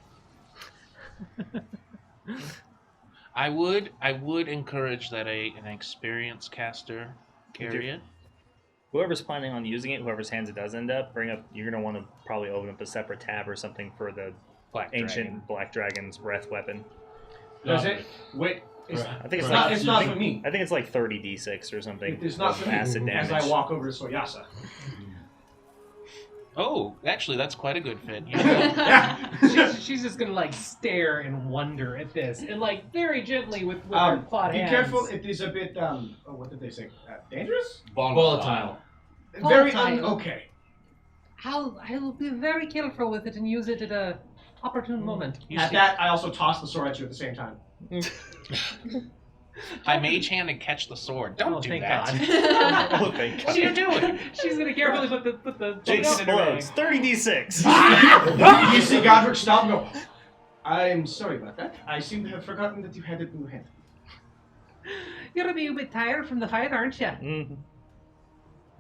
I would encourage that an experienced caster carry it. Whoever's planning on using it, whoever's hands it does end up, you're gonna want to probably open up a separate tab or something for the ancient black dragon's breath weapon. Does it? Wait. I think It's not for me. I think it's like 30d6 or something. It's not for me. acid damage. As I walk over to Soyasa. Oh, actually, that's quite a good fit. She's just gonna stare and wonder at this, and very gently with her clawed Be hands. careful. It is a bit what did they say? Dangerous? Volatile. Very Volatile. okay. I'll be very careful with it and use it at a opportune moment. At that, I also toss the sword at you at the same time. I mage hand and catch the sword. Don't do thank that. God. Oh, thank God. What are you doing? She's gonna carefully put the It potion in her bag. explodes. 30d6. You see Godric stop and go, I'm sorry about that. I seem to have forgotten that you had it in your hand. You're gonna be a bit tired from the fight, aren't you? Mhm.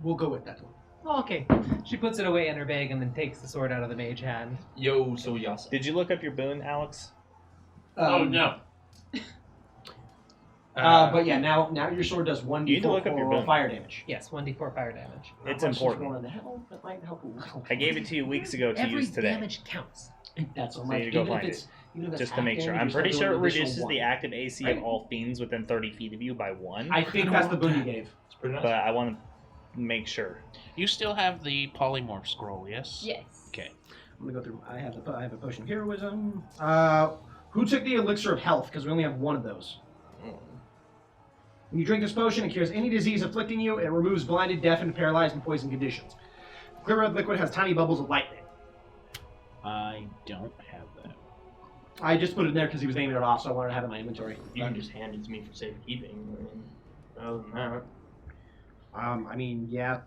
We'll go with that one. Oh, okay. She puts it away in her bag and then takes the sword out of the mage hand. Yo, Soyasa. Did you look up your boon, Alex? Oh no. But yeah, now your sword does You need to look up your 1d4 boon. fire damage. Yes, 1d4 fire damage. It's How much is important. more in the hell? That might help a little. I gave it to you weeks ago to Every use today. damage counts. That's so So much. you need to go Even if find it's- even if it's Just to half make sure. damage, I'm you're still pretty doing sure it an additional reduces the one. active AC of all fiends within 30 feet of you by 1. I think that's the boon you gave. It's pretty nice. But I want to make sure. You still have the polymorph scroll, yes? Yes. Okay. I'm gonna go through. I have a potion of heroism. Who took the elixir of health? Because we only have one of those. When you drink this potion, it cures any disease afflicting you. It removes blinded, deafened, paralyzed, and poisoned conditions. Clear red liquid has tiny bubbles of lightning. I don't have that. I just put it in there because he was naming it off, so I wanted to have it in my inventory. You can just hand it to me for safekeeping. Other than that. I mean, yeah.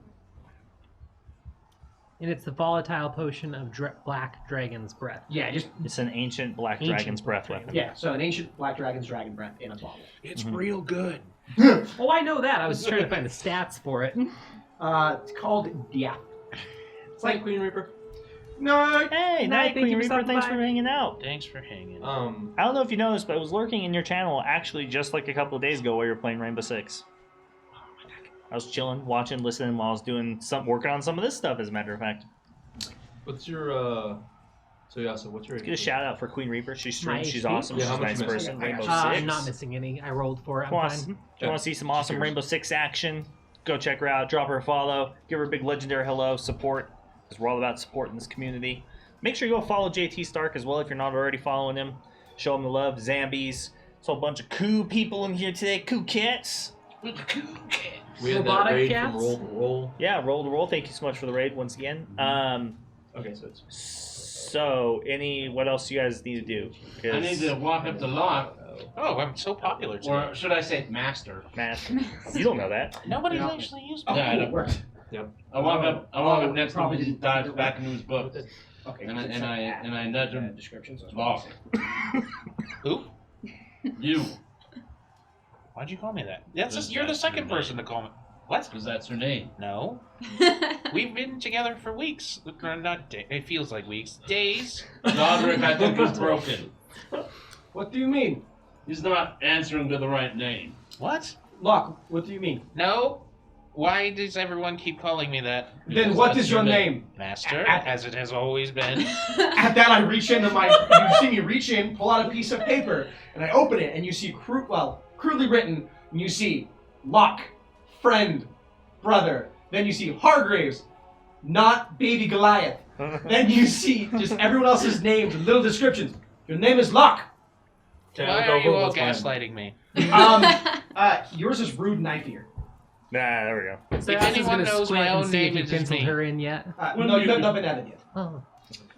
And it's the volatile potion of black dragon's breath. Yeah, just It's an ancient black dragon's breath weapon. yeah. So an ancient black dragon's dragon breath in a bottle. It's real good. Oh, I know that. I was just trying to find the stats for it. It's called Diath. It's like Queen Reaper. No. Hey, Night, Night thank Queen you for Reaper, stopping thanks by. for hanging out. Thanks for hanging. I don't know if you noticed, but I was lurking in your channel actually just like a couple of days ago while you were playing Rainbow Six. I was chilling, watching, listening while I was working on some of this stuff, as a matter of fact. What's your So what's your? Let's get a shout out for Queen Reaper. She's streamed. My She's HP? awesome. Yeah, She's how a much nice you missing? person. Rainbow Six. I'm not missing any. I rolled for it. I'm Plus, fine. if you want to see some awesome Cheers. Rainbow Six action, go check her out. Drop her a follow. Give her a big legendary hello. Support, because we're all about supporting this community. Make sure you go follow JT Stark as well if you're not already following him. Show him the love. Zambies. It's a whole bunch of cool people in here today. Cool cats. We had that Robotic raid cats? from Roll to Roll. Yeah, roll to roll. Thank you so much for the raid once again. Okay, so it's So, what else do you guys need to do? I need to walk up the lock, Oh, I'm so popular today. or should I say master? Matt, you don't know that. Nobody's Yeah. actually used Oh, me. Yeah, I know. it worked. I walk up next to him probably and he didn't dives do it. back into his book, Okay. and I nudge him. Descriptions. Lock. Who? You, Why'd you call me that? That's Because you're the that's your second name. person to call me. What? because that's her name. No. We've been together for weeks. Not day. It feels like weeks. Days. Godric, I think, is broken. What do you mean? He's not answering to the right name. What? Locke, what do you mean? No. Why does everyone keep calling me that? Then Because what that's is your your name? Master, At- as it has always been. At that, I reach into you see me reach in, pull out a piece of paper, and I open it, and you see crudely written, and you see Locke, friend, brother. Then you see Hargraves, not baby Goliath. Then you see just everyone else's names and little descriptions. Your name is Locke. Why are you all gaslighting me? Yours is rude knifier. Nah, there we go. So If Ass is anyone gonna knows squint my and own see name, if you it is penciled me. her in yet. No, you haven't been added yet. Oh.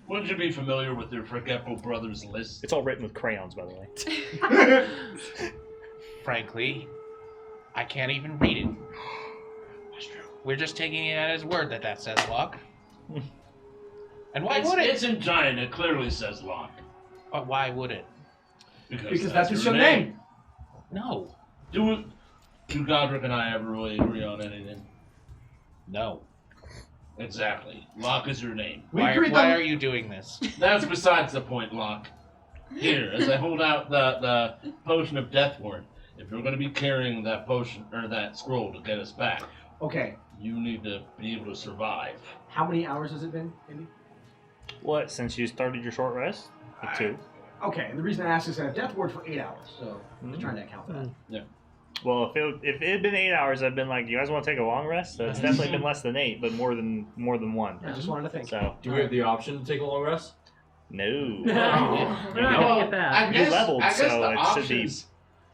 Wouldn't you be familiar with your Forgetful Brothers list? It's all written with crayons, by the way. Frankly, I can't even read it. We're just taking it at his word that says Locke. And why would it? It's in giant. It clearly says lock. But why would it? Because that's her your name. No. Do Godric and I ever really agree on anything? No. Exactly. Locke is your name. We Why agreed that. are you doing this? That's besides the point, Locke. Here, as I hold out the potion of death ward, if you're going to be carrying that potion or that scroll to get us back, Okay. you need to be able to survive. How many hours has it been, Andy? What, since you started your short rest? Like 2. Okay, and the reason I asked is I have death ward for 8 hours, so I'm just trying to account for that. Well, if it had been 8 hours, I'd been like, you guys want to take a long rest? So it's definitely been less than 8, but more than 1. I just wanted to think. So, Do we have the option to take a long rest? no. We're not gonna get that. You leveled, so it should be.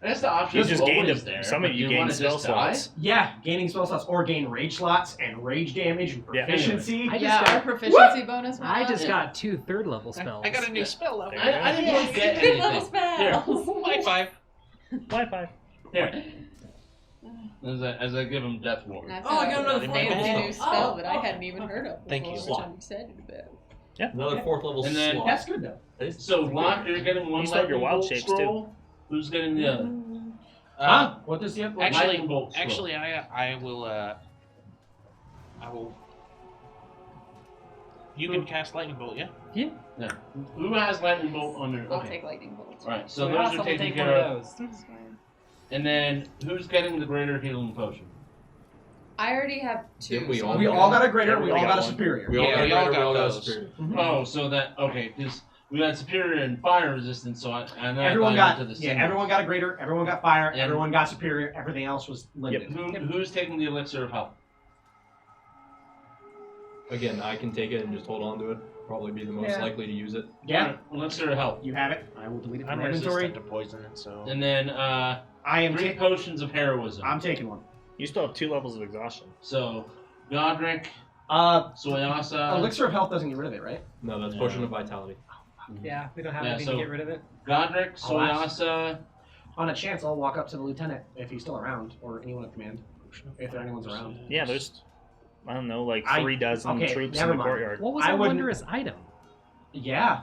I guess the option You is just gained always there. some of but you do gained wanna spell just die? slots. Yeah, gaining spell slots or gain rage slots and rage damage and Yeah. proficiency. I just Yeah, got- our proficiency bonus. went I up. just got 2 third-level spells. I got a new spell level. I didn't Yes, get good level anything. spells. High five. Wi-Fi. Here. As I give him death ward. That's Oh, I a got another fancy spell. new spell that I hadn't even heard of before, Thank you. which I'm excited about. Another 4th level And then- slot. That's good though. So Locke, you're getting one You still have your lightning wild bolt shapes, scroll. Who's getting the other? What does he have? Lightning bolt scroll. Actually, I will. You can cast lightning bolt, yeah. Yeah. Who has lightning bolt on their? I'll Okay. take lightning bolts. All right. So those are taken care of. And then who's getting the greater healing potion? I already have 2. Didn't we so all We all got a greater, we all Everybody got a got one. superior. We all Yeah, got we all greater, got we all got those. superior. Oh, so that okay? Because we got superior and fire resistance. So I know Everyone I got to the everyone got a greater, everyone got fire, And- everyone got superior, everything else was limited. Who's taking the elixir of health? Again, I can take it and just hold on to it. Probably be the most Yeah. likely to use it. Yeah, Elixir of health. you have it. I will delete it from I'm my inventory. resistant to poison, so. And then I am 3 potions of heroism. I'm taking one. You still have 2 levels of exhaustion. So, Godric, Uh, Soyasa. Elixir of Health doesn't get rid of it, right? No, that's Potion of Vitality. Yeah, we don't have Yeah, anything so- to get rid of it. Godric, Alas. Soyasa. On a chance, I'll walk up to the lieutenant if he's still around, or anyone at command, if anyone's around. Yeah, there's, I don't know, like I- 3 dozen okay, troops in never the mind. courtyard. What was I our wouldn't- wondrous item Yeah,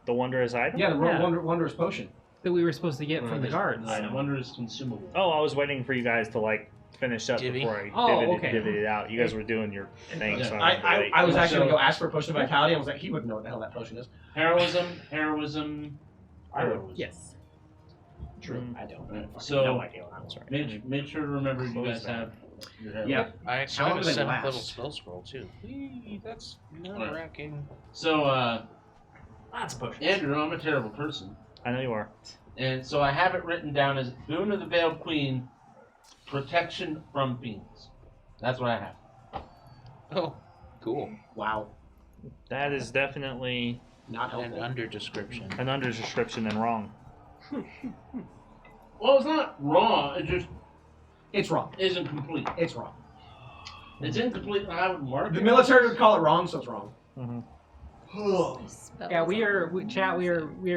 The wondrous item? yeah, the Yeah. Wondrous Potion. that we were supposed to get from the guards? I know. Wondrous consumable. Oh, I was waiting for you guys to like finish up Divvy? before I Oh, okay. divvied it out. You guys were doing your thing, so I was actually going to So- go ask for a Potion of Vitality. I was like, he wouldn't know what the hell that potion is. Heroism. I would. Yes. True. Mm. I don't. Right, Fucking so- no idea what I'm sorry. Make sure to remember you Close guys that. have your heroism. Yeah. I How actually long have a do they 7th level last? spell scroll too. Eee, that's nerve-wracking. So, Lots of potions. Andrew, I'm a terrible person. I know you are. And so I have it written down as Boon of the Veiled Queen, protection from fiends. That's what I have. Oh, cool. Wow. That is definitely Not An helpful. under description. an under description and wrong. Well, it's not wrong. It just It's wrong. isn't complete. It's wrong. It's incomplete, and I would mark The it. military would call it wrong, so it's wrong. Yeah, we are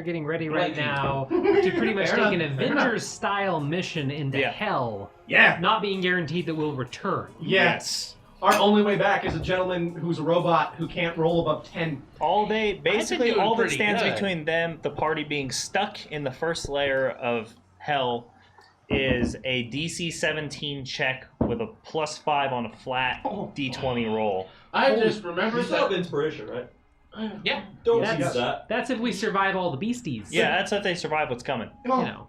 getting ready right Thank you. now to pretty much Fair take an enough, fair Avengers-style mission into Yeah. hell, Yeah. not being guaranteed that we'll return. Yes. Our only way back is a gentleman who's a robot who can't roll above 10. All they basically doing all that pretty stands good. between them, the party being stuck in the first layer of hell, is a DC 17 check with a +5 on a flat D20 roll. I just remember You still have that. inspiration, right? Yeah. Don't Yes. use that. That's if we survive all the beasties. Yeah, that's if they survive what's coming. You know.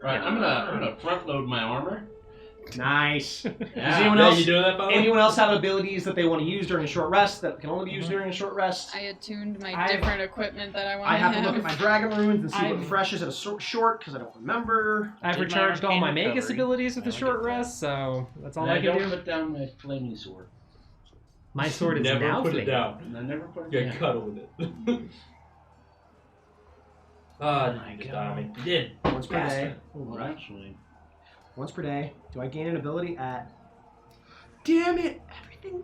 Right, I'm gonna front load my armor. Nice. Yeah. Does anyone Yeah, else? you doing that, by the way? Anyone else have abilities that they want to use during a short rest that can only be used during a short rest? I attuned my I've- different equipment that I want I have to look at my dragon runes and see what I've- refreshes at a short because I don't remember. I've Did my recharged all my arcane Magus recovery. abilities with I a don't short get that. rest, so that's all And I I can don't do. put down my flaming sword. My sword is Never now put it flaming. down. And I never put it Get down. cuddle with it. Ah, did you just die on me? You did. Once per day. Well, actually, Once per day. Do I gain an ability at? Damn it! Everything.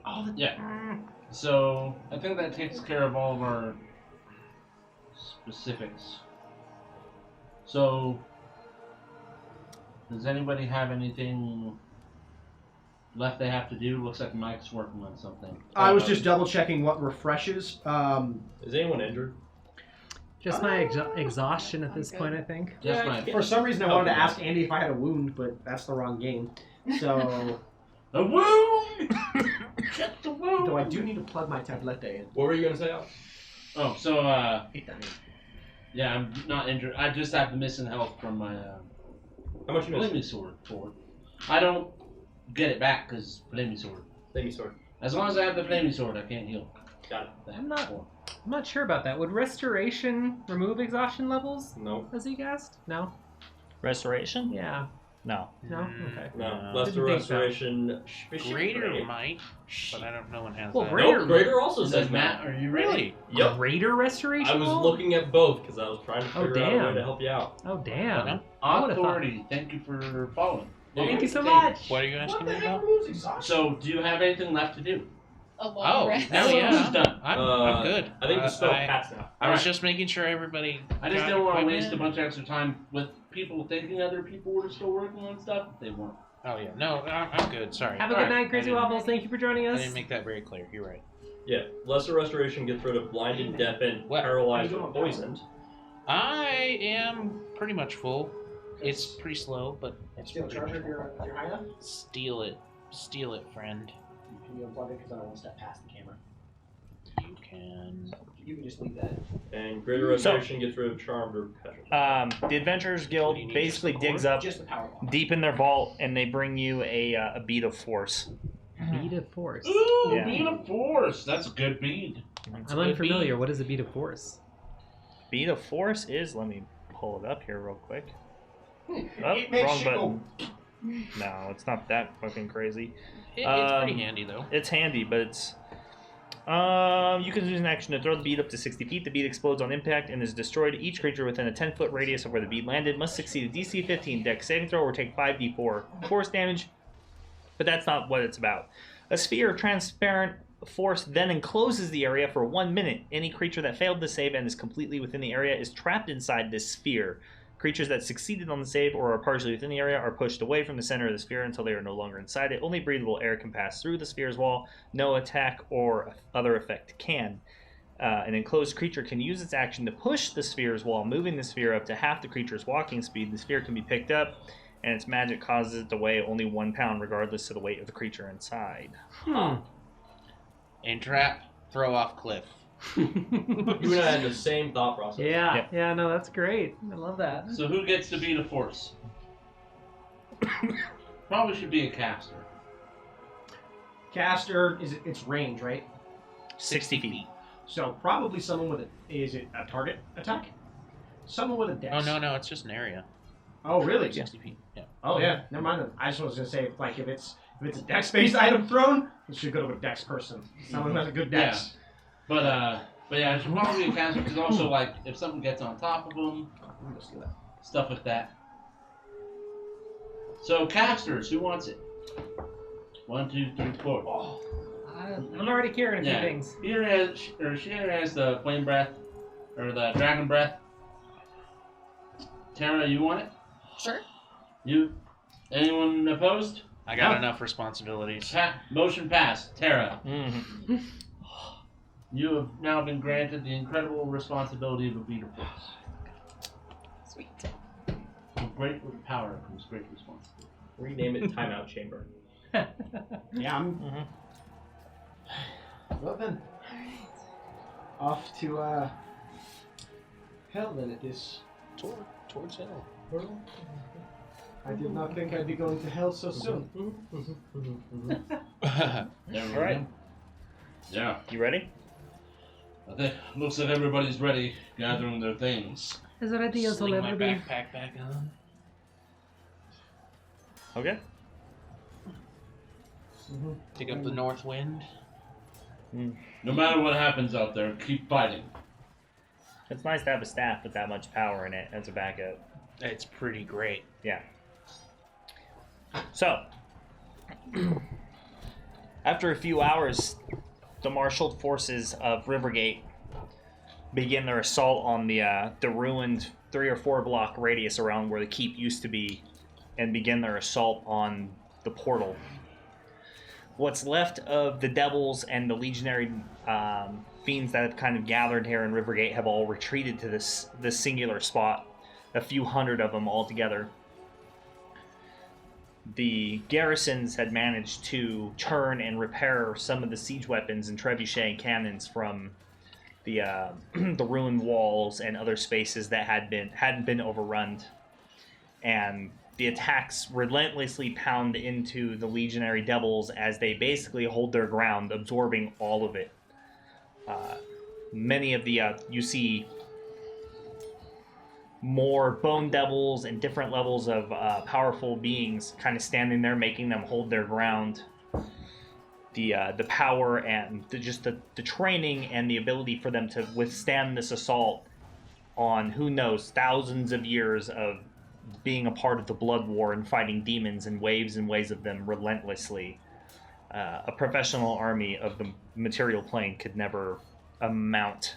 All the. yeah. So I think that takes care of all of our specifics. So, does anybody have anything left they have to do? Looks like Mike's working on something. I was just double checking what refreshes. Is anyone injured? Just my exhaustion at this point, I think. Just my For some reason, I wanted to ask Andy if I had a wound, but that's the wrong game. So, a wound. Check the wound. though I do need to plug my tablette in. What were you gonna say, Al? Oh, so yeah, I'm not injured. I just have the missing health from my How much you missed? flaming sword. I don't get it back because flaming sword. Thank you, sword. As long as I have the flaming sword, I can't heal. Got it. That I'm not- for. I'm not sure about that. Would restoration remove exhaustion levels? No. As he guessed? No. Restoration? Yeah. No. No. Okay. No. No. Lesser Didn't think so. restoration. Greater might, but I don't know one has Well, that. greater- Nope, greater also Says says Matt, Matt. are you ready? Really? Yep. Greater restoration. I was roll? looking at both because I was trying to Oh, figure out a way damn. to help you out. Oh damn. Okay. I would've Authority, thank you for following. Thank you so much. What are you asking me about? So, do you have anything left to do? A long Oh, rest. hell Everyone else is yeah. done. I'm good. I think the spell I passed now. I was Alright. just making sure everybody. I just got didn't want to equipment. waste a bunch of extra time with people thinking other people were still working on stuff. They weren't. Oh yeah, no, I'm good. Sorry. Have a good Alright, night, Crazy I didn't- Wobbles. Thank you for joining I us. didn't make that very clear. You're right. Yeah. Lesser restoration gets rid of blinded, deafened, What? paralyzed, or poisoned. I am pretty much full. It's pretty slow, but it's Still pretty much charger full. your high enough? Steal it, friend. Can you unplug it because I don't want to step past the camera? You can. You can just leave that. And greater restoration gets rid of charmed or petrified. The Adventurers Guild do you need, basically just the digs core? up Just the power block. deep in their vault and they bring you a bead of force. Bead of force. Ooh, Yeah. bead of force. That's a good bead. It's a I'm good unfamiliar. beat. What is a bead of force? Bead of force is, let me pull it up here real quick. Oh, It makes wrong you button. No, it's not that fucking crazy. It's pretty Um, handy though. It's handy, but it's You can use an action to throw the bead up to 60 feet. The bead explodes on impact and is destroyed. Each creature within a 10-foot radius of where the bead landed must succeed a DC 15 Dex saving throw or take 5d4 force damage. But that's not what it's about. A sphere of transparent force then encloses the area for 1 minute. Any creature that failed the save and is completely within the area is trapped inside this sphere. Creatures that succeeded on the save or are partially within the area are pushed away from the center of the sphere until they are no longer inside it. Only breathable air can pass through the sphere's wall. No attack or other effect can. An enclosed creature can use its action to push the sphere's wall, moving the sphere up to half the creature's walking speed. The sphere can be picked up, and its magic causes it to weigh only 1 pound, regardless of the weight of the creature inside. Entrap, throw off cliff. You and I had the same thought process. Yeah, Yep. yeah, no, that's great. I love that. So who gets to be the force? Probably should be a caster. Caster, it's range, right? 60 feet. So probably someone with is it a target attack? Someone with a dex. Oh, no, it's just an area. Oh, really? 60 feet. Yeah. Oh, yeah. Never mind. Then. I just was gonna say, like, if it's a dex-based item thrown, it should go to a dex person. Someone who has a good dex. But yeah, it should probably be a caster because also like if something gets on top of them, stuff like that. So casters, who wants it? 1, 2, 3, 4. Oh. I'm already carrying a few things. She has the flame breath or the dragon breath. Tara, you want it? Sure. You? Anyone opposed? I got enough responsibilities. Motion passed. Tara. Mm-hmm. You have now been granted the incredible responsibility of a beater force. Sweet. With great power comes great responsibility. Rename it Timeout Chamber. Yeah, I'm. Well then, off to hell then at this. Towards hell. I did not think I'd be going to hell so soon. All right. Yeah. You ready? I think looks like everybody's ready, gathering their things. Is it ideal to Sling my everybody? backpack back on. Okay. Pick up the north wind. No matter what happens out there, keep fighting. It's nice to have a staff with that much power in it as a backup. It's pretty great. Yeah. So, after a few hours, the marshaled forces of Rivergate begin their assault on the ruined 3 or 4 block radius around where the keep used to be, and begin their assault on the portal. What's left of the devils and the legionary fiends that have kind of gathered here in Rivergate have all retreated to this singular spot, a few hundred of them all together. The garrisons had managed to turn and repair some of the siege weapons and trebuchet cannons from the the ruined walls and other spaces that hadn't been overrun, and the attacks relentlessly pound into the legionary devils as they basically hold their ground, absorbing all of it. Many of the you see more bone devils and different levels of powerful beings kind of standing there, making them hold their ground. The power and the training and the ability for them to withstand this assault on, who knows, thousands of years of being a part of the blood war and fighting demons and waves of them relentlessly. A professional army of the material plane could never amount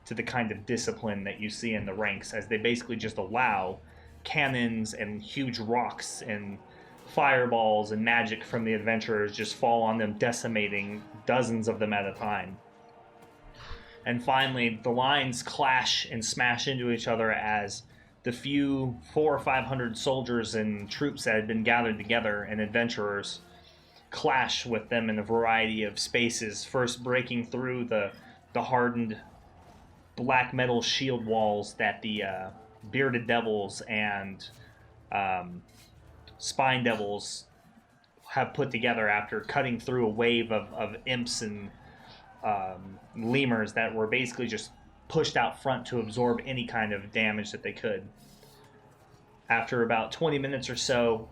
to the kind of discipline that you see in the ranks, as they basically just allow cannons and huge rocks and fireballs and magic from the adventurers just fall on them, decimating dozens of them at a time. And finally, the lines clash and smash into each other as the few 400 or 500 soldiers and troops that had been gathered together and adventurers clash with them in a variety of spaces, first breaking through the hardened black metal shield walls that the bearded devils and spine devils have put together after cutting through a wave of imps and lemurs that were basically just pushed out front to absorb any kind of damage that they could. After about 20 minutes or so,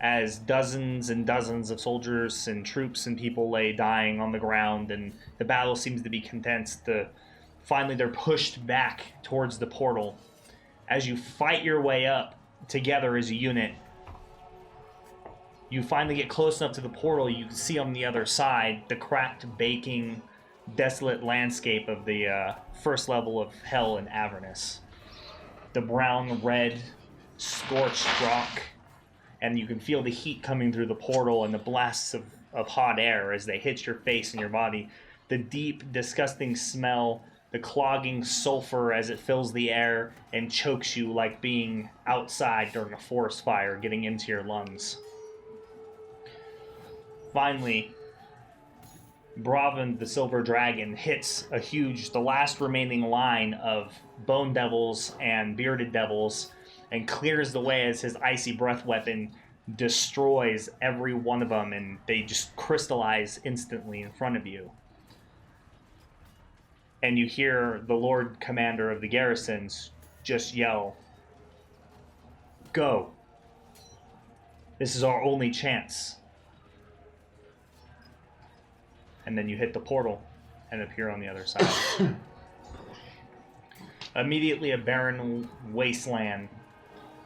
as dozens and dozens of soldiers and troops and people lay dying on the ground, and the battle seems to be condensed. Finally, they're pushed back towards the portal. As you fight your way up together as a unit, you finally get close enough to the portal. You can see on the other side the cracked, baking, desolate landscape of the first level of Hell in Avernus. The brown, red, scorched rock, and you can feel the heat coming through the portal and the blasts of hot air as they hit your face and your body. The deep, disgusting smell, the clogging sulfur as it fills the air and chokes you like being outside during a forest fire getting into your lungs. Finally, Bravin the Silver Dragon hits the last remaining line of Bone Devils and Bearded Devils and clears the way as his icy breath weapon destroys every one of them, and they just crystallize instantly in front of you. And you hear the Lord Commander of the garrisons just yell, "Go! This is our only chance." And then you hit the portal and appear on the other side. Immediately, a barren wasteland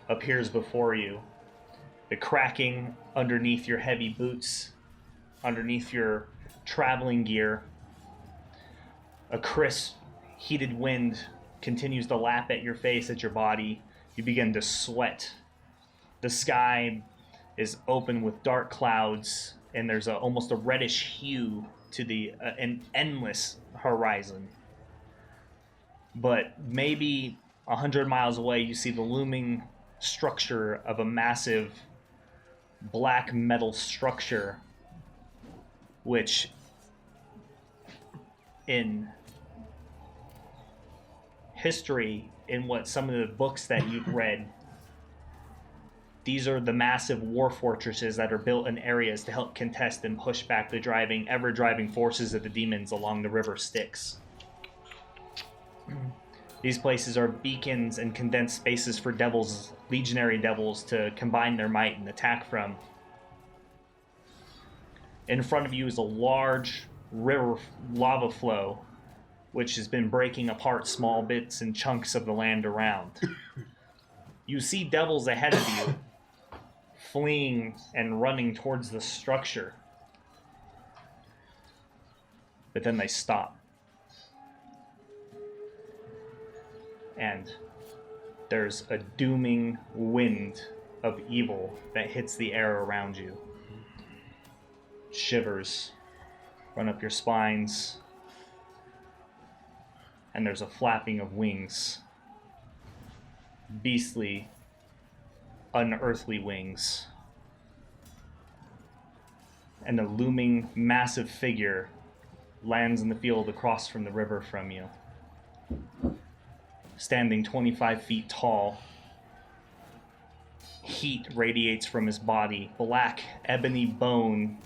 appears before you. The cracking underneath your heavy boots, underneath your traveling gear. A crisp, heated wind continues to lap at your face, at your body. You begin to sweat. The sky is open with dark clouds, and there's almost a reddish hue to an endless horizon. But maybe 100 miles away, you see the looming structure of a massive black metal structure, which in history, in what some of the books that you've read, these are the massive war fortresses that are built in areas to help contest and push back the ever-driving forces of the demons along the river Styx. These places are beacons and condensed spaces for devils, legionary devils, to combine their might and attack from. In front of you is a large river lava flow, which has been breaking apart small bits and chunks of the land around. You see devils ahead of you, fleeing and running towards the structure. But then they stop. And there's a dooming wind of evil that hits the air around you. Shivers run up your spines, and there's a flapping of wings. Beastly, unearthly wings. And a looming, massive figure lands in the field across from the river from you. Standing 25 feet tall. Heat radiates from his body. Black, ebony bone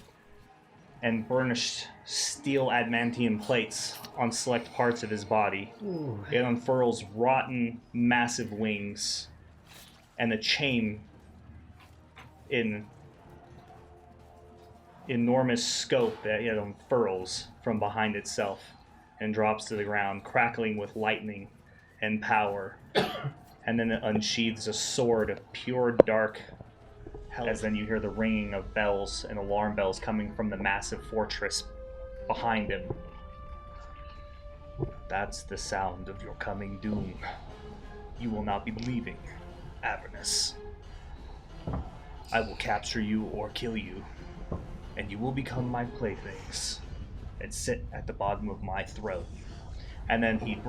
and burnished steel adamantium plates on select parts of his body. Ooh. It unfurls rotten, massive wings and a chain in enormous scope that it unfurls from behind itself and drops to the ground, crackling with lightning and power. And then it unsheathes a sword of pure dark, as then you hear the ringing of bells and alarm bells coming from the massive fortress behind him. That's the sound of your coming doom. You will not be leaving Avernus. I will capture you or kill you, and you will become my playthings and sit at the bottom of my throne. And then he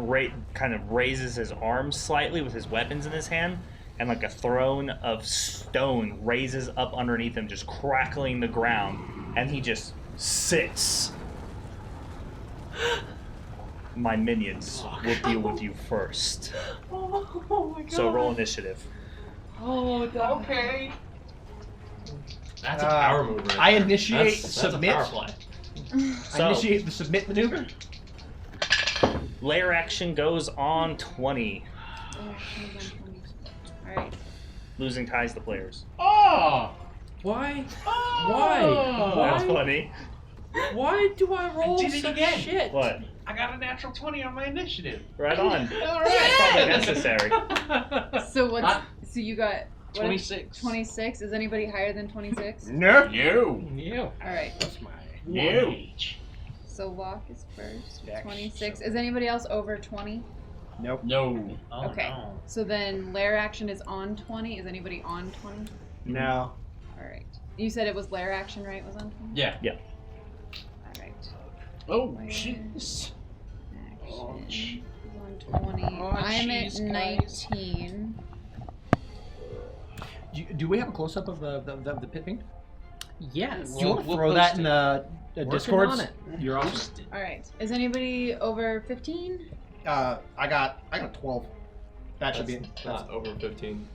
kind of raises his arms slightly with his weapons in his hand, and like a throne of stone raises up underneath him, just crackling the ground, and he just sits. My minions will deal with you first. Oh my god. So roll initiative. Oh, okay. That's a power move right I there. initiate that's submit. a power play. So, I initiate the submit maneuver. Lair action goes on 20. Alright. Losing ties the players. Oh! Why? Oh. Why? That's funny. Why do I roll did it such again. shit? What? I got a natural 20 on my initiative. Right on. All Probably right. necessary. So so you got what, 26. 26. Is anybody higher than 26? No. No. Yeah. All right. That's my. No. So Locke is first. Dex, 26. Is anybody else over 20? Nope. No. Oh, Okay. no. So then lair action is on 20. Is anybody on 20? No. All right. You said it was lair action, right? Was on 20? Yeah. All right. Oh, Lair jeez. action is on 20. Oh, I'm at jeez, guys. 19. Do we have a close up of the pit fiend? Yes. Do you want to We'll throw post that it. in the Discord? on it. You're awesome. All right. Is anybody over 15? I got 12. That should be it. Not over 15.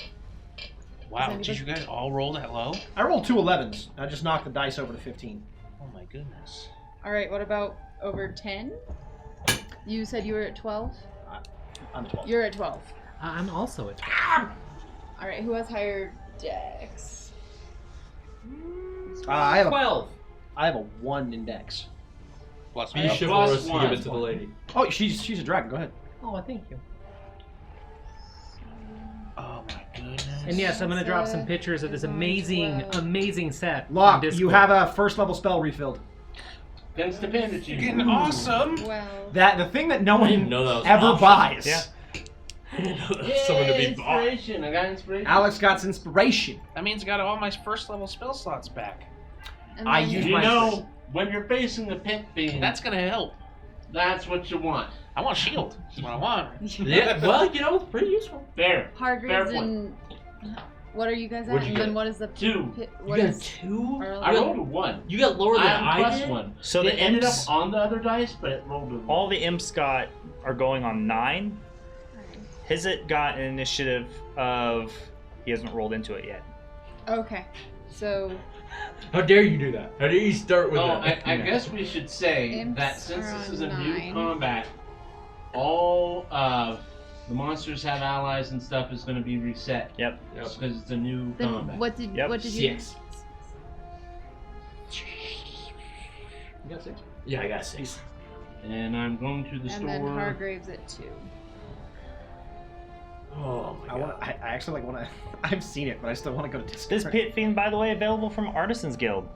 Wow, Is did you guys all roll that low? I rolled 2 11s. I just knocked the dice over to 15. Oh my goodness. All right. What about over 10? You said you were at 12? I'm 12. You're at 12. I'm also at 12. All right. Who has higher dex? I have 12. I have a 1 in dex. Plus Be me. chivalrous plus and give one. it to the lady. Oh, she's a dragon. Go ahead. Oh, thank you. Oh my goodness. And yes, I'm gonna drop some pictures of this amazing, amazing set. on Locke, you Discord. have a first level spell refilled. Thanks to Panda Chief. Getting awesome. Well, The thing that no I didn't one know that was an ever option. buys. Yeah. I didn't know that was someone to be bought. Inspiration. I got inspiration. Alex got inspiration. That means I got all my first level spell slots back. and I then- use You my know, when you're facing the pit fiend, That's gonna help. that's what you want. I want shield. That's what I want. Yeah, well, you know, it's pretty useful. There. Hargreaves Fair point. and what are you guys at? What'd you And then get? what is the 2. What is 2? Arlen? I rolled a 1. You got lower than I I plus did? 1. So It the ended up imps, on the other dice, but it rolled a 1. all the imps are going on 9. Hizit got an initiative of he hasn't rolled into it yet. Okay, so How dare you do that? How dare you start with Oh, that? I guess we should say Imps that since are this is on a new 9. combat, all the monsters have allies and stuff is going to be reset. Yep. Because it's a new then combat. what did Yep. what did you? 6. You got 6. Yeah, I got 6. And I'm going to the And store. then Hargraves at 2. Oh my god. I actually want to. I've seen it, but I still want to go to Discord. This pit fiend, by the way, available from Artisans Guild.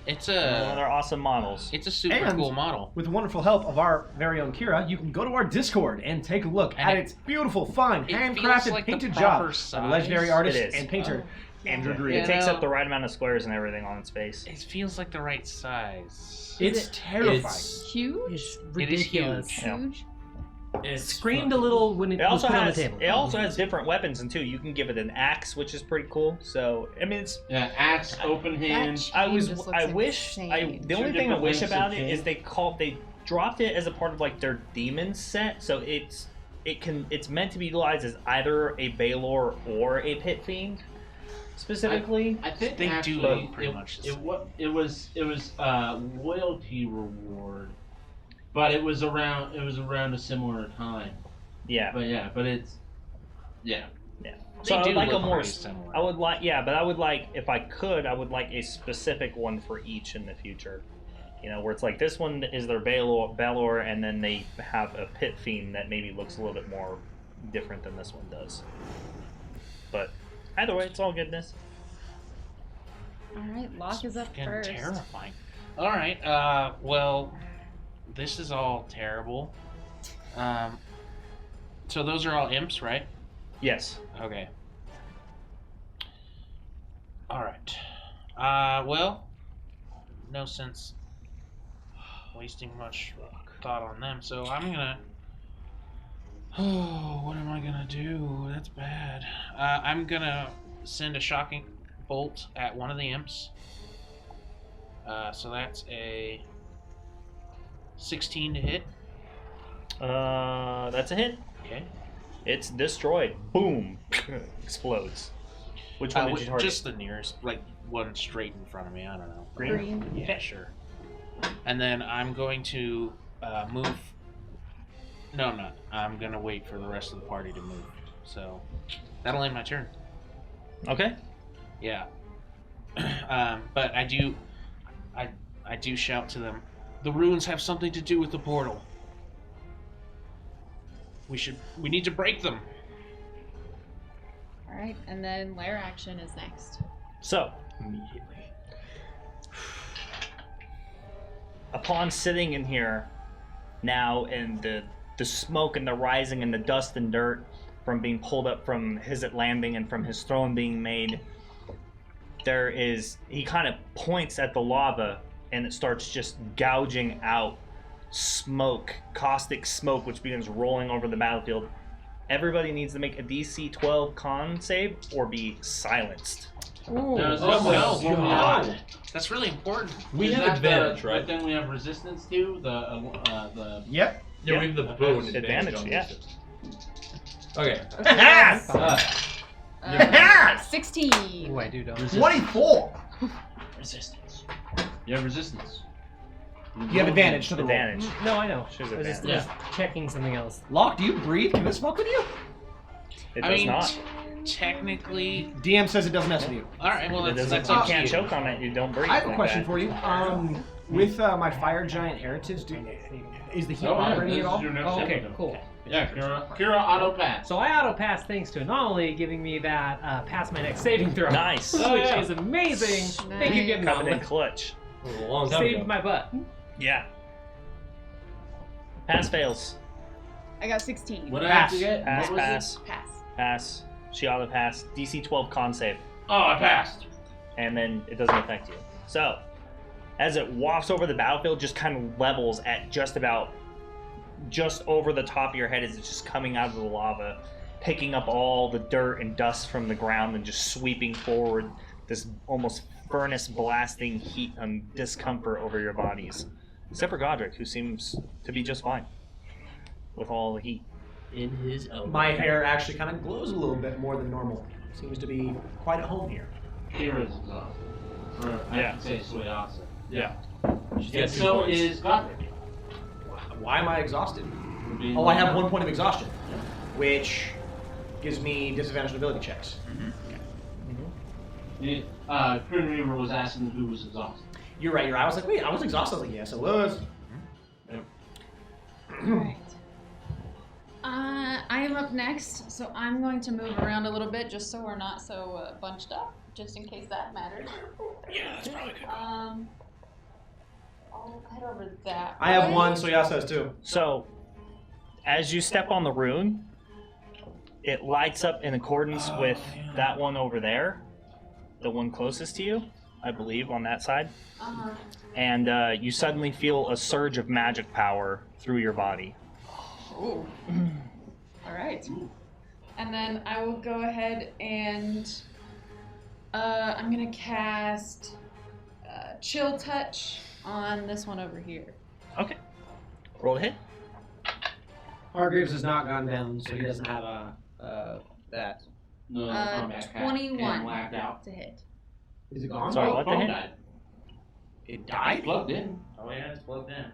It's One of a their awesome models. it's a super And- cool model. With the wonderful help of our very own Kira, you can go to our Discord and take a look And at it- its beautiful, fine, it feels handcrafted, like the painted proper job size. of legendary artist It is. and painter Andrew It Green. Yeah. takes know- up the right amount of squares and everything on its face. It feels like the right size. It's terrifying. It's, Huge. It's It is ridiculous. huge. Yeah. Huge. it's Screamed a little when it It was also put on the has table. it also has different weapons and too. You can give it an axe, which is pretty cool. So I mean, it's Yeah, axe, open hand. That I chain was just I looks wish I insane. the only Two thing I different wish lengths about of it is chain. they dropped it as a part of like their demon set. So it's meant to be utilized as either a Baylor or a Pit Fiend, specifically. I think They do actually look pretty much the it was loyalty reward, but it was around a similar time. Yeah. But it's yeah. So I They would do like a look more. pretty similar. I would like but I would like if I could I would like a specific one for each in the future. You know, where it's like this one is their Balor, and then they have a Pit Fiend that maybe looks a little bit more different than this one does. But either way, it's all goodness. All right, Locke is up Fucking first. terrifying. All right. Well, this is all terrible. So those are all imps, right? Yes. Okay. All right. Well, no sense wasting much thought on them, so I'm gonna. Oh, what am I gonna do? That's bad. I'm gonna send a shocking bolt at one of the imps. So that's a 16 to hit. That's a hit. Okay. It's destroyed. Boom. Explodes. Which one did you target? Just the nearest, like one straight in front of me. I don't know. Green? Yeah, sure. And then I'm going to move. No, I'm not. I'm gonna wait for the rest of the party to move. So that'll end my turn. Okay. Yeah. But I do shout to them. The runes have something to do with the portal. We need to break them. All right, and then lair action is next. So, upon sitting in here now, and the smoke and the rising and the dust and dirt from being pulled up from his landing and from his throne being made, he kind of points at the lava and it starts just gouging out smoke, caustic smoke, which begins rolling over the battlefield. Everybody needs to make a DC 12 con save or be silenced. Ooh. God. That's really important. We have advantage, right? But then we have resistance to the. Yep. Yeah, we have the bonus advantage, on yeah. this. Okay. 16. Ooh, I do don't. 24. Resistance. You have resistance. You have advantage to the roll. Advantage. No, I know. She's I was just advantage. checking something else. Locke, do you breathe? Can this fuck with you? It I does mean, not. Technically. DM says it doesn't mess with you. All right. Well, It that's doesn't, up you to can't you. choke on it. You don't breathe. I have a like question that. for you. With my fire giant heritage, is the heat Oh, yeah, operating this at all? is your next Oh, okay, episode. cool. Yeah, Kira auto pass. So I auto pass thanks to Anomaly giving me that pass my next saving throw. Nice. Which Oh, yeah. is amazing. Thank you, Nice. Coming in Anomaly. clutch. A long time Saved ago. my butt. Yeah. Pass fails. I got 16. What do I have to Pass. get? Pass, What was pass, Pass. pass. She auto pass. DC 12 con save. it? Oh, I passed. And then it doesn't affect you. So, as it wafts over the battlefield, just kind of levels at just over the top of your head as it's just coming out of the lava, picking up all the dirt and dust from the ground and just sweeping forward this almost furnace blasting heat and discomfort over your bodies. Except for Godric, who seems to be just fine with all the heat. In his own. My hair actually kind of glows a little bit more than normal. Seems to be quite at home here. Kira's exhausted. Or I Yeah. should say Sueyasa. Yeah. She's And got 2 so points. is Godric. Why am I exhausted? For being Oh, I have locked 1 point of exhaustion, which gives me disadvantage on ability checks. Prin Reaver was asking who was exhausted. You're right. I was like, wait, I was exhausted. I was like, yes, I was. Alright. I am up next, so I'm going to move around a little bit just so we're not so bunched up, just in case that matters. Yeah, that's probably good. I'll head over that I have way. 1, so Yas has 2. So, as you step on the rune, it lights up in accordance with that one over there, the one closest to you, I believe, on that side. Uh-huh. And you suddenly feel a surge of magic power through your body. Ooh. Alright. And then I will go ahead and I'm gonna cast Chill Touch on this one over here. Okay. Roll to hit. Hargreaves has not gone down, so he doesn't have that. No, combat cat. 21 And whacked out. to hit. Is it gone? Sorry, what the phone hit? died. It died? Plugged in. Oh yeah, it's plugged in.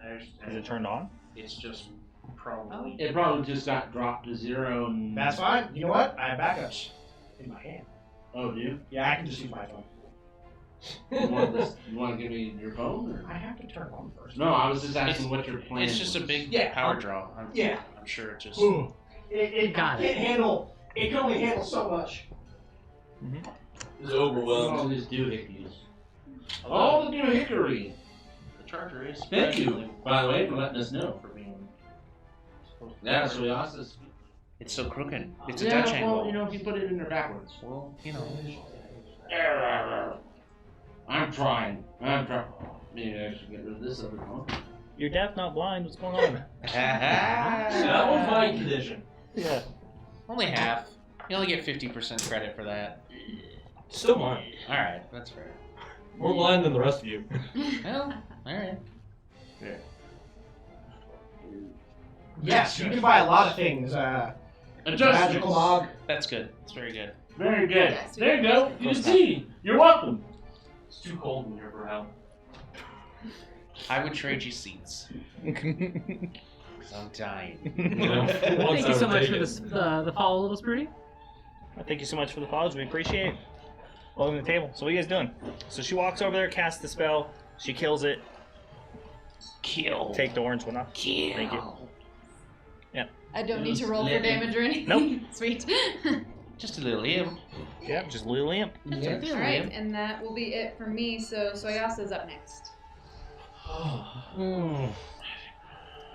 Is it turned on? It's just probably. It probably just got dropped to 0 and. That's fine. You know what? I have backups in my hand. Oh, do you? Yeah, I can just use my phone. You want to give me your phone? Or? I have to turn it on first. No, I was just asking what your plan It's just a was. big Yeah, power draw. I'm sure it just. It Got can't it. handle. It can only handle so much. He's All overwhelmed. these doohickeys. All the doohickery. The charger is. Thank you, by the way, for letting us know. For being. Yeah, so Yasa's. It's so crooked. It's a Yeah, Dutch well, angle. you know, if you put it in there backwards. Well, you know. I'm trying. Maybe I should get rid of this other one. You're deaf, not blind. What's going on? That was my condition. Yeah. Only half. You only get 50% credit for that. Still mine. Alright, that's fair. More blind than the rest of you. Well, alright. Yes, you can buy a lot of things. Magical log. That's good. It's very good. Very good. Yes, There you go. You can see. You're welcome. It's too cold in here for help. I would trade you seats. Because I'm dying. Thank you so much for this, the follow, Little Sprudy. Thank you so much for the follows. We appreciate it. Welcome to the table. So what are you guys doing? So she walks over there, casts the spell. She kills it. Kill. Take the orange one off. Kill. Thank you. I don't need to roll for damage or anything. Nope. Sweet. Just a little imp. Yep, just a little imp. All right, and that will be it for me. So Soyasa's up next.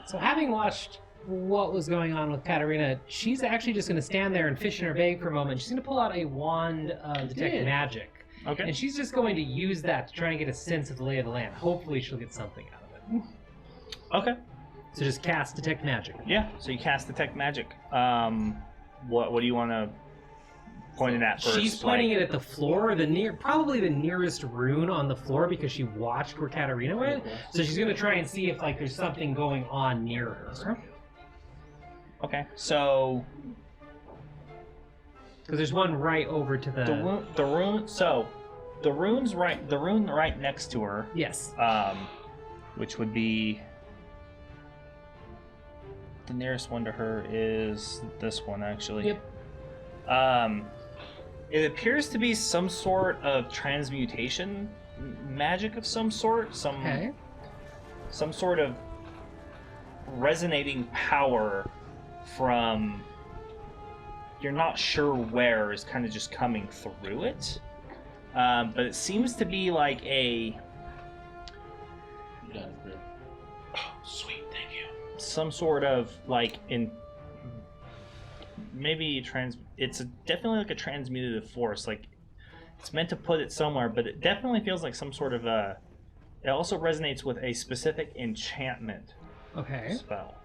So having watched what was going on with Katarina, she's actually just going to stand there and fish in her bag for a moment. She's going to pull out a wand of detect magic. Okay. And she's just going to use that to try and get a sense of the lay of the land. Hopefully she'll get something out of it. Okay. So just cast detect magic. Yeah. So you cast detect magic. What do you want to point it at first? She's pointing it at the floor, probably the nearest rune on the floor because she watched where Katarina went. So she's going to try and see if there's something going on near her. Okay. So because there's one right over to the rune. So the rune right next to her. Yes. Which would be the nearest one to her is this one actually. Yep. It appears to be some sort of transmutation magic of some sort. Some sort of resonating power from you're not sure where is kind of just coming through it. But it seems to be like a Sweet, thank you. some sort of like it's definitely like a transmutative force. Like it's meant to put it somewhere, but it definitely feels like some sort of it also resonates with a specific enchantment spell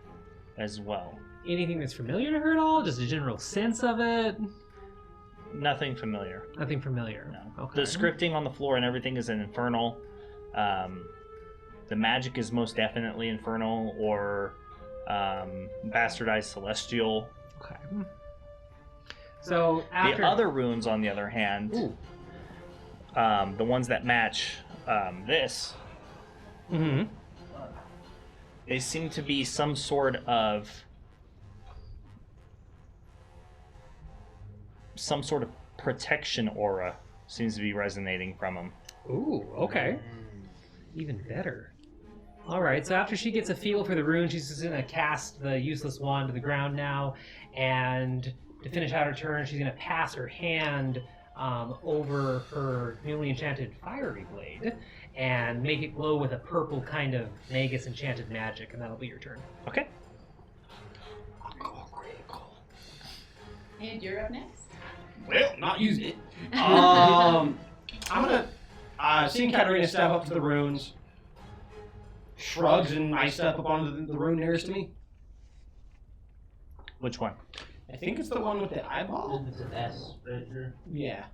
as well. Anything that's familiar to her at all? Just a general sense of it? Nothing familiar. Nothing familiar. No. Okay. The scripting on the floor and everything is an infernal. The magic is most definitely infernal or bastardized celestial. Okay. So after the other runes, on the other hand, the ones that match this, they seem to be some sort of protection aura seems to be resonating from them. Ooh, okay. Even better. Alright, so after she gets a feel for the rune, she's just going to cast the useless wand to the ground now, and to finish out her turn, she's going to pass her hand over her newly enchanted fiery blade, and make it glow with a purple kind of Magus enchanted magic, and that'll be your turn. Okay. And you're up next. Well, not using it. I'm gonna seeing Katarina step up to the runes, shrugs, and I step up onto the rune nearest to me. Which one? I think it's the one with the eyeball. It's an S right here. Yeah.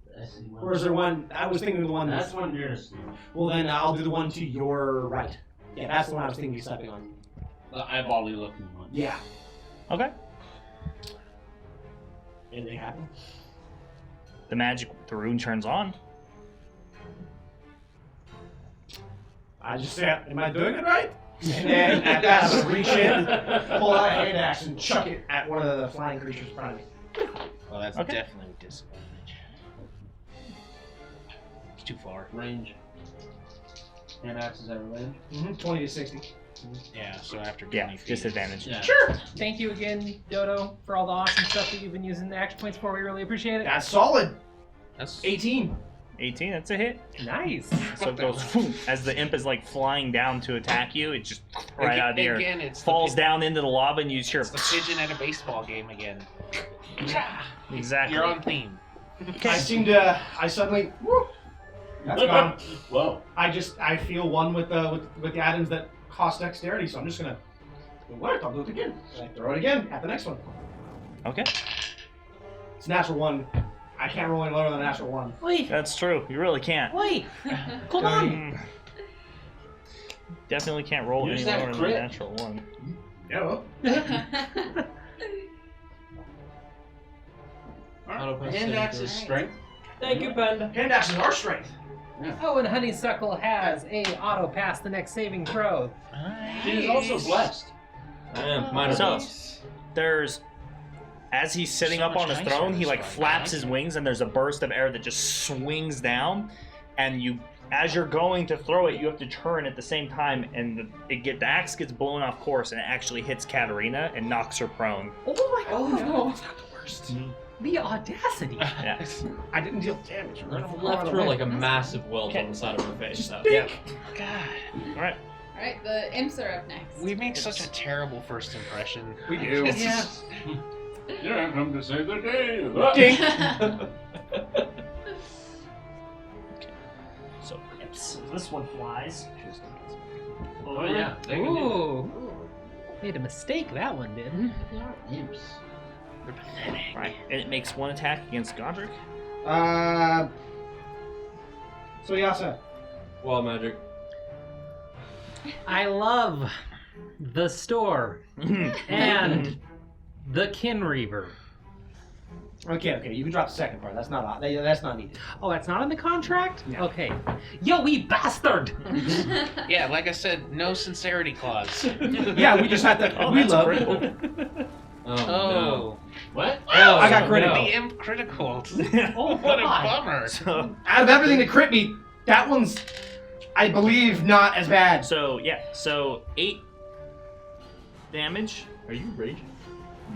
The S one. Or is there one? I was thinking of the one. That's one nearest to you. Well, then I'll do the one to your right. Yeah, that's the one I was thinking of stepping on. The eyeball-y looking one. Yeah. Okay. Anything happen? The rune turns on. I just say, am I doing it right? And then at that, I'm gonna reach in, pull out a hand axe, and chuck it at one of the flying creatures in front of me. Well, that's Okay. definitely a disadvantage. It's too far. Range. Hand axe is at range. 20 to 60. Yeah, so after 20 Yeah, feet. disadvantage. Yeah. Sure. Thank you again, Dodo, for all the awesome stuff that you've been using the action points for. We really appreciate it. That's solid. That's 18. 18, that's a hit. Nice. So it goes as the imp is like flying down to attack you. It just right out of the air Again, it's falls the, down into the lava, and you hear It's the pigeon at a baseball game again. exactly. You're on theme. I suddenly, whoop, that's gone. Whoa. I feel one with the items that cost dexterity, so I'm just gonna, it worked, I'll do it again. And I throw it again at the next one. Okay, It's a natural one. I can't roll any lower than a natural one. Wait, that's true. You really can't. wait. Come on. Definitely can't roll Use any that lower than a crit. natural one. Yeah. Hand axe is strength. Thank you, Panda. Hand axes are strength. Oh, and Honeysuckle has a auto pass the next saving throw. She is also blessed. Minor So, plus. there's as he's sitting So up much on his nicer throne, this he like way. flaps his wings, and there's a burst of air that just swings down, and you, as you're going to throw it, you have to turn at the same time, and the axe gets blown off course, and it actually hits Katarina and knocks her prone. Oh my god! no. It's not the worst. The audacity! Yeah. I didn't deal damage. I've left her like a massive welt on the side of her face. So. Yeah. God, All right. Alright, the imps are up next. we make such a terrible first impression. We do. Yeah. Here I come to save the day. So this one flies. Oh yeah. They can do Ooh. Made a mistake, that one did. imps. They're pathetic. Right, and it makes one attack against Godric. So Yasa. Wild magic. I love the store and the Kin Reaver. Okay, you can drop the second part. That's not needed. Oh, that's not in the contract? No. Okay. Yo, we bastard! Yeah, like I said, no sincerity clause. Yeah, we just had to. Oh, we that's love. critical. Oh, no. What? I got critical. The imp critical. Oh, What a God. bummer. So, Out of everything that crit me, that one's, I believe, not as bad. so 8 damage. Are you raging?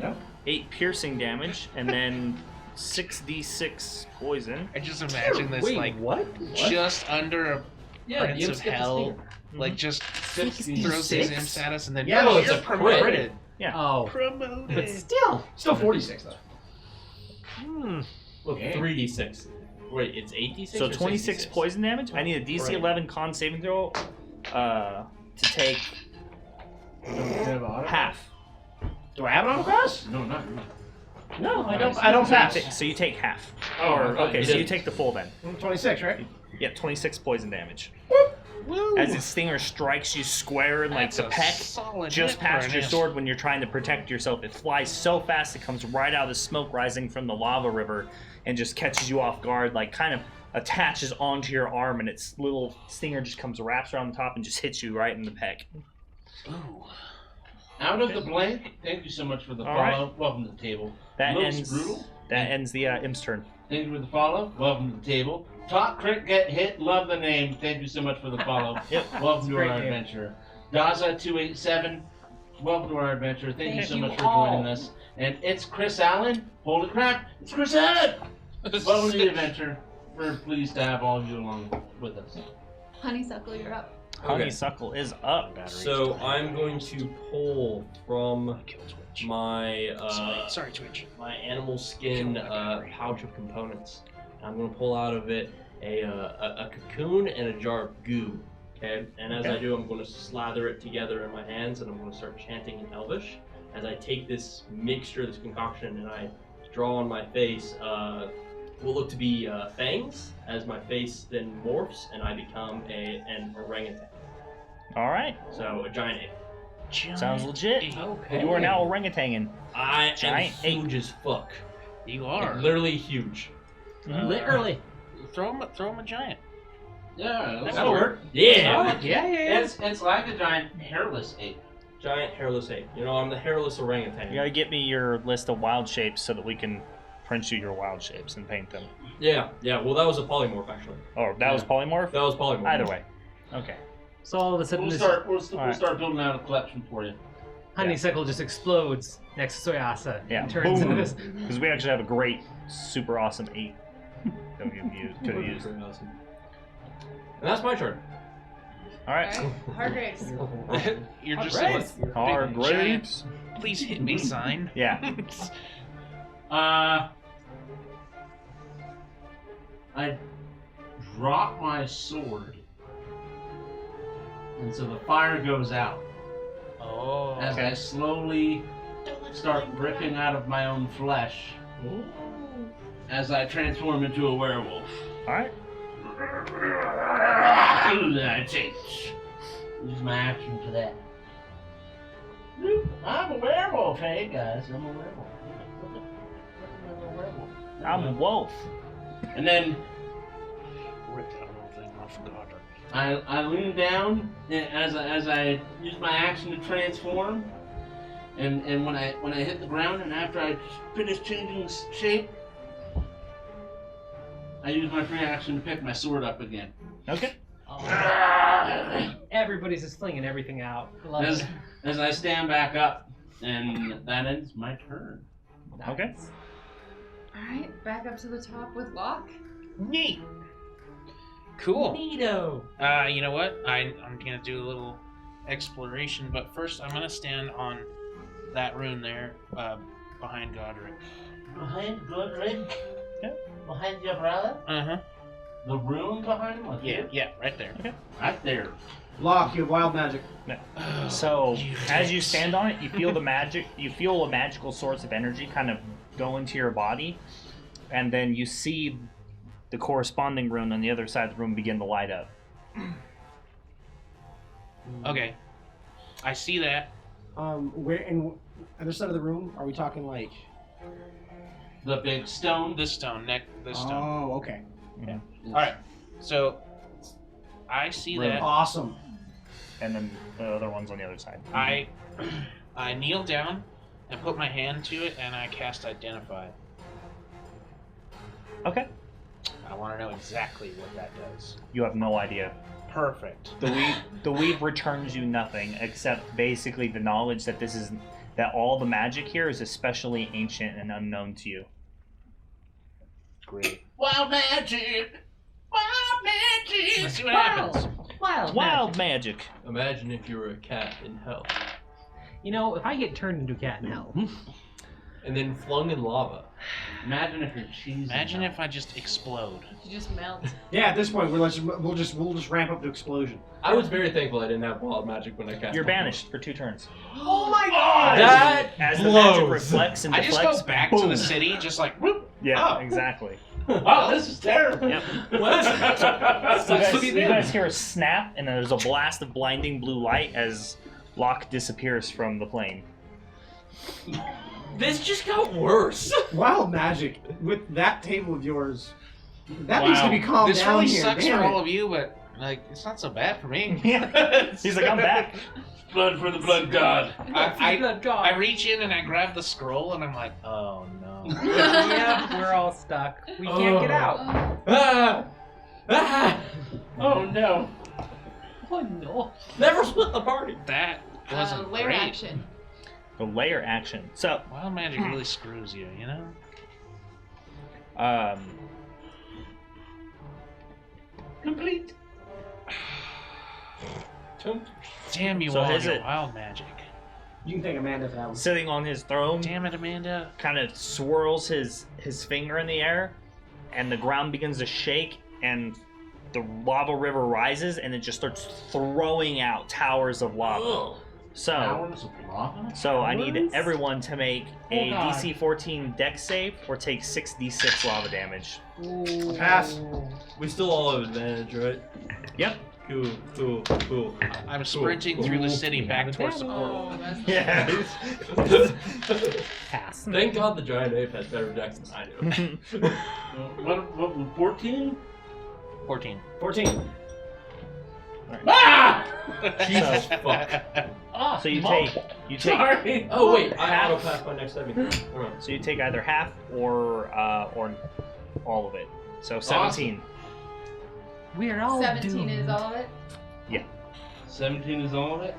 No. 8 piercing damage, and then 6d6 poison. I just imagine this Wait, like what? just under a Yeah, Prince of Hell, like just throws these imps at us and then Yeah, oh, it's you're a crit. promoted. Oh. Promoted. But still. Still 46 though. Look, 3d6. Wait, it's 8d6? So or 26 6d6? poison damage. I need a DC Right. 11 con saving throw to take half. Do I have it on the cross? No, not really. No, I don't. I don't pass. So you take half. Oh, Or, I thought okay, you so you did. take the full then. 26, right? Yeah, 26 poison damage. Woo. As its stinger strikes you square in like That's the a peck, solid just hit for past an your imp. sword when you're trying to protect yourself. It flies so fast it comes right out of the smoke rising from the lava river and just catches you off guard, like kind of attaches onto your arm, and its little stinger just comes, wraps around the top, and just hits you right in the peck. Ooh. Out of the blank. Thank you so much for the All follow. right. Welcome to the table. That Most ends. brutal. That ends the imp's turn. Thank you for the follow. Welcome to the table. Top crit get hit. Love the name. Thank you so much for the follow. Yep. Welcome to Great our name. adventure. Daza287. Welcome to our adventure. Thank you Thank so you much for all. joining us. And it's Chris Allen. Holy crap! It's Chris Allen. Welcome to the adventure. We're pleased to have all of you along with us. Honeysuckle, you're up. Honeysuckle is up. So I'm going to pull from my Sorry, Twitch. my animal skin pouch of components. I'm going to pull out of it a cocoon and a jar of goo. Okay, and as I do, I'm going to slather it together in my hands, and I'm going to start chanting in Elvish. As I take this mixture, this concoction, and I draw on my face, will look to be fangs. As my face then morphs, and I become an orangutan. All right. So a giant ape. Sounds legit. Okay. You are now orangutaning. I am Giant ape. huge as fuck. You Like, are. literally huge. Literally. Throw him a giant. Yeah, That'll work. Yeah. Yeah. It's like a giant hairless ape. Giant hairless ape. You know, I'm the hairless orangutan. You gotta get me your list of wild shapes so that we can print you your wild shapes and paint them. Yeah. Well, that was a polymorph actually. Oh, that was polymorph? That was polymorph. Either way. Okay. So all of a sudden, We'll this start Alright. building out a collection for you. honeysuckle just explodes next to Soyasa. Yeah. And turns into Boom. this. Because we actually have a great, super awesome 8 that we could have used. Pretty awesome. And that's my turn. All right. Hargraves. You're just Alright. a big Hard giant, grapes. please hit me sign. Yeah. I drop my sword, and so the fire goes out Oh. as I slowly start ripping out of my own flesh as I transform into a werewolf. All right. That's it. Use my action for that. I'm a werewolf, hey guys, I'm a werewolf. I'm a wolf. And then Rip that whole thing off Godric. I lean down as I use my action to transform, And when I hit the ground and after I finish changing shape, I use my free action to pick my sword up again. Okay. Everybody's just flinging everything out. Love it. As I stand back up, and that ends my turn. Okay. Alright, back up to the top with Locke. Neat. Cool. Neato. You know what? I'm gonna do a little exploration, but first I'm gonna stand on that rune there, behind Godric. Behind Godric? Yeah. Behind your brother? Uh-huh. The rune behind him? Like Yeah, right there. Okay. Right there. Locke, you have wild magic. So as you stand on it, you feel the magic. You feel a magical source of energy kind of go into your body, and then you see the corresponding rune on the other side of the room begin to light up. Okay. I see that. Where in other side of the room? Are we talking like? The big stone? This stone, this stone. Oh, okay. Yeah. Alright. So I see that. Awesome. And then the other one's on the other side. I kneel down and put my hand to it, and I cast Identify. Okay. I want to know exactly what that does. You have no idea. Perfect. The weave returns you nothing except basically the knowledge that that all the magic here is especially ancient and unknown to you. Great. Wild magic! Wild magic! Let's see what happens. Wild magic. Imagine if you were a cat in hell. You know, if I get turned into a cat in hell, And then flung in lava. Imagine if your cheese. Imagine if I just explode. You just melt. Yeah, at this point, we'll just ramp up to explosion. I was very thankful I didn't have wild magic when I cast. You're my banished for 2 turns. Oh my god! As the magic reflects and I deflects. just go back to the city, just like, whoop. Yeah, Oh. exactly. Oh, this is terrible. Yep. What? You guys hear a snap, and then there's a blast of blinding blue light as Locke disappears from the plane. This just got worse. Wild magic with that table of yours. That needs to be calmed This down really here. sucks damn for it. all of you, but like, it's not so bad for me. Yeah. He's like, I'm back. Blood for the blood god. I reach in and I grab the scroll, and I'm like, oh no. yeah, we're all stuck. We can't get out. Ah! Ah! Oh no. Oh no. Never split the party. That wasn't Layer great. action. The layer action. So, Wild magic really screws you, you know? Complete. Damn you So all, is your it- wild magic. You can thank Amanda for that one. sitting on his throne, Damn it, Amanda. kind of swirls his finger in the air, and the ground begins to shake, and the lava river rises, and it just starts throwing out towers of lava. So I need everyone to make a DC 14 Dex save or take 6d6 lava damage. Pass. We still all have advantage, right? Yep. Cool. I'm sprinting through the city back towards the portal. Oh, that's Yeah. Pass. Thank God the giant ape has better decks than I do. What 14? 14. 14. Ah! Jesus fuck. So you take Sorry. Oh wait, I auto pass my next saving throw. Hold on. so you take either half or all of it. So 17. We are all 17 doomed. is all of it? 17 is all of it?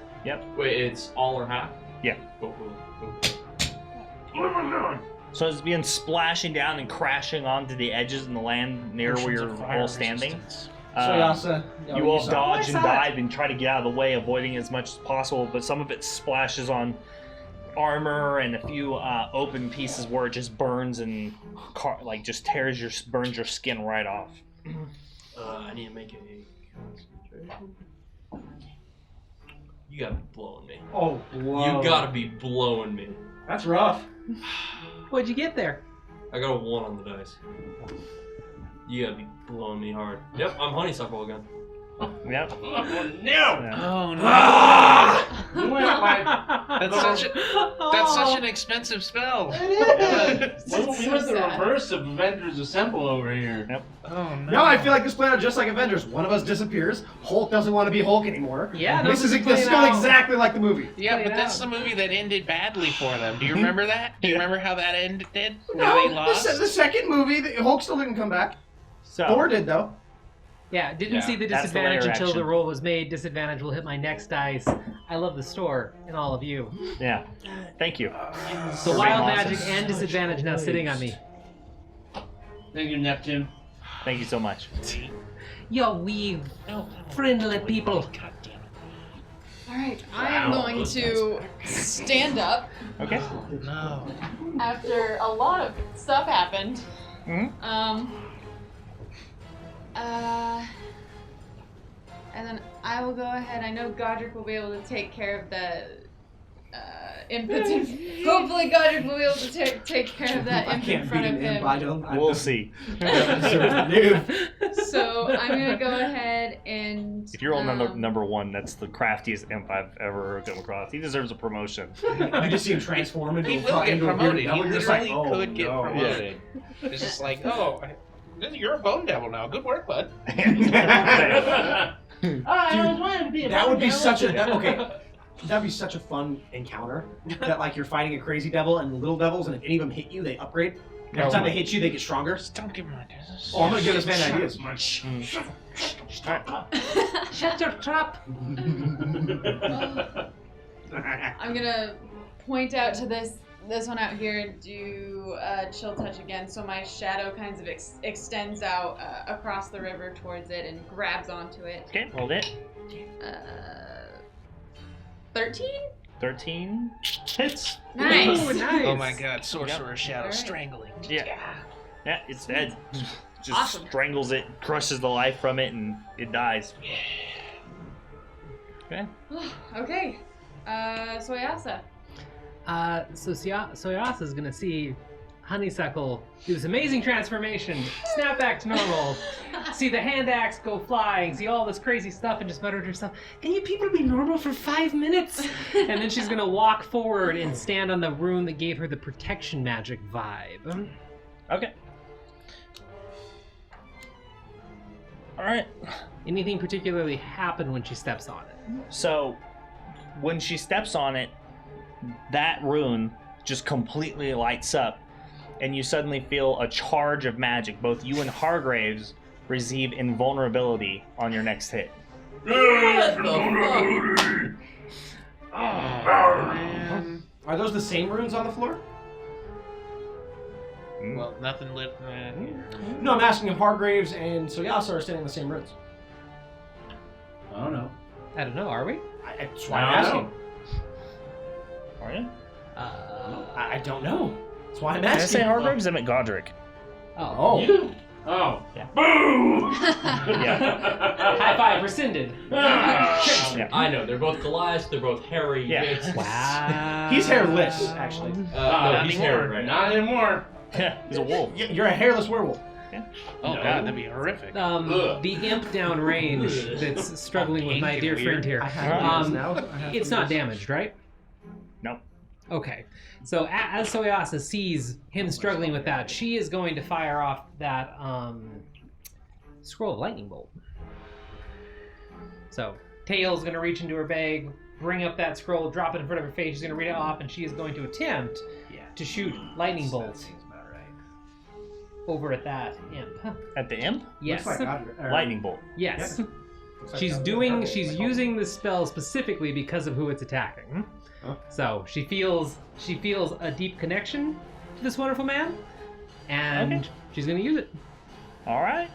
Wait, it's all or half? Yeah. Cool. So it's being splashing down and crashing onto the edges in the land near where Potions you're of fire all standing. resistance. So Yasa, You all saw it. dodge and I saw it. dive and try to get out of the way, avoiding as much as possible, but some of it splashes on armor and a few open pieces where it just burns and just burns your skin right off. I need to make a concentration. You gotta be blowing me. Oh, whoa. You gotta be blowing me. That's rough. What'd you get there? I got a 1 on the dice. You gotta be blowing me hard. Yep, I'm honeysuckle again. Yep. Oh, no! Yeah. Oh no. You went like That's such an expensive spell. It is. That's We so went the sad. reverse of Avengers Assemble over here. Yep. Oh no. Now I feel like this played out just like Avengers. One of us disappears. Hulk doesn't want to be Hulk anymore. Yeah, no, this is playing going out. exactly like the movie. Yeah, Play but it that's out. the movie that ended badly for them. Do you remember that? Do you remember how that ended? Where No, they lost? the second movie, Hulk still didn't come back. So Thor did though. Yeah, didn't Yeah, see the that's the disadvantage layer until action. the roll was made. Disadvantage will hit my next dice. I love the store and all of you. yeah, thank you. So For wild being magic awesome. and disadvantage now sitting on me. Thank you, Neptune. Thank you so much. Yo, we friendly people. God damn it. Alright, I am going to stand up Okay. No. after a lot of stuff happened. Mhm. And then I will go ahead. I know Godric will be able to take care of the impotent. Hopefully, Godric will be able to take care of that I imp in can't front beat of an imp. him. I don't. I We'll don't- see. Noob. So I'm gonna go ahead and. If you're on number one, that's the craftiest imp I've ever come across. He deserves a promotion. You just see him transform into He a will get into a promoted. bearded He devil. You're just like, literally oh, could get no. promoted. It's just like, oh, you're a bone devil now. Good work, bud. That would be such a okay. That'd be such a fun encounter. That like you're fighting a crazy devil and the little devils, and if any of them hit you, they upgrade. Every time they hit you, they get stronger. Just don't give him ideas. Oh, I'm gonna give this man ideas. Shut your trap. I'm gonna point out to this one out here and do chill touch again. So my shadow kind of extends out across the river towards it and grabs onto it. Okay, rolled it. 13? 13 hits. Nice. Ooh, nice. Oh my god, Sorcerer Yep. Shadow Alright. strangling. Yeah. Yeah, it's dead. Just Awesome. strangles it, crushes the life from it, and it dies. Okay. Okay. Soyasa. So Soyasa's gonna see Honeysuckle do this amazing transformation, snap back to normal, see the hand axe go flying, see all this crazy stuff, and just mutter to herself, "Can you people be normal for 5 minutes?" And then she's gonna walk forward and stand on the rune that gave her the protection magic vibe. Okay. Alright. Anything particularly happen when she steps on it? So, when she steps on it, that rune just completely lights up, and you suddenly feel a charge of magic. Both you and Hargraves receive invulnerability on your next hit. Are those the same runes on the floor? Well, nothing lit. No, I'm asking if Hargraves and Soyasa are standing in the same runes. I don't know. I don't know, are we? That's why I'm asking. Are you? I don't know. That's why I'm Did I asking. say Hargraves? I meant Godric. Oh. You? Oh. Yeah. Boo! Yeah. High five rescinded. Yeah. I know, they're both Goliaths, they're both hairy. Yeah. It's- Wow. He's hairless, actually. no, Not he's anymore. hairy right now. Not anymore. He's a wolf. You're a hairless werewolf. Oh No. god, that'd be horrific. The imp down range that's struggling with my dear friend here. It's not damaged, right? Nope. Okay. So as Soyasa sees him struggling with that, she is going to fire off that scroll of lightning bolt. So Tail's going to reach into her bag, bring up that scroll, drop it in front of her face. She's going to read it off, and she is going to attempt to shoot lightning bolts over at that imp. At the imp? Yes. Lightning bolt. Yes. Looks She's like she's using the spell specifically because of who it's attacking. Huh? So she feels a deep connection to this wonderful man, and Okay. she's gonna use it. All right.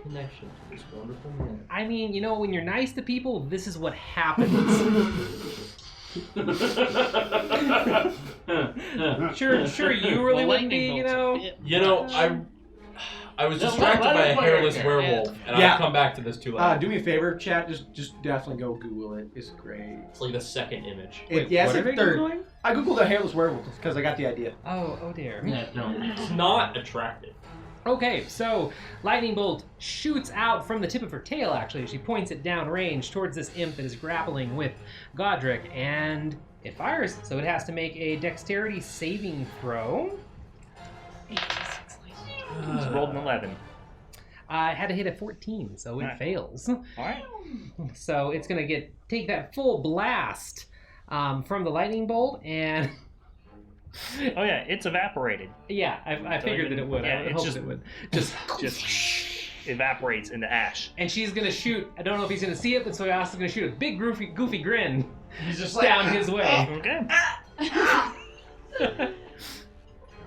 Connection to this wonderful man. I mean, you know, when you're nice to people, this is what happens. Sure, you really wouldn't be, you know. You know, I was distracted by a hairless werewolf, and Yeah. I'll come back to this too later. Do me a favor, chat. Just definitely go Google it. It's great. It's like the second image. Yes, what are it's they third. doing? I googled a hairless werewolf because I got the idea. Oh dear. Yeah, no, it's not attractive. Okay, so lightning bolt shoots out from the tip of her tail, actually. She points it downrange towards this imp that is grappling with Godric, and it fires. So it has to make a dexterity saving throw. It's rolled an 11. I had to hit a 14, so it Alright. fails. All right. So it's going to take that full blast from the lightning bolt, and Oh yeah, it's evaporated. yeah, I figured that it would. Yeah, I it's hoped just- it would. Just evaporates into ash. And she's going to shoot. I don't know if he's going to see it, but Soyasa's going to shoot a big goofy grin He's just like, down his way. Okay.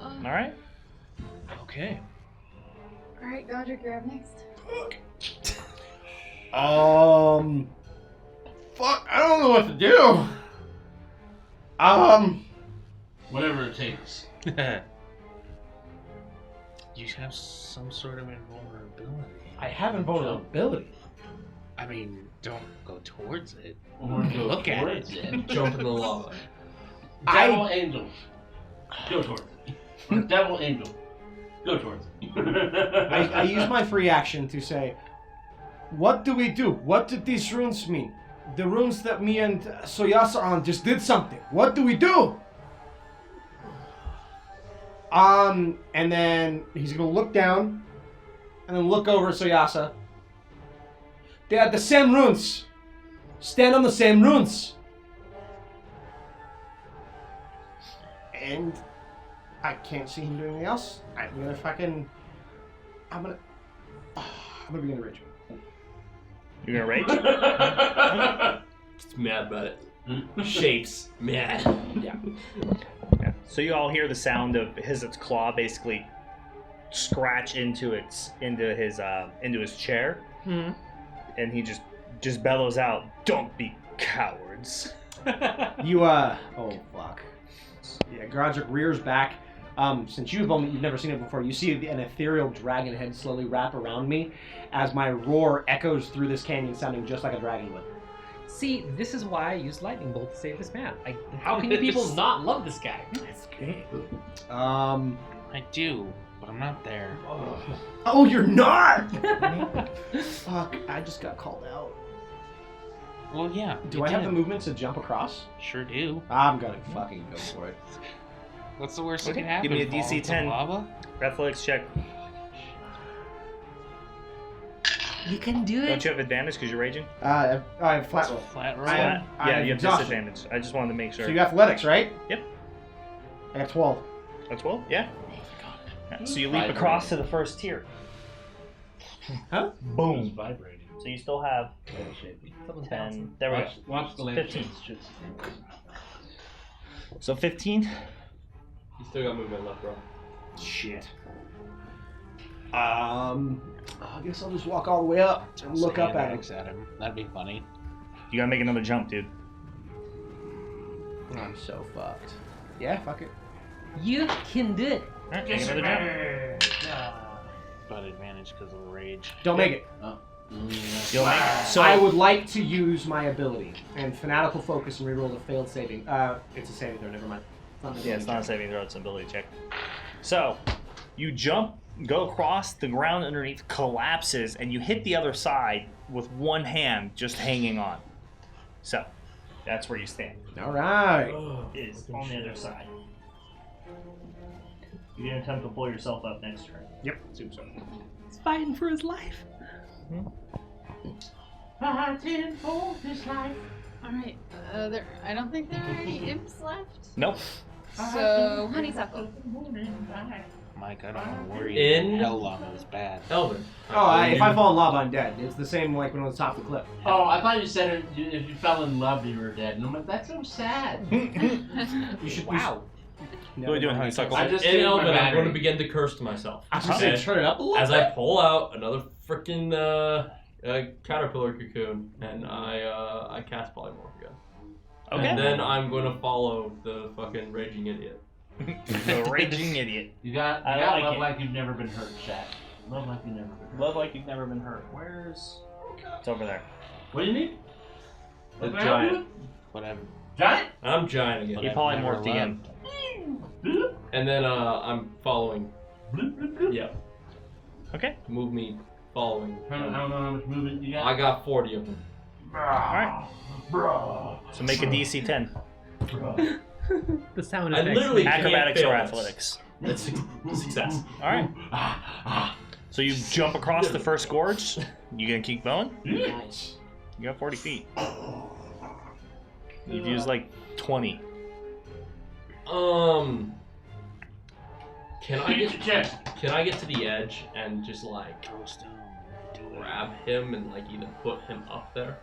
All right. Okay. Alright, Godric, you're up next. Fuck, I don't know what to do. Whatever it takes. You have some sort of invulnerability. I have invulnerability. I mean, don't go towards it. Or go Look at towards it. Jump in the lava. Devil angel. Go towards it. Devil angel. Go towards it. I use my free action to say, what do we do? What did these runes mean? The runes that me and Soyasa on just did something. What do we do? And then he's gonna look down, and then look over at Soyasa. They had the same runes. Stand on the same runes. And I can't see him doing anything else. I'm gonna begin to rage. You're gonna rage. Just mad about it. Shapes. Mad. Yeah. So you all hear the sound of its claw basically scratch into his chair, and he just bellows out, "Don't be cowards." Oh fuck. Yeah, Godric rears back. Since you've never seen it before, you see an ethereal dragon head slowly wrap around me as my roar echoes through this canyon, sounding just like a dragon would. See, this is why I used lightning bolt to save this man. How can you people not love this guy? That's great. I do, but I'm not there. Oh, you're not! Fuck, I just got called out. Well, yeah. Do you I have the did. movement to jump across? Sure do. I'm gonna fucking go for it. What's the worst Okay, that can happen? give me a Fall DC into 10. Lava? Athletics check. You can do Don't you have advantage because you're raging? I have flat roll. Flat roll. I have- Yeah, you have exhaustion. disadvantage. I just wanted to make sure. So you got athletics, right? Yep. I got 12. That's 12? Yeah. Yeah, so you leap across to the first tier. Huh? Boom. Vibrating. So you still have 10. There we go. Watch the 15. lampshades. So 15. You still got movement left, bro. Shit. I guess I'll just walk all the way up and look up at him. At him. That'd be funny. You gotta make another jump, dude. I'm so fucked. Yeah, fuck it. You can do it. Alright, make another jump. But advantage because of the rage. Don't make it. You'll make it. So I would like to use my ability and fanatical focus and reroll the failed saving. It's a saving throw. Never mind. Yeah, it's not a saving throw, it's an ability check. So, you jump, go across, the ground underneath collapses, and you hit the other side with one hand just hanging on. So, that's where you stand. All right. Is on the other side. You can attempt to pull yourself up next turn. Yep. Assume so. He's fighting for his life. Fighting for this life. Alright, I don't think there are any imps left. Nope. So, honeysuckle. Mike, I don't want to worry. In- Hell lava is bad. Elvin. If I fall in lava, I'm dead. It's the same like when I was top of the cliff. Oh, I thought you said if you fell in love, you were dead. And I'm like, that's so sad. You should. Wow. What are we doing, honeysuckle? I just In changed my Elvin, I'm battery. going to begin to curse to myself. I was just saying, turn it up a little As bit. I pull out another freaking caterpillar cocoon, and I cast polymorph again. Okay. And then I'm going to follow the fucking raging idiot. The raging idiot. You got I like love it. like you've never been hurt, Shaq. Love like you've never been hurt. Love like you've never been hurt. Where's... It's over there. What do you need? The What giant. Whatever. Giant? I'm giant again. He I've polymorphed never again. And then I'm following. Yeah. Okay. Move me following. I don't know how much movement you got. I got 40 of them. Alright. So make a DC 10. The sound I effects. literally can't Acrobatics fail or this. athletics. That's a success. Alright. So you jump across the first gorge. You gonna keep going? Nice. You got 40 feet. You've used like 20. Can I get to the edge and just like grab him and like even put him up there?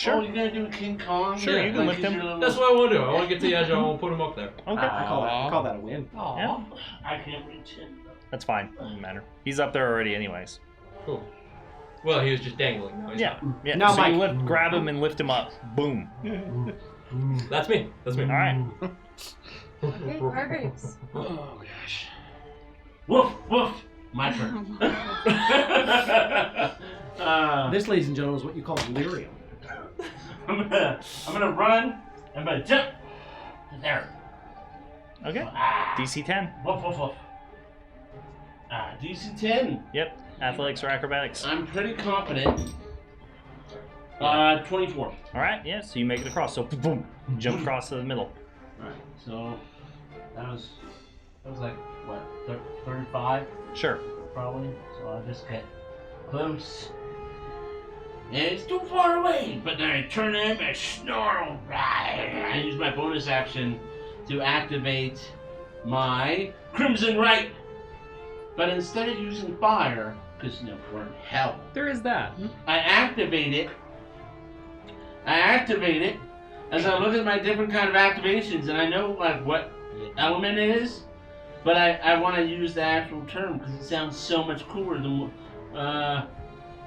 Oh, you're gonna do King Kong? Sure, you can lift him. That's what I want to do. I want to get to the edge. I want to put him up there. Okay. I call that a win. Yeah, I can't reach him. that's fine. Doesn't matter. He's up there already, anyways. Cool. Well, he was just dangling. Now he's Yeah. Yeah. Now, so you Mike. grab him and lift him up. Boom. not. That's me. That's me. All right. Okay, Hargraves. Oh gosh. Woof, woof. My turn. This, ladies and gentlemen, is what you call delirium. I'm gonna run. I'm gonna jump. There. Okay. Ah, DC 10. woof, woof, woof. DC 10. Yep. Athletics or acrobatics. I'm pretty confident. 24. All right. Yeah. So you make it across. So boom. You jump across to the middle. Alright, so that was like what, 35 Sure. probably. So I'll just get close. And it's too far away, but then I turn in and snarl. I use my bonus action to activate my Crimson Right. But instead of using fire, because we're in hell, There is that. I activate it as I look at my different kind of activations, and I know like what element it is, but I want to use the actual term because it sounds so much cooler than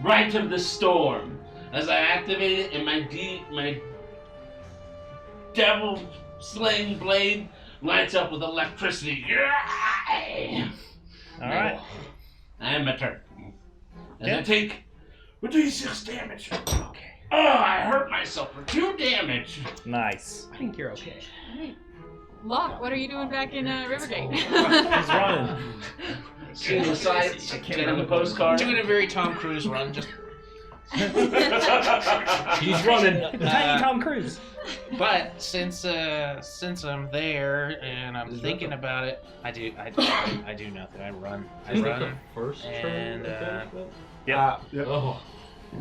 Right of the Storm. As I activate it, and my devil slaying blade lights up with electricity. All right. I am my turn. As Yeah. I take 6 damage. Okay. Oh, I hurt myself for 2 damage. Nice. I think you're okay. Alright. Locke, what are you doing back in Rivergate? He's running. See the sights, get on the postcard. Doing a very Tom Cruise run, just. He's running. Tiny Tom Cruise. But since I'm there and I'm thinking about it, I do nothing. I run. First And Yep. Oh.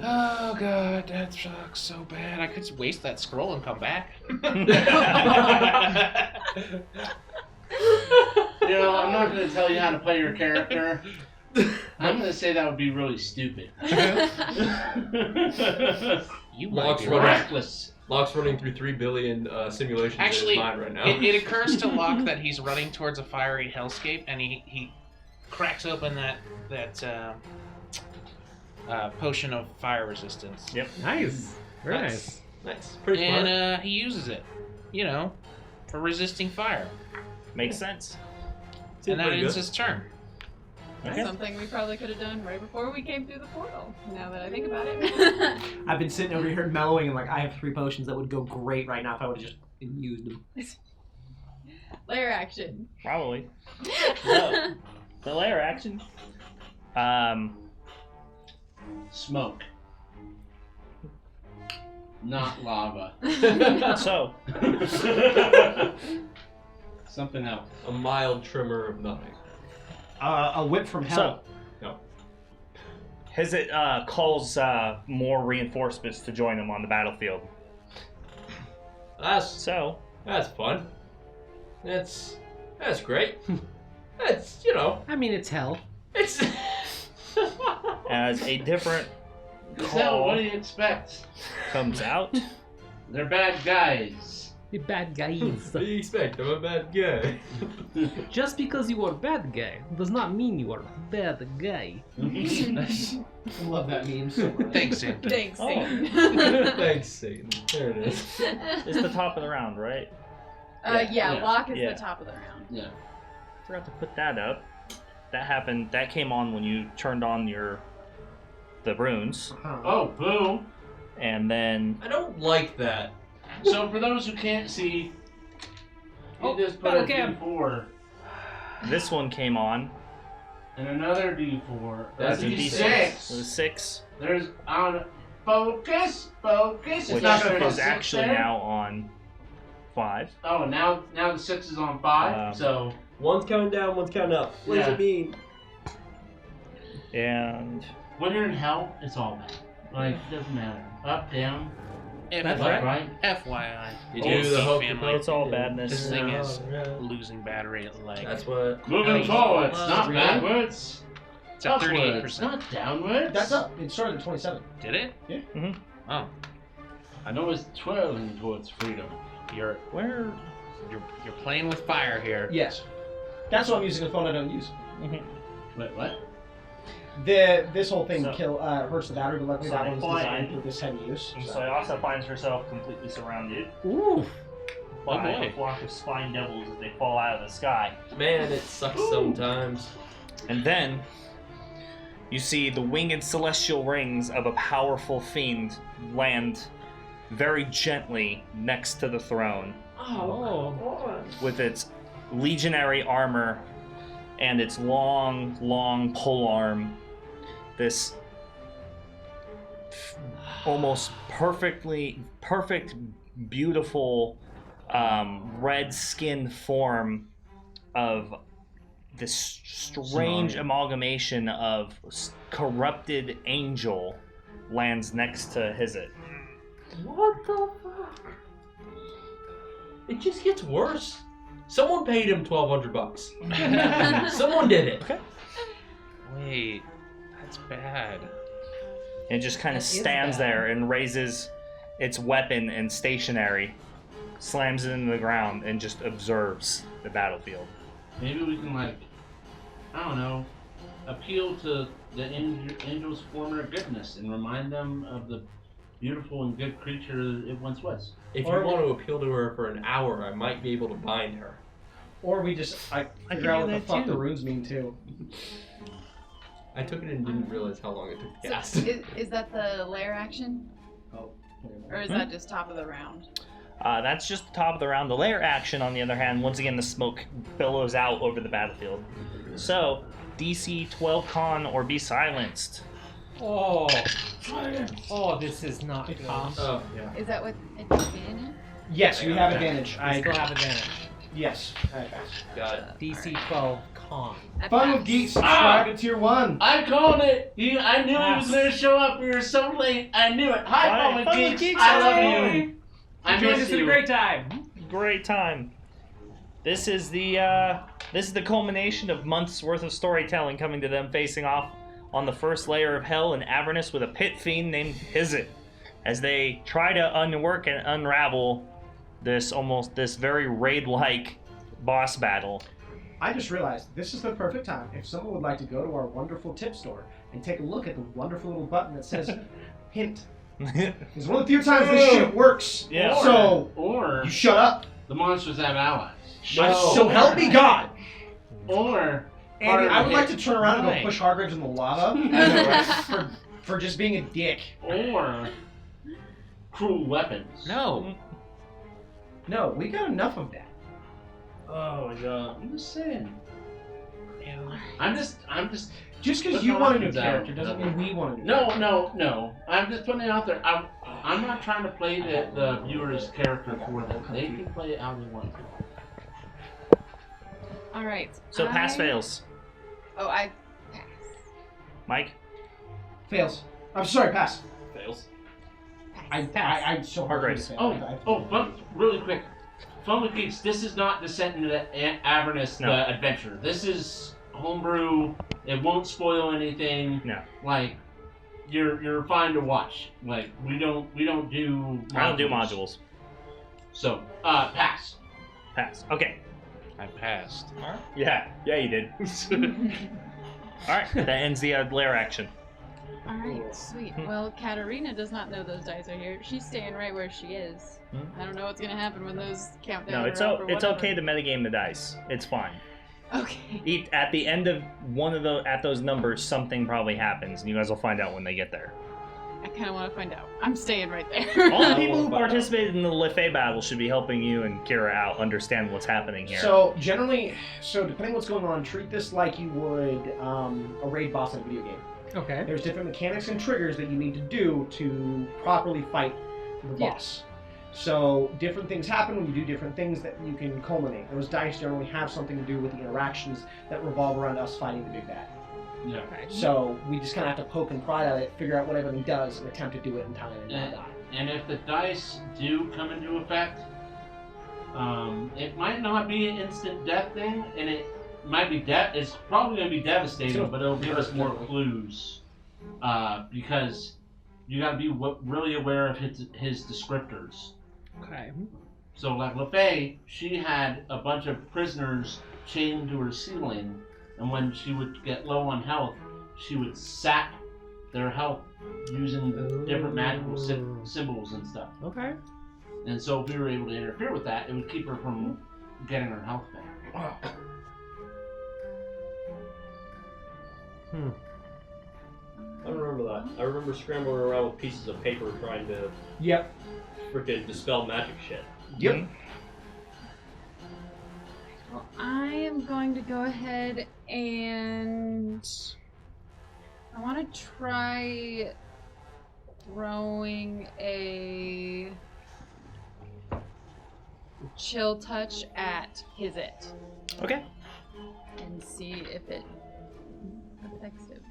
oh god, that sucks so bad. I could waste that scroll and come back. You know, I'm not going to tell you how to play your character. I'm going to say that would be really stupid. You Locke's might be running. right. Reckless. Locke's running through 3 billion simulations Actually, in his mind right now. It occurs to Locke that he's running towards a fiery hellscape, and he cracks open that potion of fire resistance. Yep. Nice. Very nice. Nice. Pretty smart. And he uses it, for resisting fire. Makes sense. And that pretty ends good. his turn. Okay. Something we probably could have done right before we came through the portal, now that I think about it. I've been sitting over here mellowing and like I have 3 potions that would go great right now if I would have just used them. Layer action. Probably. So, the layer action. Smoke. Not lava. So Something else. A mild tremor of nothing. A whip from hell. as it calls more reinforcements to join him on the battlefield. That's So fun. That's great. That's I mean, it's hell. it's as a different So, what call do you expect? comes out. They're bad guys. You bad guys. what do you expect? I'm a bad guy. Just because you are a bad guy does not mean you are a bad guy. I love that meme so much. Thanks, Sam. Thanks, Oh. Satan. Thanks, Satan. There it is. It's the top of the round, right? Yeah, Yeah. Locke is Yeah. the top of the round. Yeah. Forgot to put that up. That happened. That came on when you turned on the runes, Oh, boo. and then I don't like that. So, for those who can't see, you just put a okay. D4. this one came on, and another D4. That's a D6. So 6, There's on focus. It's which not gonna be is 6 actually there. now on 5. Oh, now the 6 is on 5. So One's counting down, one's counting up. What does Yeah. it mean? And when you're in hell, it's all bad. Like it doesn't matter. Up, down, That's left, right. right. FYI. You do the hope family. it's all This badness. thing is losing battery at like That's what. Moving forwards, not Really? backwards. it's at Upwards, 38%. not downwards. That's up. It started at 27. Did it? Yeah. Mhm. Oh, I know it's twirling towards freedom. you're Where? you're playing with fire here. Yes. That's why I'm using a phone I don't use. Wait, what? This whole thing So- hurts the battery, but luckily So that they one's fly designed in. for this heavy use. And Soyasa finds herself completely surrounded Ooh. by boy. a flock of spine devils as they fall out of the sky. Man, it sucks sometimes. And then you see the winged celestial rings of a powerful fiend land very gently next to the throne Oh. with its legionary armor and its long pole arm. This almost perfect, beautiful red skin form of this strange amalgamation of corrupted angel lands next to Hizit. What the fuck? It just gets worse. Someone paid him $1,200. Someone did it. Wait, that's bad. And it just kind That of is stands bad. there and raises its weapon and stationary, slams it into the ground, and just observes the battlefield. Maybe we can I don't know, appeal to the angel's former goodness and remind them of the beautiful and good creature it once was. If you want to appeal to her for an hour, I might be able to bind her. Or we just figure out what the fuck the runes mean too. I took it and didn't realize how long it took to So, cast. is that the lair action? Oh. Or is that just top of the round? That's just the top of the round. The layer action, on the other hand, once again, the smoke billows out over the battlefield. So, DC 12 con or be silenced. Oh. Oh, this is not good. Oh, yeah. Is that with advantage? Yes, we have advantage. I still have advantage. Yes. Alright, Got it. DC 12 con. I Fun with passed. Geek, subscribe to tier 1. I called it! I knew he was Pass. going to show up. We were so late. I knew it. Hi, Hi, Fun with Fun with Geeks. Geeks, I love hi. you. I Join miss us in a you. great time. Great time. This is the culmination of months worth of storytelling coming to them facing off on the first layer of hell in Avernus with a pit fiend named Hizit, as they try to unwork and unravel this very raid-like boss battle. I just realized this is the perfect time if someone would like to go to our wonderful tip store and take a look at the wonderful little button that says hint. It's one of the few times this shit works. Yeah. So Or you shut up. the monsters have allies. So help me God. Or Andy, I would like to turn around and Right. go push Hargraves in the lava for just being a dick. or cruel weapons. No. No, we got enough of that. Oh my god. I'm just saying. Ew. I'm just Just because Put you the want a new weapons out. character doesn't mean we want a new character. No. I'm just putting it out there. I'm not trying to play the viewer's character for them. They can play it how they want to. All right. So pass fails. Oh, I pass. Mike? Fails. I'm sorry, pass. Fails. I'm so hard Hargraves. to say. Fun, really quick. Fun with Geeks, this is not Descent into Avernus, No. the adventure. This is homebrew. It won't spoil anything. No. Like, you're fine to watch. Like, we don't do I don't do modules. So, pass. Pass. Okay. I passed. Yeah, you did. Alright, that ends the lair action. All right, sweet. Well, Katarina does not know those dice are here. She's staying right where she is. I don't know what's gonna happen when those count down. No, it's okay to metagame the dice. It's fine. Okay. At the end of one of those numbers, something probably happens, and you guys will find out when they get there. kind of want to find out. I'm staying right there. All the people who participated in the Lefay battle should be helping you and Kira out understand what's happening here. So generally, depending on what's going on, treat this like you would a raid boss in a video game. Okay. There's different mechanics and triggers that you need to do to properly fight the boss. So different things happen when you do different things that you can culminate. Those dice generally have something to do with the interactions that revolve around us fighting the big bad. Yeah. So we just kind of have to poke and pry at it, figure out what everything does, and attempt to do it in time and not die. And if the dice do come into effect, it might not be an instant death thing, and it might be it's probably going to be devastating, but it'll give us more clues. Because you got to be really aware of his descriptors. Okay. So like Lefay, she had a bunch of prisoners chained to her ceiling, and when she would get low on health, she would sap their health using different magical symbols and stuff. Okay. And so if we were able to interfere with that, it would keep her from getting her health back. I remember that. I remember scrambling around with pieces of paper trying to freaking dispel magic shit. Yep. Well, I am going to go ahead and I want to try throwing a chill touch at it. Okay. And see if it affects him.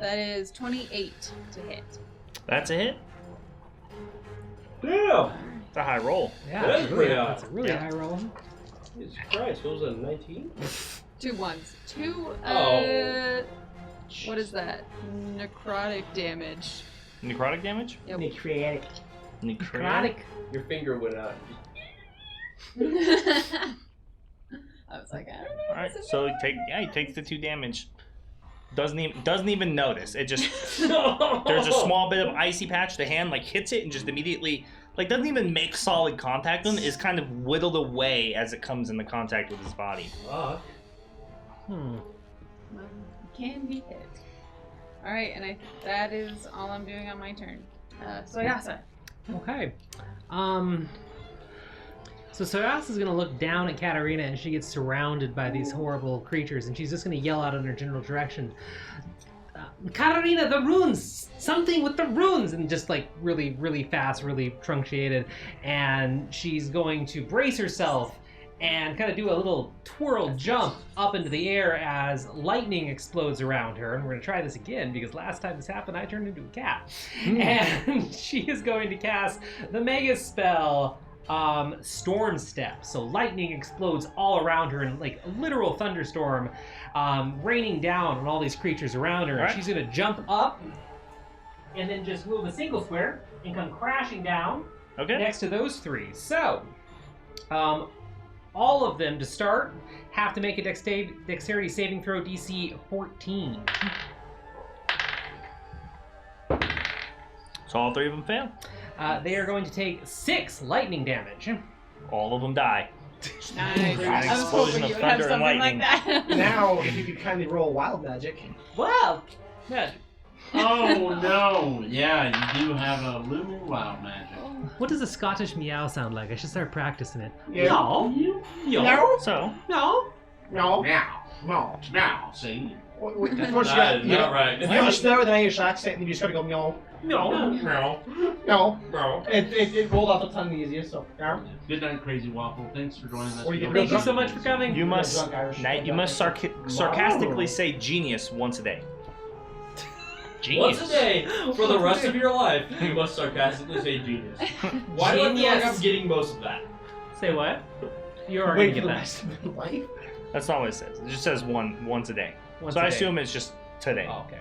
That is 28 to hit. That's a hit. Damn! It's a high roll. Yeah, That is pretty high. that's a really high roll. Jesus Christ, what was that, 19? 2 ones. 2, Oh. what is that? Necrotic damage. Necrotic damage? Yep. Necrotic. Your finger went out. I was like, I don't know. Alright, so he takes the 2 damage. Doesn't even notice. It just there's a small bit of icy patch. The hand hits it and just immediately doesn't even make solid contact with him. Is kind of whittled away as it comes into contact with his body. Fuck. Well, can be hit. Alright, and that is all I'm doing on my turn. Soyasa. Okay. So Soyasa is going to look down at Katarina, and she gets surrounded by these horrible creatures, and she's just going to yell out in her general direction, Katarina, the runes! Something with the runes! And just really, really fast, really truncated. And she's going to brace herself and kind of do a little twirl jump up into the air as lightning explodes around her. And we're going to try this again, because last time this happened, I turned into a cat. And she is going to cast the mega spell, Storm Step. So lightning explodes all around her in a literal thunderstorm, raining down on all these creatures around her. Right. And she's going to jump up and then just move a single square and come crashing down next to those 3. So, all of them to start have to make a dexterity saving throw DC 14. So all 3 of them fail. They are going to take 6 lightning damage. All of them die. Nice. An I was explosion hoping of you would have thunder and something lightning. like that. Now, if you could kindly roll wild magic. Wild magic. Oh no! Yeah, you do have a looming wild magic. What does a Scottish meow sound like? I should start practicing it. Yeah. No. So No. No. Meow. No. Meow. See? First That is not right. If you just know with an Irish accent, then you just gotta go no. No. Meow. No. Bro. It rolled off the tongue the easiest, so. No. Good night, Crazy Waffle. Thanks for joining us. Or you can Thank you so much for coming. you must drunk Irish. sarcastically say genius once a day. Once a day, for the rest of your life, you must sarcastically say genius. Why do I feel like I'm getting most of that? Say what? You are Wait going to for the get rest of your life? That's not what it says. It just says once a day. Once So a I day. assume it's just today. Oh, okay.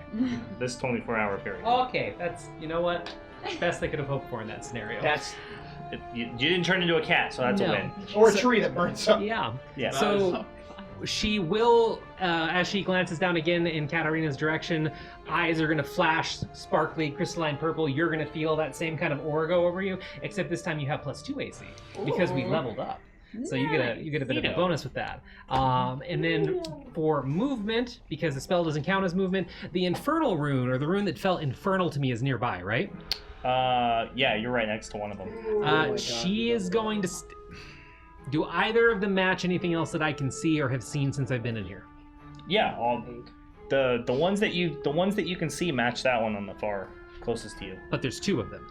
This 24-hour period. Okay, that's, you know what? Best I could have hoped for in that scenario. That's. You didn't turn into a cat, so that's a No. win. Or a tree that burns up. Yeah. Yeah. So she will, as she glances down again in Katarina's direction, eyes are going to flash sparkly crystalline purple. You're going to feel that same kind of aura go over you, except this time you have +2 AC because we leveled up. So you get a bit of a bonus with that. And then for movement, because the spell doesn't count as movement, the infernal rune, or the rune that felt infernal to me, is nearby, right? Yeah, you're right next to one of them. She is going to. Do either of them match anything else that I can see or have seen since I've been in here? Yeah, the ones that you can see match that one on the far closest to you. But there's 2 of them.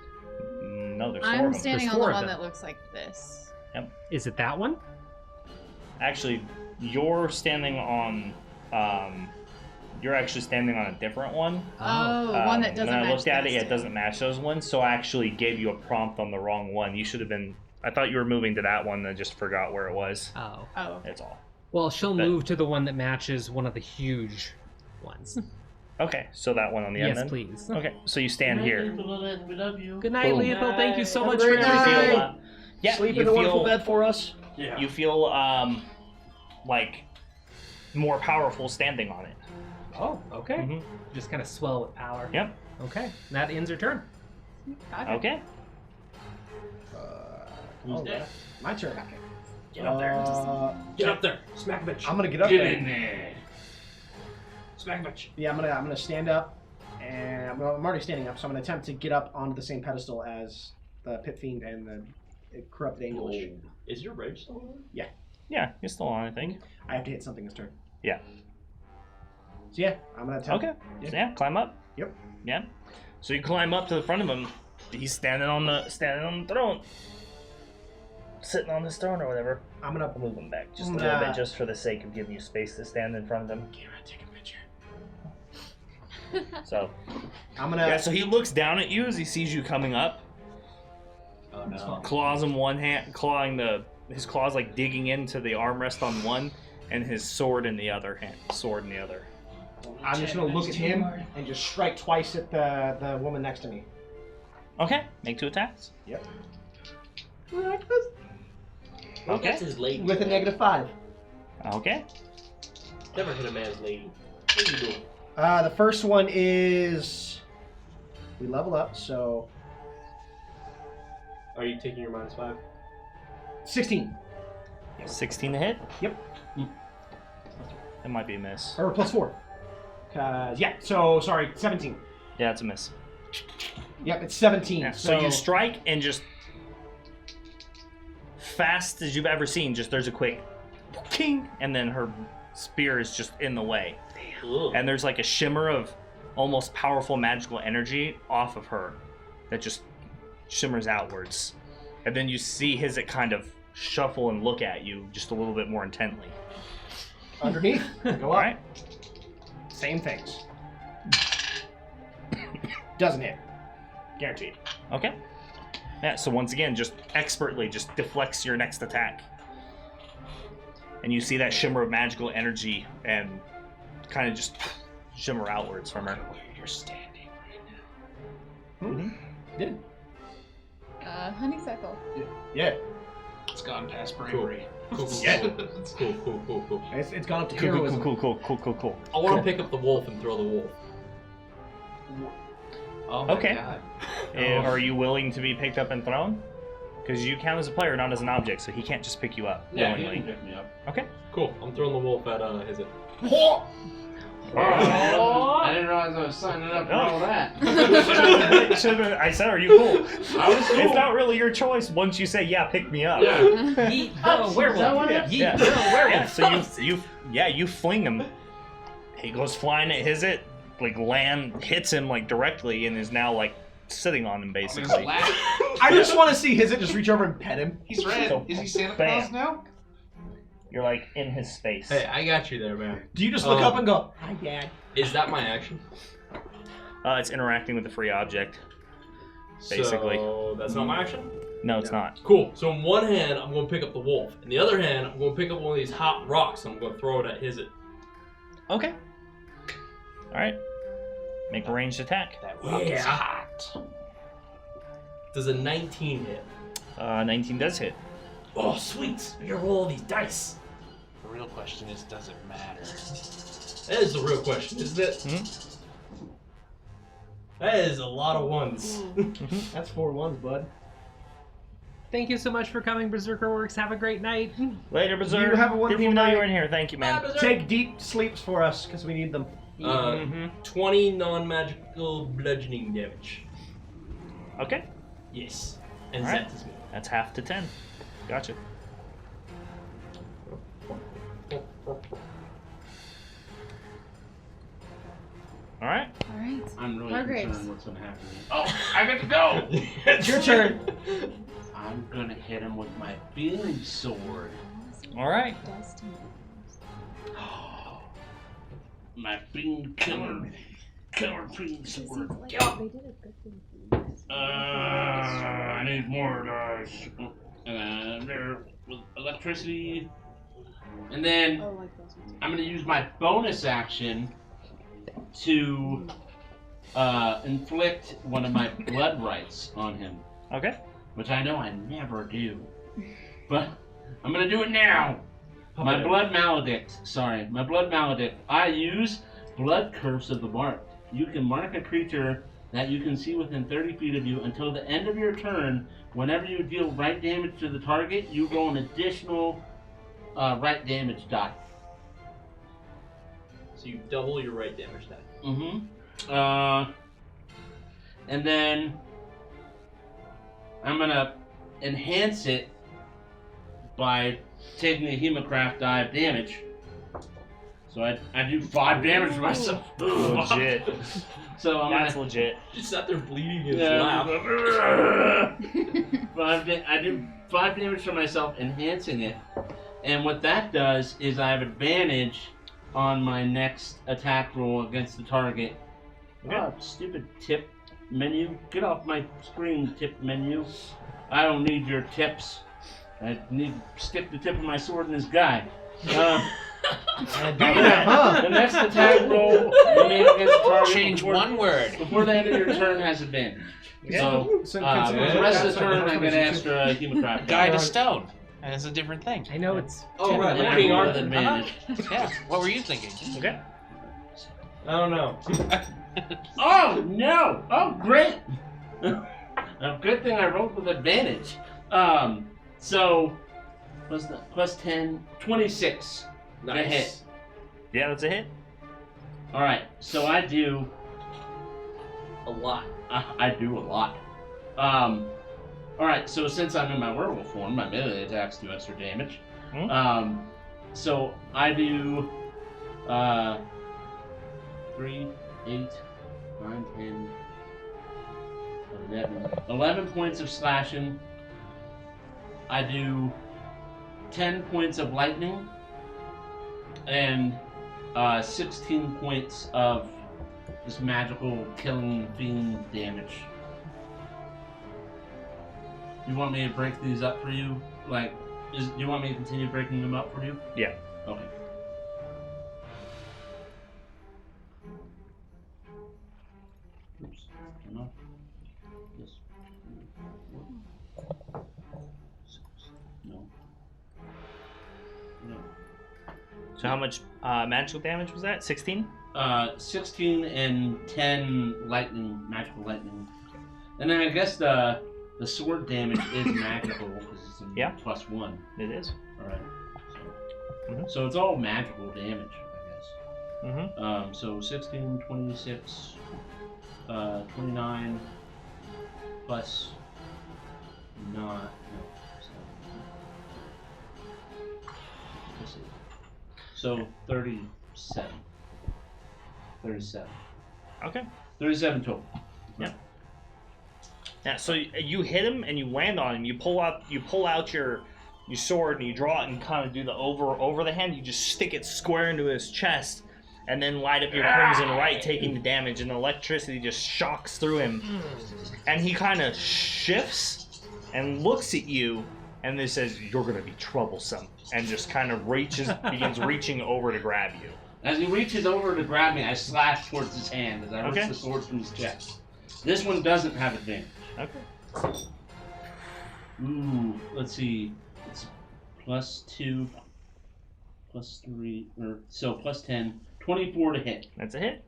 No, there's 4 of I'm them. standing There's on the 4 of one them. that looks like this. Yep. Is it that one? Actually, you're standing on. You're actually standing on a different one. Oh, one that doesn't match. When I looked at it, those it doesn't match those ones, so I actually gave you a prompt on the wrong one. You should have been. I thought you were moving to that one, and I just forgot where it was. Oh. Oh. That's all. Well, she'll move to the one that matches one of the huge ones. Okay, so that one on the end. Yes, then? please. Okay, so you stand here. We love you. Good night, Boom. Lethal. Thank you so Have a much for great everything. night. Yeah, Sleep you in the wonderful feel bed for us. Yeah. you feel like more powerful standing on it. Oh, okay. Mhm. Just kind of swell with power. Yep. Okay, that ends her turn. Got it. Okay. Who's that? My turn. Get up there. Get up there. Smack a bitch. I'm gonna get up Get there. in there. Smack a bitch. Yeah, I'm gonna stand up, and I'm already standing up, so I'm gonna attempt to get up onto the same pedestal as the Pit Fiend and the corrupted English. Is your rage still on? Yeah, you're still on, I think. I have to hit something this turn. Yeah. So yeah, I'm gonna attempt. Okay. Yeah. Yeah, climb up. Yep. Yeah. So you climb up to the front of him. He's standing on the throne. Sitting on this throne or whatever. I'm gonna I'll move him back just a little bit, just for the sake of giving you space to stand in front of him. take a picture. So I'm gonna. yeah, so he looks down at you as he sees you coming up. Oh no. Claws in one hand, his claws like digging into the armrest on one, and his sword in the other hand. Sword in the other. I'm just gonna look at him and just strike twice at the woman next to me. Okay, make 2 attacks. Yep. Okay. That's his lady. With a -5. Okay. Never hit a man's lady. What are you doing? The first one is we level up, so Are you taking your -5? 16 16 to hit. Yep. That might be a miss. or +4. Yeah. So sorry, 17. Yeah, it's a miss. Yep, it's 17. Yeah, so you strike and just fast as you've ever seen. Just there's a quick king, and then her spear is just in the way. Ugh. And there's like a shimmer of almost powerful magical energy off of her that just shimmers outwards. And then you see his it kind of shuffle and look at you just a little bit more intently. Underneath, go up. Alright? Same things. Doesn't hit. Guaranteed. Okay. Yeah, so once again, just expertly just deflects your next attack. And you see that shimmer of magical energy and kind of just shimmer outwards from her. Where you're standing right now. Yeah. Honeysuckle. Yeah. It's gone past bravery. Cool. Yeah. Cool. It's gone up to Cool, heroism. cool. I want to pick up the wolf and throw the wolf. Oh my Okay. god. Are you willing to be picked up and thrown? Because you count as a player, not as an object, so he can't just pick you up Yeah, he willingly. can pick me up. Okay. Cool. I'm throwing the wolf at his it. I didn't realize I was signing up for all that. I said, are you cool? I was cool. It's not really your choice once you say, yeah, pick me up. Yeah. Yeet the werewolf. Yeah. Yeet the werewolf. Yeah, so you fling him. He goes flying at his it, like hits him like directly, and is now like sitting on him basically. I just want to see his it just reach over and pet him. He's red. So, Is he Santa bam. Claus now? You're like in his space. Hey, I got you there, man. Do you just look up and go, "Hi, Dad"? Is that my action? It's interacting with a free object. Basically. So that's not my action? No, it's not. Cool. So in one hand, I'm going to pick up the wolf. In the other hand, I'm going to pick up one of these hot rocks and I'm going to throw it at his it. Okay. All right. Make a ranged attack. That rock is hot. Does a 19 hit? 19 does hit. Oh, sweet. I gotta roll all these dice. The real question is, does it matter? That is the real question, isn't it? Mm-hmm. That is a lot of ones. That's 4 1s, bud. Thank you so much for coming, Berserker Works. Have a great night. Later, Berserker. You have a Didn't wonderful even know you night. were in here. Thank you, man. Take deep sleeps for us, because we need them. 20 non-magical bludgeoning damage. Okay. Yes. And All right. Zeth is me. That's half to 10. Gotcha. All right. All right. I'm really Hargraves. concerned what's going to happen. Oh, I got to go! It's your turn. I'm going to hit him with my feeling sword. All right. My fiend killer fiend sword. I need more dice. There with electricity. And then Oh, like those ones. I'm going to use my bonus action to inflict one of my blood rights on him, Okay. which I know I never do. But I'm going to do it now. My blood maledict. I use blood curse of the marked. You can mark a creature that you can see within 30 feet of you until the end of your turn. Whenever you deal right damage to the target, you roll an additional right damage die. So you double your right damage die. And then I'm gonna enhance it by taking a Hemocraft die of damage. So I do 5 damage to myself. Legit. So I'm That's gonna, legit. Just sat there bleeding his Yeah. laugh. I do 5 damage to myself, enhancing it. And what that does is I have advantage on my next attack roll against the target. Okay. Oh, stupid tip menu. Get off my screen, tip menu. I don't need your tips. I need to stick the tip of my sword in this guy. The next attack roll you made against the target Change one word. before the end of your turn has advantage. Okay. So, So for consider the rest of the that's turn, what I get extra Hemocraft. Guide to stone. And it's a different thing. I know it's. Oh, right. And I King roll with Arthur. advantage. Yeah. What were you thinking? Okay. I don't know. Oh, no! Oh, great! A good thing I rolled with advantage. So, what's that? Plus 10, 26. Nice. To hit. Yeah, that's a hit. Alright, so I do. A lot. I do a lot. Alright, so since I'm in my werewolf form, my melee attacks do extra damage. Hmm. So I do 3, 8, 9, 10, 11 points of slashing. I do 10 points of lightning and 16 points of this magical killing fiend damage. You want me to break these up for you? Like, do you want me to continue breaking them up for you? Yeah. Okay. Oops. Enough. Yes. No. No. So how much magical damage was that? 16? 16 and 10 magical lightning. And then I guess the sword damage is magical because it's a Yeah. +1. It is. Alright. So, Mhm. so it's all magical damage, I guess. Mm-hmm. So 16, 26, 29 plus 9. No, let's see. So 37. 37. Okay. 37 total. Yeah. So you hit him and you land on him. You pull out your sword and you draw it and kind of do the over the hand. You just stick it square into his chest, and then light up your crimson right, taking the damage, and the electricity just shocks through him, and he kind of shifts and looks at you, and then says, "You're gonna be troublesome," and just kind of begins reaching over to grab you. As he reaches over to grab me, I slash towards his hand as I Okay. reach the sword from his chest. This one doesn't have advantage. Okay. Ooh, let's see. It's +2, +3, so +10, 24 to hit. That's a hit.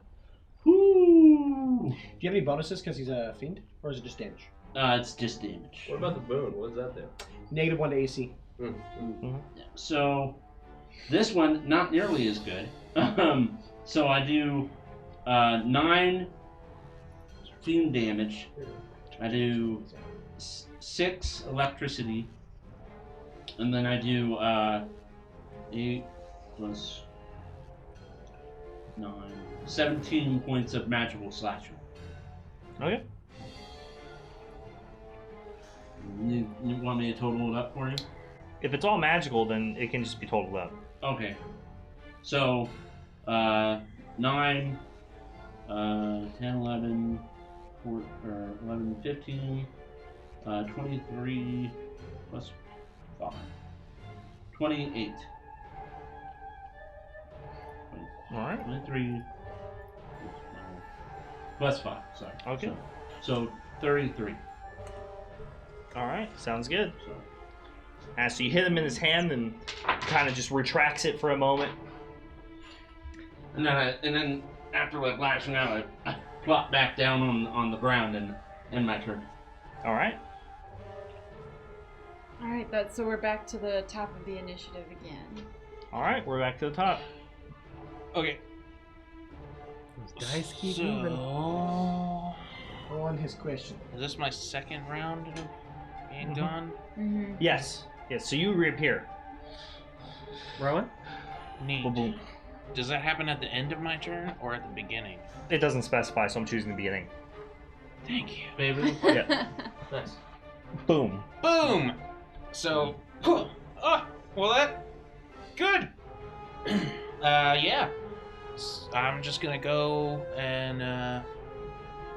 Ooh. Do you have any bonuses because he's a fiend, or is it just damage? It's just damage. What about the boon? What does that do? -1 to AC. So this one not nearly as good. So I do 9 fiend damage. I do 6 electricity, and then I do 8 plus 9, 17 points of magical slashing. Okay. You want me to total it up for you? If it's all magical, then it can just be totaled up. Okay. So, 9, 10, 11, 11, 15, 23, plus 5. 28. Alright. 23, plus 5, sorry. Okay. So 33. Alright, sounds good. So you hit him in his hand and kind of just retracts it for a moment. And then after like lashing out, I plop back down on the ground and end my turn. Alright. Alright, so we're back to the top of the initiative again. Alright, we're back to the top. Okay. Those dice keep So, moving. On his question. is this my second round of being gone? Mm-hmm. Yes. Yes, so you reappear. Rowan? Neat. Boom, boom. Does that happen at the end of my turn or at the beginning? It doesn't specify, so I'm choosing the beginning. Thank you. Baby. Yeah. Nice. Boom. Boom! So, well that, good. Yeah. I'm just gonna go and,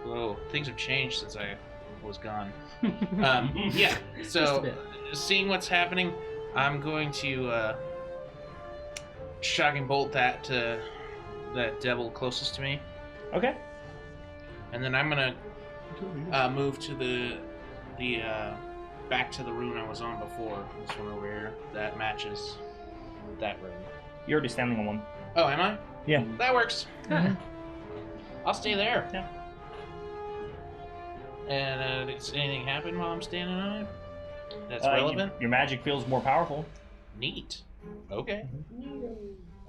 whoa, things have changed since I was gone. Yeah, Just a so, bit. seeing what's happening, I'm going to, shocking bolt that to that devil closest to me. Okay. And then I'm gonna move to the back to the rune I was on before. This one over here that matches that rune. You're already standing on one. Oh, am I? Yeah. That works. I'll stay there. Yeah. And does anything happen while I'm standing on it? That's You- relevant. your magic feels more powerful. Neat. Okay.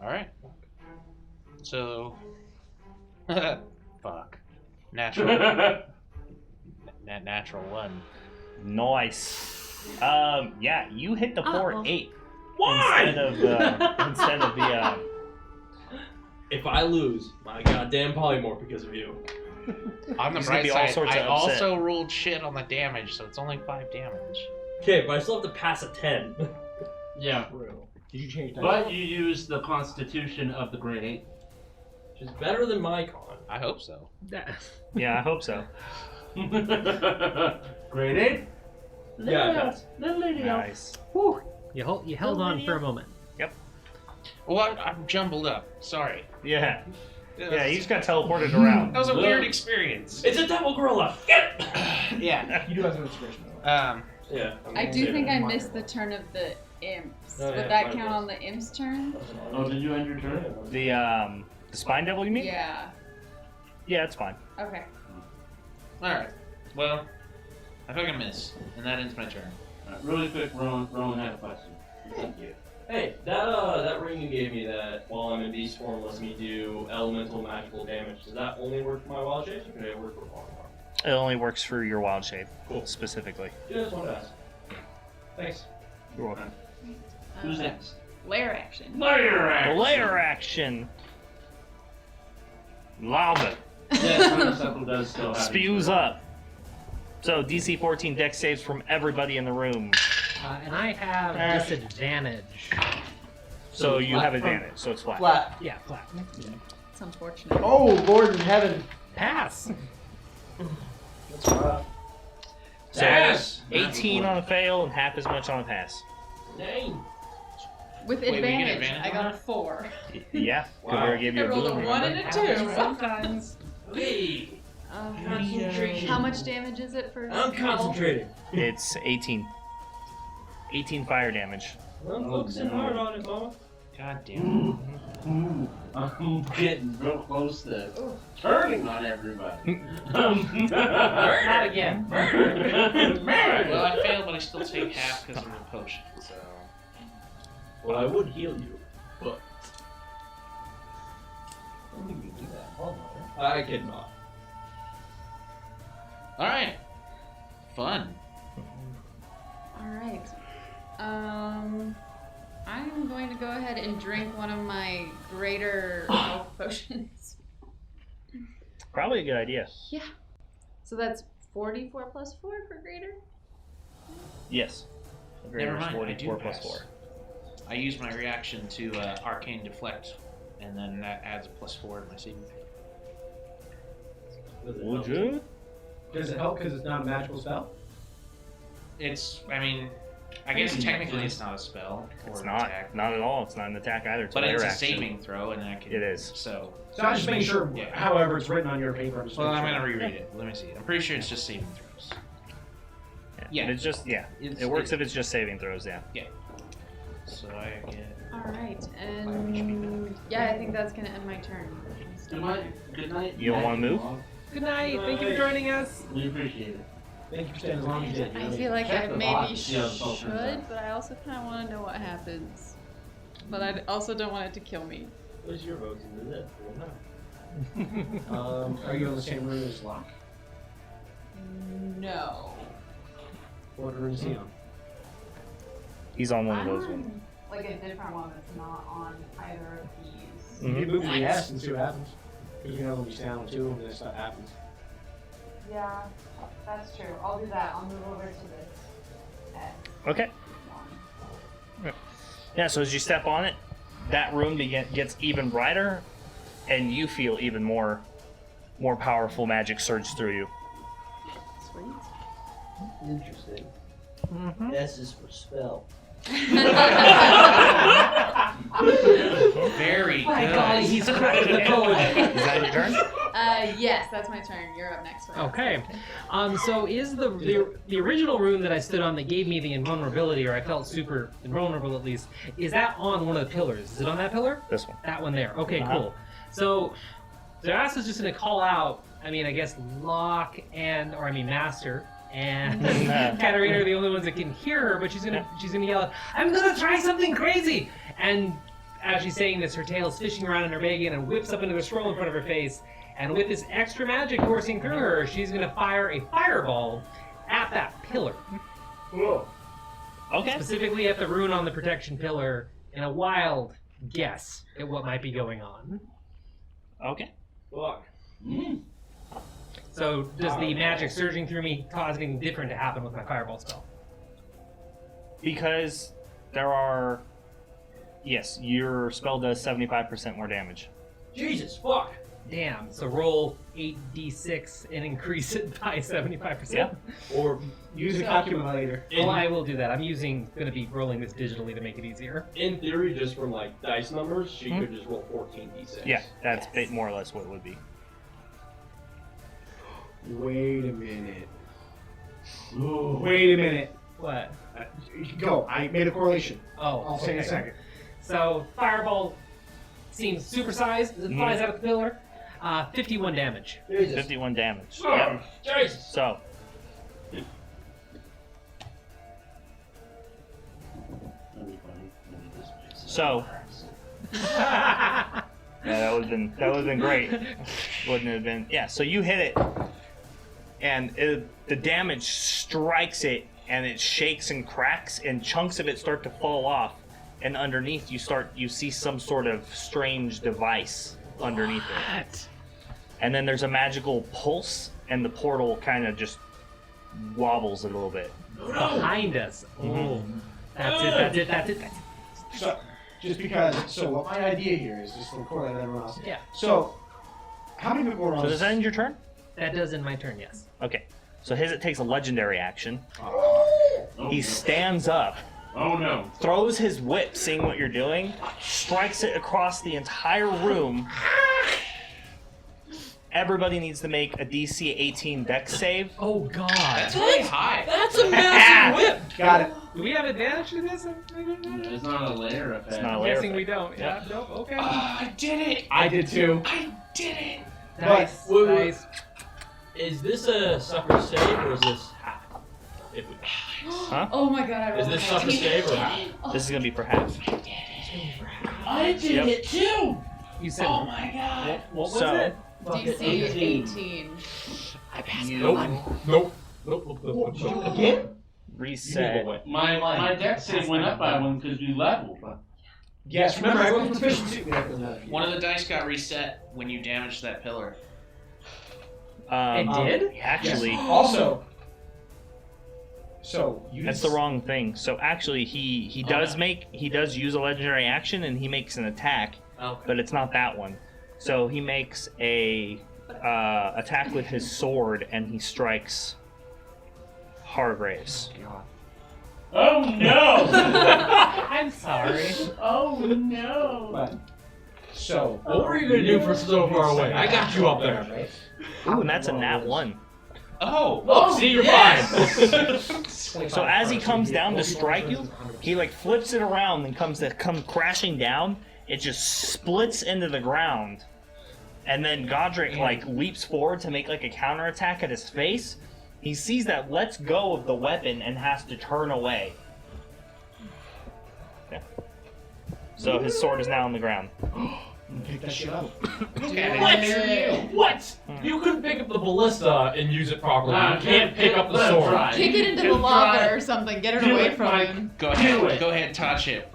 All right. So, fuck. Natural. Natural one. Nice. Yeah, you hit the port Uh-oh. 8. Why? Instead of the If I lose, my goddamn polymorph because of you. On the He's gonna bright be all side, sorts I of upset. also rolled shit on the damage, so it's only 5 damage. Okay, but I still have to pass a 10. Yeah. Did you change that? But you use the constitution of the grade 8. Which is better than my con. I hope so. Yeah, I hope so. Grade 8? Yeah, I passed. Nice. You held on for a moment. Well, I'm jumbled up. Sorry. Yeah. Yeah, you just got teleported around. That was a weird experience. It's a devil gorilla! Get it! Yeah. You do have some inspiration. Yeah. I do think I missed the turn of the imps. Oh, yeah, Would that mine count was. on the imps' turn? Oh, did you end your turn? The spine devil, you mean? Yeah. Yeah, it's fine. Okay. Alright. Well, I fucking miss. And that ends my turn. Really quick, Rowan had a question. Thank you. Hey, that ring you gave me that while I'm in beast form lets me do elemental magical damage. Does that only work for my wild shapes, or can it work for polymorph? It only works for your wild shape, specifically. Just wanted to ask. Thanks. You're welcome. Who's next? Lair action. Layer action. Lava Yeah, Honeysuckle does still have spews up. So DC 14 dex saves from everybody in the room. And I have disadvantage. So you have advantage. So it's flat. Flat. Yeah, flat. It's unfortunate. Oh, Lord in heaven. Pass. That's rough. So Yes! 18 on a fail and half as much on a pass. Dang. With Wait, we get advantage, advantage I on got a that? 4. Yeah, because Wow. we gave I you a rolled a boon. 1 and remember? a 2. Sometimes. Hey, concentration. How much damage is it for? I'm concentrating. It's 18. 18 fire damage. I'm focusing hard on it, Mama. God damn it. Ooh, I'm getting real close to turning on everybody. Not again. Well, I failed, but I still take half because of the potion. So. Well, I would heal you, but I don't think you can do that. Hold on. I cannot. All right. Fun. All right. I'm going to go ahead and drink one of my greater health potions. Probably a good idea. Yeah. So that's 44 plus 4 for greater? Yes. Never mind. I 44 do plus pass. 4. I use my reaction to arcane deflect, and then that adds a +4 to my saving throw. Would you? Does it help because it's not a magical spell? I mean, I guess technically it's not a spell or It's an not. attack, Not at all. It's not an attack either. It's but a it's a reaction. saving throw, and I can. It is. So. So I'm just making sure, Yeah. however it's written on your paper. I'm just Well, I'm making gonna sure. reread it. Let me see. I'm pretty sure it's just saving throws. Yeah. It's just it works if it's just saving throws. Yeah. So I get. All right. And yeah, I think that's going to end my turn. Good night. You don't want to move? Good night. Thank you for joining us. We appreciate it. Thank you for staying as long as you did. I feel like I Check the maybe box, see how the should, spell turns out. but I also kind of want to know what happens. But I also don't want it to kill me. What's your vote into that? Are you in the same room as Locke? No. What room is he on? He's on one of I'm those ones. on like a different one that's not on either of these. Mhm. You move to the S and see what happens. Because you know when you stand on two, and then stuff happens. Yeah, that's true. I'll do that. I'll move over to this S Okay. one. Yeah. So as you step on it, that room gets even brighter, and you feel even more powerful magic surge through you. Sweet. Interesting. Mm-hmm. S is for spell. Very My good. golly, he's cracking the code. Is that your turn? Yes, that's my turn. You're up next. Ryan. Okay. So is the original rune that I stood on that gave me the invulnerability, or I felt super invulnerable at least, is that on one of the pillars? Is it on that pillar? This one. That one there. Okay, cool. So Zarasa's just gonna call out, I guess Locke Master and Katarina are the only ones that can hear her, but she's gonna yell out, "I'm gonna try something crazy!" And as she's saying this, her tail's fishing around in her bag and whips up into a scroll in front of her face. And with this extra magic coursing through her, she's gonna fire a fireball at that pillar. Whoa. Okay. Specifically at the rune on the protection pillar, in a wild guess at what might be going on. Okay. Fuck. So does the magic surging through me cause anything different to happen with my fireball spell? Because there are. Yes, your spell does 75% more damage. Jesus, fuck. Damn, so roll 8d6 and increase it by 75%. Yeah. Or Use a calculator. Well, I will do that. I'm going to be rolling this digitally to make it easier. in theory, just from like dice numbers, she could just roll 14d6. Yeah, that's more or less what it would be. Wait a minute. Wait a minute. What? Go. I made a correlation. Oh, I'll say in a second. So, fireball seems supersized as it flies out of the pillar. 51 damage. Jesus. 51 damage. Oh, Yeah. Jesus. So. So. Yeah, that would have been great. Wouldn't it have been? Yeah. So you hit it, and the damage strikes it, and it shakes and cracks, and chunks of it start to fall off, and underneath you see some sort of strange device underneath it. And then there's a magical pulse, and the portal kind of just wobbles a little bit. Behind us. Oh. That's it. So, just because. So, what my idea here is just to correlate with everyone else. Yeah. So, how many people are on So does that end your turn? That does end my turn, yes. Okay. So it takes a legendary action. Oh, He stands up, Oh no. throws his whip, seeing what you're doing, strikes it across the entire room. Everybody needs to make a DC 18 Dex save. Oh, God. That's really high. That's a massive whip. Got it. Do we have advantage to this? It's not a layer effect. It's not a I'm layer guessing effect. we don't. Yeah. Nope. Okay. I did it! I did too. I did it! Nice. Wait, wait. Nice. Is this a sucker save or is this half? If we, Huh? Oh my god, I is rolled this a sucker 19. save or half? This is gonna be for half. I did Yep. it too. You said. Oh my god. What was So- it? DC 18. I passed You Nope. Again? reset. My deck save went up by one because we leveled. Yes, remember, I rolled proficiency. One of the dice got reset when you damaged that pillar. It did? Actually, Yes. Also, so you that's the wrong thing. So actually, he does use a legendary action and he makes an attack, Okay. but it's not that one. So he makes a attack with his sword and he strikes Hargraves. Oh no! I'm sorry. Oh no! But, so What were you gonna do for so far away? I got you up there. Right? Ooh, and that's a nat 1. Oh! Oh, see, you're fine. So as he comes down to strike you, he like flips it around and come crashing down. It just splits into the ground, and then Godric like leaps forward to make like a counterattack at his face. He sees that, lets go of the weapon, and has to turn away. Yeah. So his sword is now on the ground. Pick that shit up. What? You couldn't pick up the ballista and use it properly. You can't pick up the Let sword. try. Kick it into the lava or something. Get it Do away it, from Mike. him. Go Do ahead, it. go ahead, touch it.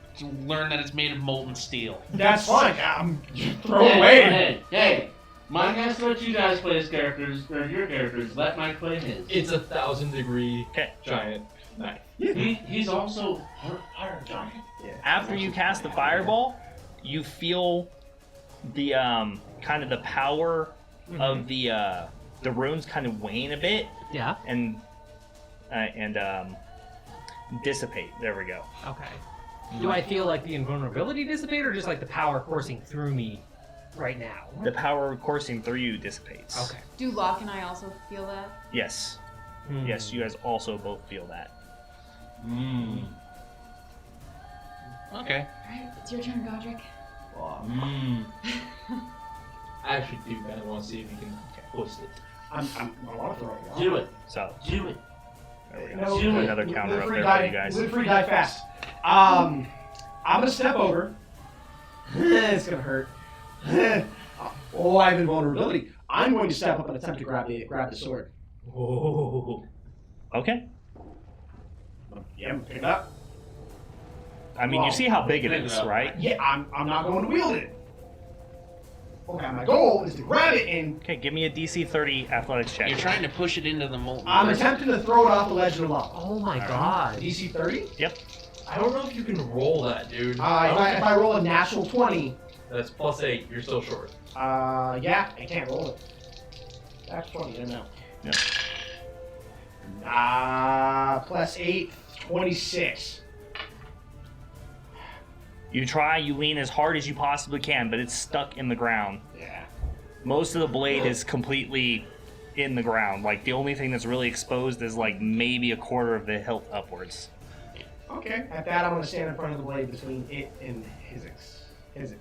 Learn that it's made of molten steel. That's fine. Throw Hey, away. hey! Mike has to let you guys play his characters, or your characters. Let Mike play his. It's 1,000-degree Okay. giant knife. He's also fire giant. After you cast the fireball, you feel the kind of the power of the runes kind of wane a bit Yeah. and dissipate. There we go. Okay. Do I feel like the invulnerability dissipate or just like the power coursing through me right now? The power coursing through you dissipates. Okay. Do Locke and I also feel that? Yes. Yes, you guys also both feel that. Mmm. Okay. Alright, it's your turn, Godric. Mmm. I actually do kind of want to see if you can twist it. I want to throw it. Do it. So Do it. there we No, go. do it. Another counter Live up free, there for die, you guys. live free, die fast. I'm gonna step over. It's gonna hurt. Oh, I have invulnerability. I'm going to step up and attempt to grab the sword. Oh. Okay. Yeah, pick it up. I mean, you see how big it Pick it is, up. right? Yeah, I'm not going to wield it. Okay, my goal is to grab it and Okay, give me a DC 30 athletics check. You're trying to push it into the molten. I'm attempting to throw it off the ledge of lava. Oh my god. DC 30? I don't know if you can roll that, dude. If I roll a natural 20, That's +8. You're still short. yeah, I can't roll it. That's 20, I don't know. Yep. +8, 26. You try, you lean as hard as you possibly can, but it's stuck in the ground. Yeah. Most of the blade is completely in the ground. Like, the only thing that's really exposed is, like, maybe a quarter of the hilt upwards. Okay. At that, I'm going to stand in front of the blade between it and his it.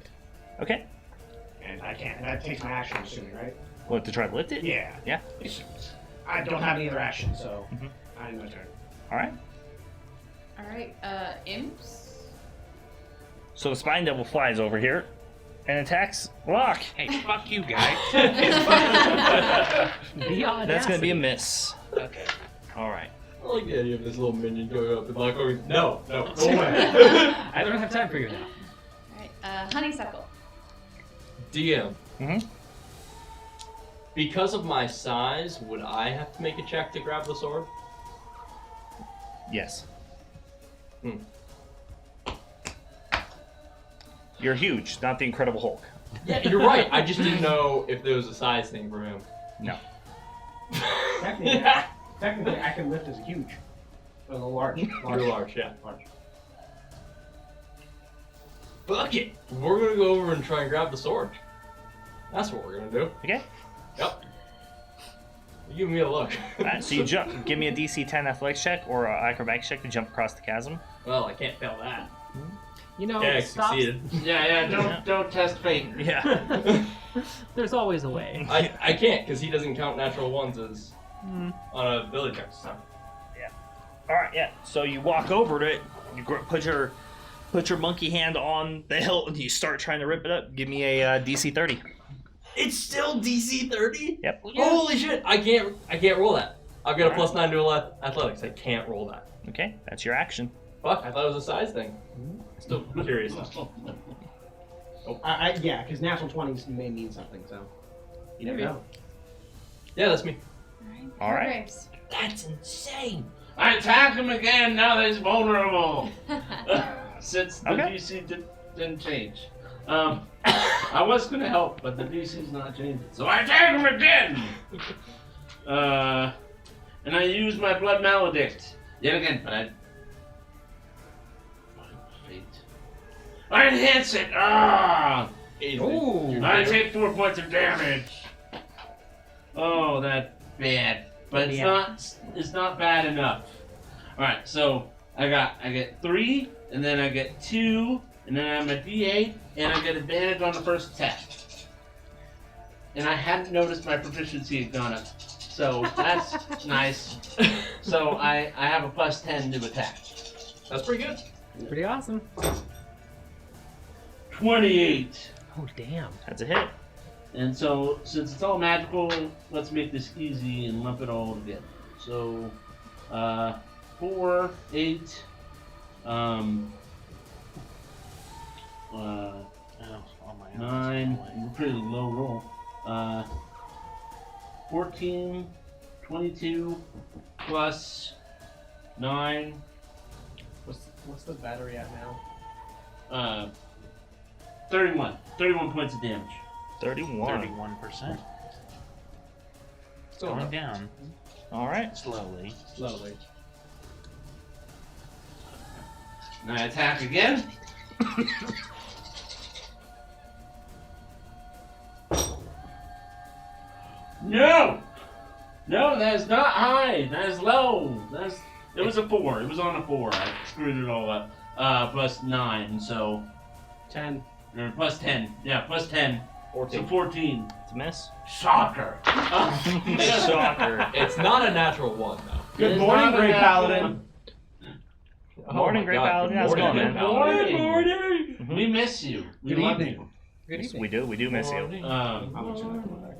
Okay. And I can't. That takes my action, assuming, right? What, to try to lift it? Yeah. Yeah. I don't have any other action, so Mhm. I need my turn. Alright. Alright, imps. So the Spine Devil flies over here and attacks Locke. Hey, fuck you, guy. That's going to be a miss. Okay. Alright. I like the idea of this little minion going up and like going, no, go away. I don't have time for you now. Alright, honeysuckle. DM. Because of my size, would I have to make a check to grab the sword? Yes. You're huge, not the Incredible Hulk. Yeah, you're right. I just didn't know if there was a size thing for him. No. Technically, I can lift as a huge. Or a large. You're large, yeah. Large. Fuck it. We're gonna go over and try and grab the sword. That's what we're gonna do. Okay. Yep. You give me a look. Alright, so you jump. Give me a DC 10 athletics check or an acrobatics check to jump across the chasm. Well, I can't fail that. You know, Yeah, I stop. succeeded. Don't test fate. Yeah. There's always a way. I can't because he doesn't count natural ones as on a ability check. So. Alright, yeah. So you walk over to it, you put your monkey hand on the hilt, and you start trying to rip it up. Give me a DC 30. It's still DC 30? Yep. Holy shit! I can't roll that. I've got a +9 to athletics. I can't roll that. Okay, that's your action. Fuck! I thought it was a size thing. Still curious. Yeah, because natural 20s may mean something, so you never know. Yeah, that's me. All right. Graves. That's insane. I attack him again. Now that he's vulnerable. Since the Okay. DC didn't change. I was gonna help, but the DC's not changing. So I attack him again. And I use my blood maledict yet again, but I enhance it. Ooh. I take 4 points of damage. Oh, that's bad. But it's not bad enough. Alright, so I get 3, and then I get 2, and then I'm a D8, and I get advantage on the first attack. And I hadn't noticed my proficiency had gone up. So that's nice. So I have a +10 to attack. That's pretty good. Pretty awesome. 28. Oh, damn. That's a hit. And so, since it's all magical, let's make this easy and lump it all together. So, 4, 8, on my own. 9, pretty low roll. 14, 22, plus 9, What's the battery at now? 31 points of damage. 31. 31%. Still Going enough. down All right. slowly. Slowly. And I attack again. No! No, that is not high. That is low. It was a 4. It was on a 4. I screwed it all up. Plus 9, so 10. or plus 10. Yeah, plus 10. 14. So 14. It's a miss. Shocker. Shocker. It's not a natural one though. Good It's morning, not a Great natural Paladin. one. Morning, my Great God. Paladin. How's it Morning, going, man? Great Morning. Mhm. We miss you. We Good love evening. Good Yes, evening. we do miss you. you. How much did I come back?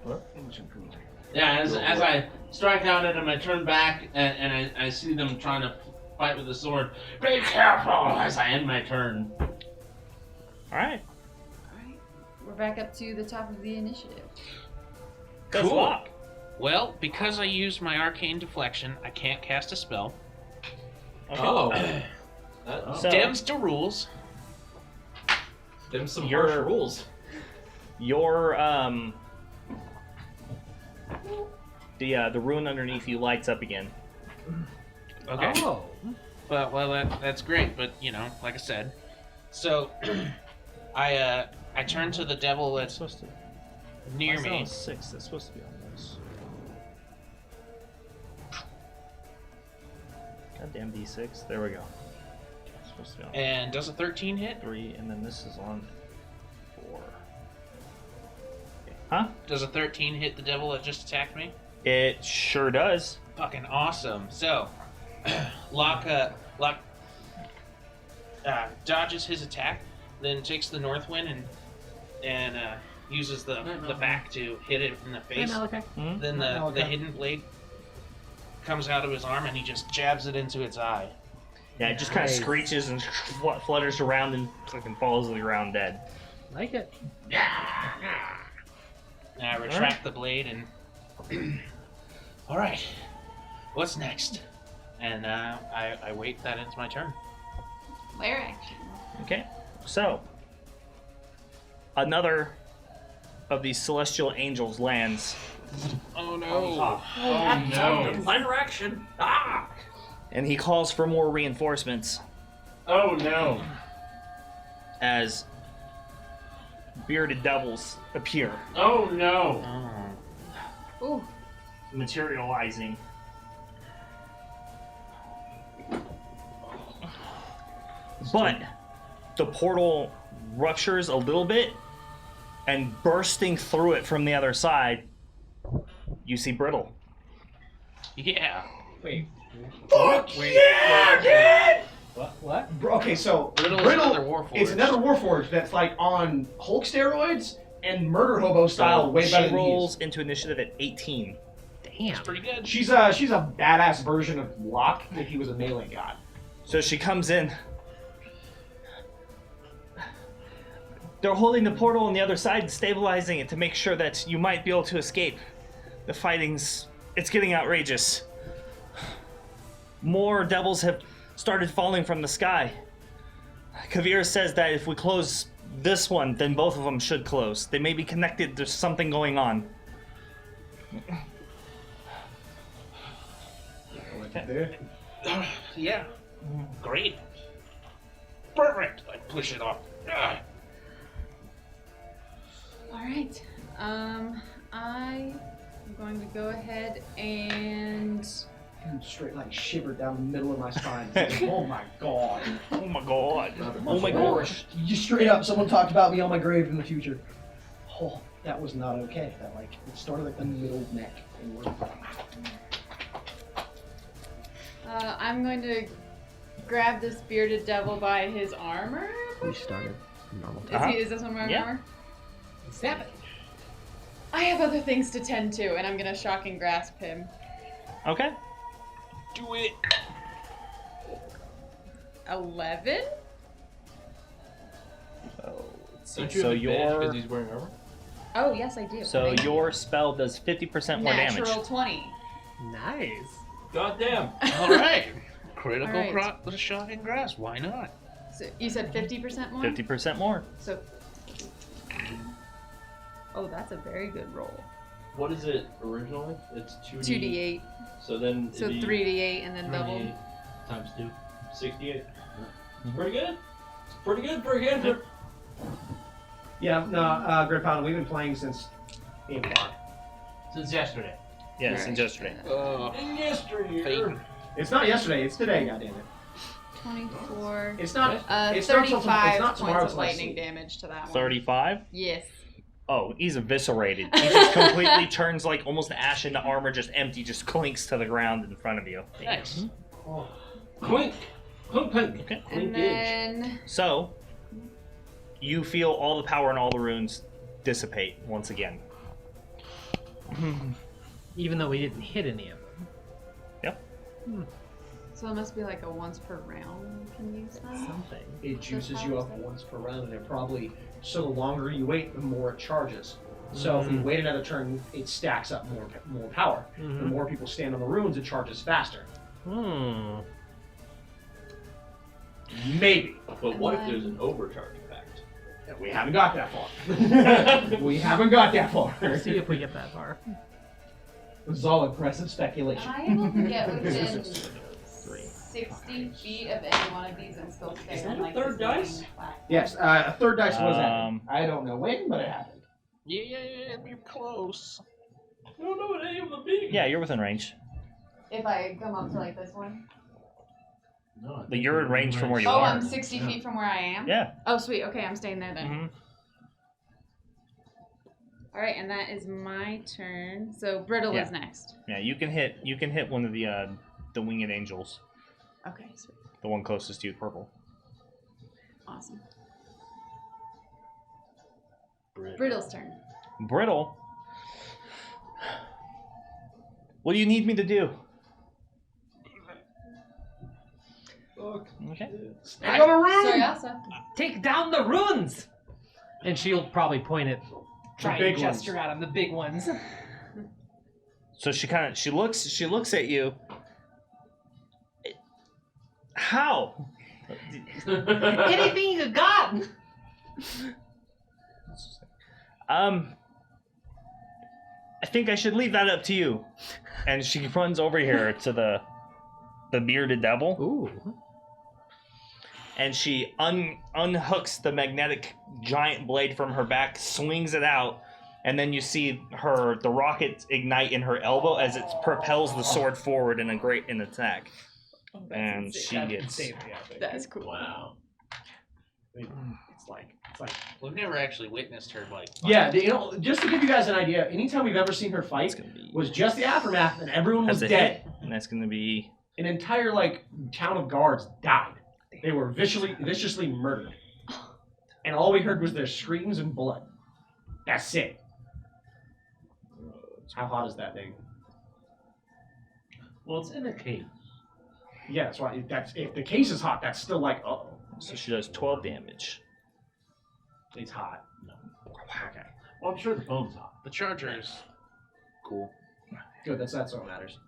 What? How much improvement? Yeah, as I strike out at him, I turn back and I see them trying to fight with the sword. Be careful as I end my turn. All right. Alright. We're back up to the top of the initiative. Good Cool. luck. Well, because I used my arcane deflection, I can't cast a spell. Okay. Oh. So Stems to rules. Them some You're- harsh rules. your the rune underneath you lights up again. Okay. Oh. Well, that's great, but you know, like I said, so I turn to the devil that's supposed to near me, 6. That's supposed to be on this. Goddamn D6. There we go. It's supposed to be on and does a 13 hit? 3, and then this is on 4. Huh? Does a 13 hit the devil that just attacked me? It sure does. Fucking awesome. So, Locke dodges his attack, then takes the north wind and uses the back to hit it in the Hey, face. Malachi. Then the hidden blade comes out of his arm and he just jabs it into its eye. Yeah, it just kind of Nice. screeches and flutters around and fucking falls to the ground dead. Like it. And I retract the blade and. All right, what's next? And I wait that it's my turn. Lair action. Okay, so another of these celestial angels lands, Oh no! Oh no. LegendaryAction. Ah! and he calls for more reinforcements Oh no. as bearded devils appear. Oh no. Oh. Ooh. materializing. But the portal ruptures a little bit, and bursting through it from the other side, you see Brittle. Yeah. Wait. Fuck yeah, dude! What? Okay, so Brittle is another Warforged. It's another Warforged that's like on Hulk steroids and murder hobo style, way better She than rolls into initiative at 18. Damn. That's pretty good. She's a badass version of Locke if he was a melee god. So she comes in. They're holding the portal on the other side and stabilizing it to make sure that you might be able to escape. The fighting's... it's getting outrageous. More devils have started falling from the sky. Kavir says that if we close this one, then both of them should close. They may be connected. There's something going on. Yeah. Great. Perfect. I push it off. All right. I am going to go ahead and. Dude, straight like shivered down the middle of my spine. Like, oh my god. Oh my god. Oh my gosh. You straight up, someone talked about me on my grave in the future. Oh, that was not okay. That like it started like the middle neck and worked. I'm going to grab this bearded devil by his armor. We started normal Is, time. is this one my Yeah. armor? Snap it. I have other things to tend to, and I'm going to shocking grasp him. Okay. Do it. 11? Don't you So have advantage your because he's wearing armor? Oh, yes, I do. so Thank you. your spell does 50% more damage. Natural 20. Nice. Goddamn. All right. Critical All right. with a shocking grasp. Why not? So you said 50% more? 50% more. So. Oh, that's a very good roll. What is it originally? It's 2d8. So then So it'd be 3d8 and then 3d8 double. times 2. 68. Pretty good. It's pretty good for a cantrip. Yeah, no, Great Pound, we've been playing since Aimbar. Since yesterday. Yes, and yesterday. And yesterday. It's not yesterday, it's today, goddammit. 24. It's not. It's 35 not tomorrow, points it's of my lightning sleep. damage to that one. 35? Yes. Oh, he's eviscerated. He just completely turns like almost ash into armor, just empty, just clinks to the ground in front of you. Nice. Clink! Clink, clink. Okay. And then. So, you feel all the power and all the runes dissipate once again. Even though we didn't hit any of them. Yep. So it must be like a once per round we can use that? Something. It juices you up once per round, and it probably, so the longer you wait, the more it charges. So if you wait another turn, it stacks up more power. The more people stand on the runes, it charges faster. Hmm. Maybe. But what if there's an overcharge effect? We haven't got that far. We haven't got that far. Let's see if we get that far. This is all aggressive speculation. Am I able to get within 60 feet of any one of these and still stay Is on that a like third this dice? main platform? Yes, a third dice was happening. Um, I don't know when, but it happened. Yeah, you're close. I don't know what any of them be. Yeah, you're within range. If I come up to like this one? No, But you're in range from where you Oh, are. I'm 60 feet from where I am? Yeah. Oh, sweet. Okay, I'm staying there then. hmm All right, and that is my turn. So Brittle is next. Yeah, you can hit one of the winged angels, Okay, sweet. the one closest to you, purple. Awesome. Brittle's turn. Brittle. What do you need me to do? Okay. I got a room! Soyasa. Take down the runes! And she'll probably point it, try and big gesture at them, the big ones. So she looks at you. How? Anything you got! I think I should leave that up to you. And she runs over here to the bearded devil. Ooh. And she unhooks the magnetic giant blade from her back, swings it out, and then you see the rocket ignite in her elbow as it propels the sword forward in an attack. And she gets. That's cool. Wow. It's like We've never actually witnessed her like. yeah, just to give you guys an idea, anytime we've ever seen her fight was just the aftermath, and everyone was That's a dead. hit, and that's gonna be. An entire town of guards died. They were viciously murdered, and all we heard was their screams and blood. That's it. How hot is that thing? Well, it's in a cave. Yeah, that's why. If the case is hot, that's still uh-oh. So she does 12 damage. It's hot. No. Okay. Well, I'm sure the bone's hot. The charger is Cool. Good. That's what matters.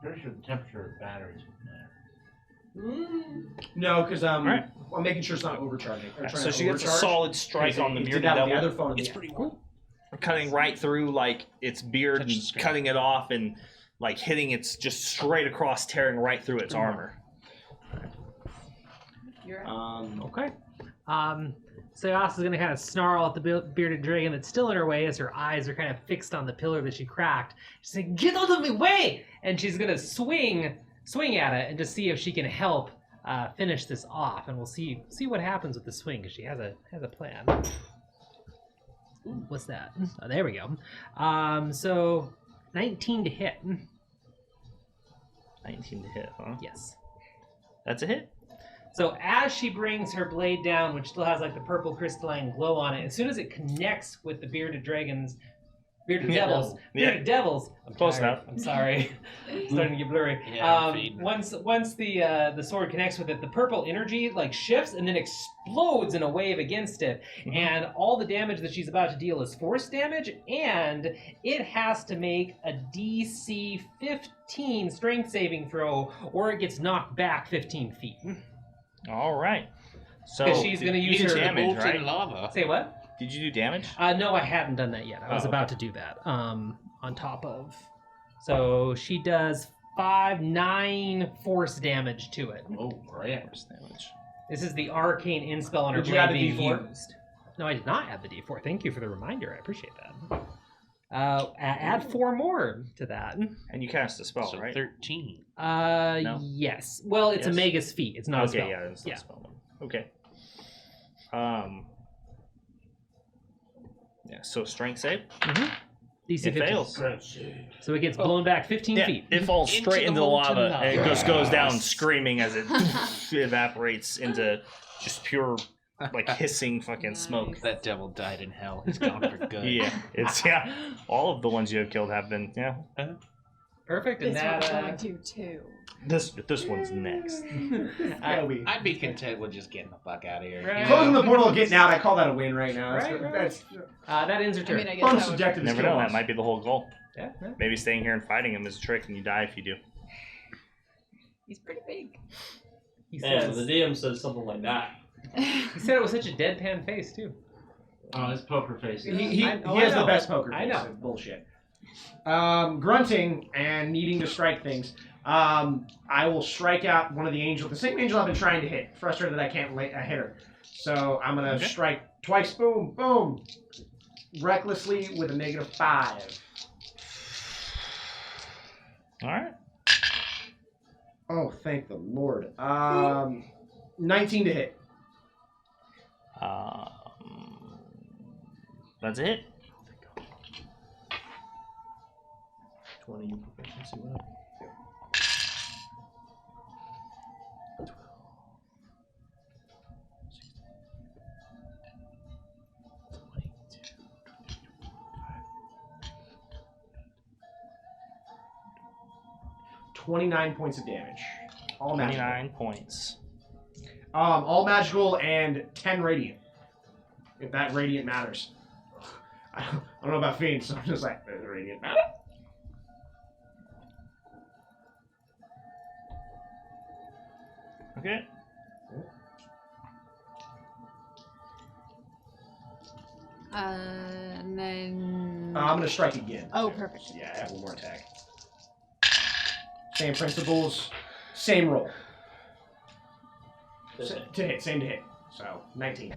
Pretty sure the temperature of the batteries would matter. No, because Alright. I'm making sure it's not overcharging. Or trying So to she gets a overcharge. solid strike on the It bearded did that with the devil. other phone. It's Yeah. pretty cool. Cutting right through its beard Touch the and screen. cutting it off and hitting it just straight across, tearing right through its armor. You're up. Okay. So Yas is going to kind of snarl at the bearded dragon that's still in her way as her eyes are kind of fixed on the pillar that she cracked. She's like, "Get out of my way!" And she's going to swing at it and just see if she can help finish this off. And we'll see what happens with the swing because she has a plan. Ooh, what's that? Oh, there we go. So 19 to hit. 19 to hit, huh? Yes. That's a hit. So as she brings her blade down, which still has the purple crystalline glow on it, as soon as it connects with the bearded devils, I'm Close tired. enough. I'm sorry, it's starting to get blurry. Yeah, I'm fading. Once the sword connects with it, the purple energy shifts and then explodes in a wave against it, and all the damage that she's about to deal is force damage, and it has to make a DC 15 strength saving throw, or it gets knocked back 15 feet. All right. So Because she's going to use her damage, right? lava. Say what? Did you do damage? No, I hadn't done that yet. I was about to do that. On top of, so she does 9 force damage to it. Oh, right. Force damage. This is the arcane in spell on her Did you blade add the being D4? used. No, I did not add the D4. Thank you for the reminder. I appreciate that. Add 4 more to that. And you cast a spell, So right? 13. No? Yes. Well, it's Yes. a Magus feat. It's not a Okay, spell. yeah, it's not Yeah. a spell one. Okay. Yeah. So strength save. DC It 15. fails. So it gets blown back 15 Yeah, feet. it falls Into straight the into the molten lava, lava. and it just goes down screaming as it evaporates into just pure, hissing fucking smoke. That devil died in hell. He's gone for good. Yeah, all of the ones you have killed have been. Yeah, Perfect. And This that, one's going to too. this one's next. I'd be content with just getting the fuck out of here. Right. Closing the portal and getting out, I call that a win right now. Right, right. That's that ends her I turn. mean, I guess that would... unsubjective. Never know. That might be the whole goal. Yeah, yeah. Maybe staying here and fighting him is a trick, and you die if you do. He's pretty big. He Man, says, the DM says something like that. he said it with such a deadpan face too. Oh, it's poker face. He I has the know. best poker I face. know. It's bullshit. Grunting and needing to strike things. I will strike out one of the angels, the same angel I've been trying to hit. Frustrated that I can't hit her. So I'm gonna strike twice. Boom, boom. Recklessly with a -5. All right. Oh, thank the Lord. 19 to hit. That's a hit. 20 proficiency, whatever. $29 points of damage. All magical. 29 points. All magical and 10 radiant. If that radiant matters. I don't know about fiends, so I'm just like, does radiant matter? Okay. And then. I'm gonna strike again. Oh, perfect. Yeah, I have one more attack. Same principles, same roll. To hit, same to hit. So 19.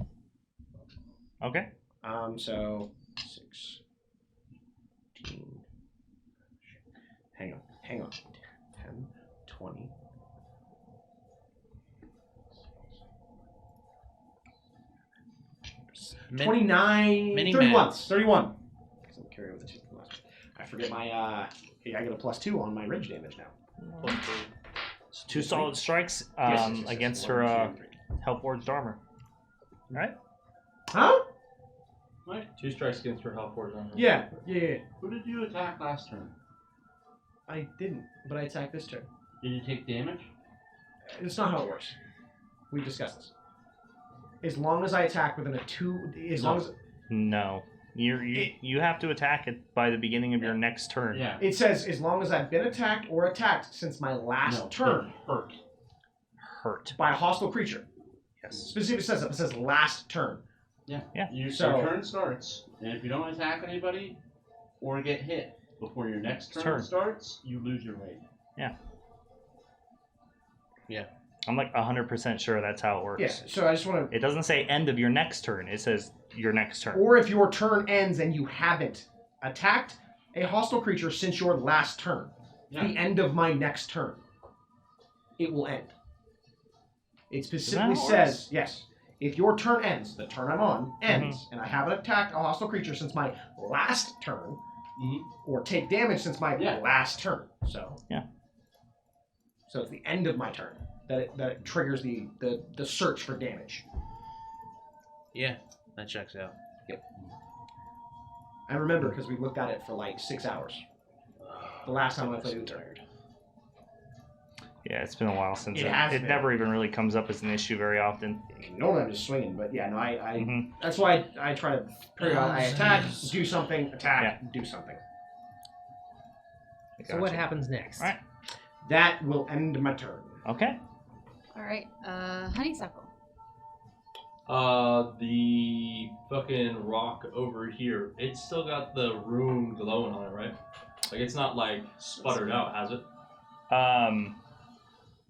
Okay. So 15. Hang on. 10, 20. Min- 29, mini 31. maths. 31. So I'm carrying with the 2 plus. I forget my, hey, I get a +2 on my rage damage now. So 2 solid strikes Yes. against 1, her 2, 3. Hellforged armor. Alright? Huh? 2 strikes against her health force on her. Yeah. Who did you attack last turn? I didn't, but I attacked this turn. Did you take damage? It's not how it works. We've discussed this. As long as I attack within a 2, long as No. You have to attack it by the beginning of your next turn. Yeah. it says as long as I've been attacked or attacked since my last turn Hurt. by a hostile creature. Yes. Specifically says it says last turn. Yeah. Yeah. Your So- turn starts, and if you don't attack anybody or get hit before your next turn starts, you lose your rage. I'm like 100% sure that's how it works. Yeah. So I just want to. It doesn't say end of your next turn. It says your next turn. Or if your turn ends and you haven't attacked a hostile creature since your last turn, the end of my next turn, it will end. It specifically Is that how it says, yes, if your turn ends, the turn I'm on ends, and I haven't attacked a hostile creature since my last turn, or take damage since my last turn. So so it's the end of my turn that it triggers the search for damage. Yeah, that checks out. I remember because we looked at it for like 6 hours. The last time I played it. Yeah, it's been a while since It has it been. never even really comes up as an issue very often. Normally I'm just swinging, but yeah, no, I Mhm. that's why I try to I attack, do something, attack, do something. So what happens next? All right. That will end my turn. Okay. All right, honeysuckle. The fucking rock over here, it's still got the rune glowing on it, right? Like it's not like sputtered out, has it?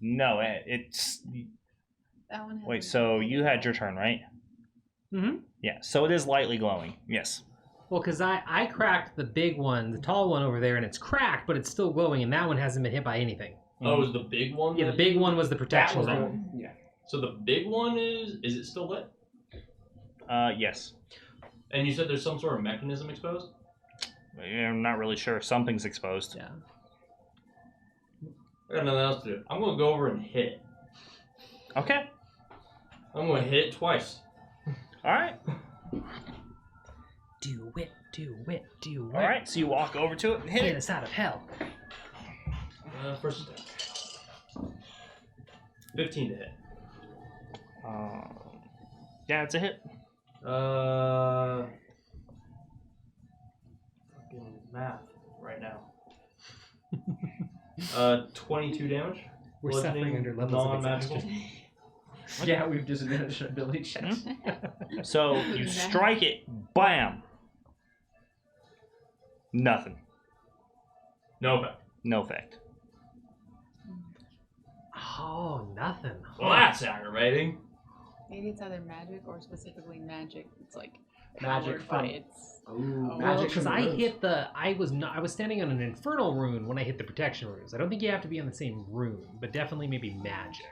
No, it's That one. wait. So you had your turn, right? Mm-hmm. Yeah. So it is lightly glowing. Yes. Well, because I cracked the big one, the tall one over there, and it's cracked, but it's still glowing, and that one hasn't been hit by anything. Oh, it was the big one? Yeah, the big one was the protection That was zone. yeah. So the big one is it still lit? Yes. And you said there's some sort of mechanism exposed? I'm not really sure. Something's exposed. Yeah. I got nothing else to do. I'm gonna go over and hit it. Okay. I'm gonna hit it twice. All right. Do it, do it, do it. All right. So you walk over to it and hit Get it. us out of hell. First attack. 15 to hit. Yeah, it's a hit. Fucking math right now. 22 damage. We're Bludgeoning, suffering under levels of non-magical. exhaustion. Yeah, we've disadvantaged ability checks. So you strike it. Bam. Nothing. No effect. No effect. Oh, nothing. Well, that's aggravating. Maybe it's either magic or specifically magic. It's like Magic powered by from its. Ooh, Well, magic because from I the runes. hit the, I was standing on an infernal rune when I hit the protection runes. I don't think you have to be on the same rune, but definitely maybe magic.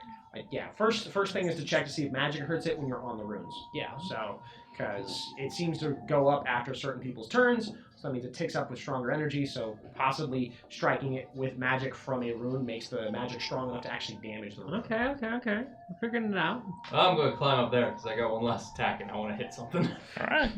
Yeah, first thing is to check to see if magic hurts it when you're on the runes. Yeah. So, because it seems to go up after certain people's turns, so that means it ticks up with stronger energy, so possibly striking it with magic from a rune makes the magic strong enough to actually damage the rune. Okay. We're figuring it out. I'm gonna climb up there because I got one last attack and I want to hit something. All right.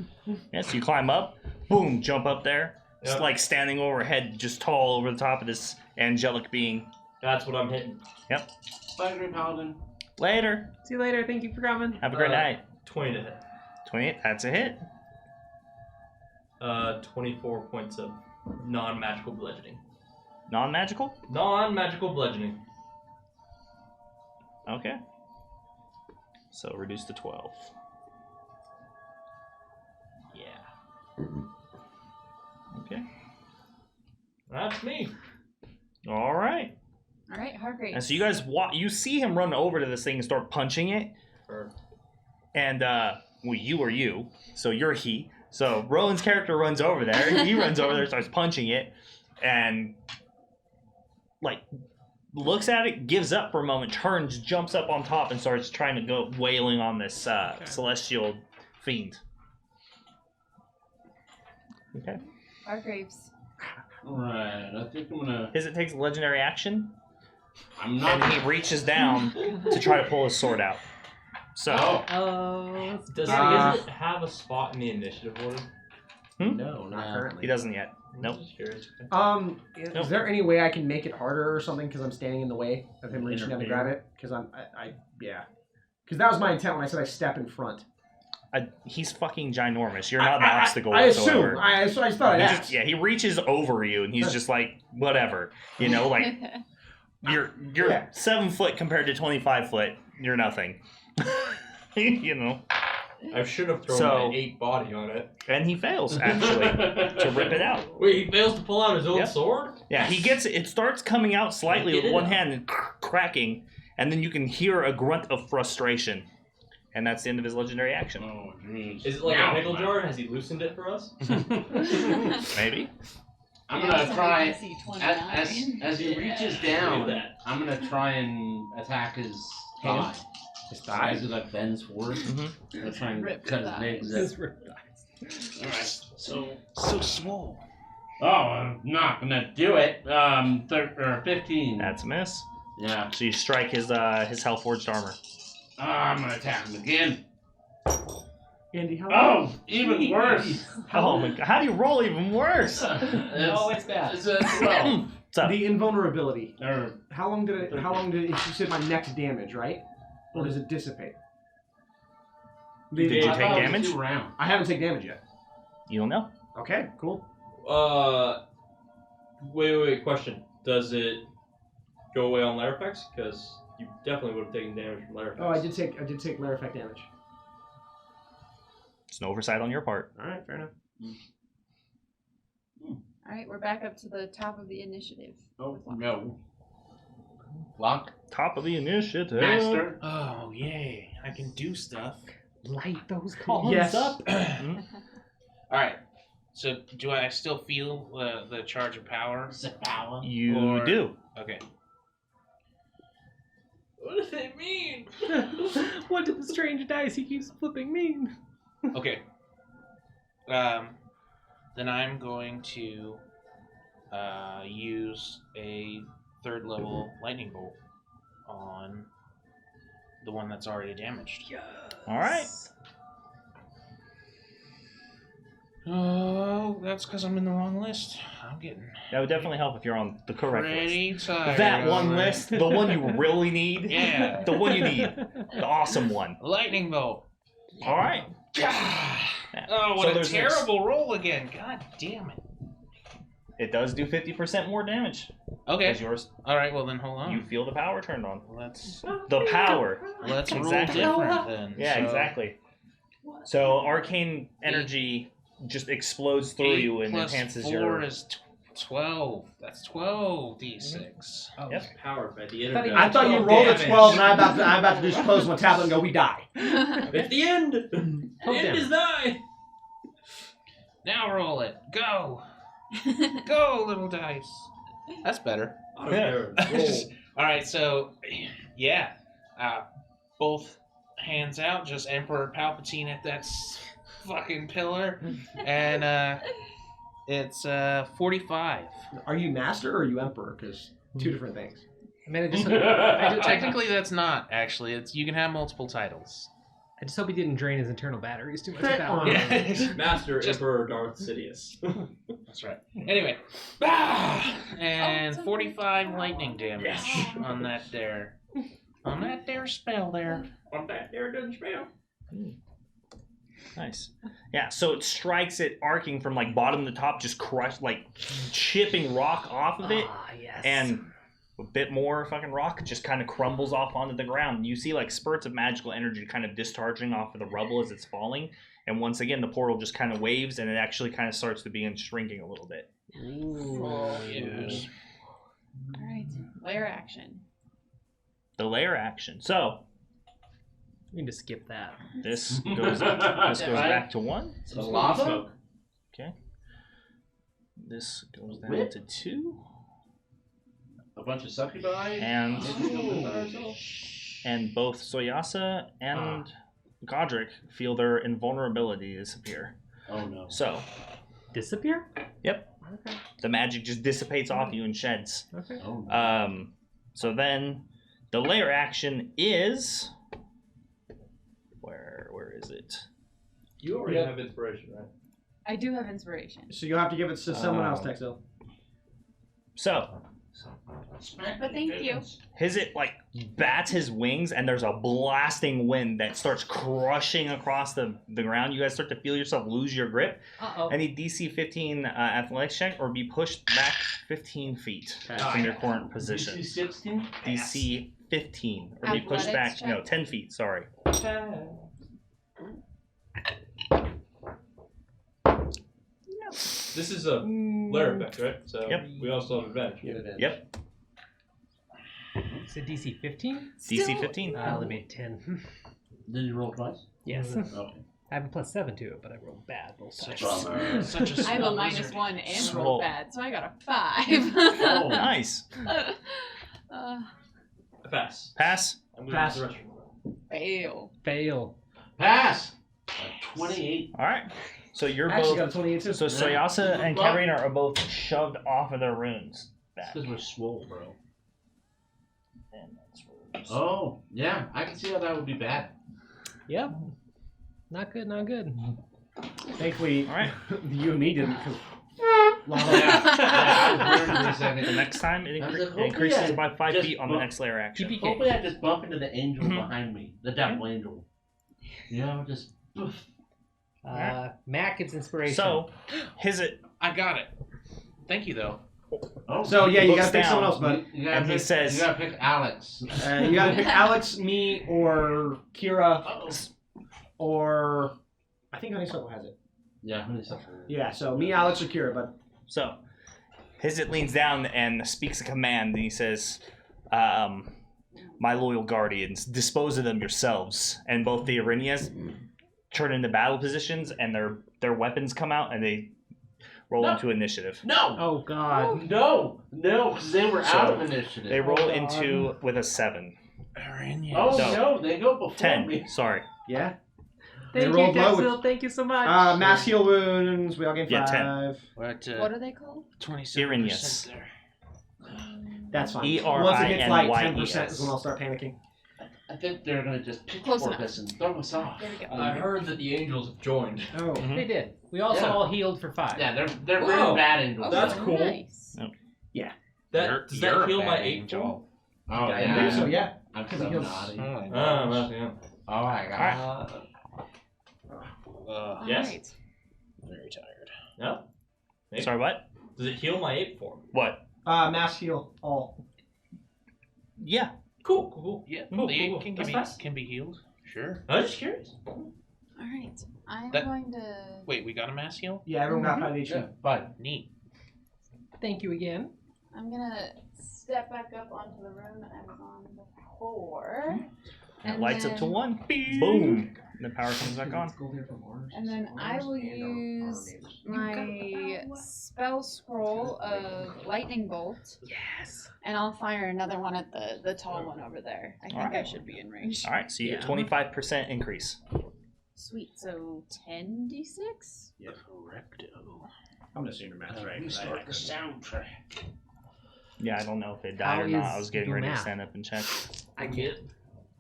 Yes, you climb up. Boom, jump up there. It's Yep. like standing overhead, just tall over the top of this angelic being. That's what I'm hitting. Yep. Bye, Green Paladin. Later. See you later. Thank you for coming. Have a great night. 20 to hit. 28. That's a hit. 24 points of non-magical bludgeoning. Non-magical. Non-magical bludgeoning. Okay. So reduce to 12. Yeah. Okay. That's me. All right. All right, Hargrave. And so you guys you see him run over to this thing and start punching it. Or And well, you are you, so you're he. So Roland's character runs over there. He runs over there, starts punching it, and like looks at it, gives up for a moment, turns, jumps up on top, and starts trying to go wailing on this celestial fiend. Okay. Hargraves. Alright, I think I'm gonna... It takes legendary action, I'm not... and he reaches down to try to pull his sword out. So... Oh. Does it have a spot in the initiative order? No, not currently. He doesn't yet. Nope. Just curious. Is there any way I can make it harder or something because I'm standing in the way of him reaching down to grab it? Because yeah. Because that was my intent when I said I step in front. He's fucking ginormous. You're not an obstacle I whatsoever. assume. I just thought I'd ask. Yeah, he reaches over you, and he's just like, whatever. You know, like, you're 7 foot compared to 25 foot. You're nothing. You know. I should have thrown my 8 body on it. And he fails, actually, to rip it out. Wait, he fails to pull out his own sword? Yeah, he gets it. It starts coming out slightly with one hand and cracking, and then you can hear a grunt of frustration. And that's the end of his legendary action. Oh, jeez. Is it like a pickle jar? Has he loosened it for us? Maybe. I'm gonna try, as he reaches down, I'm gonna try and attack his thigh. His thigh? Is it like Ben's sword? I'm gonna try and cut his legs up. Alright, so small. Oh, I'm not gonna do it. 15. That's a miss. Yeah. So you strike his hell-forged armor. I'm gonna attack him again. Andy, how? Oh, even worse. Oh my god! How do you roll even worse? It's bad. It's a 12. What's up? The invulnerability. How long did you said my next damage, right? Or does it dissipate? Did you take damage? I haven't taken damage yet. You don't know. Okay, cool. Wait, question. Does it go away on lair effects? Because you definitely would have taken damage from lair effects. Oh, I did take lair effect damage. It's an oversight on your part. All right, fair enough. All right, we're back up to the top of the initiative. Oh, no. Lock. Top of the initiative. Master. Oh, yay. I can do stuff. Light those columns Yes. up. Alright. So, do I still feel the charge of power? You do. Okay. What does it mean? What did the strange dice he keeps flipping mean? Okay. Then I'm going to use a 3rd level lightning bolt on the one that's already damaged. All right. Oh, that's because I'm in the wrong list. I'm getting That would definitely help if you're on the correct pretty list. tired. That one already. list, the one you really need. Yeah. The one you need. The awesome one. Lightning bolt. All right. Oh, what So a there's terrible roll again. God damn it. It does do 50% more damage. Okay. As yours. All right, well then hold on. You feel the power turned on. Let's The power. roll Exactly. different then. Yeah, So, exactly. So arcane energy just explodes through 8 you and plus enhances 4 your. is 12. That's 12 d6. Oh, Yep. powered by the Thought he- internet. I thought you rolled a 12, and I'm about to just close my tablet and go, we die. At the end! The end is nigh! Now roll it. Go. Go, little dice. That's better. Okay, roll. All right, so yeah, both hands out, just Emperor Palpatine at that fucking pillar, and it's 45. Are you master or are you emperor? Because two different things. I mean, Technically, that's not actually. It's you can have multiple titles. I just hope he didn't drain his internal batteries too much with that one. Yeah. Master Just- Emperor Darth Sidious. That's right. Anyway, and 45 lightning damage on that there spell there. On that there doesn't spell. Nice. Yeah, so it strikes it arcing from like bottom to top, just crushed, like chipping rock off of it. Ah, yes. And a bit more fucking rock just kind of crumbles off onto the ground. You see like spurts of magical energy kind of discharging off of the rubble as it's falling. And once again, the portal just kind of waves and it actually kind of starts to begin shrinking a little bit. Oh, yes. All right, layer action. The layer action. So, We can just skip that. This goes back to 1. The lava? Okay. This goes down to 2. A bunch of succubi. And both Soyasa and Godric feel their invulnerability disappear. Oh no. So. Disappear? Yep. Okay. The magic just dissipates off you and sheds. Okay. Oh, no. So then the layer action is. Where is it? You already have inspiration, right? I do have inspiration. So you'll have to give it to someone else, Texel. So. But thank you. It like bats his wings and there's a blasting wind that starts crushing across the ground. You guys start to feel yourself lose your grip. Uh-oh. Any DC 15 athletics check or be pushed back 15 feet from your current position. DC 16? DC 15 or be pushed back, Athletics check? 10 feet, sorry. This is a lair effect, right? So Yep. we also have advantage. Yep. Is it DC 15? DC 15. I only made 10. Did you roll twice? Yes. Okay. I have a +7 to it, but I rolled bad both times. Such a I have a small wizard. -1 and Small. rolled bad, so I got a 5. Oh, nice. Pass. Pass. I'm moving Pass. to the restroom. Fail. Fail. Pass! 28. All right. So you're Actually both. got a 28 too. So Soyasa and Katarina are both shoved off of their runes. That's Back. because we're swole, bro. And that's runes. Oh, yeah. I can see how that would be bad. Yep. Not good, not good. Thankfully, All right. you and me didn't. Cause lava. The next time it, I was like, it hopefully increases I by 5 just feet on the bump- next layer action. TPK. Hopefully I just bump into the angel behind me. The devil angel. You know, just... poof. Mac gets inspiration. So, I got it. Thank you, though. Oh, So yeah, you looks gotta pick down. someone else, bud. you gotta and he pick, says- You gotta pick Alex. You gotta pick Alex, me, or Kira, or I think Honeysuckle has it. Yeah, honeysuckle. Yeah, so me, Alex, or Kira, bud. So, Hizit leans down and speaks a command, and he says, "My loyal guardians, dispose of them yourselves." And both the Arinias turn into battle positions, and their weapons come out, and they roll into initiative. No! Oh god. No! No, because they were out of initiative. They roll into with a 7. Oh, No. no, they go before 10. me. Sorry. Yeah. Thank you, rolled low with- Texel. Thank you so much. Mass heal wounds. We all gain 5. Yeah, 10. We're at What are they called? 27% there. That's fine. ERINYES. Once it gets like 10% is when I'll start panicking. I think they're gonna just Close pitchfork enough. us and throw us off. There we go. I heard that the angels have joined. Oh. They did. We also Yeah. all healed for 5. Yeah, they're Whoa. very bad angels. Oh, That's cool. Nice. Does that heal my 8 form? Oh, I yeah. believe so, yeah. I'm Because so he heals- naughty. Well, yeah. Oh my god. All Yes? right. Very tired. No? Maybe. Sorry, what? Does it heal my 8 form? What? Mass heal all. Yeah. Cool. Yeah, Cool, the cool, can, cool. be, That's fast. can be healed. Sure. I was just curious. All right. I'm That- going to. Wait, we got a mass heal? Yeah, everyone got 5 HP. Yeah, fine. Neat. Thank you again. I'm gonna step back up onto the room that I was on before. It lights up to then- 1. Boom. And the power comes back on. And then I will use my spell scroll of lightning bolt. Yes. And I'll fire another one at the tall one over there. I think I Alright. should be in range. All right, so you get Yeah. 25% increase. Sweet. So 10d6. Yeah, correcto. I'm gonna assume your math's right. We start the soundtrack. Yeah, I don't know if it died How or not. is I was getting your ready to math? stand up and check. I get.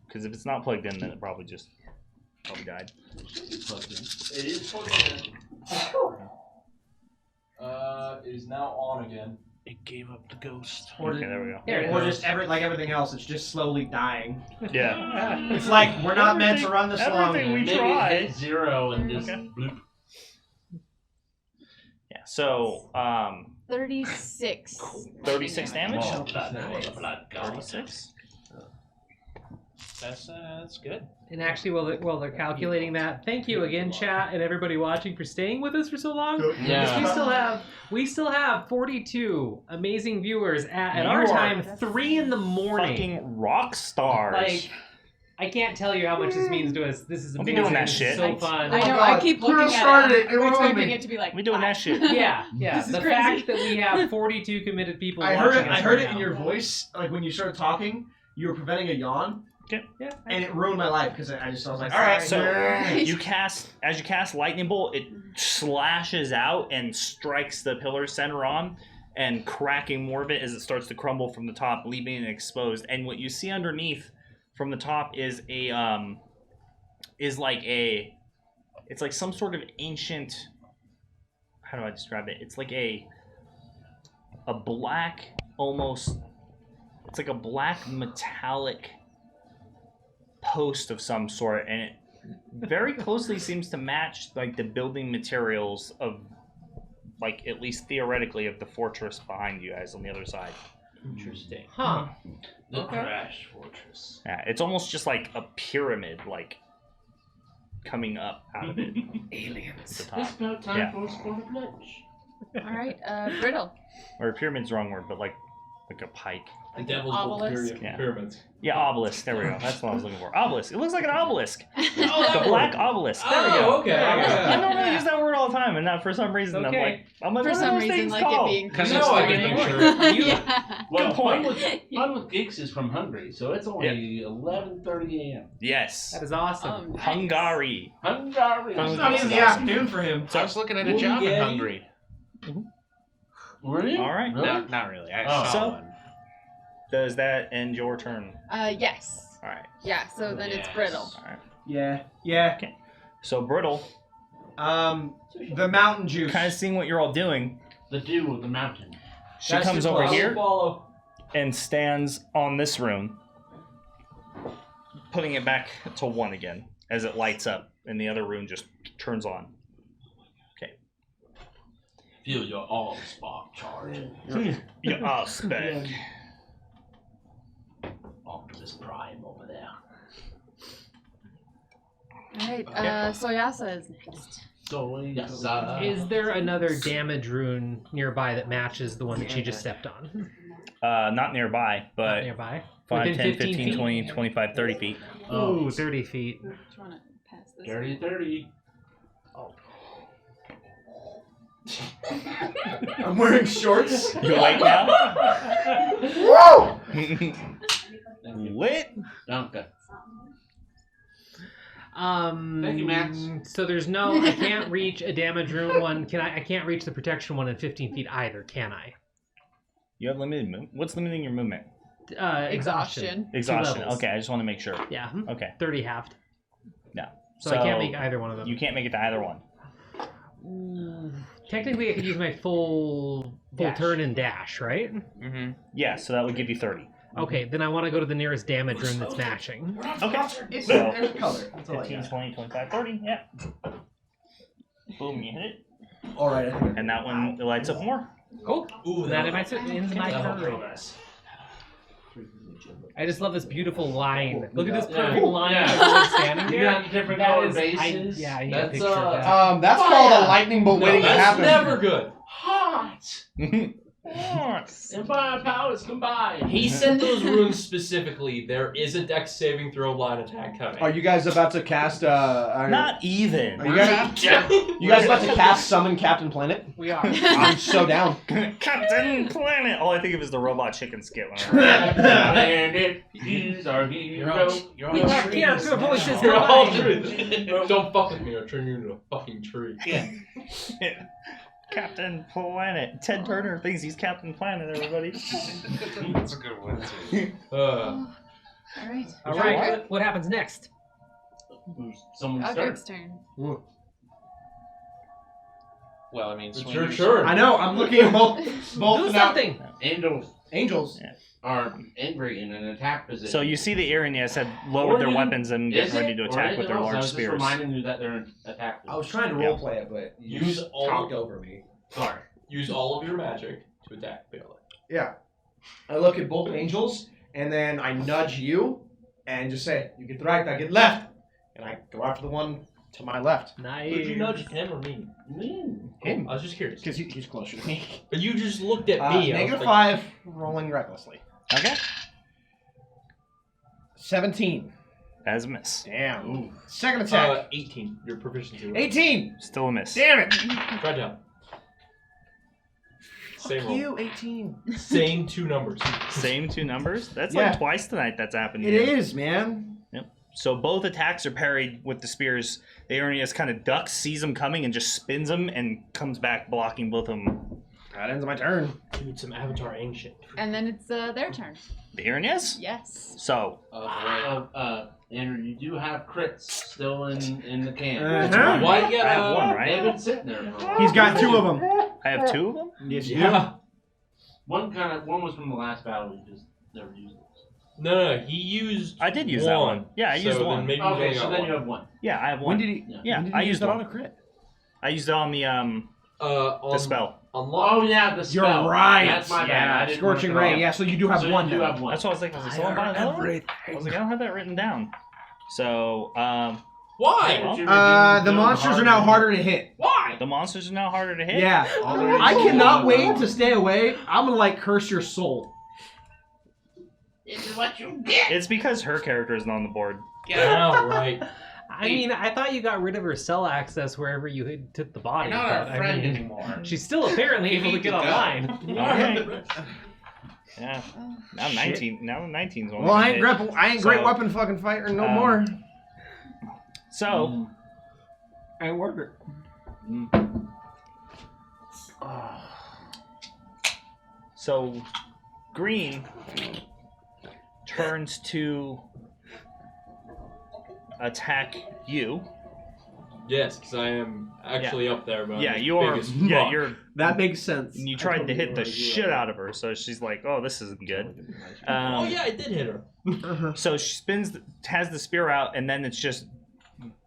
Because if it's not plugged in, then it probably died. It is plugged in. It is now on again. It gave up the ghost. Or, Okay, there we go. There it or is. just like everything else, it's just slowly dying. Yeah. It's like we're not meant to run this long. everything we Maybe tried. hit 0 and just Okay. bloop. Yeah. So, 36. 36 damage. Oh, blood god. 36. That's good. And actually, while they're calculating that, thank you again, chat, and everybody watching for staying with us for so long. Yeah. We still have 42 amazing viewers at You our are time, 3 in the morning. Fucking rock stars. Like, I can't tell you how much this means to us. This is We'll be amazing. doing that This is shit. so fun. I know. God. I keep looking Chris at started it. it. It ruined expecting me. it to be like. We doing that shit. Yeah. This is The crazy. fact that we have 42 committed people I heard it. watching us I heard right it in now. your voice, like when you started talking. You were preventing a yawn, Yeah. and it ruined my life because I was like, All right, "Sorry." so as you cast lightning bolt, it slashes out and strikes the pillar center on, and cracking more of it as it starts to crumble from the top, leaving it exposed. And what you see underneath from the top is it's like some sort of ancient. How do I describe it? It's like a black, almost. It's like a black metallic post of some sort, and it very closely seems to match like the building materials of, like, at least theoretically, of the fortress behind you guys on the other side. Interesting. Huh. The Crash Fortress. Yeah, it's almost just like a pyramid, like coming up out of it. Aliens. The top. It's about time Yeah. for us to go to lunch. All right, Brittle. Or pyramid's the wrong word, but like a pike. The devil's Obelisk? Yeah. pyramids. Yeah, obelisk. There we go. That's what I was looking for. Obelisk. It looks like an obelisk. Oh, The black obelisk. There we go. okay. I don't really use that word all the time, and not for some reason. Okay. I'm like, For what are some those reason, things like called? it being. Because clean. now I get the picture. Yeah. Well, point. Fun with Geeks is from Hungary, so it's only 11:30 a.m. Yes. That is awesome. Oh, nice. Hungary. Hungary. Fun It's with not Geeks even is the awesome. afternoon for him. I was looking at a job in Yeah. Hungary. Were you? All right. Really? No, not really. I Oh. saw So- one. Does that end your turn? Yes. All right. Yeah. So then it's Yes. brittle. All right. Yeah. So Brittle, The mountain juice. kind of seeing what you're all doing, The dew of the mountain. she That's comes too over close. here Follow. and stands on this rune, putting it back to 1 again as it lights up, and the other rune just turns on. Feel your all spark charge. You're all spec. Optimus Prime over there. All right, Soyasa is next. So yes, Is there another damage rune nearby that matches the one that she just stepped on? Not nearby, Not but nearby. 5, Within 10, 15 15, feet? 20, 25, 30 feet. Ooh, 30 feet. Do you want to pass this? dirty 30. I'm wearing shorts. You awake now? Whoa! Lit? Duncan. Thank you, Max. So there's no, I can't reach a damage rune one. I can't reach the protection one in 15 feet either, can I? You have limited movement. What's limiting your movement? Exhaustion. Two Exhaustion. levels. Okay, I just want to make sure. Yeah. Okay. 30 halved. No. So I can't make either one of them. You can't make it to either one. Technically, I could use my full Dash. turn and dash, right? Mm-hmm. Yeah, so that would give you 30. Okay, then I want to go to the nearest damage room that's matching. Okay. It's So, there's color. That's all I 15, got. 20, 25, 30. Yeah. Boom, you hit it. All right. And that one lights up more. Cool. Ooh, And that ends my That'll turn. be nice. I just love this beautiful line. Look at this Yeah. perfect line Yeah. of everyone standing You there. got different That color is- bases. yeah, I need a That's, picture of that. That's called a lightning bolt waiting to That's happen. never good. Hot. And fire powers combined. He said those runes specifically. There is a dex saving throw line attack coming. Are you guys about to cast? Not even. Are you guys about to cast summon Captain Planet? We are. I'm so down. Captain Planet! All I think of is the robot chicken skit. Planet is our hero. You're We on have trees. character voices You're all combined. true. Don't fuck with me. I'll turn you into a fucking tree. Yeah. Captain Planet. Ted Turner thinks he's Captain Planet, everybody. That's a good one too. All right. All right, what happens next? Someone Godric's start. turn. Well, I mean, It's swing your your turn. I know. I'm looking at both Do now. something. Angels. Are angry in an attack position. So you see the Iranians had lowered their weapons and Is getting ready it? to Or attack with anything their else? I large was just spears. reminding you that they're in attack I was position. trying to Yeah. roleplay it, but you Use just all- talked over me. Sorry. Use all of your magic to attack Bailey. Yeah. I look at both angels, and then I nudge you, and just say, "You get right, I get left," and I go after the one to my left. Nice. Did you nudge him or me? Him. I was just curious. Because he's closer to me. But you just looked at me. I was Negative like, 5, rolling recklessly. Okay. 17. As a miss. Damn. Ooh. Second attack. 18. Your proficiency. 18. Still a miss. Damn it. Try down. Same roll. You 18. Same 2 numbers. Same 2 numbers? That's Yeah. like twice tonight that's happened. It here. is, man. Yep. So both attacks are parried with the spears. The Arrhenius kind of ducks, sees them coming, and just spins them and comes back blocking both of them. That ends my turn. Dude, some Avatar Aang shit. And then it's their turn. The Arrhenius? Yes. So. Andrew, you do have crits still in the can. Uh-huh. Why you I have one, They've right? been sitting there for a while. He's got 2 of them. I have 2 of them? Yes, you Yeah. One was from the last battle. We just never used it. No, he used. I did use that one. Yeah, I used so one. Then maybe Okay, you so got then one. you have one. Yeah, I have one. When did he? Yeah, when did I he use used that one. on a crit. I used it on the on the spell. Unlock. Oh yeah, the spell. You're right. That's my bad. Yeah, I didn't Scorching mark it Ray. off. Yeah, so you do have So one. You do now. have one. That's what I was thinking. I was like, someone buy another one? I was like, I don't have that written down. So, Why? The monsters are now harder to hit. Why? the monsters are now harder to hit? Yeah. I cannot wait to stay away. I'm gonna like curse your soul. This is what you get. It's because her character isn't on the board. Yeah, right. I mean, I thought you got rid of her cell access wherever you took the body. You're not but, our friend I mean, anymore. she's still apparently able to get online. Alright. Yeah. Now 19. Now 19's only Well, I gonna ain't hit. grapple. I ain't great So, weapon fucking fighter no more. So, I ain't working. so Green turns to attack you. Yes, because I am actually up there, but Yeah, I'm you are. big as Yeah, fuck. you're. That makes sense. You tried to hit the shit out of her, so she's like, "Oh, this isn't good." Oh yeah, I did hit her. So she spins, has the spear out, and then it's just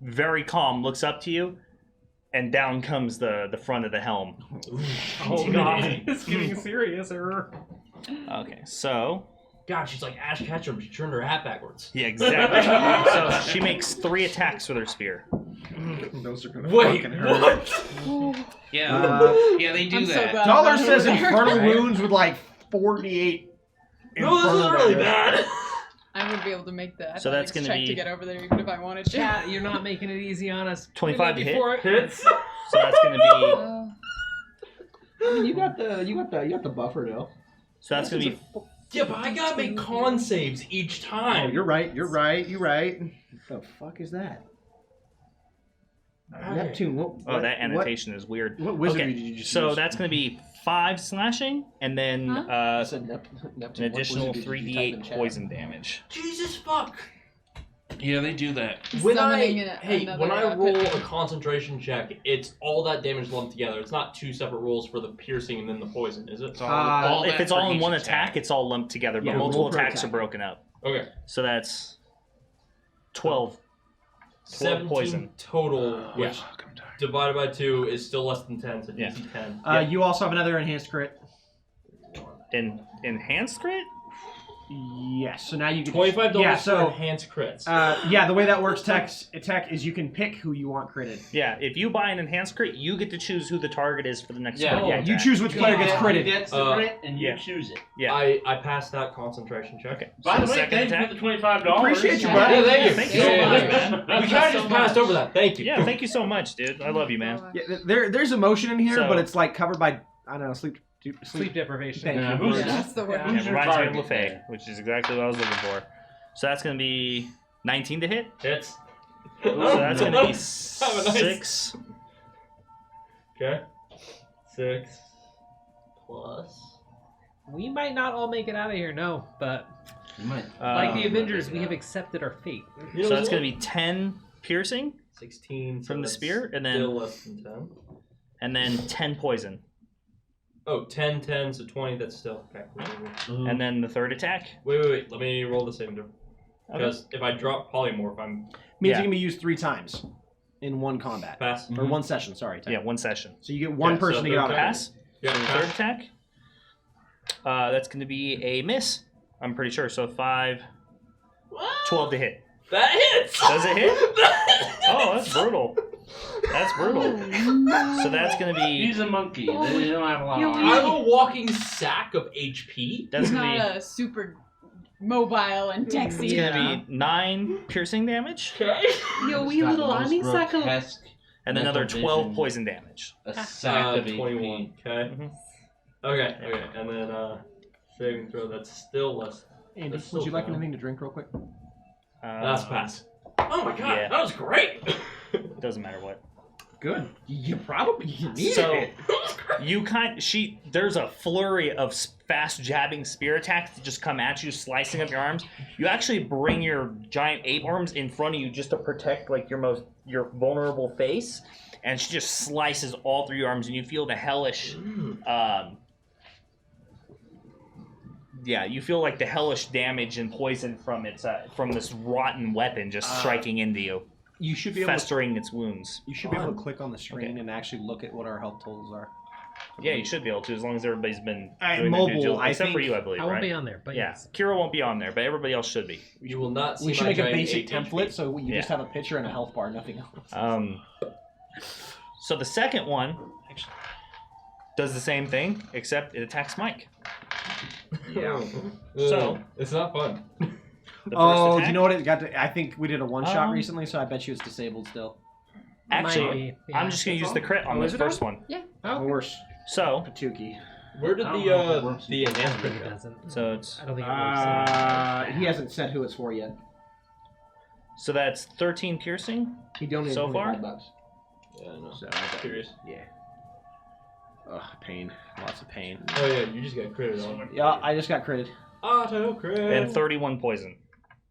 very calm. Looks up to you, and down comes the front of the helm. Oh god, it's getting serious. Okay, so God, she's like Ash Ketchum. She turned her hat backwards. yeah, exactly. So she makes 3 attacks with her spear. Those are gonna Wait, fucking hurt. what? Yeah, yeah, they do I'm so that. glad Dollar I'm not says over there. infernal wounds with like 48. No, this is infernal really damage. bad. I would be able to make the So that's athletics gonna check be- to get over there even if I wanted to. Chat, you're not making it easy on us. 25 to hit? Before- Hits. So that's gonna be. I mean, you got the buffer though. So that's gonna be. Yeah, but I gotta make con saves each time. Oh, you're right. You're right. What the fuck is that? Neptune. Oh, that annotation is weird. What wizardry Okay, did you just so use? that's gonna be 5 slashing, and then I said Neptune. an additional 3d8 poison damage. Jesus fuck. Yeah, they do that. When Summoning when I another, roll pit. a concentration check, it's all that damage lumped together. It's not 2 separate rolls for the piercing and then the poison, is it? Well, if that it's for all in each one attack. attack, it's all lumped together, but Yeah, multiple roll per attacks attack. are broken up. Okay. So that's 12. 17 poison. total, which divided by 2 is still less than 10, so Yeah. DC 10. You also have another enhanced crit. Enhanced crit? Yes. So now you get $25 Yeah. for So enhanced crits. yeah, the way that works, tech is you can pick who you want critted. Yeah, if you buy an enhanced crit, you get to choose who the target is for the next Yeah, roll Yeah, you attack. choose which player gets He critted. gets the crit, and you yeah. choose it. Yeah. I passed that concentration check. Okay. By so the way, second thank you attack. for the $25. Appreciate you, Yeah. buddy. Yeah, thank you. Thank you so much, man. We kind of just passed over that. Thank you. Yeah, thank you so much, dude. I love you, man. Yeah, there's emotion in here, So- but it's like covered by I don't know sleep. Sleep deprivation. Thank Yeah, you. who's Yeah, that's the word. Yeah, Who's it your reminds me of target LeFay, there? which is exactly what I was looking for. So that's going to be 19 to hit. Hits. So that's going to be Have a nice- 6. Okay. 6 plus. We might not all make it out of here, no, but You might. like the Avengers, we have accepted our fate. You know So that's what? going to be 10 piercing, 16 from the that's spear, and then- still less than 10. and then 10 poison. Oh, 10, 10, so 20. That's still okay. And then the third attack. Wait. Let me roll the saving throw. Because if I drop polymorph, I'm Means Yeah. it can be used 3 times in one combat pass. or one session. Sorry. Yeah, 1 session. So you get one Yeah, person so to get out of third it. Pass. Yeah, So the third attack. That's going to be a miss. I'm pretty sure. So 5, 12 to hit. That hits. Does it hit? Oh, that's brutal. That's brutal. So that's going to be. He's a monkey. They don't have a lot of I'm armor. a walking sack of HP. That's He's going to not be. a super mobile and It's texy. gonna be 9 piercing damage, Yo, wee little honeysuckle. and another Mental 12 vision. poison damage. A sack of 21. Okay. Mhm. Okay. And then saving throw. That's still less. Andy, That's would still you like fine. anything to drink real quick? That's pass. Oh my god, yeah. that was great. Doesn't matter what. Good. You probably need So it. there's a flurry of fast jabbing spear attacks that just come at you, slicing up your arms. You actually bring your giant ape arms in front of you just to protect like your vulnerable face, and she just slices all through your arms, and you feel the hellish. You feel like the hellish damage and poison from from this rotten weapon just striking into you, You should be able to, festering its wounds. you should be able to click on the screen and actually look at what our health totals are. Yeah, you should be able to, as long as everybody's been Doing doing mobile, their due diligence, I except for think you, I believe, I won't right? be on there, but Yeah, yes. Kira won't be on there, but everybody else should be. You will not see We should my make a giant basic 8 template HP. so you just Yeah. have a picture and a health bar, nothing else. So the second one does the same thing, except it attacks Mike. Yeah. So it's not fun. the first Oh, do attack, you know what it got to? I think we did a one shot Um, recently, so I bet you it's disabled still. Actually, Might be, yeah. I'm just gonna use the crit on Oh, this is it first one. Of course. So, Patuki. Where did I don't know if it the works. the I don't think enhancement it go? doesn't. so it's I don't think it works. He hasn't said who it's for yet. so that's 13 piercing. He donated So far? $25. Yeah, I know. So I bet. Curious. Yeah. Ugh, pain. Lots of pain. Oh yeah, you just got critted on. Yeah, I just got critted. Auto crit. And 31 poison.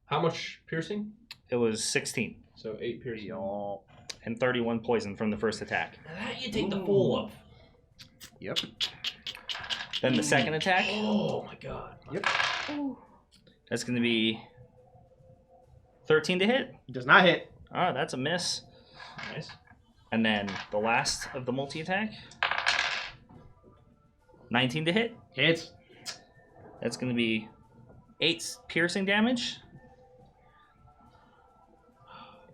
How much piercing? It was 16 So 8 piercing. and 31 poison from the first attack. That you take the full of. Yep. Then the second attack, Oh my god. Yep. that's gonna be 13 to hit. Does not hit. Oh, that's a miss. Nice. And then the last of the multi-attack, 19 to hit. Hits. That's going to be 8 piercing damage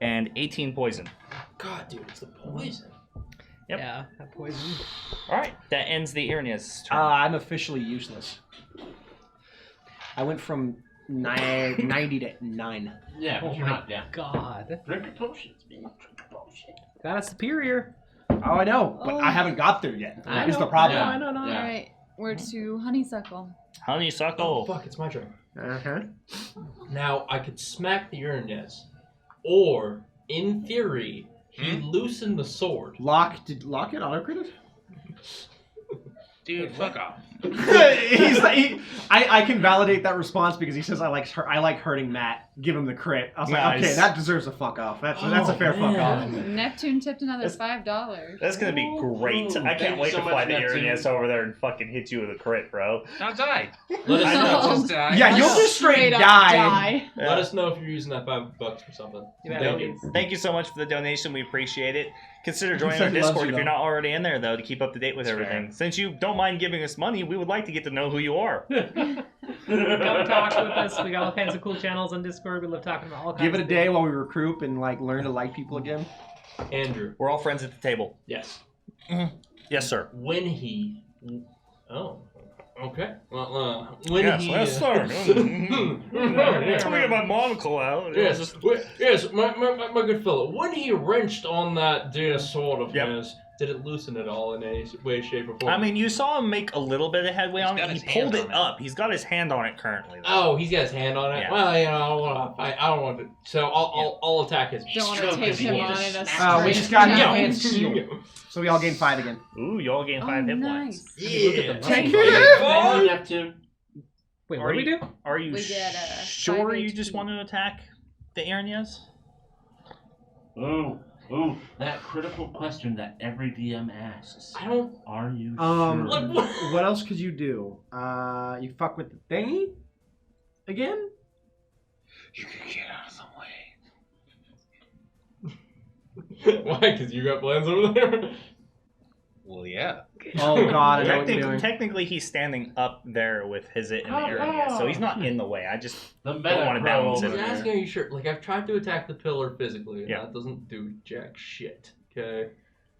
and 18 poison. God, dude, it's the poison. Yep. Yeah, that poison. All right, that ends the Irnia's turn. I'm officially useless. I went from 90 to 9. Yeah, Oh but you're my not. Yeah. god. Drink your potions, man. Drink your potions. Got a superior. Oh, I know, but I haven't got there yet. I That is the know, problem. I know. Yeah. Alright, we're to honeysuckle. Honeysuckle. Oh fuck, it's my turn. Uh-huh. Now I could smack the Urnez, or in theory, he loosened the sword. Did Lock it auto-critted? Dude, fuck off. I can validate that response because he says I like hurting Matt. Give him the crit. I was like, Nice. okay, that deserves a fuck off. That's a fair fuck off. Neptune tipped another $5. That's going to be great. I Thank can't you wait so to much, fly the Neptune. Irnias over there and fucking hit you with a crit, bro. Now die. Let us I know. know. Just die. Yeah, you'll just straight up die. Let us know if you're using that $5 for something. Thank you so much for the donation. We appreciate it. Consider joining He our said he loves Discord you, if you're though. not already in there, though, to keep up to date with That's everything. Since you don't mind giving us money, we would like to get to know who you are. Come talk with us. We got all kinds of cool channels on Discord. We love talking about all kinds Give it a of day while we recruit and like learn to like people again. Andrew. We're all friends at the table. Yes. Yes, sir. When he. Oh. Okay. Well, when Yes, he. yes, sir. Tell me about monocle out. Yes, yes, my good fellow. When he wrenched on that dear sword of his, did it loosen at all in any way, shape, or form? I mean, you saw him make a little bit of headway on got it. He his hand pulled it on it. up. He's got his hand on it currently. Though. Oh, he's got his hand on it. Yeah. Well, you know, I don't want to. I don't want to. So I'll attack his. Don't want to take him on in a We straight just got jump. new hands healed. So we all gain 5 again. Ooh, you all gain 5 hit points. Nice. Yeah. Thank you. Neptune. Wait, what do we do? Are you We get, sure 5 you just HP. want to attack the Irnias? Ooh, that critical question that every DM asks. I don't. Are you What, sure? what else could you do? You fuck with the thingy again? You can get out of the way. Why? Because you got plans over there. Well, yeah. Oh god, I know what you're Technically, doing. technically, he's standing up there with his it in the area, so he's not in the way. I just The don't want to balance He's it. asking, are you sure? Like, I've tried to attack the pillar physically, and Yeah. that doesn't do jack shit. Okay.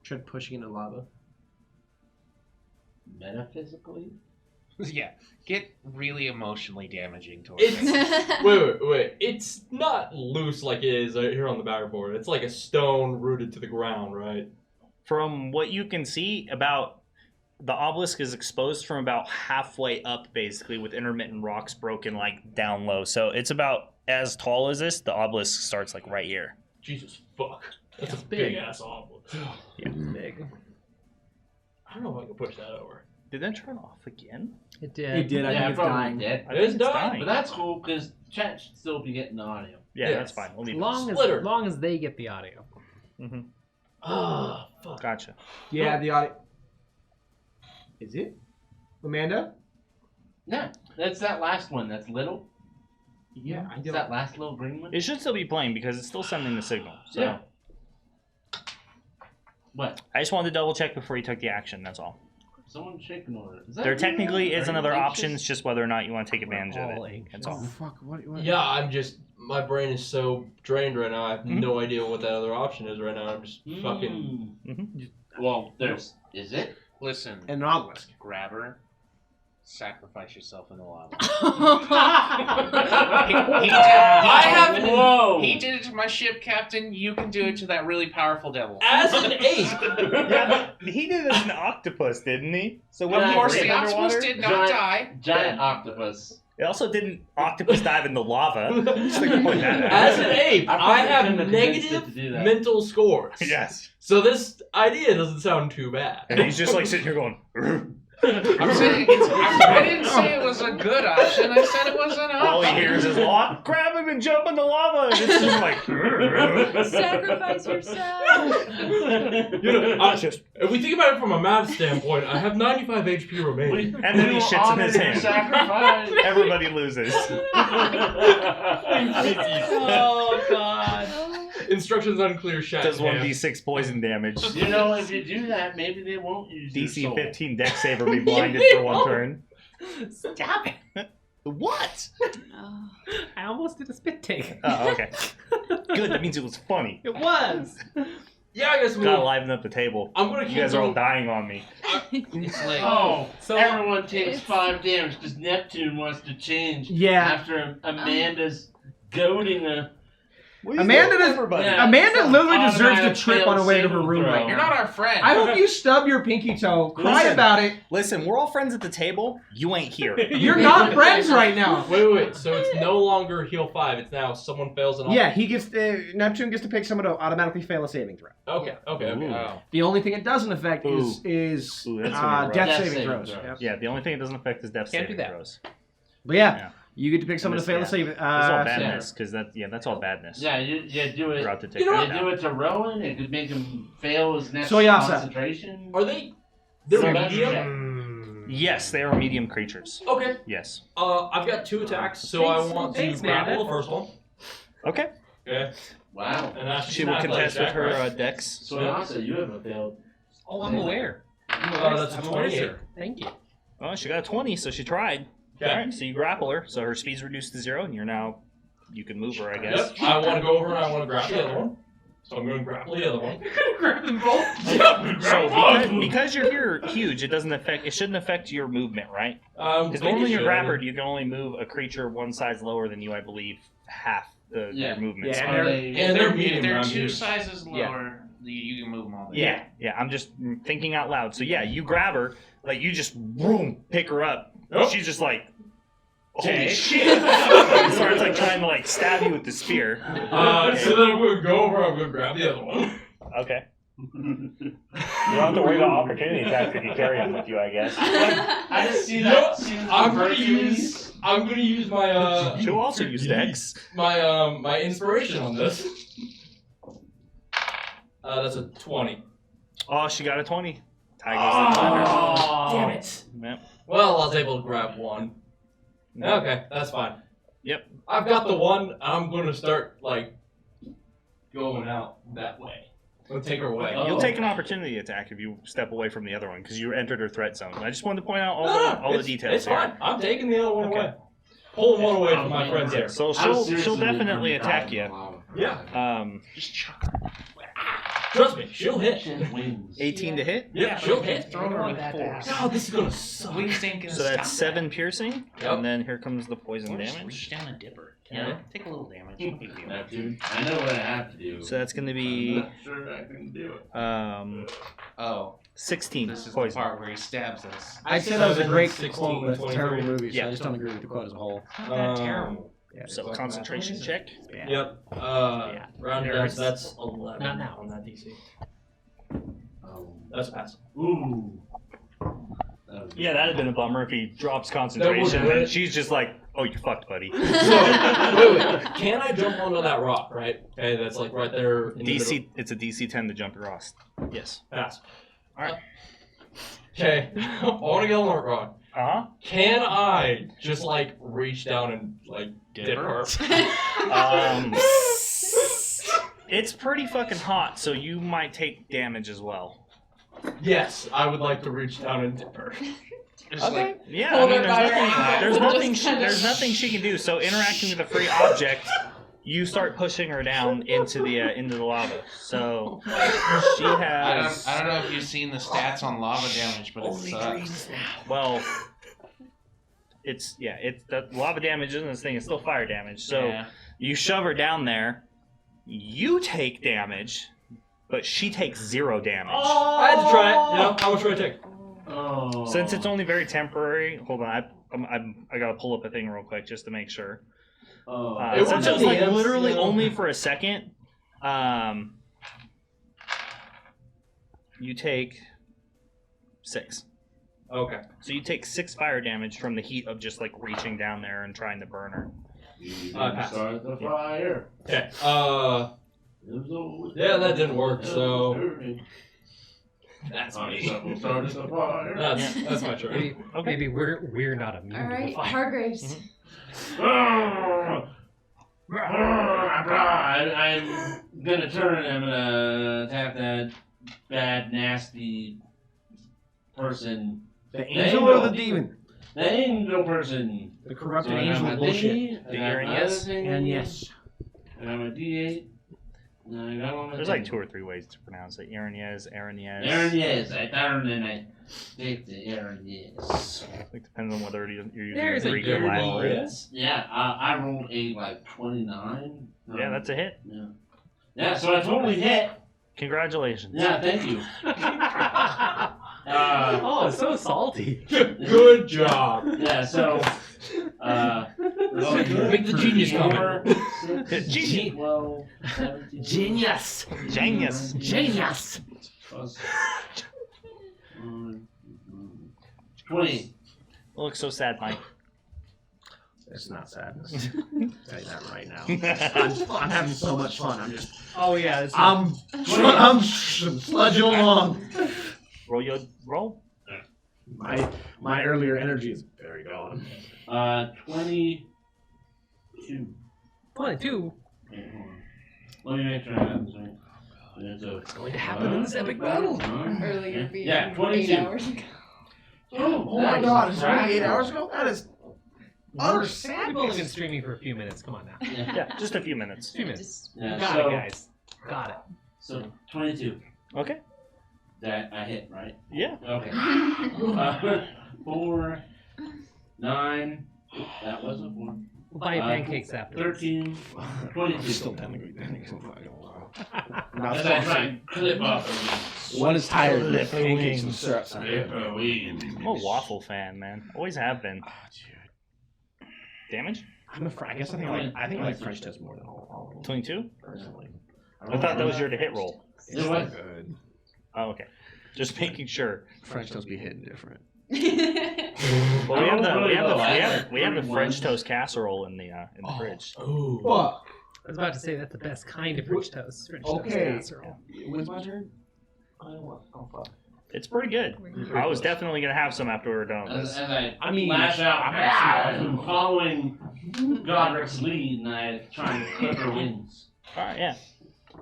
Tried pushing into lava. Metaphysically? Yeah. Get really emotionally damaging towards it. It's wait. It's not loose like it is here on the backboard. It's like a stone rooted to the ground, right? From what you can see, about the obelisk is exposed from about halfway up, basically, with intermittent rocks broken like down low. So it's about as tall as this. The obelisk starts like right here. Jesus fuck. That's a big. big ass obelisk. Yeah, big. I don't know if I can push that over. Did that turn off again? It did. It did. I Yeah, think it's probably dying. dead. I think it's dying. But that's cool because chat should still be getting the audio. Yeah, Yes. that's fine. We'll leave Splitter. As long as they get the audio. Mm-hmm. Oh, fuck. Gotcha. Yeah, the audio. Is it? Amanda? Yeah, that's that last one. That's little. Yeah, I It's don't. that last little green one. It should still be playing because it's still sending the signal. So Yeah. What? I just wanted to double check before you took the action. That's all. Someone shaking order. Is that There you? technically is Are you another anxious? option. It's just whether or not you want to take advantage of all it. anxious. That's all. Fuck, what? Yeah, I'm just. My brain is so drained right now. I have no idea what that other option is right now. I'm just fucking. Mhm. Well, there's. Is it? Listen, An obelisk. grab her, sacrifice yourself in the lava. Whoa! He did it to my ship, Captain. You can do it to that really powerful devil. As an ape! Yeah, but he did it as an octopus, didn't he? So when Yeah, Of he course, breathed the octopus underwater, did not die. Giant octopus. it also didn't octopus dive in the lava. Just like to point that out. As an ape, I have couldn't have convinced it negative to do that. mental scores. Yes. So this idea doesn't sound too bad. And he's just like sitting here going. I'm saying I didn't say it was a good option. I said it was an option. All he hears is grab him and jump in the lava, and it's just like. Sacrifice yourself. You know, if we think about it from a math standpoint, I have 95 HP remaining. And then he shits in his hand. Sacrifice. Everybody loses. Oh God. Instructions unclear. Shat Does in hand. 1d6 poison damage. You know, if you do that, maybe they won't use your DC soul. 15 dex save or be blinded for one turn. Stop it. What? Oh. I almost did a spit take. Oh, okay. Good, that means it was funny. It was. Yeah, I guess Gotta we'll. liven up the table. I'm gonna keep You guys are all going. dying on me. It's like, Oh, So- everyone takes It's- 5 damage because Neptune wants to change Yeah. after Amanda's goading a. Amanda does. Yeah. Amanda literally Automatic deserves to trip on her way to her failed room saving right throw. you're now. not our friend. I hope you stub your pinky toe, cry Listen. about it. Listen, we're all friends at the table. You ain't here. You're not friends right now. Wait. So it's no longer heal 5. It's now someone fails an. Yeah, he gets Neptune gets to pick someone to automatically fail a saving throw. Okay. Oh. The only thing it doesn't affect Ooh. is Ooh, that's gonna be death rough. saving Death throws. saving Yep. Yeah, the only thing it doesn't affect is death Can't do saving that. throws. But yeah, Yeah. you get to pick someone to fail a saving. It's all badness, because that's all badness. Yeah, you do it. Throughout the You know what? take You do it to Rowan. It could make him fail his next Soyasa. concentration. Are they? They're So medium. Yes, they are medium creatures. Okay. Yes. I've got 2 attacks, so I want to Thanks, grapple Amanda. the first one. Okay. Okay. Wow. And that's She will contest with her dex. Soyasa, you haven't failed. Oh, I'm aware. That's a I'm aware, 28. sir. Thank you. Oh, she got a 20, so she tried. Okay. Alright, so you grapple her, so her speed's reduced to 0, and you can move her, I guess. Yep. I want to go over and I want to grapple the other one. So I'm going to grapple the other one. Grab them both. So because you're here huge, it shouldn't affect your movement, right? Because normally you're grappled, you can only move a creature one size lower than you, I believe, half your movement. Yeah, So- and And they're medium If they're round 2 dudes. sizes Yeah. lower, you can move them all. yeah, I'm just thinking out loud. So yeah, you grab her, like you just boom, pick her up. Yep. She's just like, holy Okay. shit! And starts like trying to like stab you with the spear. So then I'm going to go over, I'm going to grab the other one. Okay. You don't have to worry about opportunity attacks if you carry them with you, I guess. I just see You that. know, scene I'm from going to Hercules. use my She'll also use dex. my inspiration on this. That's a 20. Oh, she got a 20. Tiger's Damn it. Yep. Well, I was able to grab one. Okay, that's fine. Yep. I've got the one. I'm going to start like going out that way. I'm going to take her away. You'll take an opportunity attack if you step away from the other one because you entered her threat zone. I just wanted to point out all the details It's here. fine. I'm taking the other one Okay. away. Pulling one away from my friends here. So I'm she'll seriously definitely looking attack for you. lava. Yeah. Just chuck her. Trust me, she'll hit. 18 to hit. Yeah, she'll hit. Throw her with that ass. Oh, this is gonna suck. Wings ain't gonna So that's stop 7 piercing, Yep. and then here comes the poison Or just damage. reach down and dip her. Yeah. Take a little damage. No big deal. Dude, I know what I have to do. So that's going to I'm be not sure I can do it. Oh, 16 this is the poison. part where he stabs us. I said that was a great 16, quote, but it's a 23. terrible movie, so Yeah. I just don't agree with the quote as a whole. Terrible. Yeah. So concentration check. Yep. Round down. That's 11 Not now. on that DC. That's a pass. Ooh. Yeah, that'd have been a bummer if he drops That concentration would've- and she's just like, "Oh, you fucked, buddy." So, wait. Can I jump onto that rock, right? Okay, that's like right there in the DC, it's a DC 10 to jump across. Yes. middle. Pass. Alright. Okay, I want to get on that rock. Uh Can I just like reach down and like dip her? huh. It's pretty fucking hot, so you might take damage as well. Yes, I would like to reach down and dip her. Just like, Yeah, Hold I mean, her by her ankle. there's nothing, Just kinda- there's nothing she can do. So interacting with a free object, you start pushing her down into the lava. So she has. I don't know if you've seen the stats on lava damage, but it sucks. Well, it's the lava damage isn't this thing. It's still fire damage. So Yeah. you shove her down there. You take damage, but she takes 0 damage. I had to try it. You know, how much do I take? Oh. Since it's only very temporary, hold on. I gotta pull up a thing real quick just to make sure. Oh. It Since was it was like at the end, literally you know. only for a second, you take 6. Okay. So you take 6 fire damage from the heat of just like reaching down there and trying to burn her. Pass. Start the fire. Okay. Yeah, Yeah, that didn't work. So that's me. Start the fire. That's my turn. Maybe, Okay. maybe we're not immune All to the right, fire. Hargraves. I'm gonna turn and I'm gonna attack that bad, nasty person. The angel or the demon? The angel person. The corrupted So I got angel my bullshit. thingy, I The got earring, my yes. other thingy, And yes. I got my D8. And I got all my There's like thingy. 2 or 3 ways to pronounce it. Irenaeus, Irenaeus. Yes, I turn and I take the yes. It depends on whether you're using There's a Greek or good Latin. roll. words. Yeah, I rolled a like 29. Yeah, that's a hit. Yeah. Yeah, so I totally hit. Congratulations. Yeah, thank you. Oh, it's so salty. Good job. Yeah, so Make the genius comment. Genius. 12, 17, Genius! Genius. Genius! plus, 20. You look so sad, Mike. It's not sadness. I'll tell you that right now. I'm having so much fun. I'm just. Oh yeah, I'm sludging along. Roll. My earlier energy is very gone. 22. 22. Let me make sure I have this right. It's going to happen in this epic battle. Earlier being Yeah, 8 22. hours ago. Oh my god, it's only 8 hours ago? That is utter We've sadness. only been streaming for a few minutes. Come on now. Yeah, just a few minutes. A few minutes. Yeah, Got so, it, guys. Got it. So 22. Okay. That I hit, right? Yeah. Okay. 4, 9. That was a 4. We'll buy you pancakes after. 13, 22. Still technically pancakes. As I try and clip off One is tired of Flip pancakes and wings. syrup. I'm a waffle fan, man. Always have been. Damage? I guess I think I like French toast more than all of them. 22? Personally. I thought that was your to hit roll. It's It was. good. Oh, okay. Just making sure. French toast be hitting different. Well, we have the I like French toast casserole in the fridge. Oh. Fuck. I was about to say that's the best kind of French toast. French toast Okay. casserole. When's my turn? Oh, fuck. It's pretty good. I was definitely gonna have some after we were done with As this. I mean, lash out, I'm following Godric's lead, and I try and clip her wings. All right, yeah.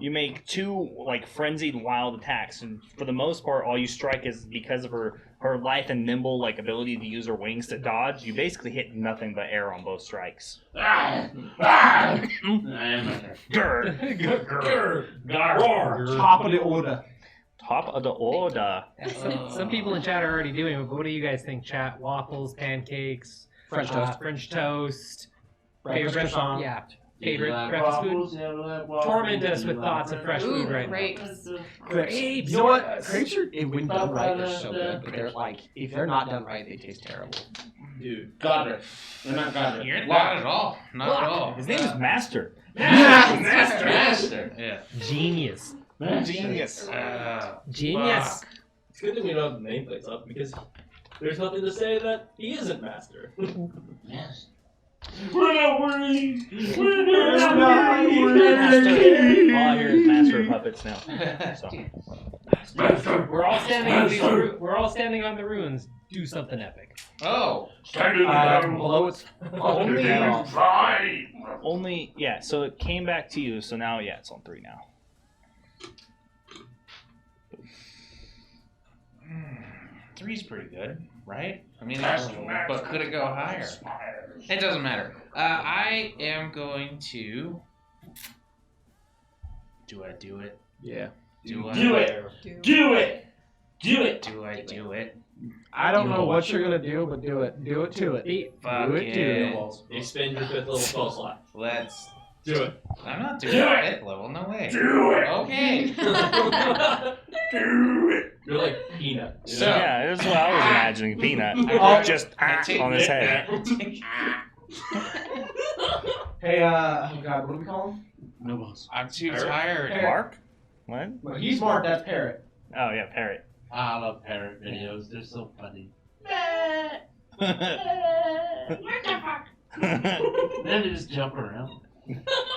You make 2 like frenzied wild attacks, and for the most part, all you strike is because of her her lithe and nimble like ability to use her wings to dodge, you basically hit nothing but air on both strikes. Grr. Top of the order. Top of the order. Some people in chat are already doing it, but what do you guys think, chat? Waffles, pancakes, French toast. French toast. Breakfast Favorite, croissant. yeah, favorite breakfast food. Torment us with thoughts of fresh food right grapes. Crepes. You know what? Crepes are, when done right, they're so good. But they're like, if they're not done right, they taste terrible. Dude, Godric. They're not Godric. You're not at all. Not at all. His name is Master. Master. Yeah. Genius. Genius. Genius. It's good that we don't have the nameplates up because there's nothing to say that he isn't master. Yes. We're not worried. Master. All I hear is Master of Puppets now. So. We're all standing on these. We're all standing on the runes. Do something epic. Oh. Below it's Only, yeah, so it came back to you, so now, yeah, it's on 3 now. Three's pretty good, right? I mean, but could it go higher? It doesn't matter. I am going to. Do I do it? Yeah. Do I Do it. Do it. Do it. Do I do it? I don't know what you're gonna do, but do it. Do it to it. Fuck Do it to it. it. Expend your 5th level spell slot. Let's. Do it. I'm not doing Do it. it. 5th level. No way. Do it. Okay. Do it. You're like Peanut. You So- know? Yeah, that's what I was imagining. Peanut. Just on his head. Hey, oh god, what do we call him? No boss. I'm too Parrot? tired. Mark? What? Well, he's Mark, that's Parrot. Oh, yeah, Parrot. I love parrot videos. They're so funny. What Then they just jump around.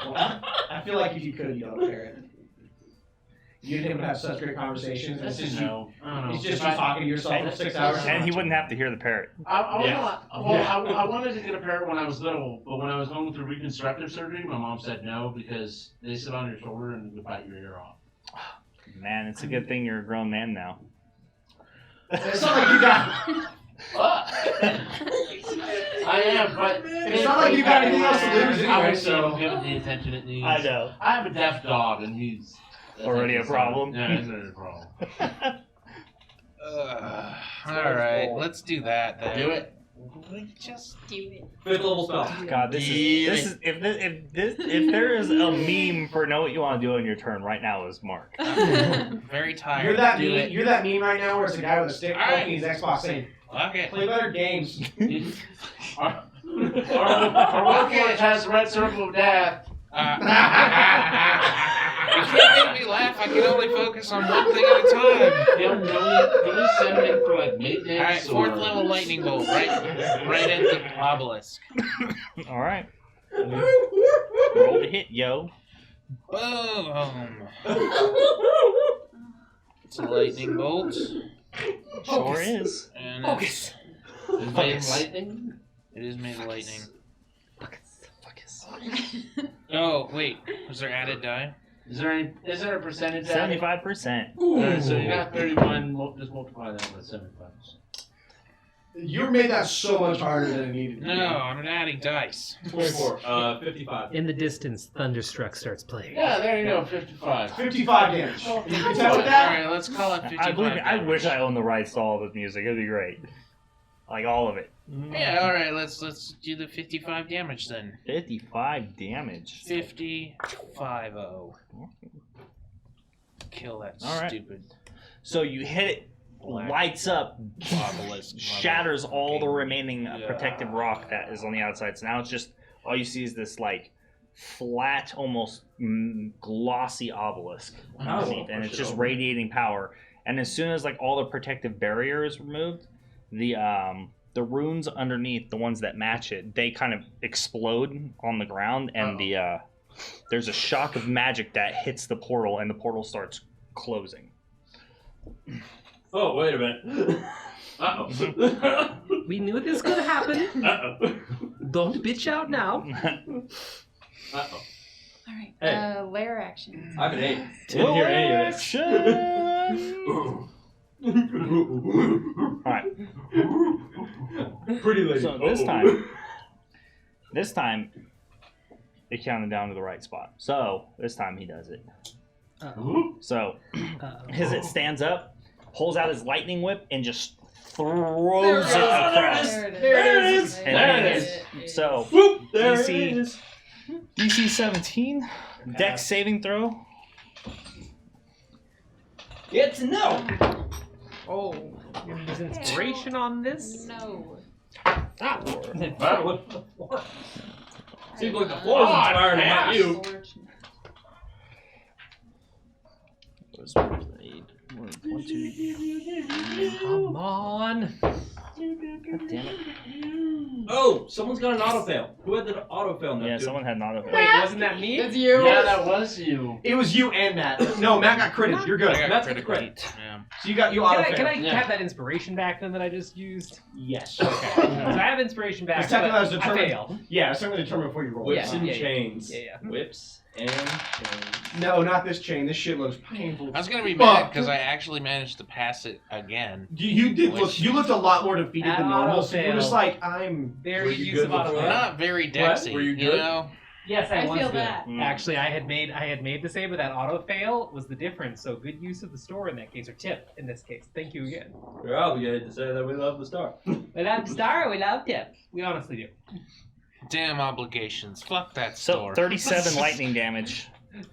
I feel like if you could yell at Parrot. You and him would have such great conversations. It's just you. No. I don't know. It's just you talking to yourself for 6 hours. And he wouldn't have to hear the parrot. I wanted to get a parrot when I was little, but when I was going through reconstructive surgery, my mom said no because they sit on your shoulder and they bite your ear off. Man, it's a good thing you're a grown man now. It's not like you got. I am, but It's not like you got anything else to lose I anyway, would so. give it the attention it needs. I know. I have a deaf dog, and he's Already a problem? Yeah, it's already a problem. All right, let's do that then. Do it. Just Do it. 5th level spell. God, this is if there is a meme for know what you want to do on your turn right now is Mark. I'm very tired. You're that Do meme. it. You're that meme right now where it's a guy with a stick Alright. poking his Xbox saying, Okay. "Play better games." Our workforce has the red circle of death. You can't make me laugh. I can only focus on one thing at a time. Can we send him for like maintenance? All right, 4th level lightning bolt, right at the obelisk. All right. Roll to hit, yo. Boom. It's a lightning bolt. Sure is. And Focus. Is made of lightning? it is made of lightning. Oh, wait. Was there added die? Is there a percentage? 75%. So you got 31. Just multiply that by 75. You made that so much harder than it needed to be. No, I'm adding dice. 24. 55. In the distance, Thunderstruck starts playing. Yeah, there you go. 55. 55 damage. You can tell with All that? right, let's call it 55. I wish I owned the rights to all of this music. It'd be great. Like all of it. Yeah, all right. Let's do the 55 damage then. 55 damage. 50-5-0. Kill that All right. stupid So you hit it, black lights up, obelisk. shatters all the remaining protective rock that is on the outside. So now it's just all you see is this like flat, almost glossy obelisk underneath, and it's just radiating power. And as soon as like all the protective barrier is removed, the runes underneath, the ones that match it, they kind of explode on the ground, and there's a shock of magic that hits the portal, and the portal starts closing. Oh, wait a minute. Uh-oh. We knew this could happen. Uh-oh. Don't bitch out now. Uh-oh. All right. Hey. Lair action. I have an 8. Didn't hear any of this. Action! Alright. Pretty lady. So this time, it counted down to the right spot. So this time he does it. So it stands up, pulls out his lightning whip, and just throws it across. There it is. And so DC 17, Dex saving throw. It's no. Oh, there's inspiration on this? No. Seems like the floor's inspired, not you. Come on. God damn it. Oh, someone's got an auto fail. Who had the auto fail? Yeah, someone had an auto fail. Wait, wasn't that me? It's you. Yeah, that was you. It was you and Matt. No, Matt got critted. You're good. I got Matt's critical. crit. Yeah. So you auto Can I fail. have that inspiration back then that I just used? Yes. Okay. So I have inspiration back. It's technically but was determined. I failed. Yeah, it's something determined before you roll. Whips Yeah, and yeah, chains. Yeah. Whips and chains. No, not this chain. This shit looks painful. I was gonna be mad because I actually managed to pass it again. You did Which- look. You looked a lot more defeated At than normal. auto So you're fail. just like, I'm. Very Were you use good of auto before? fail. Not very What? dexy, Were you you good? know? Yes, I I was feel good. that. Actually, I had made the save, but that auto fail was the difference. So good use of the store in that case, or tip in this case. Thank you again. We're obligated to say that we love the star. We love star. We love tip. We honestly do. Damn obligations. Fuck that So store. 37 lightning damage.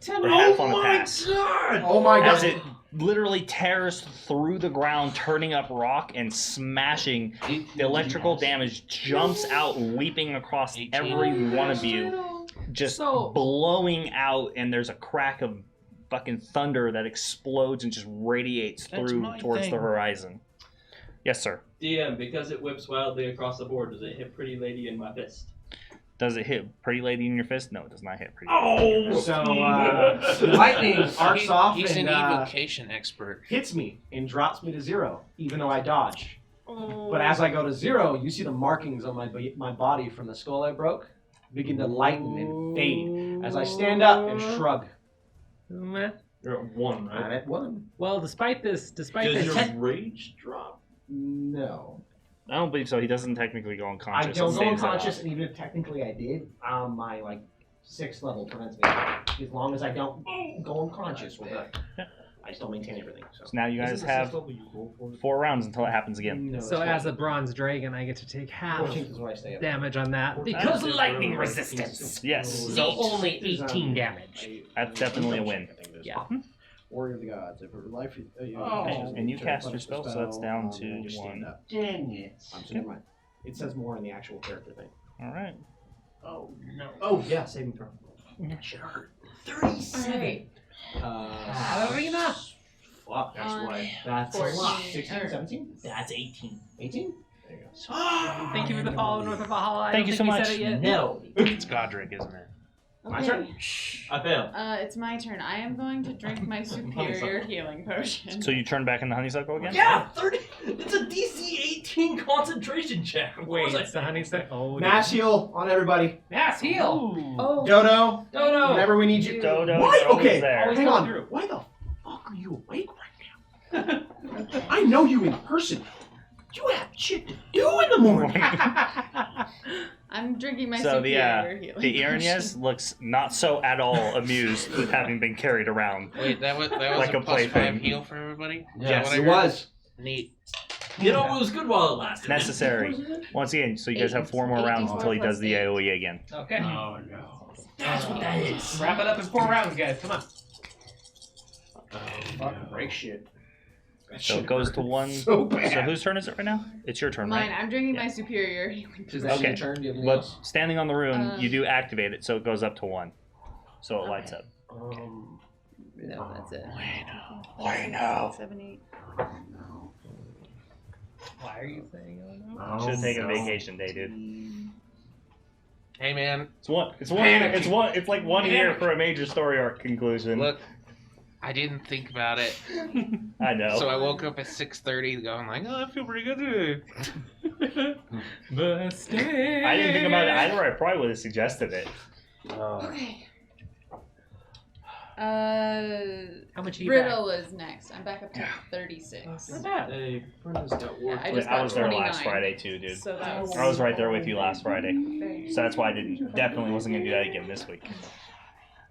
Or half on the pass. Oh my god! As it literally tears through the ground, turning up rock and smashing. The electrical damage jumps out, leaping across 18. every one of you, just So- blowing out, and there's a crack of fucking thunder that explodes and just radiates That's through my towards thing. the horizon. Yes, sir. DM, because it whips wildly across the board, does it hit Pretty Lady in my fist? Does it hit Pretty Lady in your fist? No, it does not hit Pretty Oh! Lady. So lightning arcs off He's and an evocation expert. hits me and drops me to 0, even though I dodge. But as I go to 0, you see the markings on my body from the skull I broke begin to lighten and fade as I stand up and shrug. Meh. You're at 1, I'm right? at 1. Well, despite Does this, your rage drop? No. I don't believe so. He doesn't technically go I unconscious. don't It go saves that unconscious, off. and even if technically I did, my 6th level prevents me. As long as I don't go unconscious, we're good. Yeah. I still maintain everything. So, So now you guys have 4 rounds until it happens again. No, so it's as a bronze dragon, I get to take half 14th is where I stay up. damage on that because of lightning resistance. Yes. So only 18 damage. That's definitely a win. Yeah. Warrior of the Gods. If her life, And you cast your spell, so that's down to 1. Dang it. So never mind. It says more in the actual character thing. All right. Oh no. Oh yeah, saving throw. That should hurt. 37. Arena. Fuck, that's On why. That's a 14. lot. 16, 17? That's 18. 18? There you go. Thank you for the follow, North of Valhalla. I Thank don't you think so we much. said it yet. No. It's Godric, isn't it? My Okay. turn? I failed. It's my turn. I am going to drink my superior healing potion. So you turn back into honeysuckle again? Yeah, 30. It's a DC 18 concentration check. Of Wait, course I it's the honeysuckle. Oh, Mass heal on everybody. Mass heal. Oh, Dodo, Dodo. whenever we need you. Dodo, Why? Dodo's Okay, there. Always hang come on. through. Why the fuck are you awake right now? I know you in person. You have shit to do in the morning. I'm drinking my So superior healing the potion. Iranias looks not so at all amused with having been carried around. Wait, that was Like a a plus plaything. 5 heal for everybody? Is that Yes, what I it heard? was. Neat. You know, it was good while it lasted. Necessary. Once again, so you guys have 4 more rounds until he does the AoE again. Okay. Oh no. That's what that is. Wrap it up in 4 rounds, guys. Come on. Fucking break shit. That So shit it goes to hurt 1. So bad. So whose turn is it right now? It's your turn, Mine. right? I'm drinking my superior healing Is potion. that Okay. your turn? Do you have anything But else? standing on the rune, you do activate it, so it goes up to 1. So it lights up. No, that's it. Why no? 7, 8. Why are you saying oh no? Should have taken a vacation day, dude. Hey, man. It's like 1 year for a major story arc conclusion. Look, I didn't think about it. I know. So I woke up at 6:30 going like, oh, I feel pretty good today. Busted. I didn't think about it either. I probably would have suggested it. Okay. How much are you Brittle is next. I'm back up to 36. Hey, Brenda's got work. I just I got was there 29. last Friday too, dude. So that was I was right there with you last Friday. Very So that's why I definitely wasn't gonna do that again this week.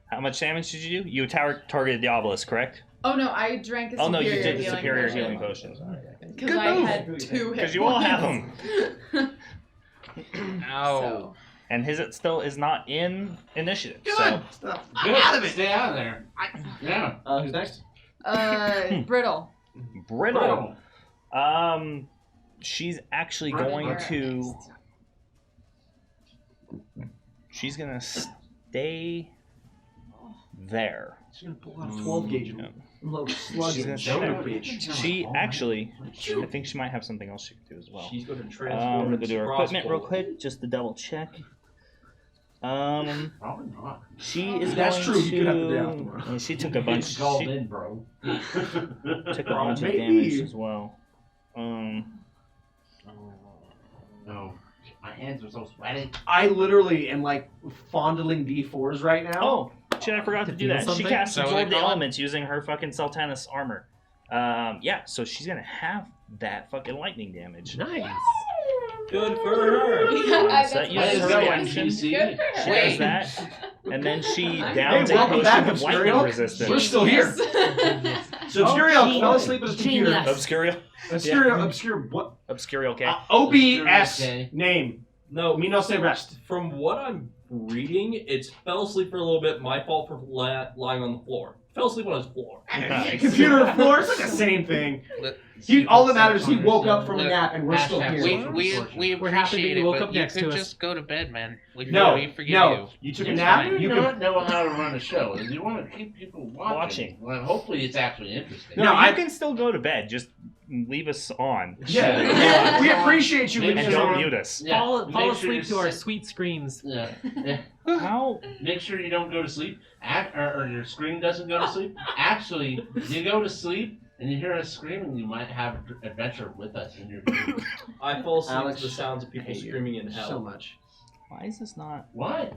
How much damage did you do? You targeted the obelisk, correct? Oh no, I drank a superior Oh no, you did the healing superior potion. healing potion. Because I had 2 hit Because you all have points. them. Ow. So, And his it still is not in initiative. Good. So Stop. Good. Out of it. Stay out of there. Yeah. Who's next? Brittle. Brittle. She's actually going You're to. next. She's gonna stay there. She's gonna pull out a 12 gauge and load slug She's in. gonna stay there. She actually, I think she might have something else she could do as well. She's going to I'm transform gonna go do her equipment real crossbow. quick, just to double check. Probably not. She is That's going true, you could have the day to. off tomorrow. And she took a bunch. Called She in, bro. took a bunch of Maybe. damage as well. No. My hands are so sweaty. I literally am like fondling D4s right now. Oh, shit! I forgot to do feel that. She something? cast So absorb they the call it? elements using her fucking Sultanus armor. Yeah. So she's gonna have that fucking lightning damage. Nice. Good for her. Yeah, So that that's uses what her I reaction. was She thinking. Good for her. does that, and then she Hey, downs a welcome potion back, of lightning Obscurial. resistance. We're still here. So Obscurial fell asleep at his computer. Obscurial. Obscure what? Obscurial, okay. OBS Okay. name. No, Me no say rest. from what I'm reading, it's fell asleep for a little bit. My fault for lying on the floor. Fell asleep on his floor. Nice. Computer floor, it's like the same thing. All that matters is he woke up from a Look, nap and we're still hashtag here. We We're happy that appreciate you it, woke but up you next could to us. just go to bed, man. We forgive No, you took a nap. You You do can. not know how to run a show. If you want to keep people watching. Well, hopefully it's actually interesting. No, No, you I- can still go to bed. Just leave us on. Yeah, we appreciate you Maybe leaving And us don't on. mute us. Yeah, Fall make sure asleep to you our s- sweet screams. Yeah. Yeah. How? Make sure you don't go to sleep, or your screen doesn't go to sleep. Actually, you go to sleep and you hear us screaming, you might have adventure with us in your dream. I fall asleep Alex, to the sounds of people I hate you screaming in hell. So much. Why is this not? What?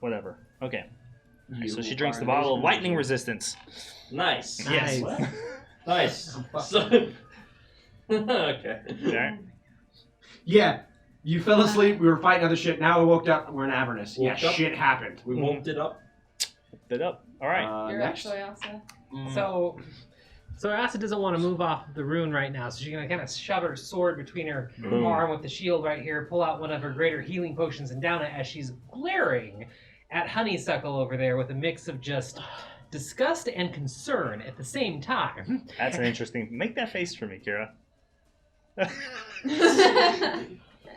Whatever. Okay. You So she drinks are the bottle of an lightning resistance. Nice. Yes. Nice. So, okay. Alright. Yeah, you fell asleep. We were fighting other shit. Now we woke up. We're in Avernus. Yeah, Woke up. shit happened. We woke it up. Fit up. All right. You're Next. actually also. So Asa doesn't want to move off the rune right now, so she's gonna kind of shove her sword between her Boom. arm with the shield right here, pull out one of her greater healing potions, and down it as she's glaring at Honeysuckle over there with a mix of just disgust and concern at the same time. That's an interesting. Make that face for me, Kira.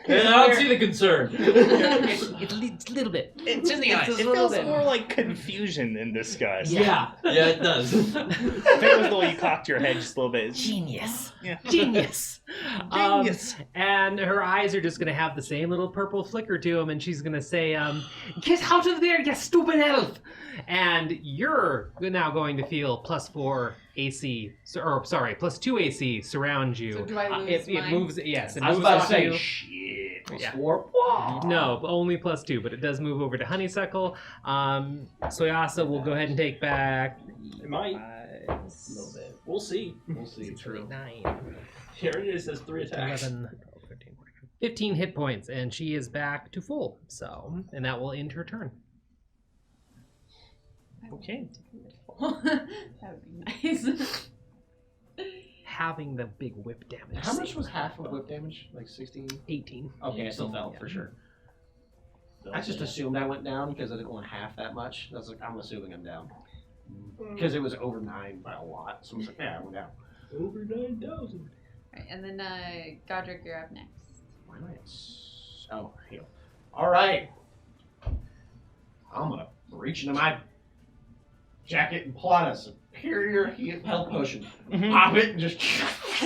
And I don't see the concern. It's a little bit. It's in the eyes. It feels more like confusion than disgust. Yeah, it does. If it was the way you cocked your head just a little bit. Genius. Yeah. Genius. Genius. And her eyes are just going to have the same little purple flicker to them, and she's going to say, get out of there, you stupid elf! And you're now going to feel +4 AC, or sorry, +2 AC surround you. So do I lose it mine? moves, yes, it I was moves about to up say, you. shit. Yeah. +4. No, only +2, but it does move over to Honeysuckle. Soyasa will go ahead and take back. It might. A little bit. We'll see. We'll see. True. 9, Here it is, says 3 attacks. 11, 12, 13, 14, 15 hit points, and she is back to full. So, and that will end her turn. Okay. That would be nice. Having the big whip damage. How much was half of whip damage? Like 16? 18. Okay, I still fell for sure. I just assumed I went down because I didn't want half that much. That's like I'm assuming I'm down because it was over 9 by a lot. So I was like, yeah, I went down. Over 9,000. Right, and then Godric, you're up next. Why am I so heal? All right. I'm gonna reach into my jacket and pull out a superior health potion. Pop it and just. Just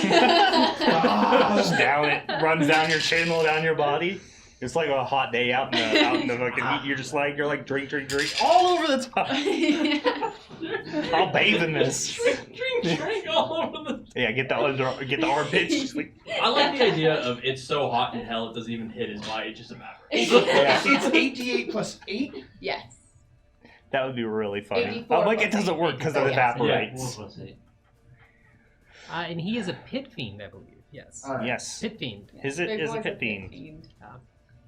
down it. Runs down your channel, down your body. It's like a hot day out in the fucking heat. You're like drink all over the top. I'll bathe in this. Drink all over the. Yeah, get the armpits. Just like, I like the idea of it's so hot in hell it doesn't even hit his body, it just evaporates. yeah. It's 88 plus 8. Yes. That would be really funny. 84 I'm like, it plus doesn't 8. work because it Yeah. evaporates. 4 + 8. And he is a pit fiend, I believe. Yes. All right. Yes. Pit fiend. Is it Big is a boy's pit fiend?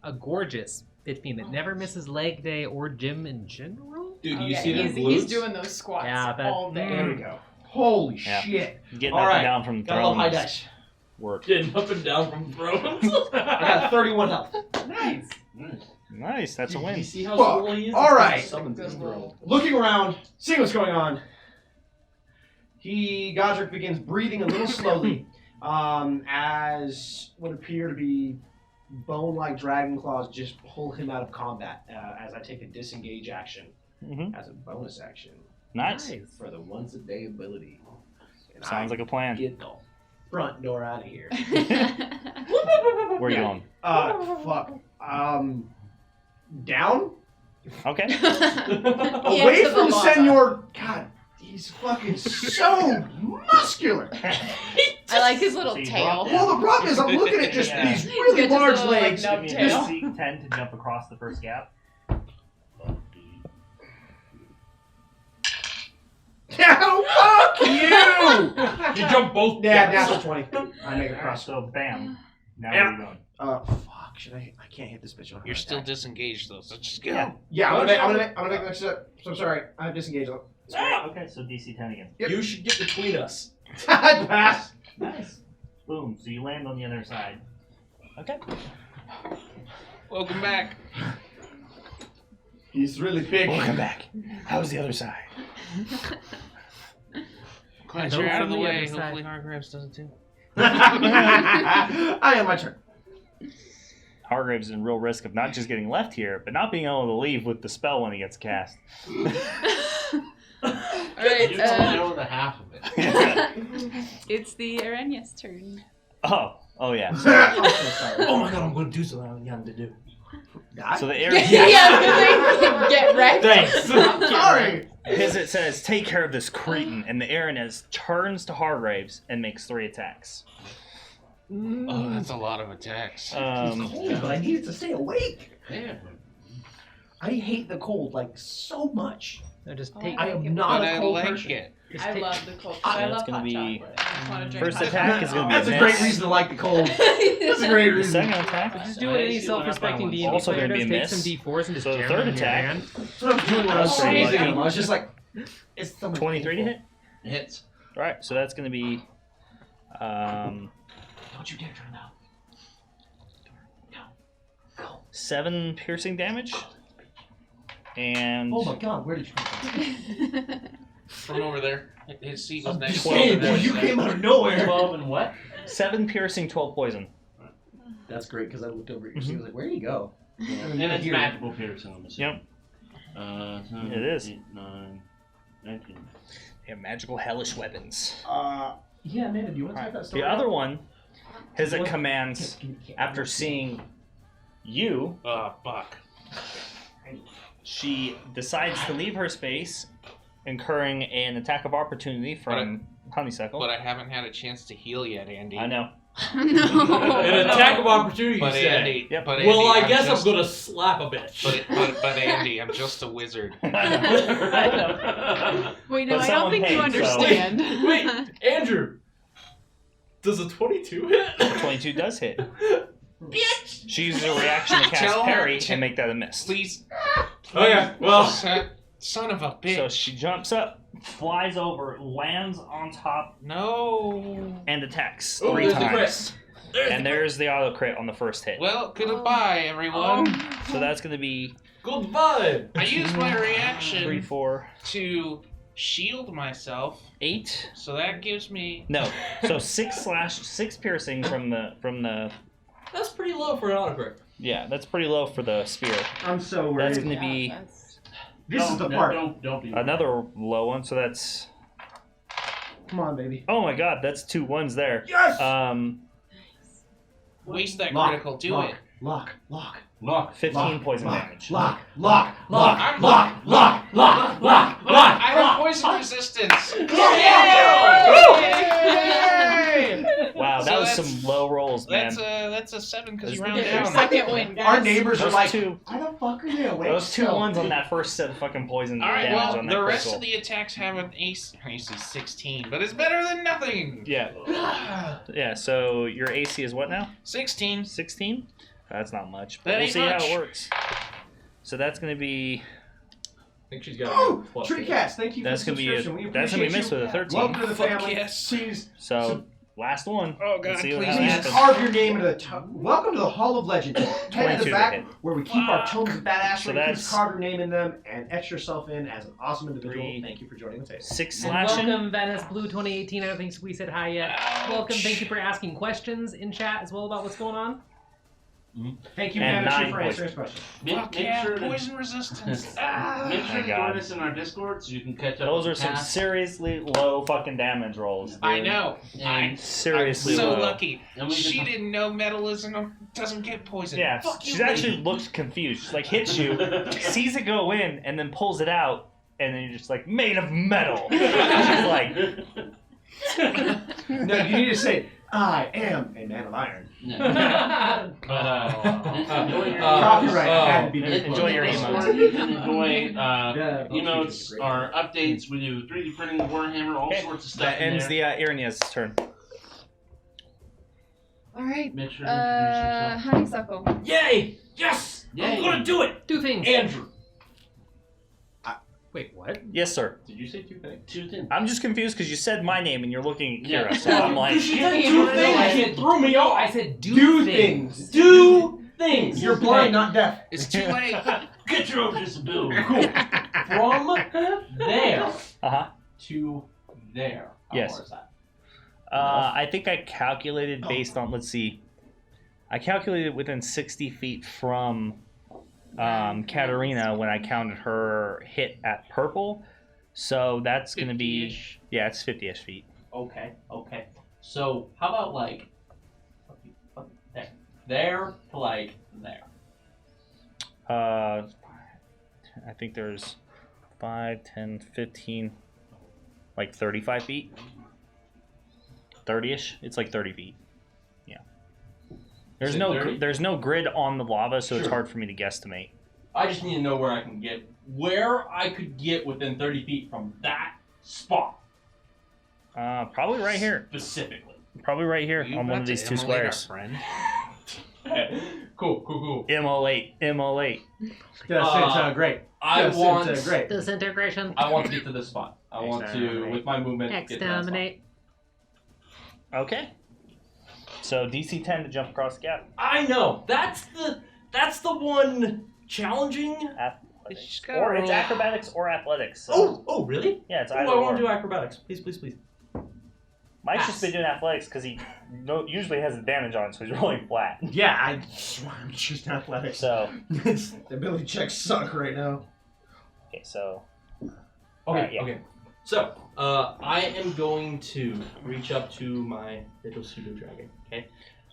A gorgeous pit fiend that never misses leg day or gym in general. Dude, Oh, you yeah, see them he's glutes? doing those squats Yeah, that- all day. There we go. Holy Yeah. shit. Getting All up right. and down from Got a little high thrones. dice. Work. Getting up and down from thrones. I got 31 health. Nice. Nice, that's a win. You see how Well, swole he is? all right. Summons his throne. Looking around, seeing what's going on, Godric begins breathing a little slowly as what appear to be bone-like dragon claws just pull him out of combat as I take a disengage action as a bonus action Nice. for the once-a-day ability. And Sounds like a plan. Get the front door out of here. Where are you going? Fuck. Down? Okay. Away to the from lava. Senor. God, he's fucking so muscular. I like his little So you tail. brought Well, the problem is I'm looking at just Yeah. these really He's got large just a little, legs. like, nub Give me a tail. DC 10 to jump across the first gap. Oh, fuck you! You jump both. Yeah, gaps. natural 20. I make it Alright, across. so bam. Now where are you going? Fuck. Should I? I can't hit this bitch on. You're still disengaged though, so just go. Yeah. Yeah, I'm gonna make the next step. So I'm sorry. I have disengaged. Okay, so DC 10 again. Yep. You should get between us. I pass. Nice. Boom. So you land on the other side. Okay. Welcome back. He's really big. Welcome back. How's the other side? Glad Hello you're out of from the the way. other side. Hopefully Hargraves does it too. I am my turn. Hargrave's in real risk of not just getting left here, but not being able to leave with the spell when he gets cast. Alright, You only know the half of it. it's the Araña's turn. Oh yeah. Oh my god, I'm going to do something I haven't gotten to do. So the Yeah, area. get wrecked. Thanks. Sorry. Because it says, take care of this cretin, and the Aranez turns to Hargraves and makes 3 attacks. Oh, that's a lot of attacks. It's cold, but I needed to stay awake. Yeah. I hate the cold like so much. No, just Oh, take. I am But not a I cold like person. it. Just I take- love the cold. So I that's love gonna hot be- chocolate. I just want to drink First hot attack is going to be a That's a miss. great reason to like the cold. That's a great reason. Second attack. Just do what any I see what self-respecting I D&D found. Also player gonna does. be a Take some miss. D4s and just So the jam third them in your attack. hand. That's what I was doing when I was Pretty freezing lucky. him. I was just like, it's so much 23 to painful. hit? Hits. Alright, so that's going to be... Don't you dare turn down. 7 piercing damage. And... Oh my god, where did you come from? From over there. His seat was I'm next just to saying, over boy, there. you came out of nowhere. 12 and what? 7 piercing, 12 poison. That's great because I looked over at you. I was like, where do you go? And it's magical piercing, I'm assuming. Yep. 7, It is. 8, 9, 19. They have magical hellish weapons. Yeah, Amanda, do you want to type that story The other out? one has it commands, after seeing you, Oh, fuck. she decides to leave her space, incurring an attack of opportunity from Honeysuckle. But I haven't had a chance to heal yet, Andy. I know. No. An attack of opportunity, But you say. Andy, Yep. but Well, Andy, I guess just, I'm gonna slap a bitch. But Andy, I'm just a wizard. Wait, no, But I don't someone think you paid, so- understand. Wait, Andrew. Does a 22 hit? 22 does hit. She uses a reaction to cast Tell her parry to- and make that a miss. Please. Okay, well. Son of a bitch. So she jumps up, flies over, lands on top, No. and attacks Ooh, 3 there's the crit. times. And there's the auto crit on the first hit. Well, goodbye, everyone. So that's going to be Goodbye. I used my 3, reaction 4, to shield myself, 8. so that gives me. No. So 6 piercing from the. That's pretty low for an autocrit. Yeah, that's pretty low for the spear. I'm so worried. That's going to be This is the part. Don't be. another low one. So that's. Come on, baby. Oh my God, that's 2 1s there. Yes! Waste that Lock, critical. Do lock, it. Lock, lock. Lock. 15 poison lock, damage. Lock, lock, lock, I'm- lock, lock, lock, lock, lock. I have poison resistance. Wow, that So was that's- some low rolls, man. That's a 17 because you Those- round Get your down. second win, guys. Our neighbors are Those like, two- why the fuck are they awake? Those two still?" ones on that first set of fucking poison All right, damage well, on that the rest critical. of the attacks have an AC 16, but it's better than nothing. Yeah. Yeah, so your AC is what now? 16. 16? That's not much, but That we'll ain't see how much. it works. So that's going to be... I think she's got Oh, plus Tree Cats, thank you That's for going the to be subscription. We that's going to be appreciate missed you. with a 13. Welcome to the Fuck family. yes. Please, So, last one. Oh, Let's God, see what please happens. please carve your name into the welcome to the Hall of Legend. Head to 22 the to back hit. where we keep our tomes of badassery. So Please that's- carve your name in them and etch yourself in as an awesome individual. 3, Thank you for joining the table. 6 And slashing. welcome, Venice Blue 2018. I don't think we said hi yet. Welcome. Thank you for asking questions in chat as well about what's going on. Thank you, And Manager, 9 for answering this question. Fuck Make yeah, sure to poison resistance. make sure my to God. join us in our Discord so you can catch up. Those with are some Cass. seriously low fucking damage rolls. Dude. I know. I'm Seriously so low. lucky. And we She can- didn't know metal doesn't get poison. Yeah, Fuck you, she actually looks confused. She's like, hits you, sees it go in, and then pulls it out, and then you're just like, made of metal. She's like, No, you need to say, I am a man of iron. Copyright had to be very enjoy close. your emotes. You can enjoy Yeah, emotes, great. our updates. We do 3D printing, Warhammer, all Okay, sorts of stuff. that in ends there. the Irinia's turn. All right. Make sure to introduce yourself. Honeysuckle. Yay! Yes! Yay. I'm gonna do it! Two things. Andrew! Wait, what? Yes, sir. Did you say 2 things? 2 things. I'm just confused because you said my name and you're looking at Kira, Yeah. so I'm like, She said 2 things! It threw me off! I said Do things. Do things! You're blind, not deaf. It's too late. Get your own disability. Cool. From there uh-huh. to there. How Yes. far is that? I think I calculated based on, let's see, I calculated within 60 feet from Katarina when I counted her hit at purple. So that's going to be, 50-ish. yeah, it's 50-ish feet. Okay, okay. So, how about like there? There to like there. I think there's 5, 10, 15, like 35 feet. 30-ish. It's like 30 feet. Yeah. There's Is it no 30? there's no grid on the lava, so it's Sure. hard for me to guesstimate. I just need to know where I can get, where I could get within 30 feet from that spot Probably right here. specifically. Probably right here You on one about of to these two immolate our squares. friend? Cool. Immolate. Great. I want, Great. Disintegration. I want to get to this spot. I want to, Exterminate. with my movement, get to that spot. Exterminate. Okay. So DC 10 to jump across the gap. I know. That's the one challenging. Athletics. just gotta Or it's roll. acrobatics or athletics. So. Oh, really? Yeah, it's Oh, either I want or. to do acrobatics. Please. Mike's just been doing athletics because he usually has advantage on it, so he's rolling flat. Yeah, I'm just athletics. So, The ability checks suck right now. okay, so Okay, yeah. okay. So, I am going to reach up to my little pseudo dragon, okay?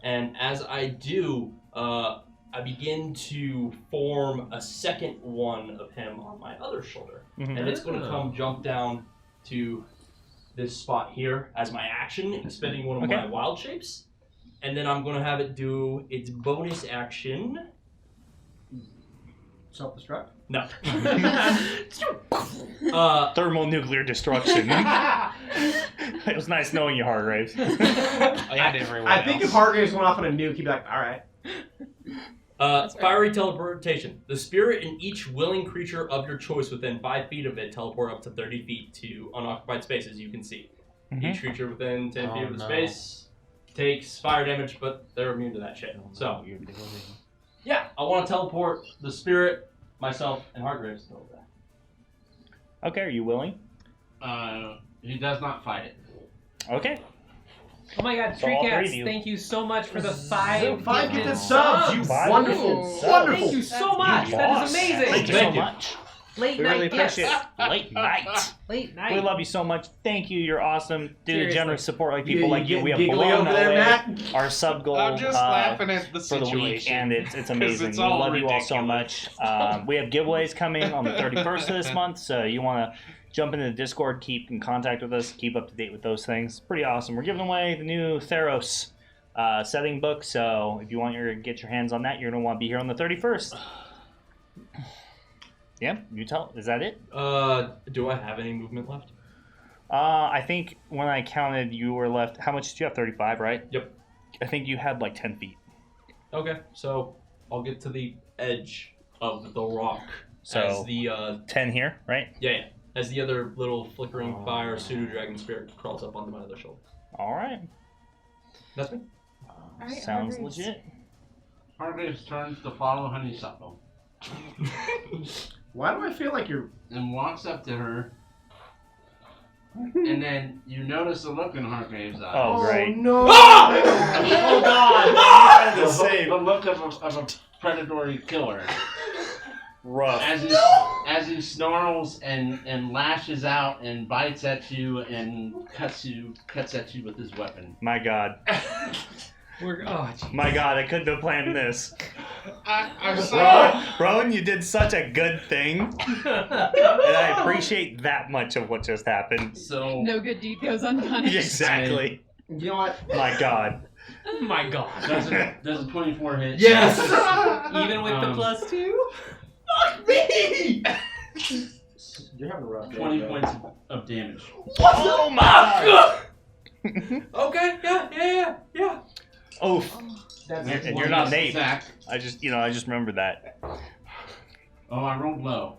And as I do, I begin to form a second one of him on my other shoulder. Mhm. And it's going to come jump down to this spot here as my action, spending one of Okay. my wild shapes. And then I'm going to have it do its bonus action. Self-destruct? No. thermonuclear destruction. It was nice knowing you, Hargraves. And everyone I think if else. Hargraves went off on a nuke, he'd be like, alright. Fiery teleportation. The spirit in each willing creature of your choice within 5 feet of it teleport up to 30 feet to unoccupied spaces you can see. Each creature within 10 feet of the space takes fire damage, but they're immune to that shit. So, yeah, I want to teleport the spirit, myself, and Hargraves over there. Okay, are you willing? He does not fight it. Okay. Oh my god, So Tree all three Cats, of you. thank you so much for the 5 5 gifted gifted subs, you Five wonderful, gifted subs. wonderful. Thank you so much. That Boss. is amazing. Thank you so Thank you. much. Late We night really gifts. appreciate it. Late night. Late night. We love you so much. Thank you. You're awesome. Due to Seriously. generous support like people like you, we have giggly blown over there, away Matt. our sub goal I'm just laughing at the for the situation. week, and it's amazing. it's We all love you all so much. ridiculous. We have giveaways coming on the 31st of this month, so you want to jump into the Discord, keep in contact with us, keep up to date with those things. Pretty awesome. We're giving away the new Theros setting book. So if you want to get your hands on that, you're gonna want to be here on the 31st. Yeah, you tell. Is that it? Do I have any movement left? I think when I counted, you were left. How much did you have? 35, right? Yep. I think you had like 10 feet. Okay, so I'll get to the edge of the rock. So as the 10 here, right? Yeah. As the other little flickering fire pseudo dragon spirit crawls up onto my other shoulder. All right. That's me. All right, Sounds Hargreaves. legit. Hargreaves turns to follow Honeysuckle Why do I feel like you're... and walks up to her. And then you notice the look in Hargreaves' eyes. Oh, great. no! Oh, God. The look of a predatory killer. Rough. As he snarls and lashes out and bites at you and cuts at you with his weapon. My God. My God, I couldn't have planned this. I'm sorry. Rowan, you did such a good thing. And I appreciate that much of what just happened. So No good deed goes unpunished. Exactly. You know what? My God. My God. does a 24 hit? Yes! Even with the +2? Fuck me! You're having a rough day. 20 bro. points of damage. Oh, my Okay, yeah. Oh, That's and One you're not less Nate. attack. I just remember that. Oh, I rolled low.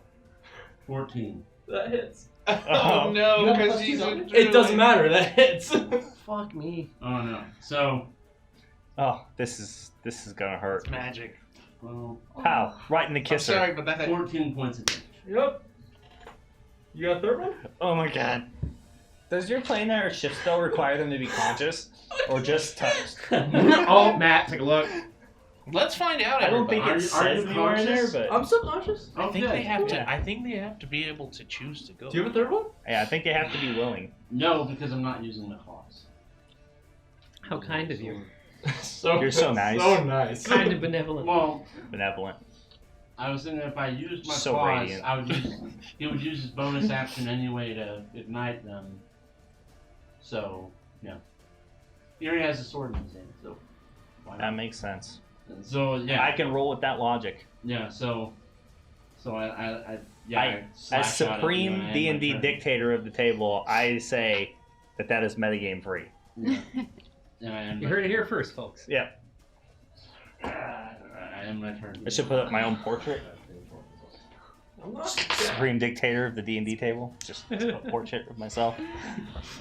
14. That hits. Oh no, because he's a It doesn't matter, that hits. Fuck me. Oh no. So, Oh, this is gonna hurt. It's magic. well, How? Right in the I'm kisser. sorry, but that 14 points of damage. Yep. You got a third one? Oh my God. Does your planar shift spell require them to be conscious, or just touched? Oh, Matt, take a look. Let's find out. I don't everybody. think it Are says you anywhere in there, conscious? but I'm subconscious. I think Okay. they have Yeah. to. I think they have to be able to choose to go. Do you have a third one? yeah, I think they have to be willing. No, because I'm not using my claws. How kind of you. You're so nice. So nice. Kind of benevolent. Well, Benevolent. I was thinking if I used my So claws, radiant. I would use. He would use his bonus action anyway to ignite them. So, yeah. He already has a sword in his hand, so why That not? makes sense. So yeah, I can roll with that logic. yeah. So I As slash out at you supreme and I end D&D my turn. dictator of the table, I say that is metagame free. Yeah. And I end You my- heard it here first, folks. Yeah. I end my turn. I should put up my own portrait. Supreme dictator of the D&D table. Just a portrait of myself.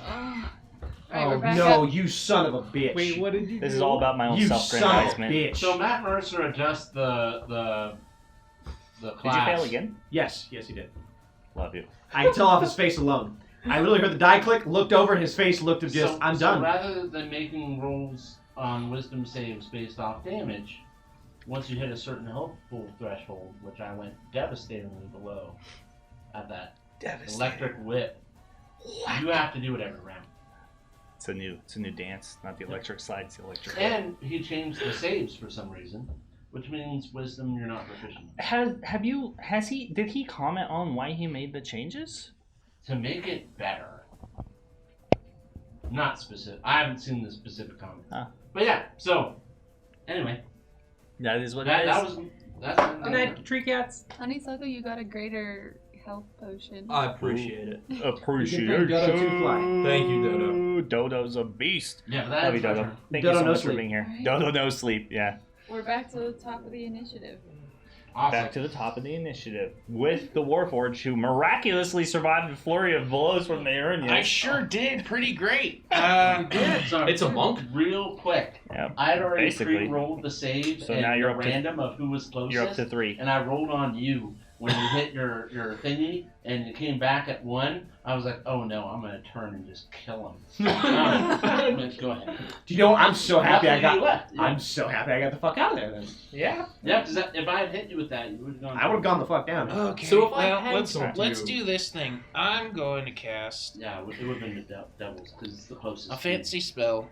Alright, we're Oh back no, up. you son of a bitch. Wait, what did you This do? is all about my own You son of a self-grandizement. Did bitch. So Matt Mercer adjusts the you class. fail again? Yes, he did. Love you. I can tell off his face alone. I literally heard the die click, looked over, and his face looked of just, I'm so done. rather than making rolls on wisdom saves based off damage, once you hit a certain health pool threshold, which I went devastatingly below at that electric whip, you have to do it every round. It's a new dance, not the electric slide, it's the electric. And he changed the saves for some reason, which means wisdom you're not proficient in. Did he comment on why he made the changes? To make it better. Not specific. I haven't seen the specific comment. Huh. But yeah, so anyway, That is what that it is. was that's Good night, tree cats. Honeysuckle, you got a greater health potion. I appreciate it. Appreciate You can thank Dodo to fly. Thank you, Dodo. Dodo's a beast. Yeah, but Love that you, is my Dodo. turn. Thank Dodo you so no much for sleep. being here. Alright. Dodo no sleep, yeah. We're back to the top of the initiative. Awesome. Back to the top of the initiative with the Warforged, who miraculously survived a flurry of blows from the Uranians. I sure did pretty great. So, It's a monk. real quick. Yep. I had already Basically. pre-rolled the save So and now you're the up to- random of who was closest. You're up to 3. And I rolled on you when you hit your thingy, and it came back at 1. I was like, oh no, I'm gonna turn and just kill him. Let's go ahead. Do you know, I'm so happy I Nothing got... left. Yeah. I'm so happy I got the fuck out of there then. Yeah. Yeah, because if I had hit you with that, you would have gone. I would have gone the fuck down. Okay. So if I well, had let's told do this thing. I'm going to cast Yeah, it would have been the devils because it's the closest. a fancy spell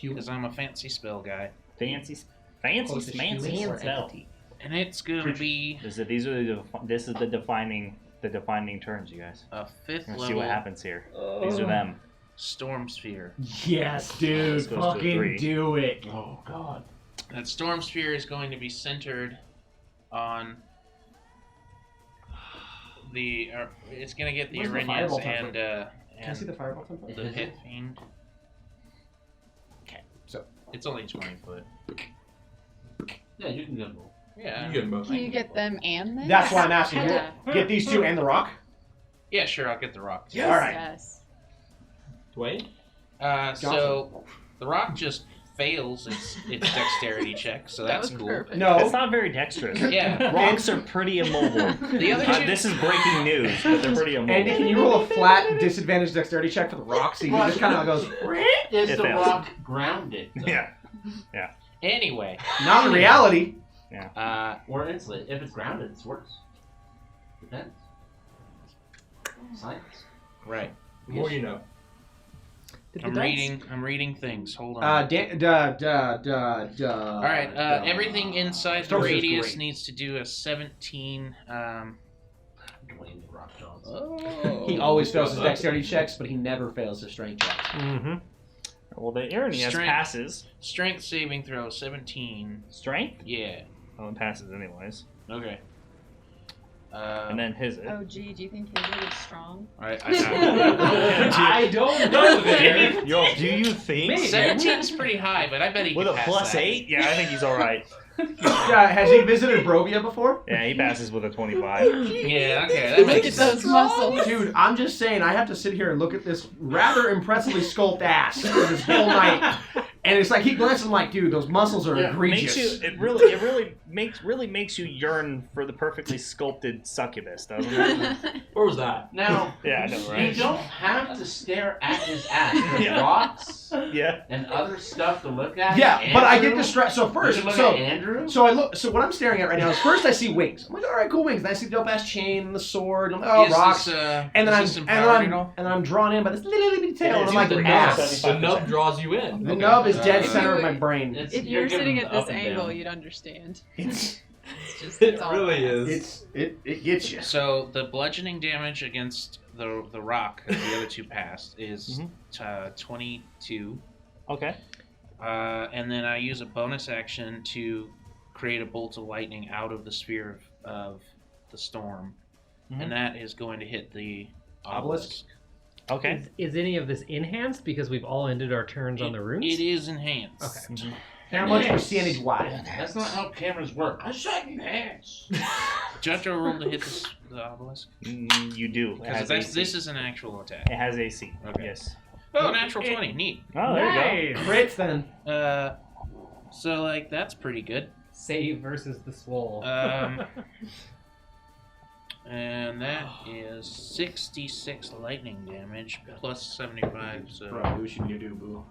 because I'm a fancy spell guy, Fancy Closest smancy human or spell. entity. and it's going to be This is the defining terms, you guys. a 5th We're gonna level see what happens here. These are them. storm sphere. Yes, dude. This goes to Fucking 3. do it. Oh God. That storm sphere is going to be centered on the. It's going to get the Where's the Iranians fireball and Can I see the fireball template? the pit fiend. Okay, so It's only 20 foot. Yeah, you can get both. Yeah. You get them both. Can you get them and this? That's why I'm asking. Yeah. Get these two and the rock. Yeah, sure. I'll get the rock. All right. Yes. Dwayne? So the rock just fails its dexterity check, so That that's was cool. perfect. No. It's not very dexterous. Yeah. Rocks are pretty immobile. The other two. This is breaking news, but they're pretty immobile. Andy, can you roll a flat disadvantage dexterity check for the rock? So you just kind of goes. Is It the fails. rock grounded? Though? Yeah. Anyway. Not in reality. Or insulated. If it's grounded, it's worse. Depends. Science. Right. The more you know. I'm reading things. Hold on. All All right. Everything inside the Storm Sphere's radius great. needs to do a 17. Dwayne the Rock Johnson. Oh. He always fails his dexterity checks, but he never fails his strength checks. Mm-hmm. Well, the Iranians Strength. passes. Strength saving throw 17. Strength? Yeah. Oh, it passes anyways. Okay. And then his. Oh, gee, do you think he's really strong? I I don't know there. Yo, do you think? 17's pretty high, but I bet he With can a pass plus that. 8? Yeah, I think he's alright. Has he visited Brovia before? Yeah, he passes with a 25. Yeah, okay. That Look makes at sense. those muscles. Dude, I'm just saying, I have to sit here and look at this rather impressively sculpted ass for this whole night. And it's like he glances and like, dude, those muscles are egregious. It really makes you yearn for the perfectly sculpted succubus, doesn't it? Where was that? Now, Yeah, I know, right? you don't have to stare at his ass. There's Yeah. rocks Yeah. and other stuff to look at. Yeah, but I get Andrew, distracted. So you first, can look so at Andrew. so what I'm staring at right now is first I see wings. I'm like, all right, cool wings. Then I see the dope ass chain and the sword. And I'm like, oh, Is rocks. This, and then is this empowered at all? I'm drawn in by this little bitty tail, and I'm like, the ass. nub. The nub draws you in. The nub is dead Okay. center of my brain. If You're you're sitting giving at this up and angle, down. you'd understand. It's It really is. it gets you. So the bludgeoning damage against the rock that the other two passed is 22. Okay. And then I use a bonus action to create a bolt of lightning out of the sphere of the storm. Mhm. And that is going to hit the Obelisk? Okay. Is any of this enhanced because we've all ended our turns on the runes? It is enhanced. Okay. How much percentage wide? That's not how cameras work. I said enhance. Do you have to roll to hit the obelisk? You do. It Because has AC. this is an actual attack. It has AC. Okay. Yes. Oh, natural 20. Neat. Oh, there you go. Crits then. So, like, that's pretty good. Save versus the swole. And that is 66 lightning damage plus 75. So Bro, do what you need to do, boo.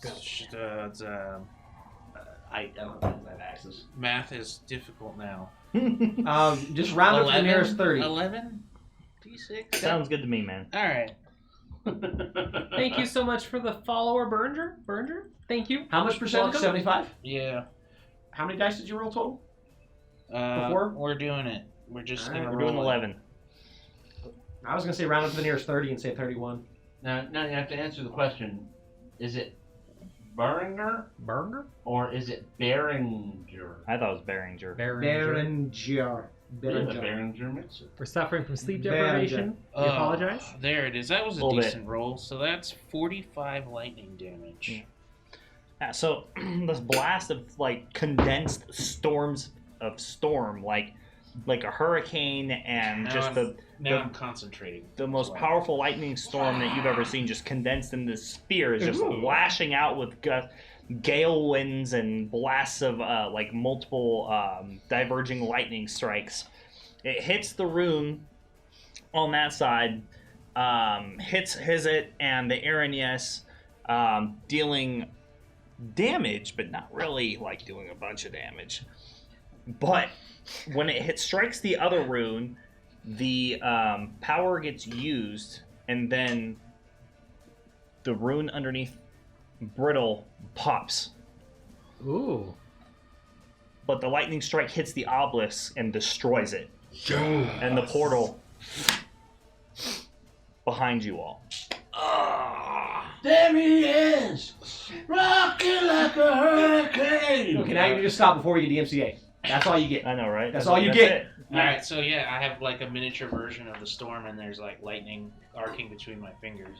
it's, I don't have axes. math is difficult now. Just round up to the nearest 30. 11? D6? Sounds good to me, man. All right. Thank you so much for the follower, Berger. Thank you. How much percentage? Welcome. 75? Yeah. How many dice did you roll total? Before? We're doing it. We're just All right, gonna We're doing roll it. 11. I was going to say round up to the nearest 30 and say 31. Now you have to answer the question: is it Beringer or is it Beringer? I thought it was Behringer. Behringer. We have a Beringer mixer. We're suffering from sleep Behringer. deprivation. We apologize. There it is. That was a Little bit. decent roll. So that's 45 lightning damage. Yeah, so this blast of like condensed storms of storm, like a hurricane, and Now just I'm- Now the I'm concentrating. the most powerful lightning storm that you've ever seen, just condensed in this sphere, is just lashing out with gale winds and blasts of like multiple diverging lightning strikes. It hits the rune on that side, hits it and the Aranias, dealing damage, but not really like doing a bunch of damage. But when it strikes the other rune, the power gets used, and then the rune underneath Brittle pops. Ooh. But the lightning strike hits the obelisk and destroys it. And the portal behind you all. There he is! Rocking like a hurricane! Okay, now you need to stop before we get DMCA. That's all you get. I know, right? That's all you get. it. Alright, so yeah, I have like a miniature version of the storm, and there's like lightning arcing between my fingers.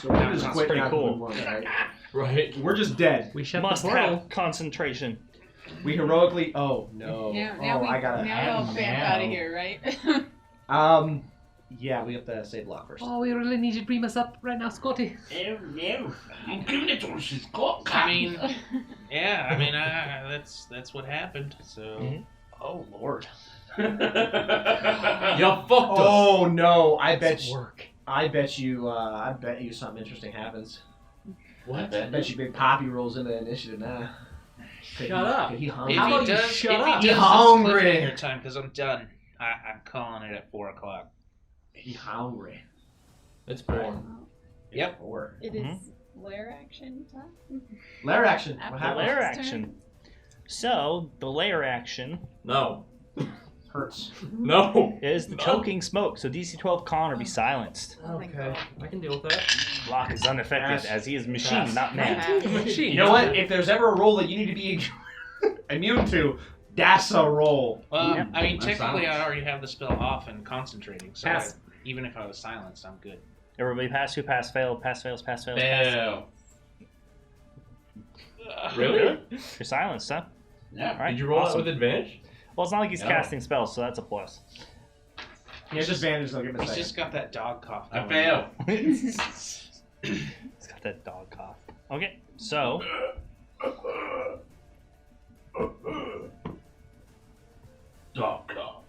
So we just Sounds quit pretty now, cool. right? Right. We're just dead. We shut Must the portal. have concentration. We heroically. Oh no. Now I gotta. we'll vamp out of here, right? Yeah, we have to save Locke first. Oh, we really need you to beam us up right now, Scotty. I'm giving it to her. She's got I mean, yeah, I mean, that's what happened. So, Oh, Lord. You fucked us. Oh no! I bet It's you. work. I bet you something interesting happens. What? I bet you Big Poppy rolls into the initiative now. Shut up. He if hungry. How he about you does, shut if up? he He does hungry. this cliffhanger time, because I'm done. I'm calling it at 4 o'clock. He hungry. It's boring. Yep. Or It is lair action time. lair action. After What The happened? lair Last action. So, the lair action No. Hurts. No. is the choking smoke. So, DC 12 con or be silenced. Oh my God. I can deal with that. Locke is unaffected Pass. as he is machine, Pass. not man. Machine. You know what? If there's ever a roll that you need to be immune to, that's a roll. Well, Yep. I mean, That's technically, silence. I already have the spell off and concentrating. So Pass. even if I was silenced, I'm good. Everybody pass, who pass, fail, pass, fails, pass, fails, pass. Fail. Really? You're silenced, huh? Yeah. All right. Did you roll awesome. that with advantage? Well, it's not like he's No. casting spells, so that's a plus. He has advantage, they'll give him a He's second. just got that dog cough. I going. fail. He's got that dog cough. Okay, so Dog cough.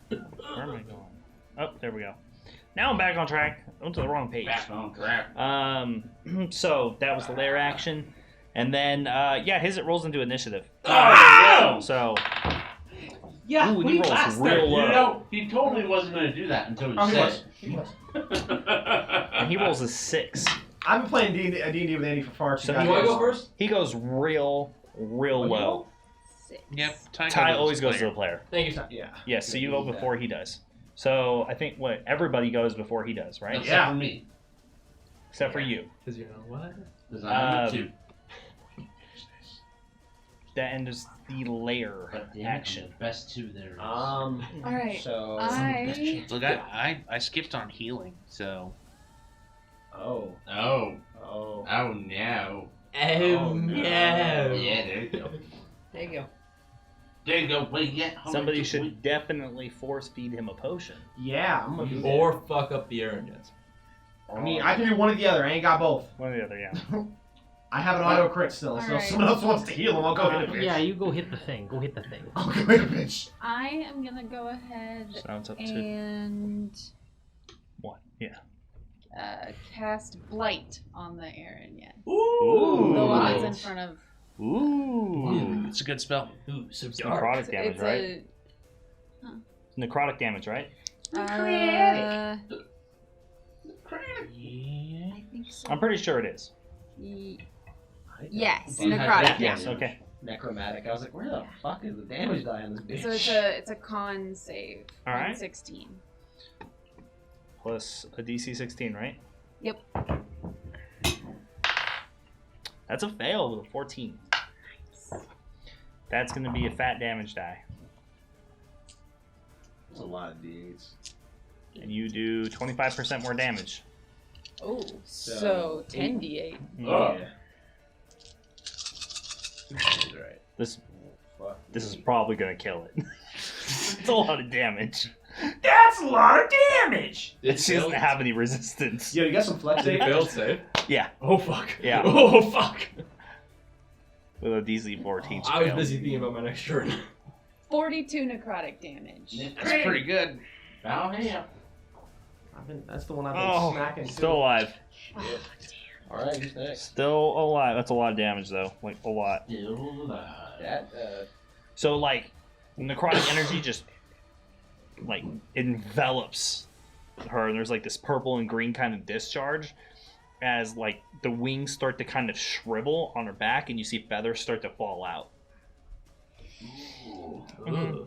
where am I going? Oh, there we go. Now I'm back on track. I went to the wrong page. Back on track. So that was the lair action, and then his it rolls into initiative. Oh, no! So Yeah, ooh, he we rolls passed real there. low. You know, he totally wasn't going to do that until Oh, he he said was. He was. it. and he rolls a 6. I've been playing D&D with Andy for far too So long. You want to go first? He goes real low. Yep. Ty always goes to the player. Thank you, Ty. Yeah. Yes, so you go before he does. So I think everybody goes before he does, right? Except for me. Except for you. Because you know what? Because I'm Um, two. That ends the lair But damn it, action. I'm the best two there is. All right. So. Look, I skipped on healing, so Oh. Oh. Oh. Oh, no. Oh, no. Yeah, there you go. There you go. There you go. Wait, yeah. hold Somebody on. should definitely force feed him a potion. Yeah, I'm gonna do that. Or fuck up the air engines. I mean, I can do one or the other. I ain't got both. One or the other, yeah. I have an auto crit still, so if Alright. someone else wants to heal him, I'll go hit a bitch. Yeah, you go hit the thing. Go hit the thing. I'll go hit a bitch. I am gonna go ahead So now it's up to and 1. Yeah. cast Blight on the Aaron yet. Ooh. The one that's in front of. Ooh. it's a good spell. Ooh, so It's necrotic damage, It's right? Necrotic damage, right? I think so. I'm pretty sure it is. Yes, You had necrotic. that Yes, damage. okay. Necromantic. I was like, where the fuck is the damage die on this bitch? So it's a con save. All right. 16. Plus a DC 16, right? Yep. That's a fail with a 14. That's going to be a fat damage die. That's a lot of D8s. And you do 25% more damage. Oh, so 10d8. Oh. Yeah. Right. This Fuck. is probably going to kill it. It's a lot of damage. That's a lot of damage! She doesn't have any resistance. Yo, you got some flex Did it save? fail save? Yeah. Oh, fuck. Yeah. Oh, fuck. With a DC 14. I was fail. busy thinking about my next turn. 42 necrotic damage. That's pretty good. Oh, yeah. That's the one I've been Oh, smacking. still alive. Alright, who's next? Still alive. That's a lot of damage, though. Like, a lot. Still alive. That, So, like, necrotic energy just, like, envelops her. And there's, like, this purple and green kind of discharge as, like, the wings start to kind of shrivel on her back and you see feathers start to fall out. Ugh.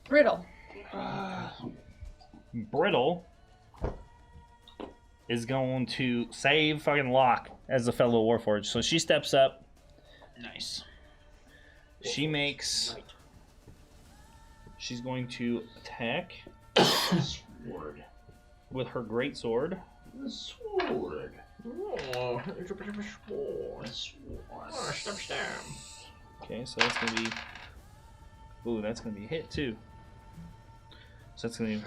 Brittle. Brittle is going to save fucking Locke as a fellow Warforged. So she steps up. Nice. She makes. She's going to attack Sword. with her great sword. The sword. Oh, it's a bit of a sword. Stab. Okay, so that's gonna be. Ooh, that's gonna be a hit too. So that's gonna be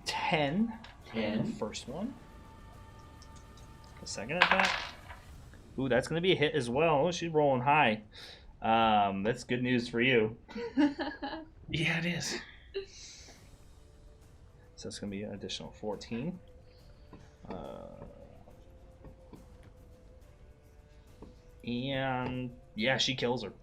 10. 10. First one. The second attack. Ooh, that's gonna be a hit as well. She's rolling high. That's good news for you. Yeah, it is. So it's gonna be an additional 14. And yeah, she kills her.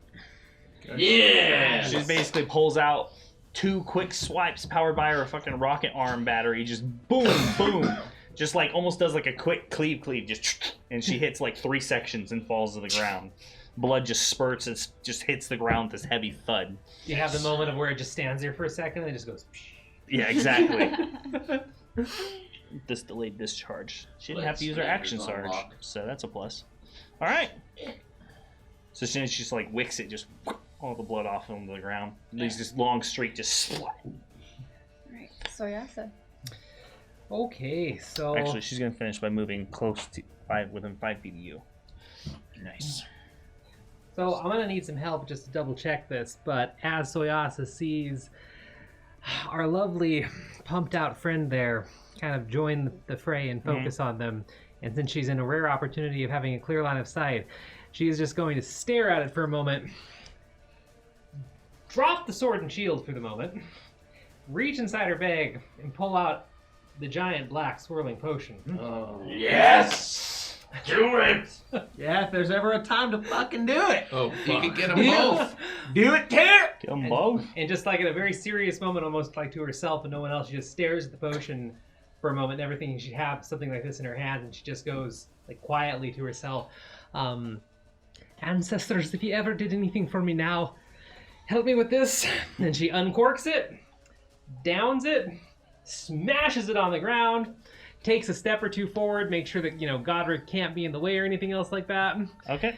Yeah. She basically pulls out 2 quick swipes powered by her fucking rocket arm battery. Just boom, boom. Just like almost does like a quick cleave, just, and she hits like 3 sections and falls to the ground. Blood just spurts and just hits the ground with this heavy thud. You have the moment of where it just stands there for a second and it just goes. Yeah, exactly. This delayed discharge. She didn't have to use her action surge, so that's a plus. All right. So she just like wicks it, just all the blood off onto the ground. Leaves this long streak just splat. Right. Soyasa. Okay, so Actually, she's gonna finish by moving close to within 5 feet of you. Nice. So I'm gonna need some help just to double check this. But as Soyasa sees our lovely pumped out friend there kind of join the fray and focus on them, and since she's in a rare opportunity of having a clear line of sight, she is just going to stare at it for a moment, drop the sword and shield for the moment, reach inside her bag, and pull out the giant black swirling potion. Oh. Yes! Do it! Yeah, if there's ever a time to fucking do it. Oh, You fuck. could get them both. Do it, Terry! Kill them both. And just like in a very serious moment, almost like to herself and no one else, she just stares at the potion for a moment, never thinking she'd have something like this in her hand, and she just goes like quietly to herself, ancestors, if you ever did anything for me now, help me with this. And she uncorks it, downs it, smashes it on the ground, takes a step or two forward, make sure that, Godric can't be in the way or anything else like that. Okay.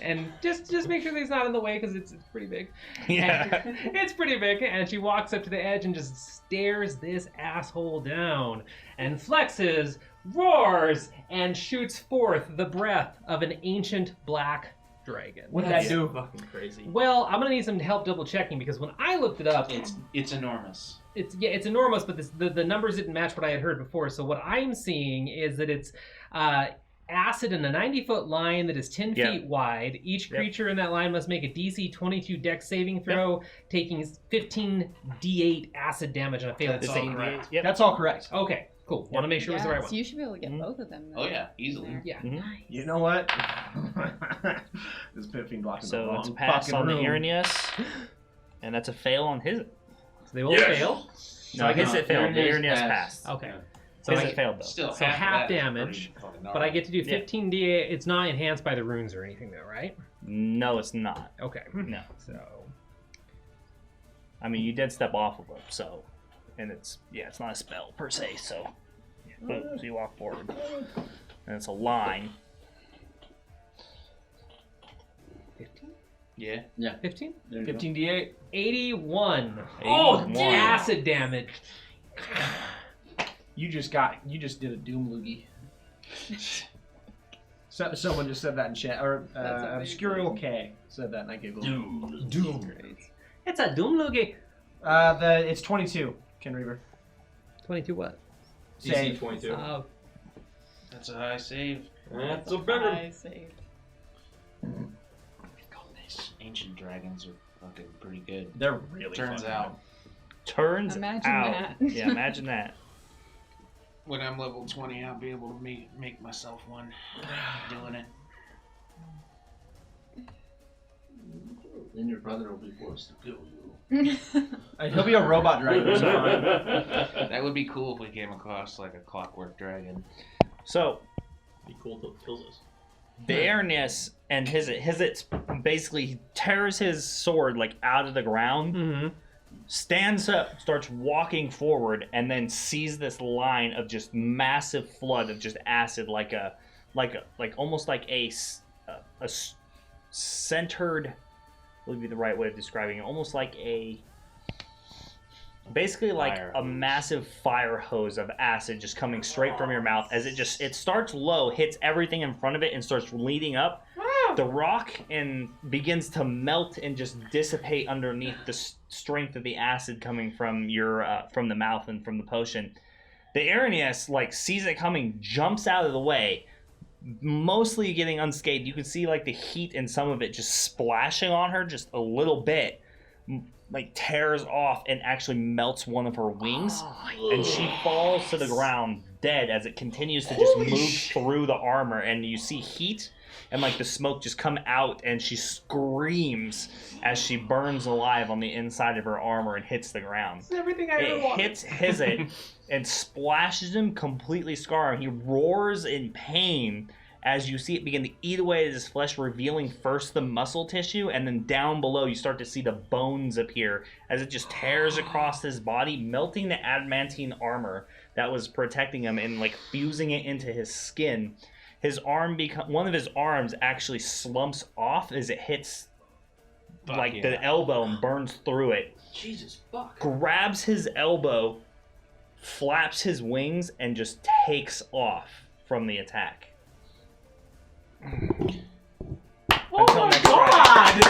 And just make sure that he's not in the way, because it's pretty big. Yeah. And it's pretty big, and she walks up to the edge and just stares this asshole down and flexes, roars, and shoots forth the breath of an ancient black dragon. What did that do? Fucking crazy. Well, I'm gonna need some help double checking, because when I looked it up, It's enormous. it's enormous, but the numbers didn't match what I had heard before. So what I'm seeing is that it's acid in a 90-foot line that is 10 feet wide. Each creature in that line must make a DC 22 Dex saving throw, taking 15 D8 acid damage on a failed That's save. all correct. Yep. That's all correct. Okay, cool. Want to make sure it was the right So one. you should be able to get both of them. Oh yeah, easily. Yeah. You know what? This Piffing blocking the So wrong it's a pass fucking on the room. Irenaeus, and that's a fail on his. So they both fail. No, his it failed. The Irenaeus passed. passed. Okay. So So his I, it failed though. Still So half, half of that is damage, pretty fucking but I gnarly. get to do 15 D8. It's not enhanced by the runes or anything, though, right? No, it's not. Okay. No. So I mean, you did step off of him, so, and it's not a spell per se. So, boom, so you walk forward, and it's a line. 15. Yeah. 15. 15 D8. 81. Oh, damn. Acid damage. You just did a doom loogie. Someone just said that in chat, or Obscurial K said that, and I giggled. Doom. It's a doom loogie. It's 22. Ken Reaver. 22 what? DC 22. That's a high save. That's a better. I saved. These ancient dragons are fucking pretty good. They're really. Turns fucking out, Imagine out. that. Yeah, imagine that. when I'm level 20, I'll be able to make myself one. Doing it. Then your brother will be forced to kill you. He'll be a robot dragon. It's fine. That would be cool if we came across like a clockwork dragon. So, Be cool till it kills us. The Airness and Hizit basically tears his sword like out of the ground, stands up, starts walking forward, and then sees this line of just massive flood of just acid, like almost like a centered. Would be the right way of describing it. Almost like basically like a massive fire hose of acid just coming straight from your mouth as it starts low, hits everything in front of it, and starts leading up. The rock and begins to melt and just dissipate underneath the strength of the acid coming from your from the mouth and from the potion. The Aranias like sees it coming, jumps out of the way, mostly getting unscathed. You can see like the heat in some of it just splashing on her just a little bit, like tears off and actually melts one of her wings, and she falls to the ground dead as it continues to just move through the armor, and you see heat and like the smoke just come out, and she screams as she burns alive on the inside of her armor and hits the ground. It's everything I ever wanted. It hits Hizit and splashes him, completely scarring. He roars in pain as you see it begin to eat away at his flesh, revealing first the muscle tissue, and then down below you start to see the bones appear as it just tears across his body, melting the adamantine armor that was protecting him and like fusing it into his skin. His arm one of his arms actually slumps off as it hits the elbow and burns through it. Jesus fuck. Grabs his elbow, flaps his wings, and just takes off from the attack. Until next Friday.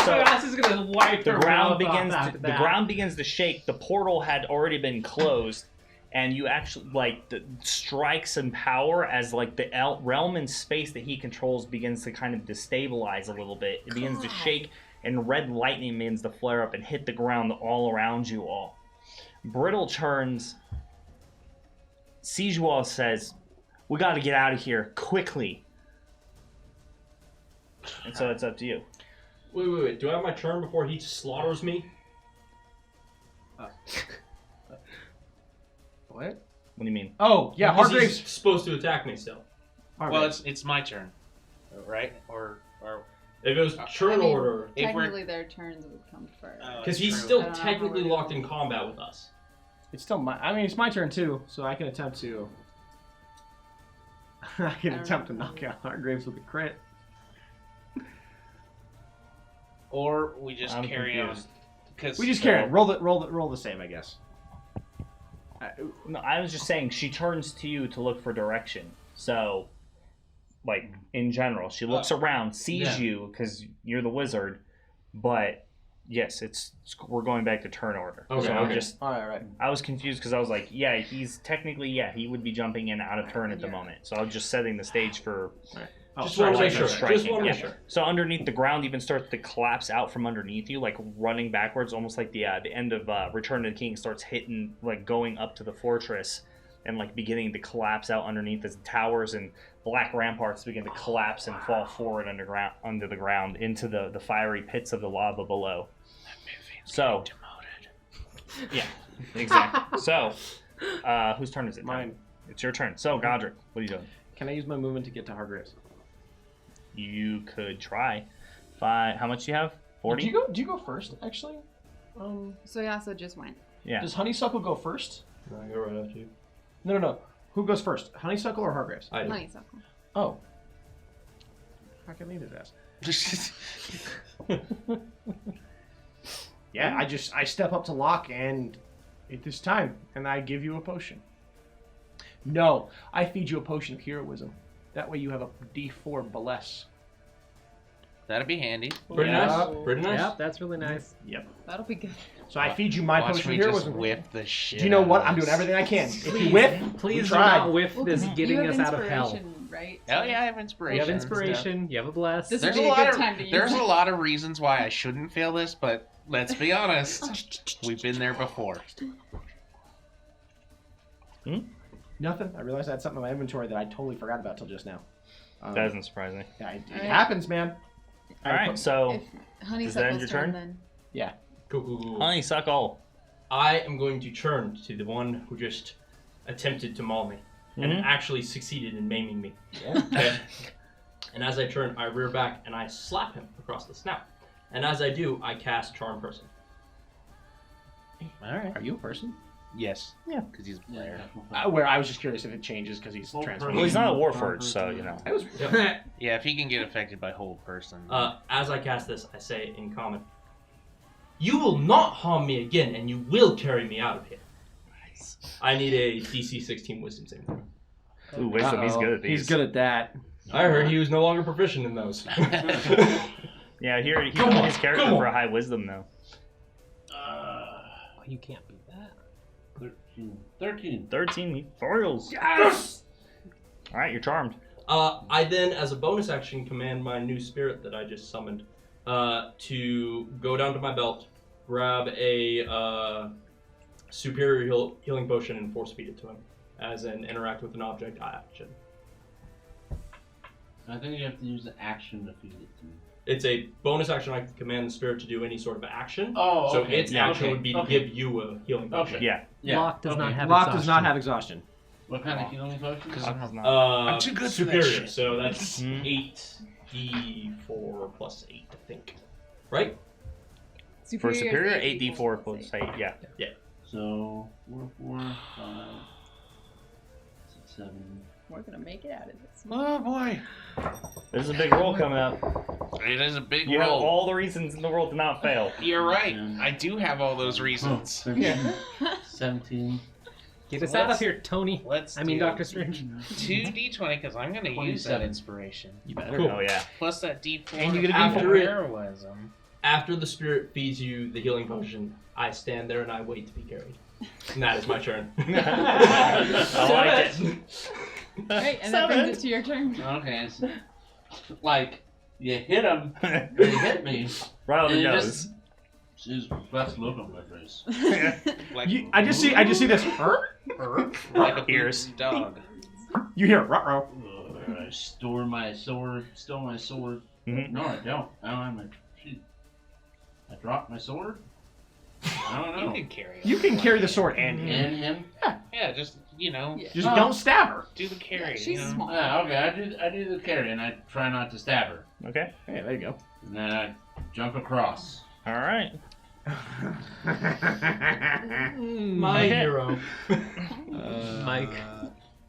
So this is gonna wipe the her ground mouth begins. off after The that. ground begins to shake. The portal had already been closed, and you actually strikes in power as like the realm and space that he controls begins to kind of destabilize a little bit. It begins to shake, and red lightning begins to flare up and hit the ground all around you all. Brittle turns, sees you all, says, "We got to get out of here quickly." And so it's up to you. Wait. Do I have my turn before he slaughters me? What? What do you mean? Oh, yeah, Because Hargrave's he's supposed to attack me still. Well, it's my turn, right? Or If it was turn order, Technically, their turns would come first. because he's I still don't know how technically we're locked in combat with us. It's still my. I mean, it's my turn too, so I can attempt to. I can attempt to knock out Hargraves with a crit. or we just I'm carry confused. on. Because We just carry on. Roll the save, I guess. No, I was just saying she turns to you to look for direction. So, like, in general, she looks around, sees you because you're the wizard, but yes, we're going back to turn order. Okay, so I'm okay. just, All right. I was confused because I was like, yeah, he's technically, he would be jumping in out of turn at the moment. So I was just setting the stage for Just want to make sure. striking. Just want to make sure. So underneath, the ground even starts to collapse out from underneath you, like running backwards, almost like the end of Return of the King starts hitting, like going up to the fortress and like beginning to collapse out underneath as towers and black ramparts begin to collapse and fall forward under the ground into the fiery pits of the lava below. So, yeah, exactly. So, whose turn is it? Mine. It's your turn. So, Godric, what are you doing? Can I use my movement to get to Hargraves? You could try. How much do you have? 40? Do you go first, actually? Soyasa just went. Yeah. Does Honeysuckle go first? No, I go right after you. No. Who goes first? Honeysuckle or Hargraves? I do. Honeysuckle. Oh. How can I leave his ass? Yeah, I step up to Locke and it is time, and I give you a potion. No, I feed you a potion of heroism. That way you have a D4 Bless. That'd be handy. Pretty nice. Pretty nice. Yep, that's really nice. Yep. That'll be good. So I feed you my Watch potion me of just heroism. whiff the shit. Do you know out what? of I'm doing this. everything I can. If you whiff, Please we do tried. not whiff Well, this you getting have us out of hell. inspiration, right? Oh yeah, I have inspiration. You have and inspiration, you have a bless. This There's would be a a lot good of time to use there's it. a lot of reasons why I shouldn't fail this, but let's be honest, we've been there before. Nothing. I realized I had something in my inventory that I totally forgot about till just now. That doesn't surprise me. Yeah, it Alright. happens, man. All right, so If is that end Honeysuckle's your turn, turn? then. Cool. Honeysuckle. I am going to turn to the one who just attempted to maul me. and it actually succeeded in maiming me. Okay. And as I turn, I rear back and I slap him across the snout. And as I do, I cast Charm Person. All right. Are you a person? Yes. Yeah. Because he's a player. Where I was just curious if it changes because he's transformed. Well, he's not a Warforged, so you know. Yep. Yeah, if he can get affected by whole person. As I cast this, I say in common, "You will not harm me again, and you will carry me out of here." Nice. I need a DC 16 Wisdom saving throw. Ooh, Wisdom, he's good at these. He's good at that. I heard he was no longer proficient in those. Yeah, here he put his character for a high Wisdom, though. You can't beat that. 13. 13, he foils. Yes! Alright, you're charmed. I then, as a bonus action, command my new spirit that I just summoned to go down to my belt, grab a superior healing potion, and force feed it to him as an interact with an object action. I think you have to use the action to feed it to me. It's a bonus action. I can command the spirit to do any sort of action. Oh, so okay. its action would be to give you a healing potion. Yeah. Lock does not have Lock exhaustion. does not have exhaustion. What kind of healing potion? I'm too good for that superior, shit. so that's 8d4 plus 8, I think. Right? For superior, 8d4 plus 8, yeah. Yeah. So 4, 5, 6, 7. We're gonna make it out of this. Oh boy. There's a big roll coming up. It is a big You have roll. all the reasons in the world to not fail. You're right. I do have all those reasons. 13, 17. Get us out of here, Tony. Let's I mean, do Doctor Strange. 2d20 because I'm going to use that 27. inspiration. You better. Cool. Oh, yeah. Plus that d4 And you get a for D4. heroism. After the spirit feeds you the healing potion, I stand there and I wait to be carried. And that is my turn. I like it. Right, and that brings it to your turn. Okay, it's like you hit him, or you hit me. Right on the and it nose. just- She's best look on my face. Like, I just see this. like a Ears. dog. You hear ruh-roh. I stole my sword. Mhm. No, I don't. I don't have my. Shit. I dropped my sword. I don't You know. can carry it. You can carry the sword and him. And him. Yeah, just, you know, Just don't stab her. do the carry. Yeah, she's you know? small. Yeah, okay. I do the carry, and I try not to stab her. Okay. Hey, there you go. And then I jump across. Alright. My hero. Mike.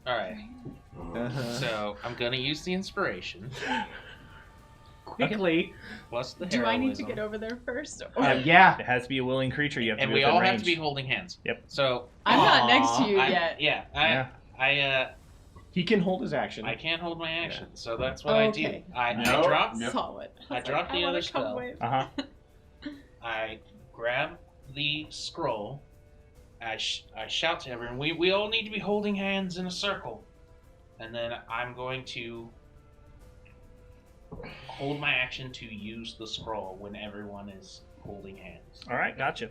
Alright. So, I'm going to use the inspiration. Quickly. Plus the Do I need to heroism. get over there first? Yeah. It has to be a willing creature. You have to And be we within all range. have to be holding hands. Yep. So, I'm not next to you I- yet. Yeah, He can hold his action. I can't hold my action, so that's what I do. Okay. I No. drop Solid. I dropped the wanna other come spell. with. Uh-huh. I grab the scroll. I shout to everyone, we all need to be holding hands in a circle. And then I'm going to hold my action to use the scroll when everyone is holding hands. Alright, gotcha.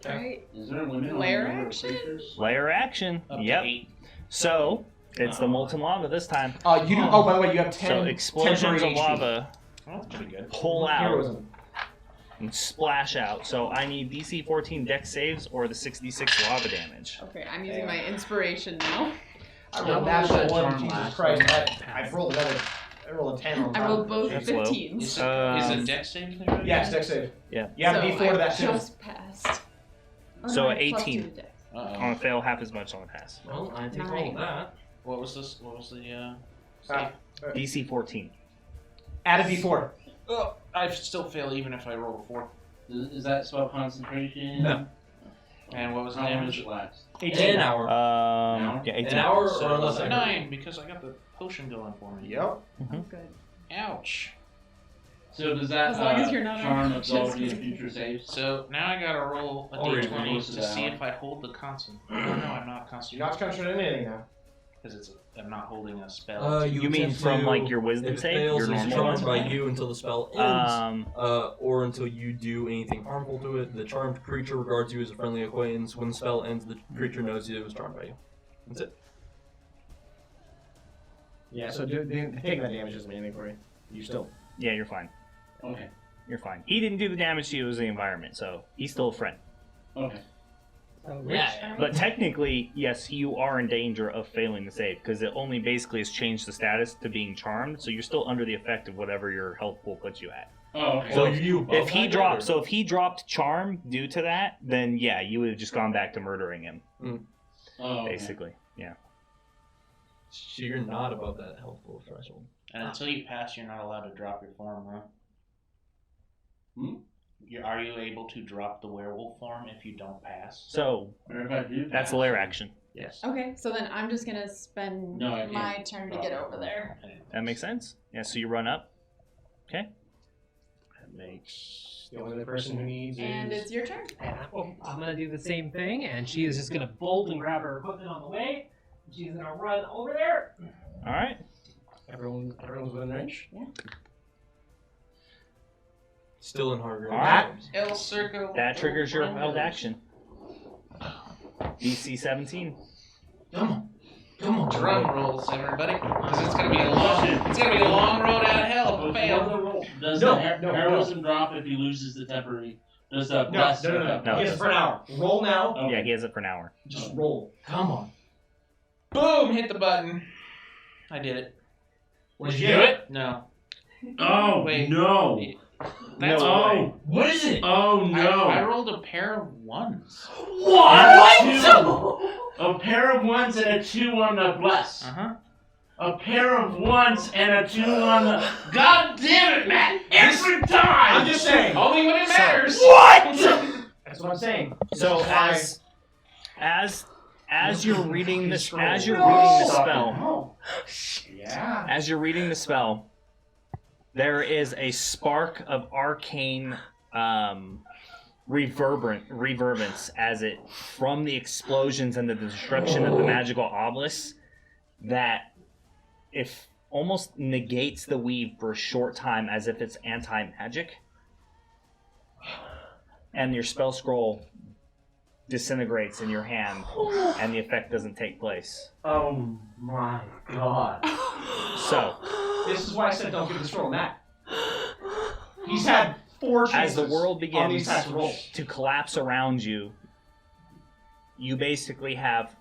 Right. Is there a limit on Layer the number of action? creatures? Layer action. Up to Yep. 8. So, it's the molten lava this time. You do. Oh, by the way, you have 10. So, explosions 10 of HP. lava Oh, that's pretty good. pull out Heroism. and splash out. So, I need DC 14 dex saves or the 66 lava damage. Okay, I'm using my inspiration now. I rolled Yeah, natural that one. charm Jesus last Christ! time. I rolled another. I rolled a 10 on I top. rolled both That's low. 15s. Is Um, it dex saving throw? Yes, dex save. Yeah. You have so a D4 to that I too. just passed. Oh, So no, I have plus 18. 2 to dex. On a fail, half as much on a pass. Well, I take all Nine. of that. What was this? What was the Uh, DC 14. Add a D4. Oh, I still fail even if I roll a 4. Is that spell concentration? No. And what was the How long damage? does it last? 18. An hour. Yeah, 18. An hour So or less. 9 because I got the potion going for me. Yep. Oh, good. Ouch. So does that As long as you're not charm unconscious. absolve any future saves? So now I gotta roll a Oh, you're d20 close to to that see one. if I hold the constant. Oh, no, I'm not You're constant. not concentrating anything now. Because I'm not holding a spell. You mean attempt from, to- like, your wisdom if it save? fails, Your it's normal charmed one? by you until the spell ends, Um, or until you do anything harmful to it. The charmed creature regards you as a friendly acquaintance. When the spell ends, the creature knows it was charmed by you. That's it. Yeah. So taking that damage doesn't mean anything for you. You still. yeah, you're fine. Okay. You're fine. He didn't do the damage to you, it was the environment, so he's still a friend. Okay. But technically, yes, you are in danger of failing the save because it only basically has changed the status to being charmed, so you're still under the effect of whatever your health pool puts you at. Oh, okay. So you if he dropped charm due to that, then yeah, you would have just gone back to murdering him. Oh, okay. Basically, yeah. So you're not above that health pool threshold. And until you pass, you're not allowed to drop your form, huh? Are you able to drop the werewolf form if you don't pass? So that's lair action. Yes. Okay, so then I'm just gonna spend my turn to get over there. That makes sense. Yeah. So you run up. Okay. That makes the only other person who needs And is... it's your turn. I'm gonna do the same thing, and she is just gonna bolt and grab her equipment on the way. She's gonna run over there. All right. Everyone's within range? Yeah. Still in hard All right. El Circo. That triggers your held action. DC 17. Come on, drum rolls, everybody, because it's gonna be a long road out of hell if I fail. Does the heroism drop if he loses the temporary? Does the bless? No. He has it for an hour. Roll now. Okay. Yeah, he has it for an hour. Just roll. Come on. Boom! Hit the button. I did it. Did you do it? No. Oh Wait. no! That's Oh, what is it? Oh no! I rolled a pair of ones. What? A pair of ones and a 2 on the bless. A pair of ones and a 2 on the. God damn it, Matt! Every time. I'm just saying. Only when it matters. What? That's what I'm saying. So as you're reading this, spell, as you're reading the spell, there is a spark of arcane reverberance as it from the explosions and the destruction of the magical obelisk that if almost negates the weave for a short time as if it's anti-magic, and your spell scroll disintegrates in your hand and the effect doesn't take place. Oh my god. So this is why I said don't give the scroll Matt. He's had 4 chances as the world on these begins types of rolls. to collapse around you, you basically have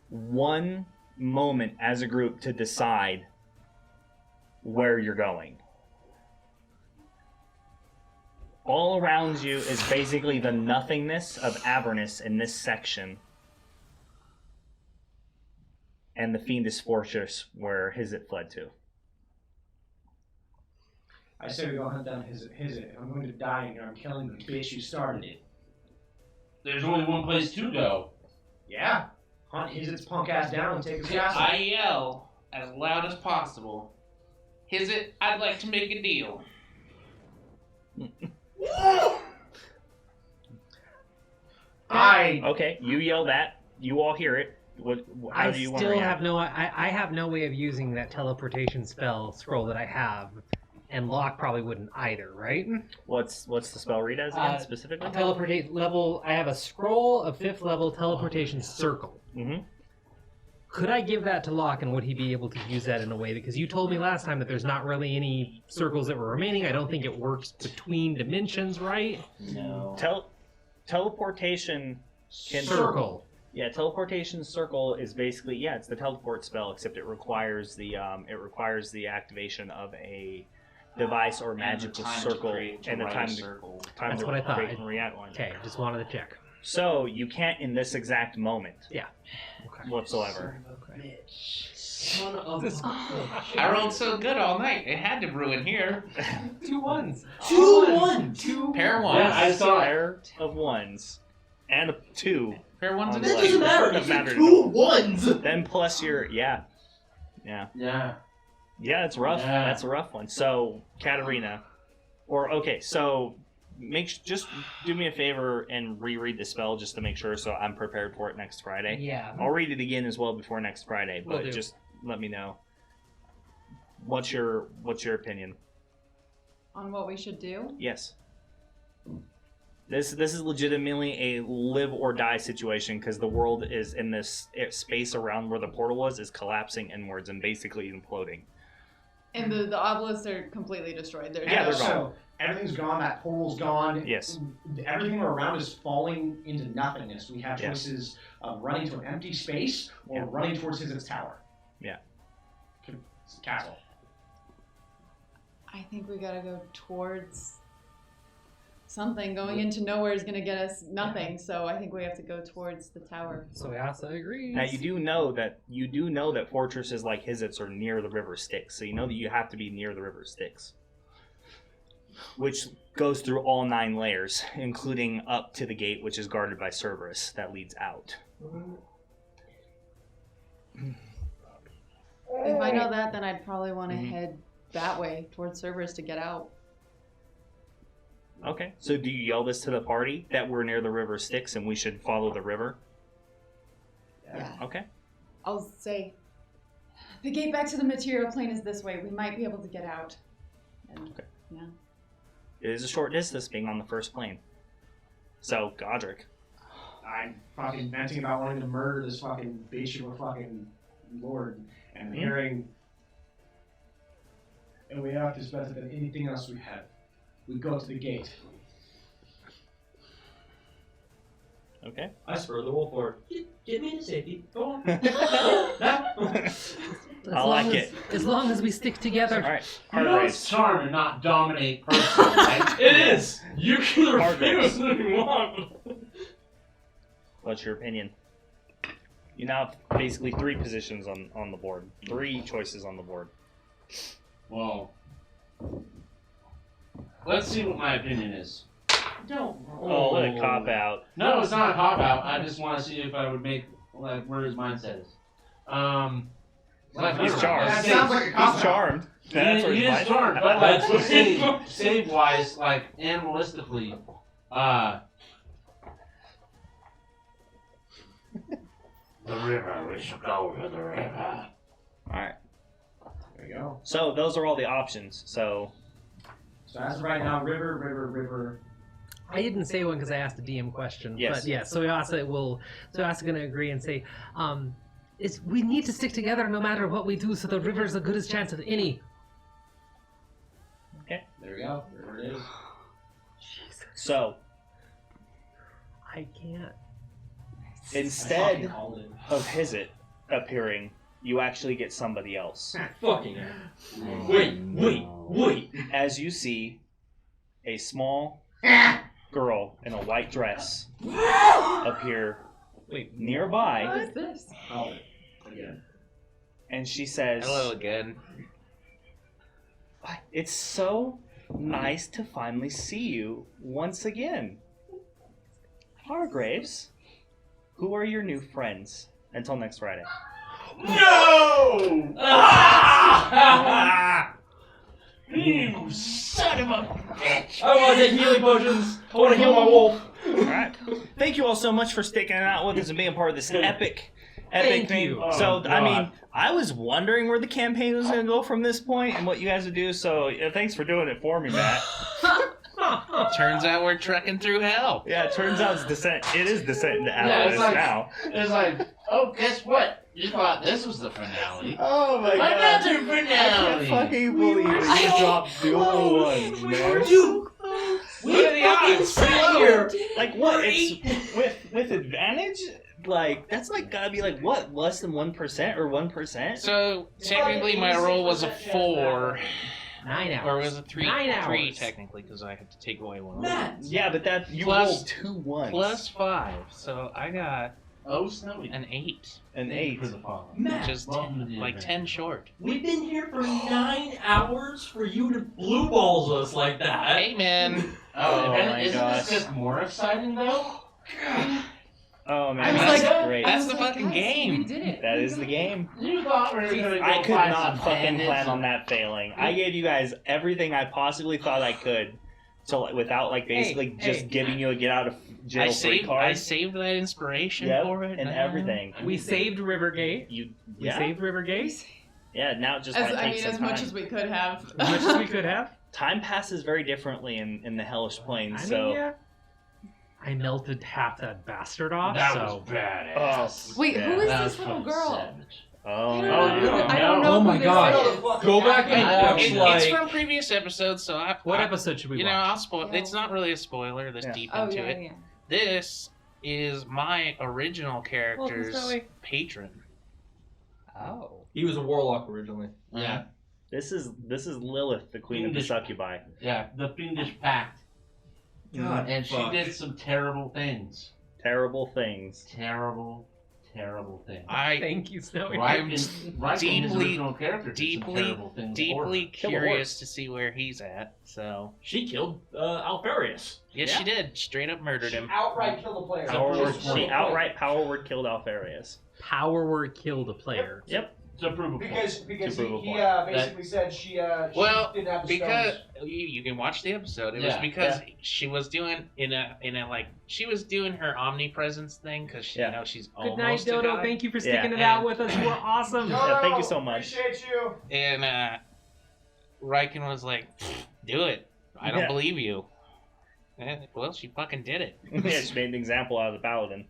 one moment as a group to decide where you're going. All around you is basically the nothingness of Avernus in this section, and the Fiendish Fortress where Hizit fled to. I say we go hunt down his. I'm going to die in here. I'm killing the bitch who started it. There's only one place to go. Yeah. Hunt his punk ass down and take his castle. I yell as loud as possible. I'd like to make a deal. Okay, you yell that. You all hear it. How do you want to react? I have no way of using that teleportation spell scroll that I have, and Locke probably wouldn't either, right? What's the spell read as again specifically? Teleportate level. I have a scroll of 5th level teleportation circle. Mm-hmm. Could I give that to Locke, and would he be able to use that in a way? Because you told me last time that there's not really any circles that were remaining. I don't think it works between dimensions, right? No. Teleportation circle. Yeah, teleportation circle is basically it's the teleport spell, except it requires the activation of a device or magical circle and the time to That's what I thought. create and react one. Okay, just wanted to check. So you can't in this exact moment. Yeah. Whatsoever. Son of a... I rolled so good all night. It had to brew in here. 2 1s. 2 1s. 2 pair ones. Yeah, I saw pair of 1s and a 2. Pair ones and That two. doesn't matter. You said 2 1s. Then plus your yeah. Yeah. Yeah, it's rough. Yeah. That's a rough one. So, Katarina, so just do me a favor and reread the spell just to make sure, so I'm prepared for it next Friday. Yeah. I'll read it again as well before next Friday, Will but do. just let me know. What's your opinion? On what we should do? Yes. This is legitimately a live or die situation because the world is in this space around where the portal was is collapsing inwards and basically imploding. And the obelisks are completely destroyed. They're Yeah, they're just- gone. So everything's gone. That portal's gone. Yes. Everything around is falling into nothingness. We have Yes. choices of running to an empty space or Yeah. running towards his tower. Yeah. Castle. I think we gotta go towards something. Going into nowhere is gonna get us nothing, so I think we have to go towards the tower. Soyasa agrees. Now you do know that fortresses like Hizit's are near the river Styx, so you know that you have to be near the river Styx, which goes through all 9 layers, including up to the gate, which is guarded by Cerberus, that leads out. If I know that, then I'd probably want to head that way towards Cerberus to get out. Okay. So do you yell this to the party that we're near the river Styx and we should follow the river? Yeah. Okay. I'll say, the gate back to the material plane is this way. We might be able to get out. And, Okay. Yeah. It is a short distance being on the first plane. So, Godric. I'm fucking venting about wanting to murder this fucking bitch of a fucking lord, and hearing, and we have this better than anything else we have. We go to the gate. Okay. I spur the wolf forward. Get me to safety. Go on. I like it. As long as we stick together. All right. You know it's Hargraves. charm and not dominate personally, right? It is. You can Hargraves. refuse if you want. What's your opinion? You now have basically 3 positions on the board. 3 choices on the board. Well, let's see what my opinion is. Don't. Oh, what a cop out. No, it's not a cop out. I just want to see if I would make like where his mindset is. He's charmed. That sounds like a cop He's out. charmed. That's where He his is mind- charmed, but like save wise, like animalistically, the river. We should go to the river. Alright. There you go. So, those are all the options. So, So as of right now, river. I didn't say one because I asked a DM question. Yes. But yeah, Soyasa going to agree and say, we need to stick together no matter what we do, so the river's the goodest chance of any. okay. There we go. River it is. So, I can't. instead Fucking called it. of Hizit appearing, you actually get somebody else. Fucking hell. Wait. As you see a small girl in a white dress appear nearby, What is this? Called it. Again. and she says, Hello again. "It's so nice to finally see you once again. Hargraves, who are your new friends? Until next Friday." No! You son of a bitch! I want to take healing potions. I want to heal my wolf. Alright. Thank you all so much for sticking it out with us and being a part of this epic Thank thing. you. So, Oh, I mean, God. I was wondering where the campaign was going to go from this point and what you guys would do, so thanks for doing it for me, Matt. Turns out we're trekking through hell. Yeah, it turns out it is Descent into Yeah, Atlas it's like- now. It's like, oh, guess what? You thought this was the finale. Oh my Another finale! fucking believe it. You dropped the only ones, man. Dude, what are the odds? Right here. Like what? It's with advantage? Like that's like gotta be like what? Less than 1% or 1%? So technically, my roll was a 4, 9 hours. or was it 3? 9 3 hours. technically, because I had to take away one. Yeah, but that you Plus- rolled 2 ones. Plus 5, so I got Oh, Snowy. an 8, an 8. For the fall. which is Welcome to the like event. 10 short. We've been here for 9 hours for you to blue balls us like that. Hey man, Oh my Isn't gosh. this just more exciting though? Oh man, I mean, that's that's- great. that's the fucking We game. did it. That is the game. You thought we were gonna go I could find not some fucking bandits plan on and- that failing. I gave you guys everything I possibly thought I could, so without like basically just giving you a get out of jail free I card. saved that inspiration Yep, for it and everything. We saved Rivergate. You We yeah saved Rivergate yeah. Now it just As, might I take mean, some as time. much as we could have. as much as we could have. Time passes very differently in the hellish plains. I So mean, yeah. I melted half that bastard off. That so was badass. oh Wait, who is That this was little fucking girl? savage. Oh, I don't know. Oh my who this god. is. Go back and watch It's like. from previous episodes, so What episode should we You watch? know, I'll spoil. Yeah. It's not really a spoiler. This deep Oh, into yeah, it. yeah. This is my original character's Zoe. patron. Oh. He was a warlock originally. Yeah, This is Lilith, the queen of the succubi. yeah, the Fiendish Pact. God, And she did some terrible things. Terrible things. Terrible things. Thank you, Snowy. Right, I'm his original character did some deeply, terrible things. for her. deeply Kill a horse. curious to see where he's at. So She killed Alfarius. yes, she did. Straight up murdered him. Outright kill the player. Power word, Just she one. outright power word killed Alfarius. Power word killed a player. Yep. To prove a point. Because To he prove a point. basically said she Well, didn't have the because stones. you can watch the episode. It was Yeah, because she was doing she was doing her omnipresence thing because Yeah. she's Good night, almost a Dodo. god. Thank you for Yeah. sticking it out with us. You were awesome. Yeah, thank you so much. Appreciate you. And Riken was like, "Do it. I don't Yeah. believe you." Well, she fucking did it. Yeah, she made an example out of the paladin.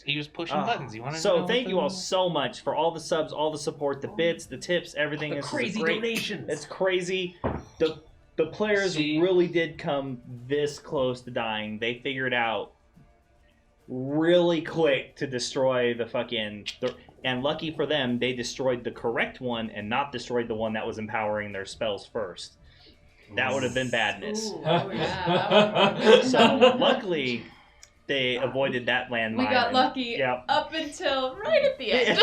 He was pushing buttons. He wanted to So know thank what you all the- so much for all the subs, all the support, the bits, the tips, everything. The This is crazy great. donations. It's crazy. The players See? really did come this close to dying. They figured out really quick to destroy the fucking. And lucky for them, they destroyed the correct one and not destroyed the one that was empowering their spells first. That would have been badness. Ooh, oh, yeah. So luckily, they avoided that landmine. We got lucky Yep. up until right at the end,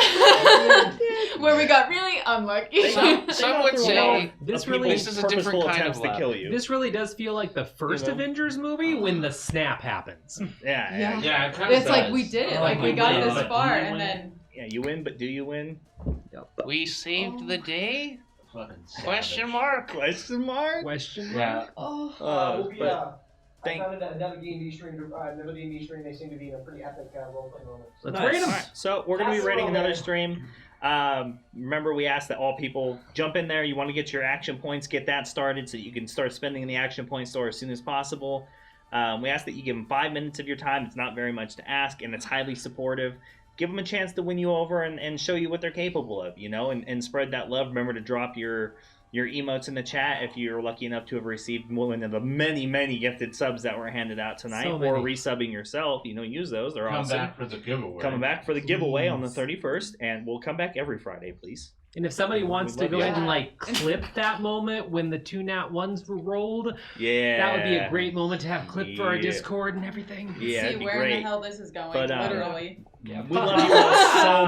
where we got really unlucky. Some would say This this is a different kind of attempts to luck. kill you. This really does feel like the first You know? Avengers movie when the snap happens. Yeah, Yeah. Yeah, it kind of It's like we did it. Like we got this far, and then yeah. You win, but do you win? We saved the day? Fucking Question mark. Question mark. Question. Yeah. oh, We'll be, but I thank- found another D&D stream. Another D&D stream. They seem to be in a pretty epic role-playing moment. Let's Nice. rate 'em. Alright, so we're going to be Pass it rating on, another man. stream. Remember, we asked that all people jump in there. You want to get your action points, get that started so you can start spending in the action point store as soon as possible. We ask that you give them 5 minutes of your time. It's not very much to ask, and it's highly supportive. Give them a chance to win you over and show you what they're capable of, and spread that love. Remember to drop your emotes in the chat if you're lucky enough to have received one of the many, many gifted subs that were handed out tonight, So or many. resubbing yourself. Use those. They're Come awesome. back for the giveaway. Coming back for the giveaway on the 31st, and we'll come back every Friday, please. And if somebody wants We to love go you. ahead and clip that moment when the 2 nat 1s were rolled, Yeah. that would be a great moment to have clipped for our Yeah. Discord and everything. Yeah, see it'd be where in great. the hell this is going. But, Literally. We love you all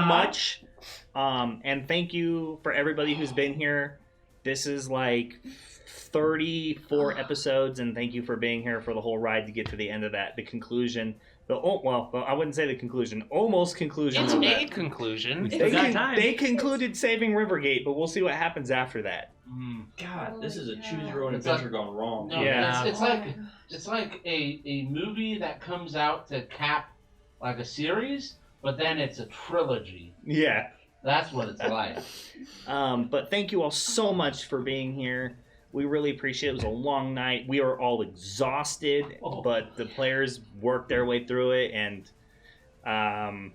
so much. And thank you for everybody who's been here. This is 34 episodes, and thank you for being here for the whole ride to get to the end of that, the conclusion. I wouldn't say the conclusion, almost conclusion. It's of a that. conclusion. It's They, that time. they concluded saving Rivergate, but we'll see what happens after that. God, this is a choose your own It's adventure gone wrong. No, Yeah. it's like a movie that comes out to cap like a series, but then it's a trilogy. Yeah. That's what it's like. But thank you all so much for being here. We really appreciate it. It was a long night. We are all exhausted, but the players worked their way through it, and I'm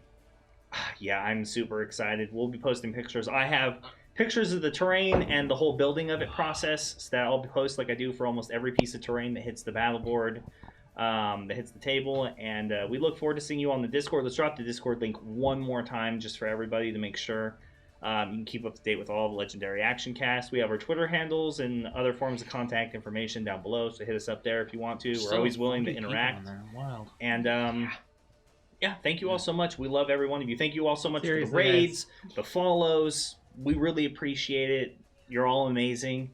super excited. We'll be posting pictures. I have pictures of the terrain and the whole building of it process that I'll post like I do for almost every piece of terrain that hits the battle board, that hits the table, and we look forward to seeing you on the Discord. Let's drop the Discord link one more time just for everybody to make sure. You can keep up to date with all the Legendary Action cast. We have our Twitter handles and other forms of contact information down below, so hit us up there if you want to. We're always willing to interact. Wild. And thank you all so much. We love every one of you. Thank you all so much for Seriously, the raids, the follows. We really appreciate it. You're all amazing.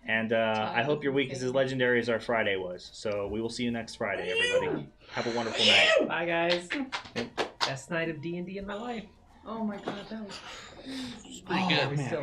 And I hope your week is as legendary as our Friday was. So we will see you next Friday, everybody. Have a wonderful night. Bye, guys. Best night of D&D in my life. Oh my god, that was Pretty good. We still